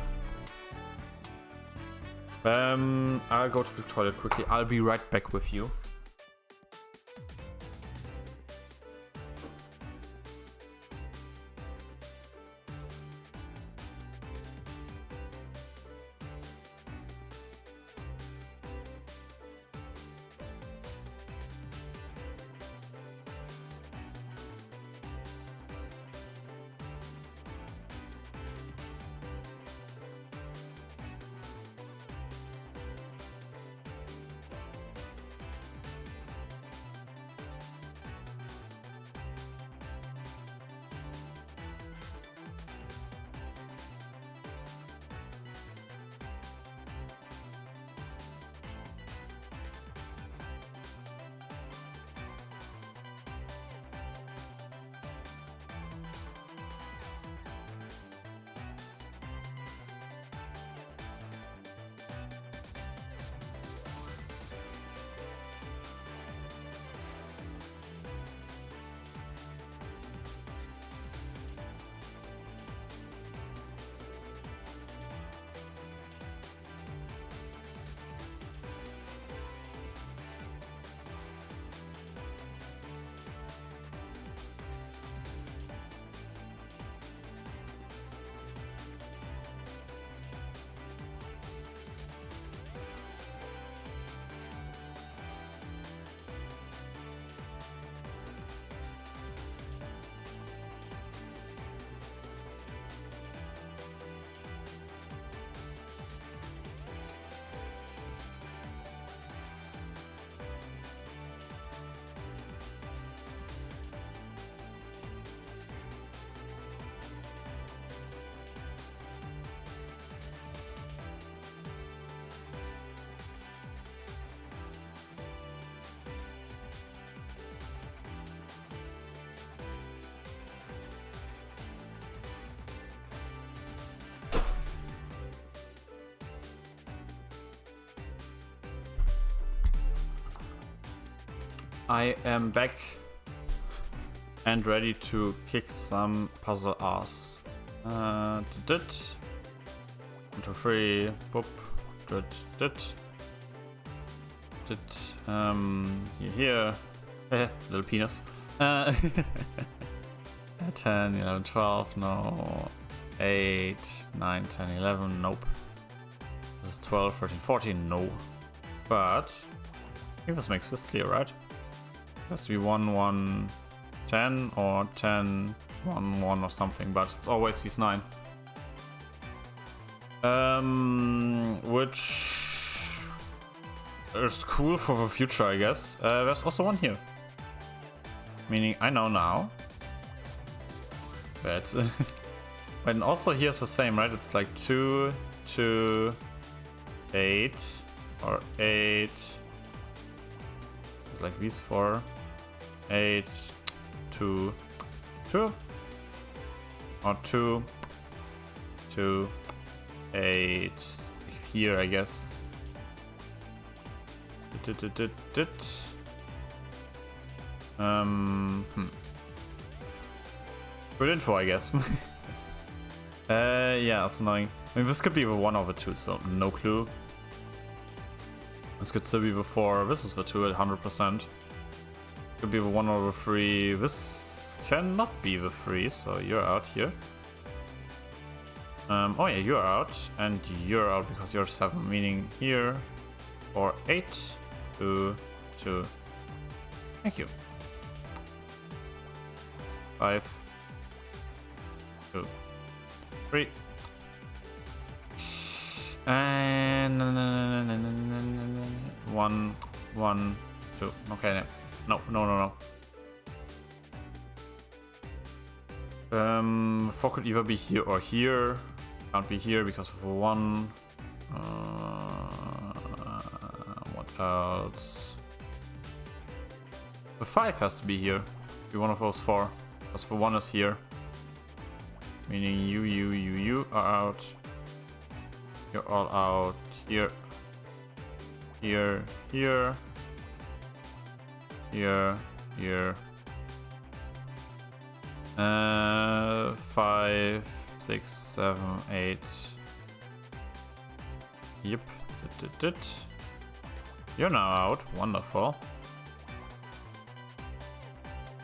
I'll go to the toilet quickly. I'll be right back with you. I am back and ready to kick some puzzle ass. Dit. 1, 2, 3. Boop. Dit. Here. Little penis. 10, 11, 12. No. 8, 9, 10, 11. Nope. This is 12, 13, 14. No. But I think this makes this clear, right? It has to be 1, 1, 10 or 10, 1, 1 or something, but it's always these 9. Which is cool for the future, I guess. There's also 1 here. Meaning I know now that and also here's the same, right? It's like 2, 2, 8 or 8. It's like these 4, 8, 2, 2 or 2, 2, 8 here, I guess. Good info, I guess. Yeah, it's annoying. I mean, this could be the 1 or the 2, so no clue. This could still be the 4. This is the 2 at 100%. Could be the 1 or the 3. This cannot be the 3, so you're out here. Oh yeah, you're out, and you're out because you're 7, meaning here for 8, 2, 2. Thank you. 5, 2, 3. And 1, 1, 2. Okay, no. Four could either be here or here. Can't be here because of a 1. What else? The 5 has to be here. Be one of those 4. Because the 1 is here. Meaning you are out. You're all out. Here. Here. Here. Here. Here. 5, 6, 7, 8. Yep. You're now out. Wonderful.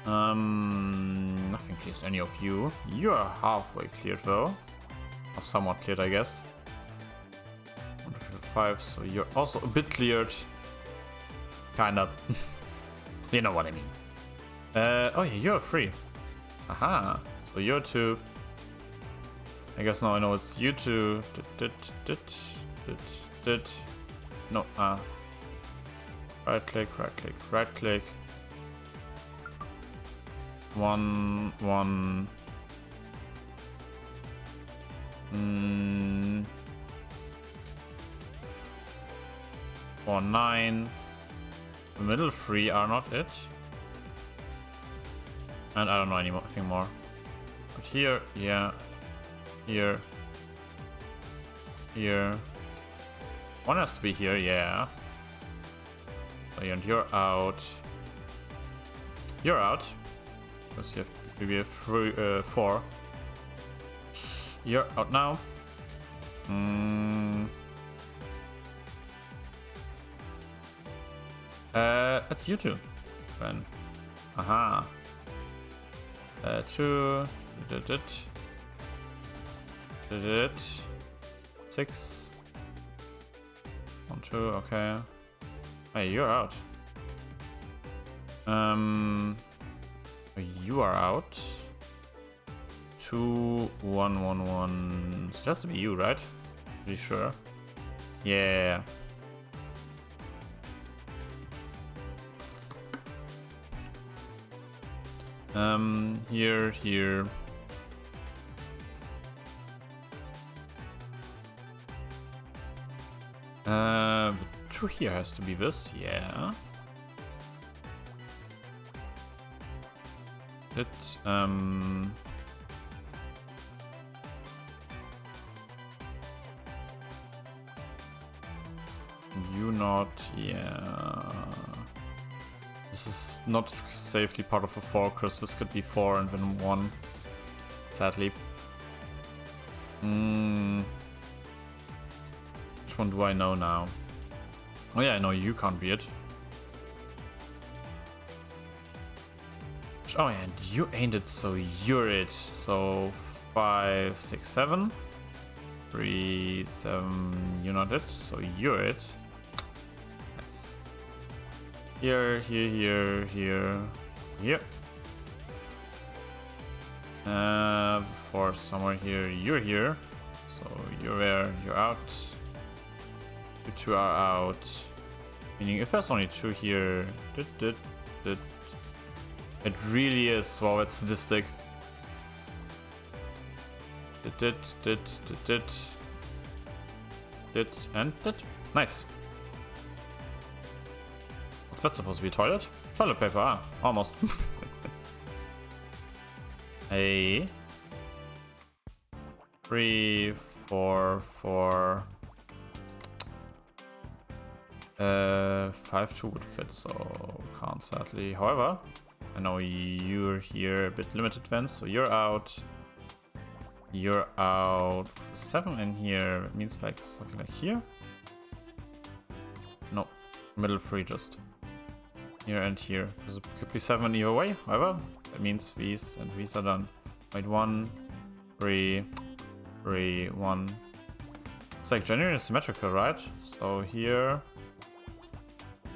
Nothing clears any of you. You are halfway cleared though. Or somewhat cleared, I guess. 1, 2, 5, so you're also a bit cleared. Kind of. You know what I mean. Oh yeah, you're free. Aha, so you're 2. I guess now I know it's you 2. No, right click. 1, 1. 4, 9. The middle 3 are not it. And I don't know anything more. But here, yeah. Here. Here. 1 has to be here, yeah. So, and you're out. You're out. Because you have maybe a 4. You're out now. It's you 2. Then. Aha. 2. 6. 1, 2. Okay. Hey, you're out. You are out. 2, 1, 1, 1. It has to be you, right? Pretty sure. Yeah. Here. The 2 here has to be this, yeah. You not, yeah. This is not safely part of a 4, because this could be 4 and then 1. Sadly. Which one do I know now? Oh yeah, I know you can't be it. Oh yeah, and you ain't it, so you're it. So 5, 6, 7. 3, 7, you're not it, so you're it. Yes. Here. 4 somewhere here, you're here. So you're there, you're out. You 2 are out. Meaning if there's only 2 here, it really is. Wow, it's sadistic. And nice. What's that supposed to be? Toilet? Toilet paper, almost. Hey. 3, 4, 4. 5, 2 would fit, so can't sadly. However, I know you're here a bit limited then, so you're out. You're out. 7 in here. It means like something like here. No, middle 3 just. Here and here. Because it could be 7 either way. However, that means these and these are done. Wait, 1, 3, 3, 1. It's like genuinely symmetrical, right? So here,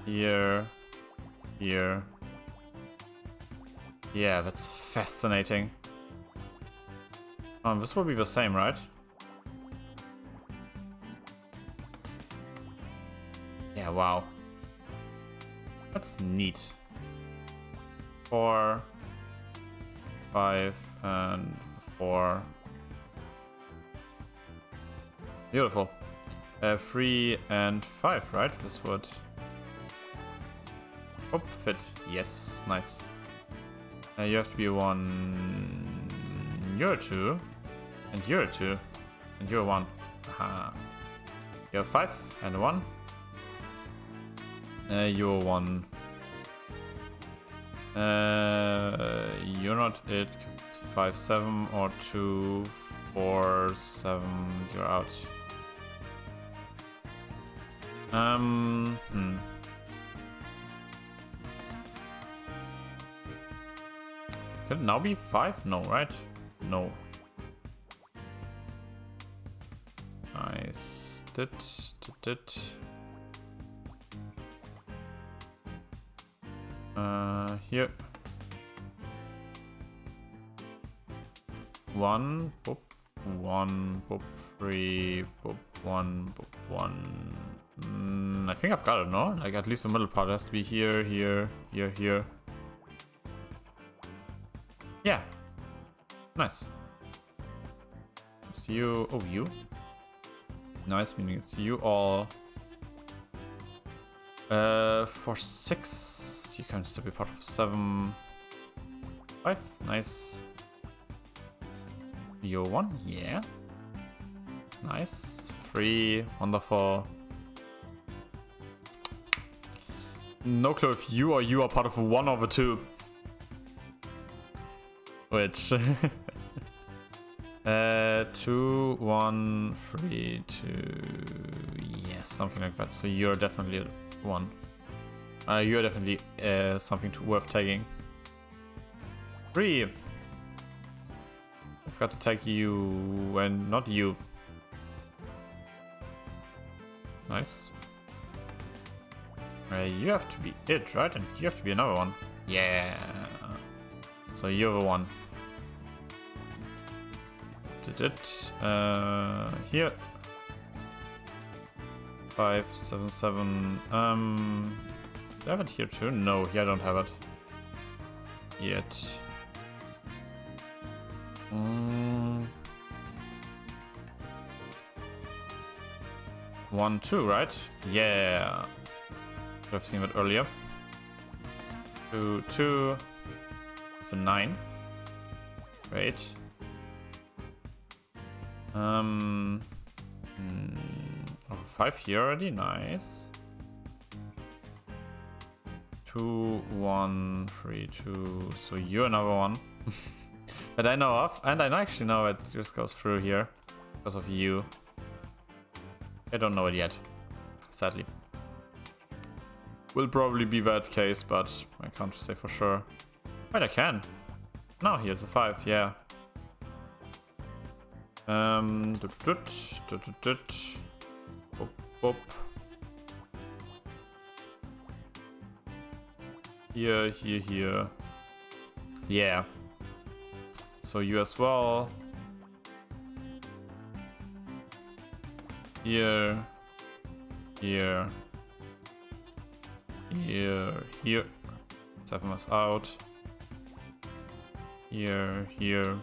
here, here. Yeah, that's fascinating. This will be the same, right? Yeah, wow. That's neat. 4, 5, and 4. Beautiful. 3 and 5, right? This would... Oh, fit. Yes, nice. You have to be 1... You're 2. And you're 2. And you're 1. Aha. You're 5 and 1. You're 1. You're not it, 'cause it's 5, 7 or 2, 4, 7. You're out. Could it now be 5? No, right? No. Nice. Here. 1, boop, 1, boop, 3, boop, 1, boop, 1. I think I've got it, no? Like, at least the middle part has to be here, here, here, here. Yeah. Nice. It's you. Oh, you? Nice, meaning it's you all. For 6, you can still be part of 7. 5, nice. You're 1, yeah. Nice. 3, wonderful. No clue if you or you are part of 1 of the 2. Which 2, 1, 3, 2. Yes, something like that. So you're definitely 1. You're definitely something worth tagging. 3. I've got to tag you and not you. Nice. You have to be it, right? And you have to be another one. Yeah. So you're the one. Did it. Here. 5, 7, 7. Do I have it here too? No, here I don't have it. Yet. 1, 2, right? Yeah. Should have seen it earlier. 2, 2. For 9. Great. Oh, 5 here already. Nice. 2, 1, 3, 2. So you're another one. That I know of. And I actually know it just goes through here. Because of you. I don't know it yet. Sadly. Will probably be that case, but I can't say for sure. Wait, I can. No, here's a 5, yeah. Boop, boop. Here, here, here. Yeah. So you as well. Here. Here. Here. Here. 7 was out. Here. Here.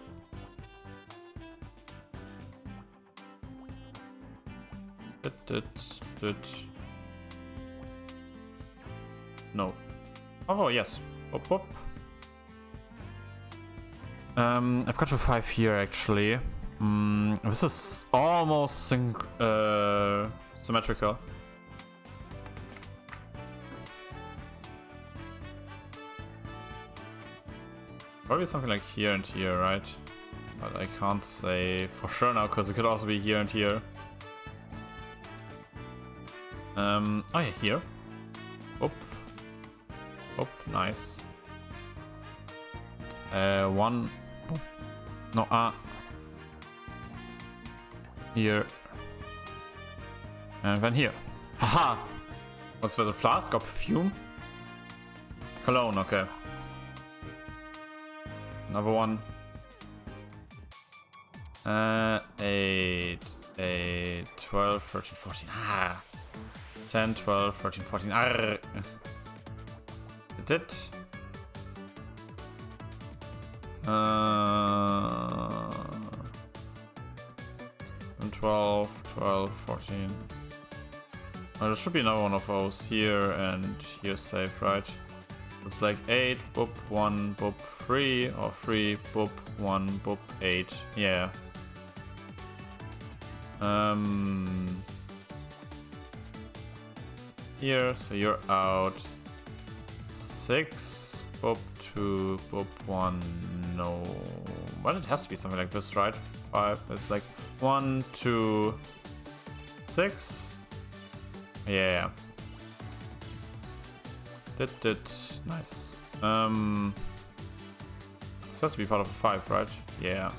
No. Oh, yes. Up, up. I've got to 5 here actually. This is almost symmetrical. Probably something like here and here, right? But I can't say for sure now because it could also be here and here. Oh yeah, here. Oop. Oop, nice. One. Oh. No, here. And then here. Haha! What's that, a flask or perfume? Cologne, okay. Another one. 8, 12, 13, 14. 10, 12, 13, 14. Arr. Did it? 12, 12, 14. Oh, there should be another one of those here and here safe, right? It's like 8, boop, 1, boop, 3, or 3, boop, 1, boop, 8. Yeah. Here, so you're out. 6, boop, 2, boop, 1, no. But it has to be something like this, right? 5, it's like 1, 2, 6. Yeah. Did. Nice. This has to be part of a 5, right? Yeah.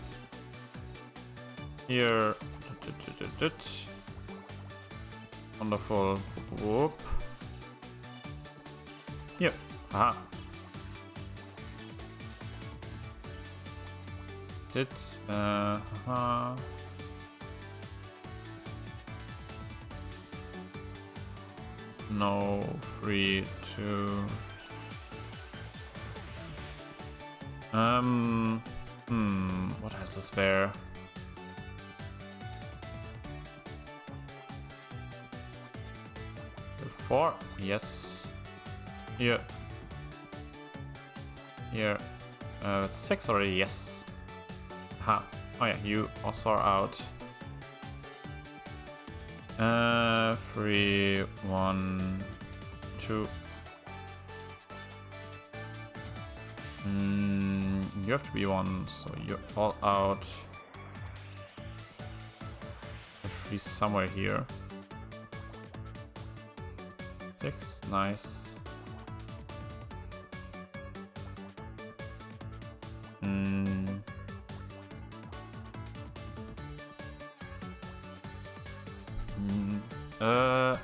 Here. Wonderful. Whoop. Here. Haha. Did. Haha. No, 3, 2. What else is there? The 4, yes. Here. Here. 6 already, yes. Ha. Oh yeah, you also are out. 3, 1, 2. You have to be 1, so you're all out. 3 somewhere here. 6, nice.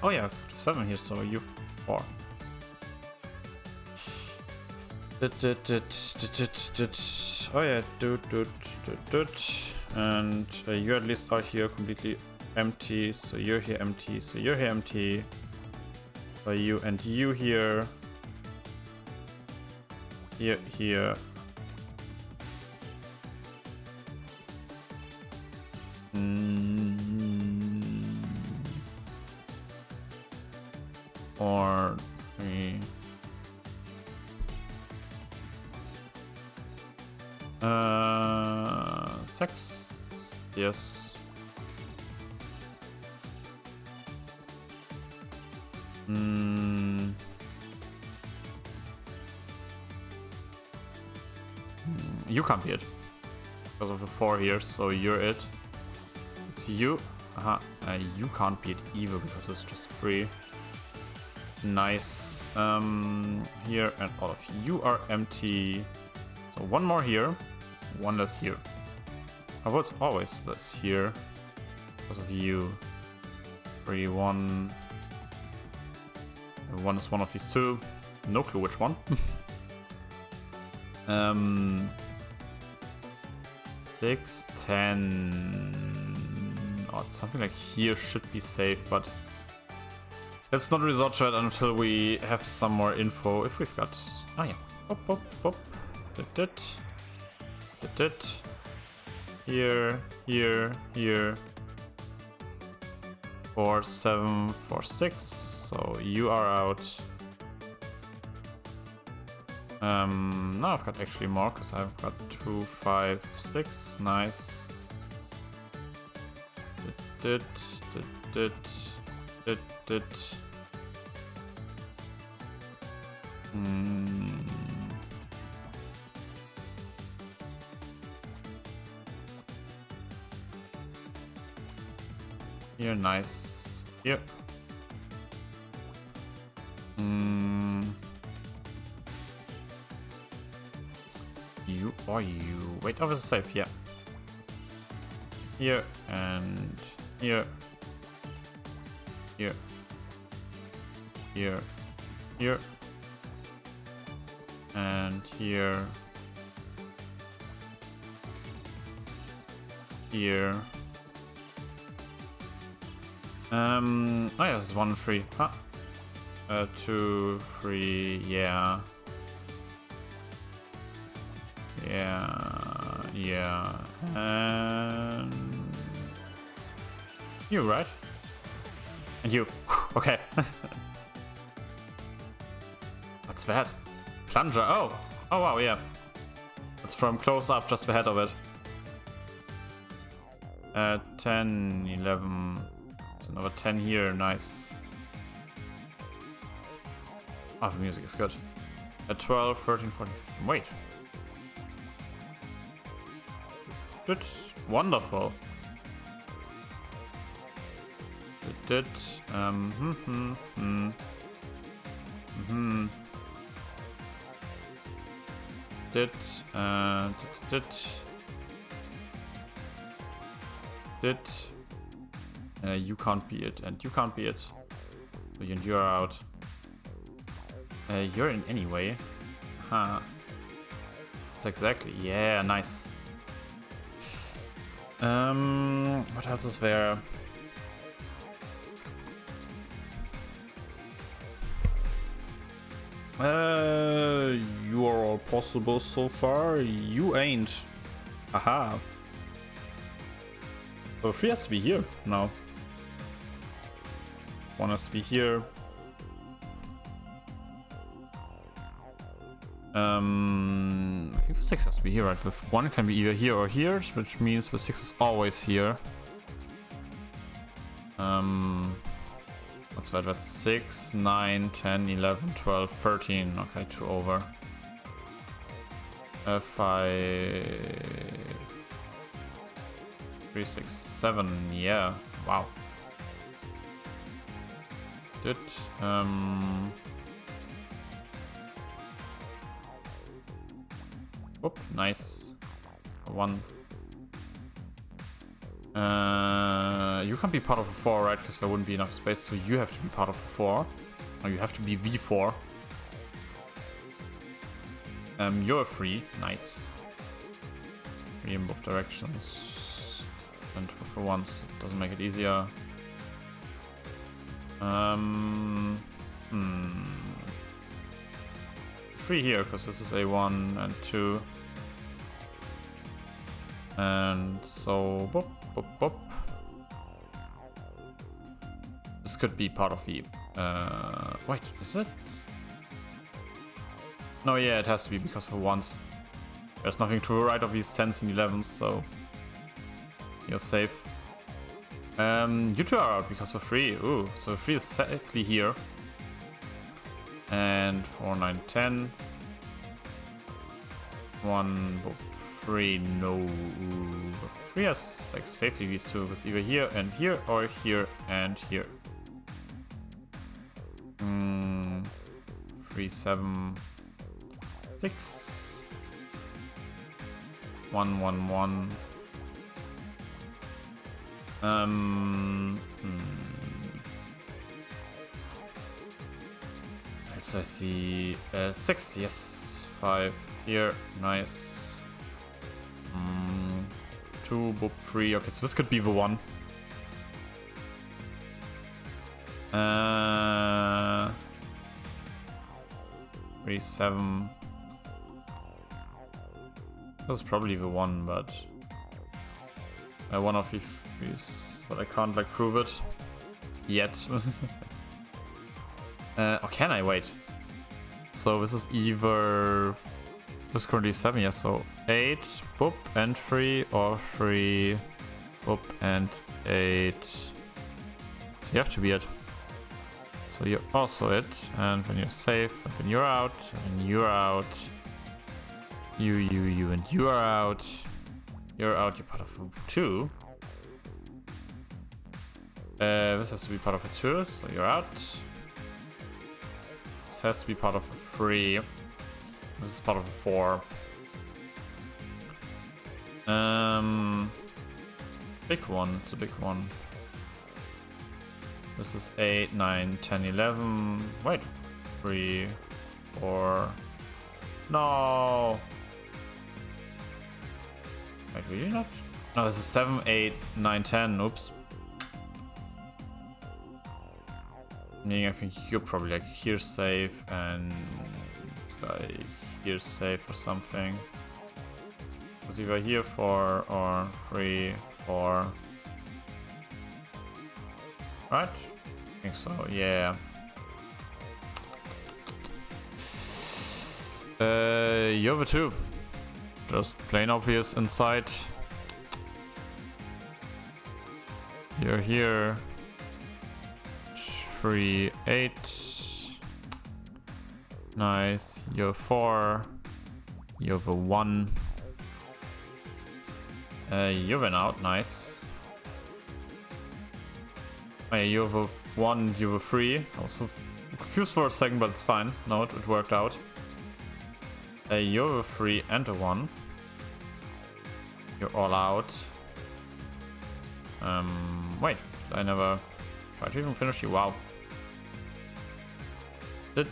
Oh yeah, 7 here, so you 4. Oh yeah, and you at least are here completely empty, so you're here empty, so you're here empty. So you and you here. Here. Or 3. Six. Yes. You can't be it because of the 4 here, so you're it. It's you. You can't be it either because it's just 3. Nice. Here, and all of you are empty. So 1 more here, 1 less here. Although it's always less here because of you. 3, 1. And 1 is one of these 2. No clue which one. 6, 10. Oh, something like here should be safe, but let's not resort to it until we have some more info. If we've got... Oh yeah. Pop. Did. Here. 4, 7, 4, 6. So you are out. Now I've got actually more because I've got 2, 5, 6. Nice. Did. Here, nice. Here. You or you. Wait, oh, this is safe, yeah. Here and here. Here. Here. Here. And here. Here. Oh yeah, this is 1 and 3. Huh. 2, 3, yeah. Yeah. And you, right? And you. Okay. What's that? Plunger. Oh wow, yeah. It's from close up, just the head of it. 10, 11. It's another 10 here, nice. Oh, the music is good. 12, 13, 14, 15. Wait. Good. Wonderful. Did. You can't be it, and you can't be it. So you're out. You're in anyway. Huh. That's exactly. Yeah, nice. What else is there? You are all possible so far. You ain't. Aha. So 3 has to be here now. 1 has to be here. I think the 6 has to be here, right? The 1 can be either here or here, which means the 6 is always here. What's that? That's 6, 9, 10, 11, 12, 13. Okay, 2 over. 5, 3, 6, 7. Yeah. Wow. Did Oop, nice. 1. You can't be part of a 4, right? Because there wouldn't be enough space, so you have to be part of a 4. Or you have to be V4. You're a 3. Nice. 3 in both directions. And for once, it doesn't make it easier. 3 here, because this is A1 and 2. And so, boop, boop, boop. This could be part of the, wait, is it? No, yeah, it has to be because of the 1s. There's nothing to the right of these 10s and 11s, so you're safe. You 2 are out because of 3. Ooh, so 3 is safely here. And 4, 9, 10. 1, boop. 3, no. 3 has like safely these 2. It's either here and here or here and here. 3, 7, 6. 1, 1, 1. So I see 6, yes. 5 here, nice. 2, boop, 3. Okay, so this could be the 1. 3, 7. This is probably the 1, but one of these, but I can't like prove it yet. Or can I? Wait. So this is either this is currently 7, yeah. So 8, boop, and 3, or 3, boop, and 8. So you have to be it. So you're also it, and when you're safe, and then you're out, and you're out. You, and you are out. You're out. You're part of 2. This has to be part of a 2, so you're out. This has to be part of a 3. This is part of a 4. Big one, it's a big one. This is 8, 9, 10, 11. Wait. 3, 4. No! Wait, really not? No, this is 7, 8, 9, 10. Oops. Meaning I think you're probably like here safe and like here safe or something. It's either here 4 or 3, 4. Right? I think so, yeah. You have a 2. Just plain obvious inside. You're here. 3, 8. Nice. You're 4. You have a 1. You went out. Nice. Oh, yeah, you have a 1. You have a 3. I was so confused for a second, but it's fine. No, it worked out. You have a 3 and a 1. You're all out. Wait. I never tried to even finish you. Wow. Oh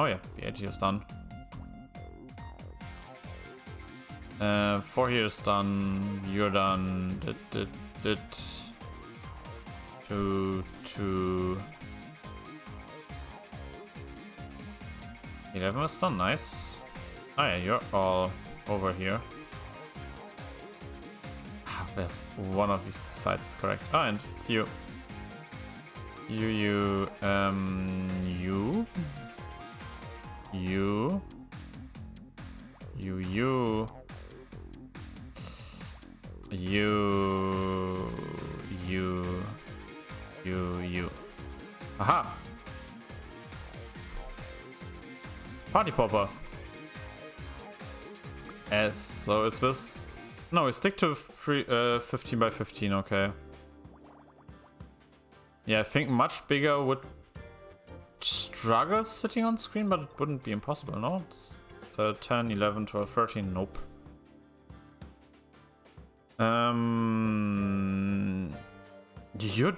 yeah, the 8 here is done. 4 here is done. You're done. 2, 2. 11 is done. Nice. Oh yeah, you're all over here. There's one of these 2 sides is correct. Oh, and it's you. You. Aha! Party popper. So is this... No, we stick to 15 by 15, okay. Yeah, I think much bigger would struggle sitting on screen, but it wouldn't be impossible, no? It's 10, 11, 12, 13, nope. You're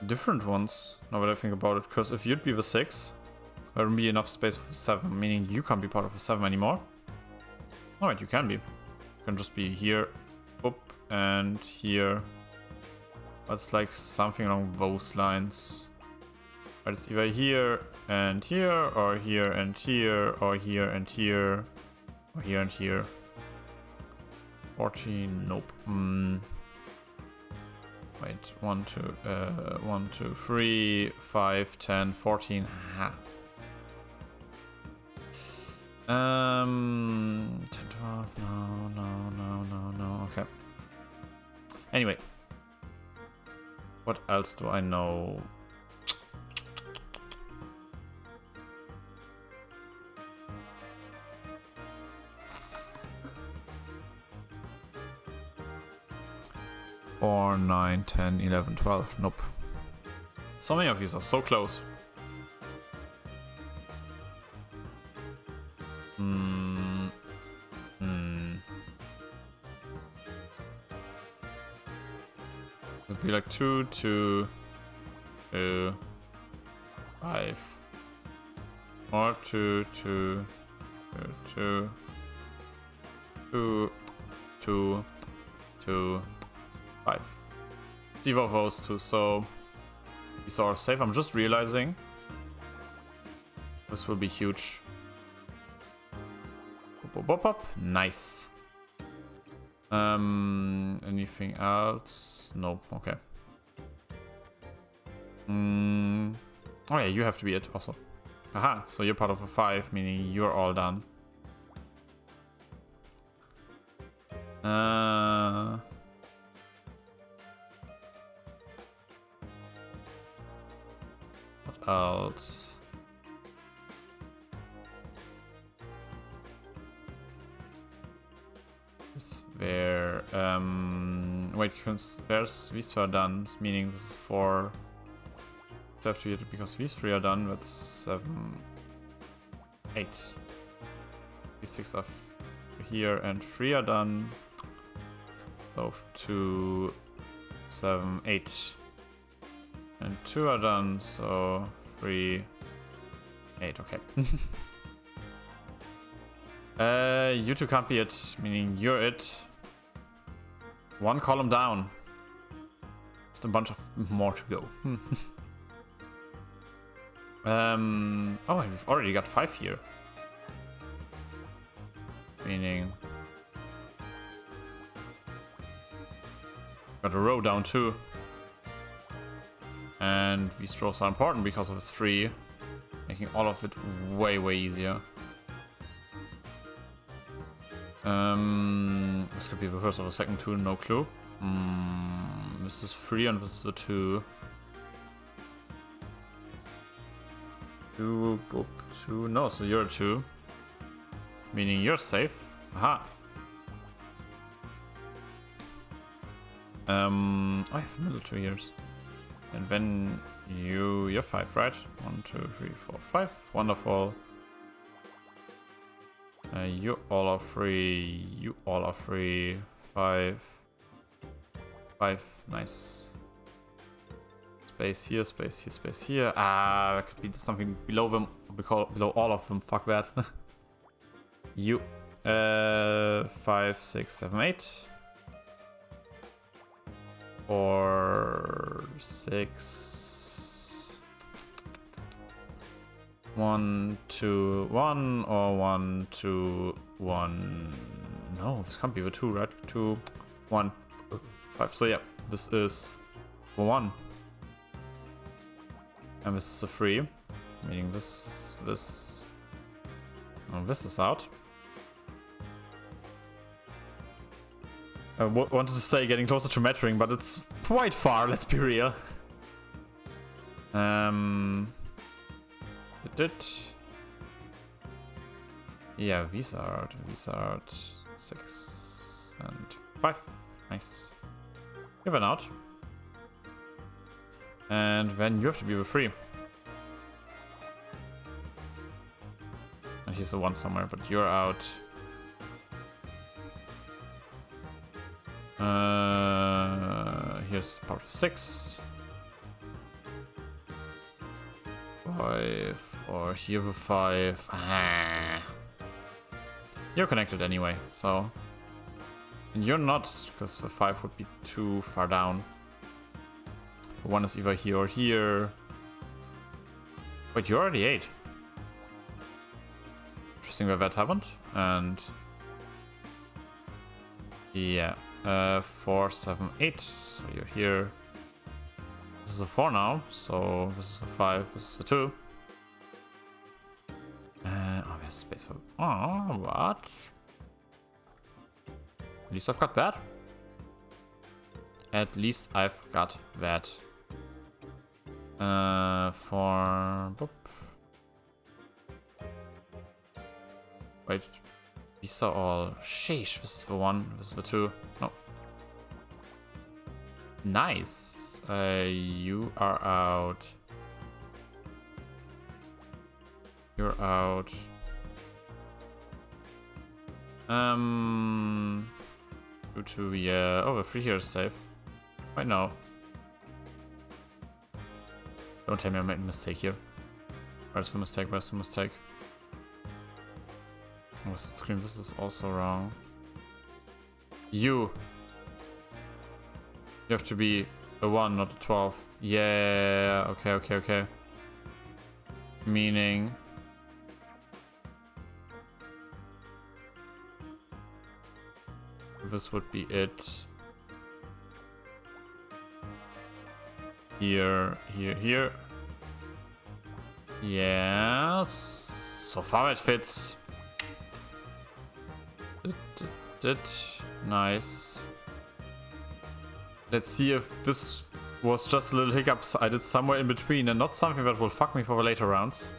different ones, now that I think about it, because if you'd be the 6, there wouldn't be enough space for 7, meaning you can't be part of a 7 anymore. Alright, you can be. You can just be here, up, and here. That's like something along those lines. But it's either here and here, or here and here, or here and here, or here and here. 14, nope. Wait, 1, 2, 3, 5, 10, 14. Ha. 10, 12, no, okay. Anyway. What else do I know? Or 9, 10, 11, 12. Nope. So many of these are so close. It'd be like 2, 2, 2, 5. Or 2, 2, 2, 2, 2, 2, 5. Either of those 2, so these are safe. I'm just realizing this will be huge. Pop. Nice. Anything else? No. Okay. Oh yeah, you have to be it also. Aha, so you're part of a 5, meaning you're all done. What else? Wait, there's these two are done, meaning this is 4. So have to be because these 3 are done. That's 7, 8. These 6 are here and 3 are done. So 2, 7, 8. And 2 are done, so 3, 8, okay. You two can't be it, meaning you're it. 1 column down. Just a bunch of more to go. Oh, we've already got 5 here. Meaning... got a row down too. And these throws are important because of its 3, making all of it way, way easier. This could be the first or the second 2, no clue. This is 3 and this is a 2. 2, boop, 2, no, so you're a 2. Meaning you're safe. Aha. I have middle 2 years. And then you're 5, right? 1, 2, 3, 4, 5. Wonderful. You all are free. You all are free. 5. 5. Nice. Space here, space here, space here. Ah, there could be something below them. Below all of them. Fuck that. You. 5, 6, 7, 8. Or 6. 1, 2, 1, or 1, 2, 1. No, this can't be the 2, right? 2, 1, 5. So yeah, this is the 1. And this is a 3. Meaning this. Oh, this is out. I wanted to say getting closer to mattering, but it's quite far, let's be real. It did. Yeah, these are out. 6 and 5. Nice. You have an out. And then you have to be the 3. And here's a 1 somewhere, but you're out. Here's part of 6. 5, or here the 5. Ah. You're connected anyway, so. And you're not, because the 5 would be too far down. The 1 is either here or here. Wait, you're already 8. Interesting that that happened. And yeah. 4, 7, 8. So you're here. This is a 4 now. So this is a 5. This is a 2. Oh, there's space for. Oh, what? At least I've got that. At least I've got that. For. Boop. Wait. These are all sheesh. This is the 1. This is the 2. No. Nice. You are out. You're out. 2, yeah. Oh, the 3 here is safe. Wait, no. Don't tell me I made a mistake here. Where's the mistake? Where's the mistake? Oh, screen. This is also wrong. You have to be a 1, not a 12. Yeah. Okay. Meaning. This would be it. Here. Yeah. So far it fits. Nice. Let's see if this was just a little hiccups I did somewhere in between and not something that will fuck me for the later rounds.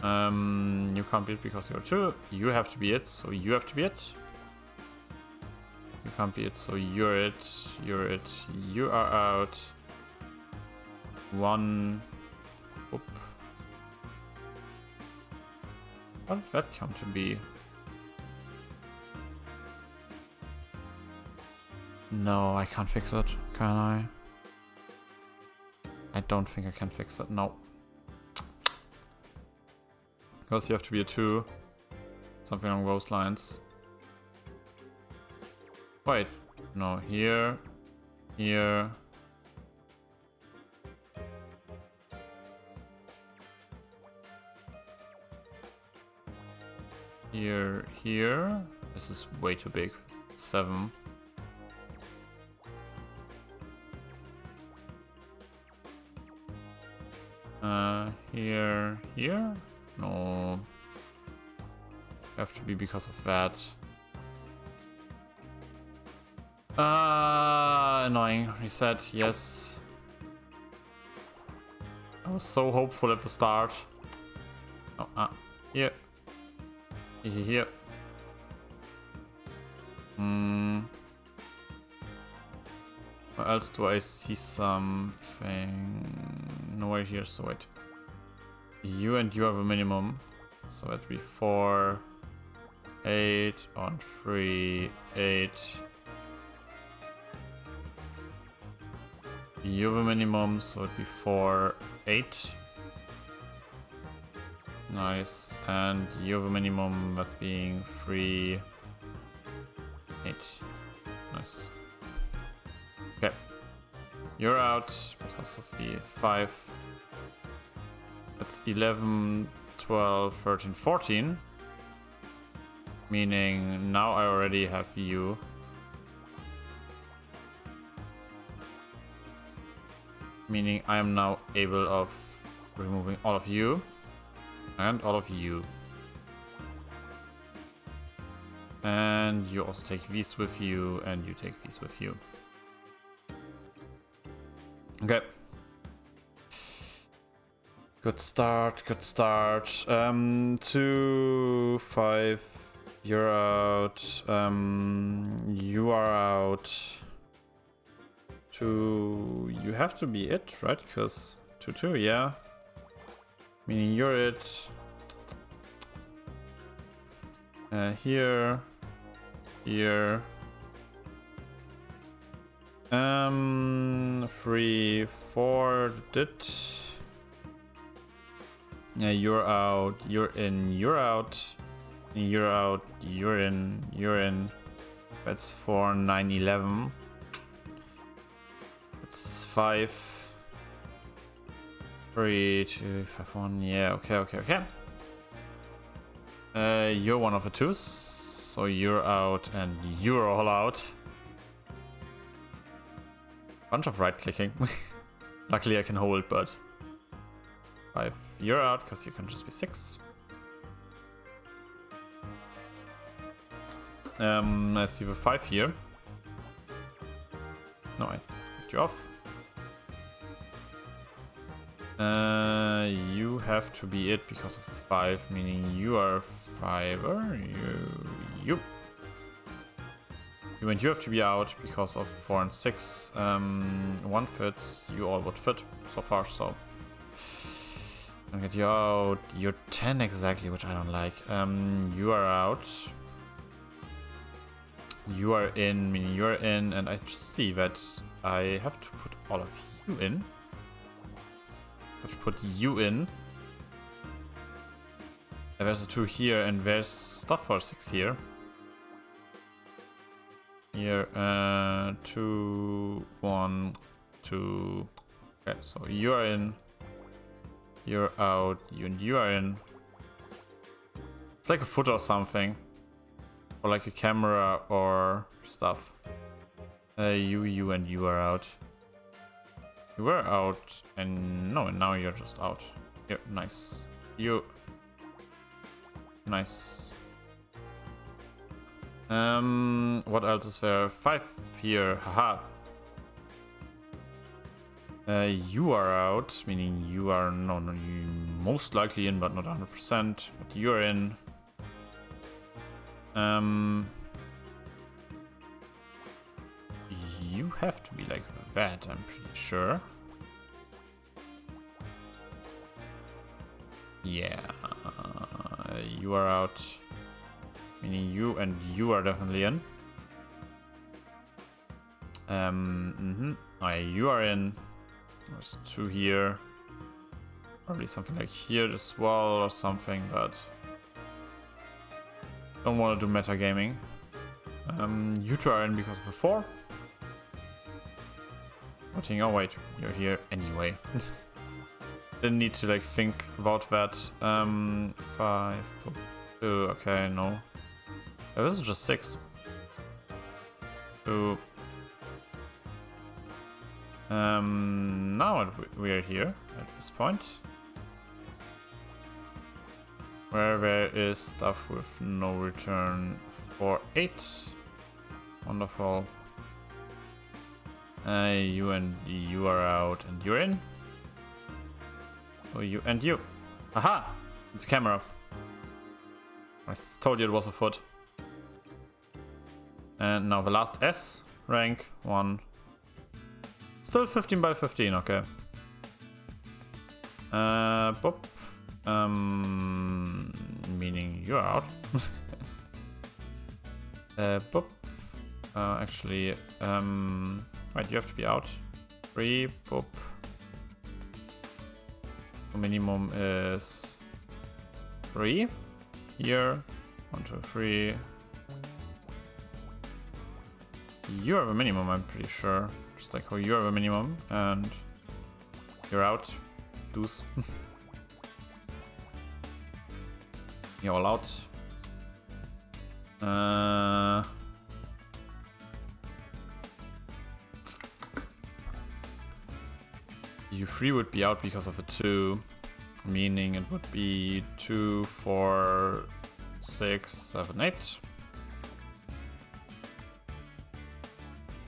You can't be it because you're 2. You have to be it, so you have to be it. You can't be it, so you're it. You're it. You are out. 1. Oop. What did that come to be? No, I can't fix it. Can I? I don't think I can fix it. No. Because you have to be a 2. Something along those lines. Wait. No, here. Here. Here. Here. This is way too big. 7. Here? No. Have to be because of that. Annoying. Reset, yes. I was so hopeful at the start. Oh, here. Here. Where else do I see something? Nowhere here, so wait. You and you have a minimum. So that'd be 4, 8 on 3, 8. You have a minimum, so it'd be 4, 8. Nice. And you have a minimum, that being 3, 8. Nice. Okay. You're out because of the 5. That's 11, 12, 13, 14. Meaning now I already have you. Meaning I am now able of removing all of you and all of you. And you also take these with you and you take these with you. Okay. Good start, good start. 2, 5, you're out. You are out. 2, you have to be it, right? Because 2, 2, yeah. Meaning you're it. Here. Here. 3, 4, did. Yeah, you're out, you're in, you're out, you're out, you're in, you're in. That's 4, 9, 11. That's 5, 3, 2, 5, 1. Yeah, okay. You're one of the 2s, so you're out and you're all out. Bunch of right clicking. Luckily I can hold, but 5, you're out because you can just be 6. I see the 5 here. No, I put you off. You have to be it because of the 5, meaning you are 5er. You and you have to be out because of 4 and 6. 1 fits. You all would fit so far, so. I'll get you out. You're 10 exactly, which I don't like. You are out. You are in, meaning you're in, and I just see that I have to put all of you in. I have to put you in. And there's a 2 here, and there's stuff for 6 here. Here, 2, 1, 2. Okay, so you are in. You're out. You and you are in. It's like a foot or something. Or like a camera or stuff. You and you are out. You were out and no, and now you're just out. Yeah, nice. You. Nice. What else is there? 5 here. Haha. You are out, meaning you are no, you most likely in, but not 100%. But you're in. you have to be like that, I'm pretty sure. Yeah, you are out. Meaning you and you are definitely in. Oh yeah, you are in. There's 2 here. Probably something like here as well or something, but don't want to do metagaming. You 2 are in because of a 4. Oh wait, you're here anyway. Didn't need to like think about that. 5, 2, okay, no. Oh, this is just 6. 2. Now we are here at this point. Where there is stuff with no return for 8. Wonderful. You and you are out and you're in. Oh, you and you. Aha! It's a camera. I told you it was a foot. And now the last S. Rank 1. Still 15 by 15, okay. Boop. Meaning you're out. Boop. Actually, wait, you have to be out. 3, boop. The minimum is 3. Here. 1, 2, 3. You have a minimum, I'm pretty sure. Just like how you have a minimum, and you're out. Deuce. You're all out. You 3 would be out because of a 2, meaning it would be 2, 4, 6, 7, 8.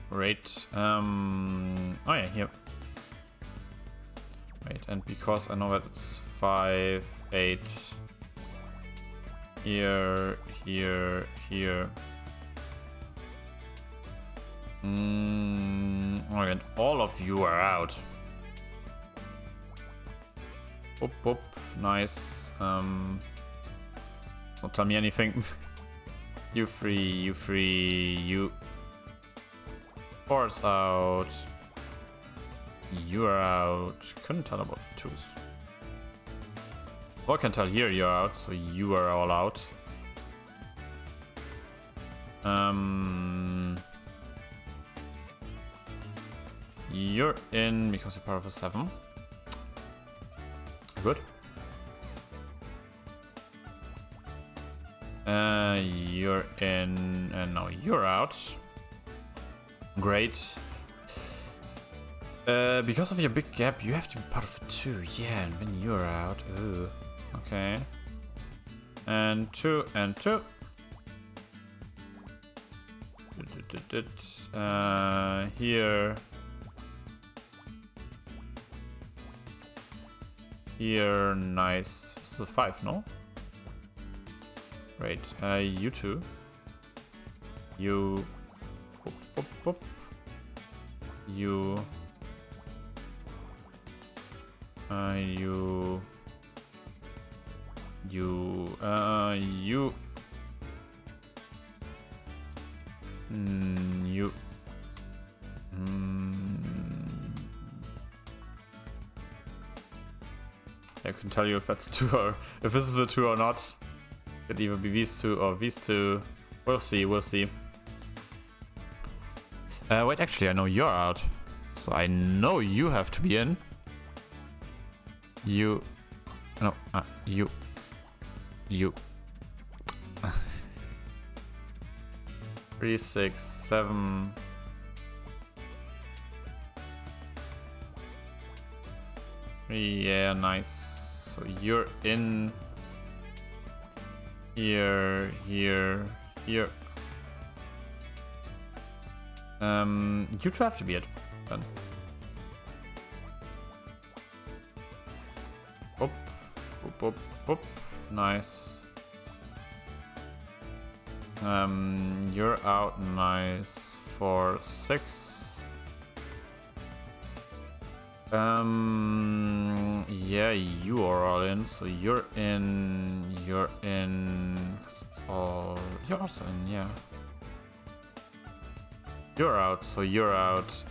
Great. Oh yeah, here. Wait, and because I know that it's 5, 8. Here, here, here. Okay, and all of you are out. Boop, boop. Nice. It's not tell me anything. You 3, you 3, you. 4's out. You are out. Couldn't tell about the 2s. Well, I can tell here you're out, so you are all out. You're in because you're part of a 7. Good. You're in, and now you're out. Great. Because of your big gap, you have to be part of a 2. Yeah, and then you're out. Ooh. Okay. And 2 and 2. Here. Here, nice. This is a 5, no? Great. You 2. You. Boop, boop, boop. You. You. You. You. You. I can tell you if that's 2 or if this is a 2 or not. Could either be these 2 or these 2. We'll see, we'll see. Wait, actually, I know you're out. So I know you have to be in. You. No, you. You. 3, 6, 7. Yeah, nice. So you're in. Here, here, here. You two have to be it then. Boop, boop, boop, boop. Nice. You're out. Nice. 4, 6. Yeah, you are all in, so you're in. 'Cause it's all. You're also in, yeah. You're out, so you're out.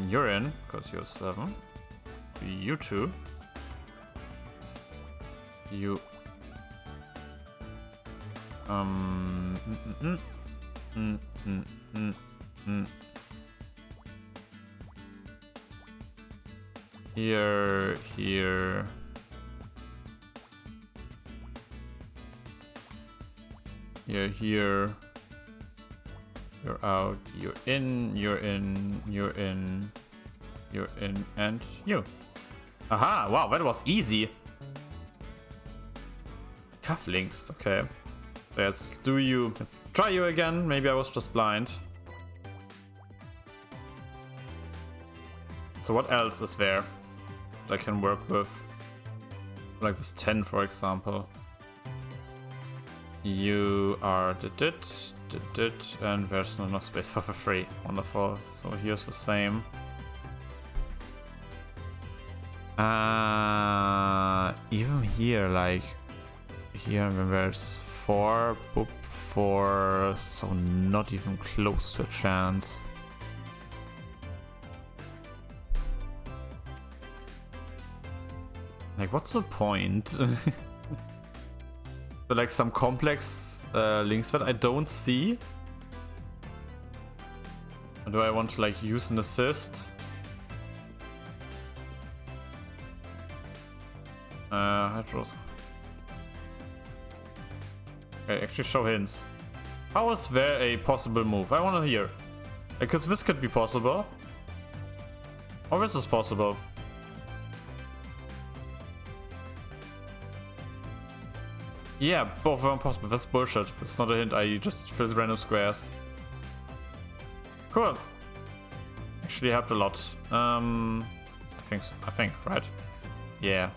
You're in, because you're 7. You 2. You. Here. You're here. You're out. You're in. You're in. You're in. You're in. And you. Aha! Wow, that was easy. Cufflinks. Okay. Let's do you. Let's try you again. Maybe I was just blind. So what else is there that I can work with? Like this 10, for example. You are did it, and there's no space for the 3. Wonderful. So here's the same. Even here, like here, when there's 4, boop 4, so not even close to a chance. Like, what's the point? So, like, some complex links that I don't see. Or do I want to, like, use an assist? Hydros. Okay, actually show hints. How is there a possible move? I want to hear. Because this could be possible. Or this is possible. Yeah, both of them possible. That's bullshit. It's not a hint. I just filled random squares. Cool. Actually helped a lot. I think so. I think, right? Yeah.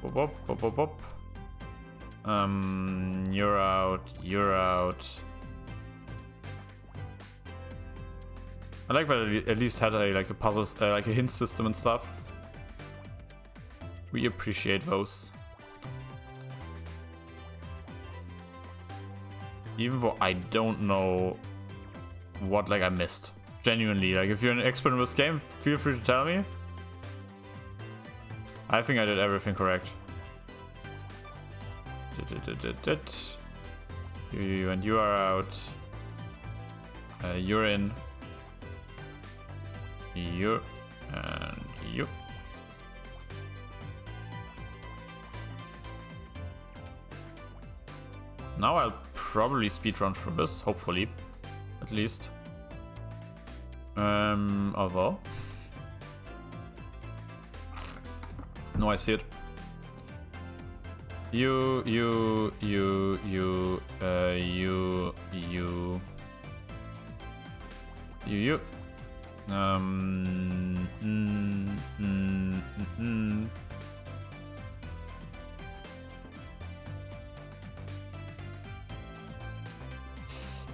Whoop, whoop, whoop, whoop, whoop. You're out. You're out. I like that I at least had a puzzle, like a hint system and stuff. We appreciate those. Even though I don't know what I missed. Genuinely, if you're an expert in this game, feel free to tell me. I think I did everything correct. You and you are out. You're in. You and you. Now I'll probably speedrun through this, hopefully, at least. Although. No, I see it. You.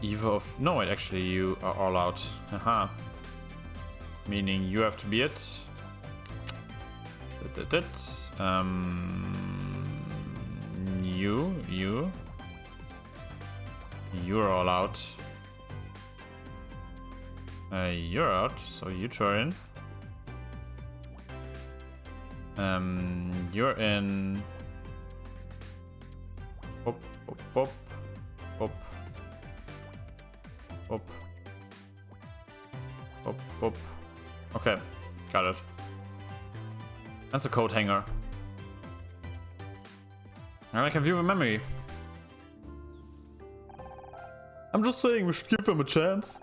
Either of... No, wait, actually, you are all out. Haha. Meaning you have to be it. You're all out. You're out, so you turn. You're in. Hop, hop, hop, hop. Hop. Hop, hop. Okay, got it. That's a coat hanger. And I can view the memory. I'm just saying we should give them a chance.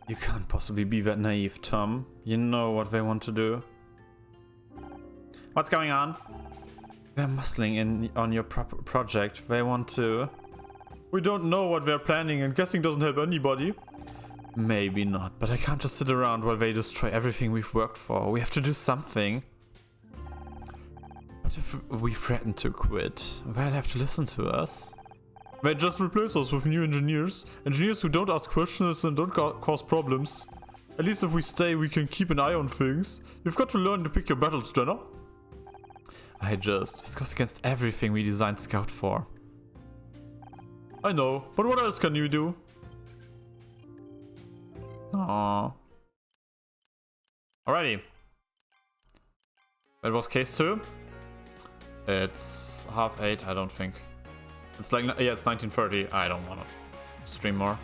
You can't possibly be that naive, Tom. You know what they want to do. What's going on? They're muscling in on your project. They want to... We don't know what they're planning, and guessing doesn't help anybody. Maybe not, but I can't just sit around while they destroy everything we've worked for. We have to do something. What if we threaten to quit? They'll have to listen to us. They just replace us with new engineers. Engineers who don't ask questions and don't cause problems. At least if we stay, we can keep an eye on things. You've got to learn to pick your battles, Jenna. This goes against everything we designed Scout for. I know, but what else can you do? Aww. Alrighty. That was case 2. It's 8:30, I don't think. It's like, yeah, it's 19:30. I don't wanna stream more.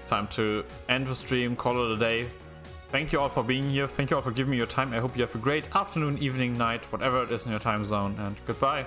Time to end the stream, call it a day. Thank you all for being here. Thank you all for giving me your time. I hope you have a great afternoon, evening, night, whatever it is in your time zone, and goodbye.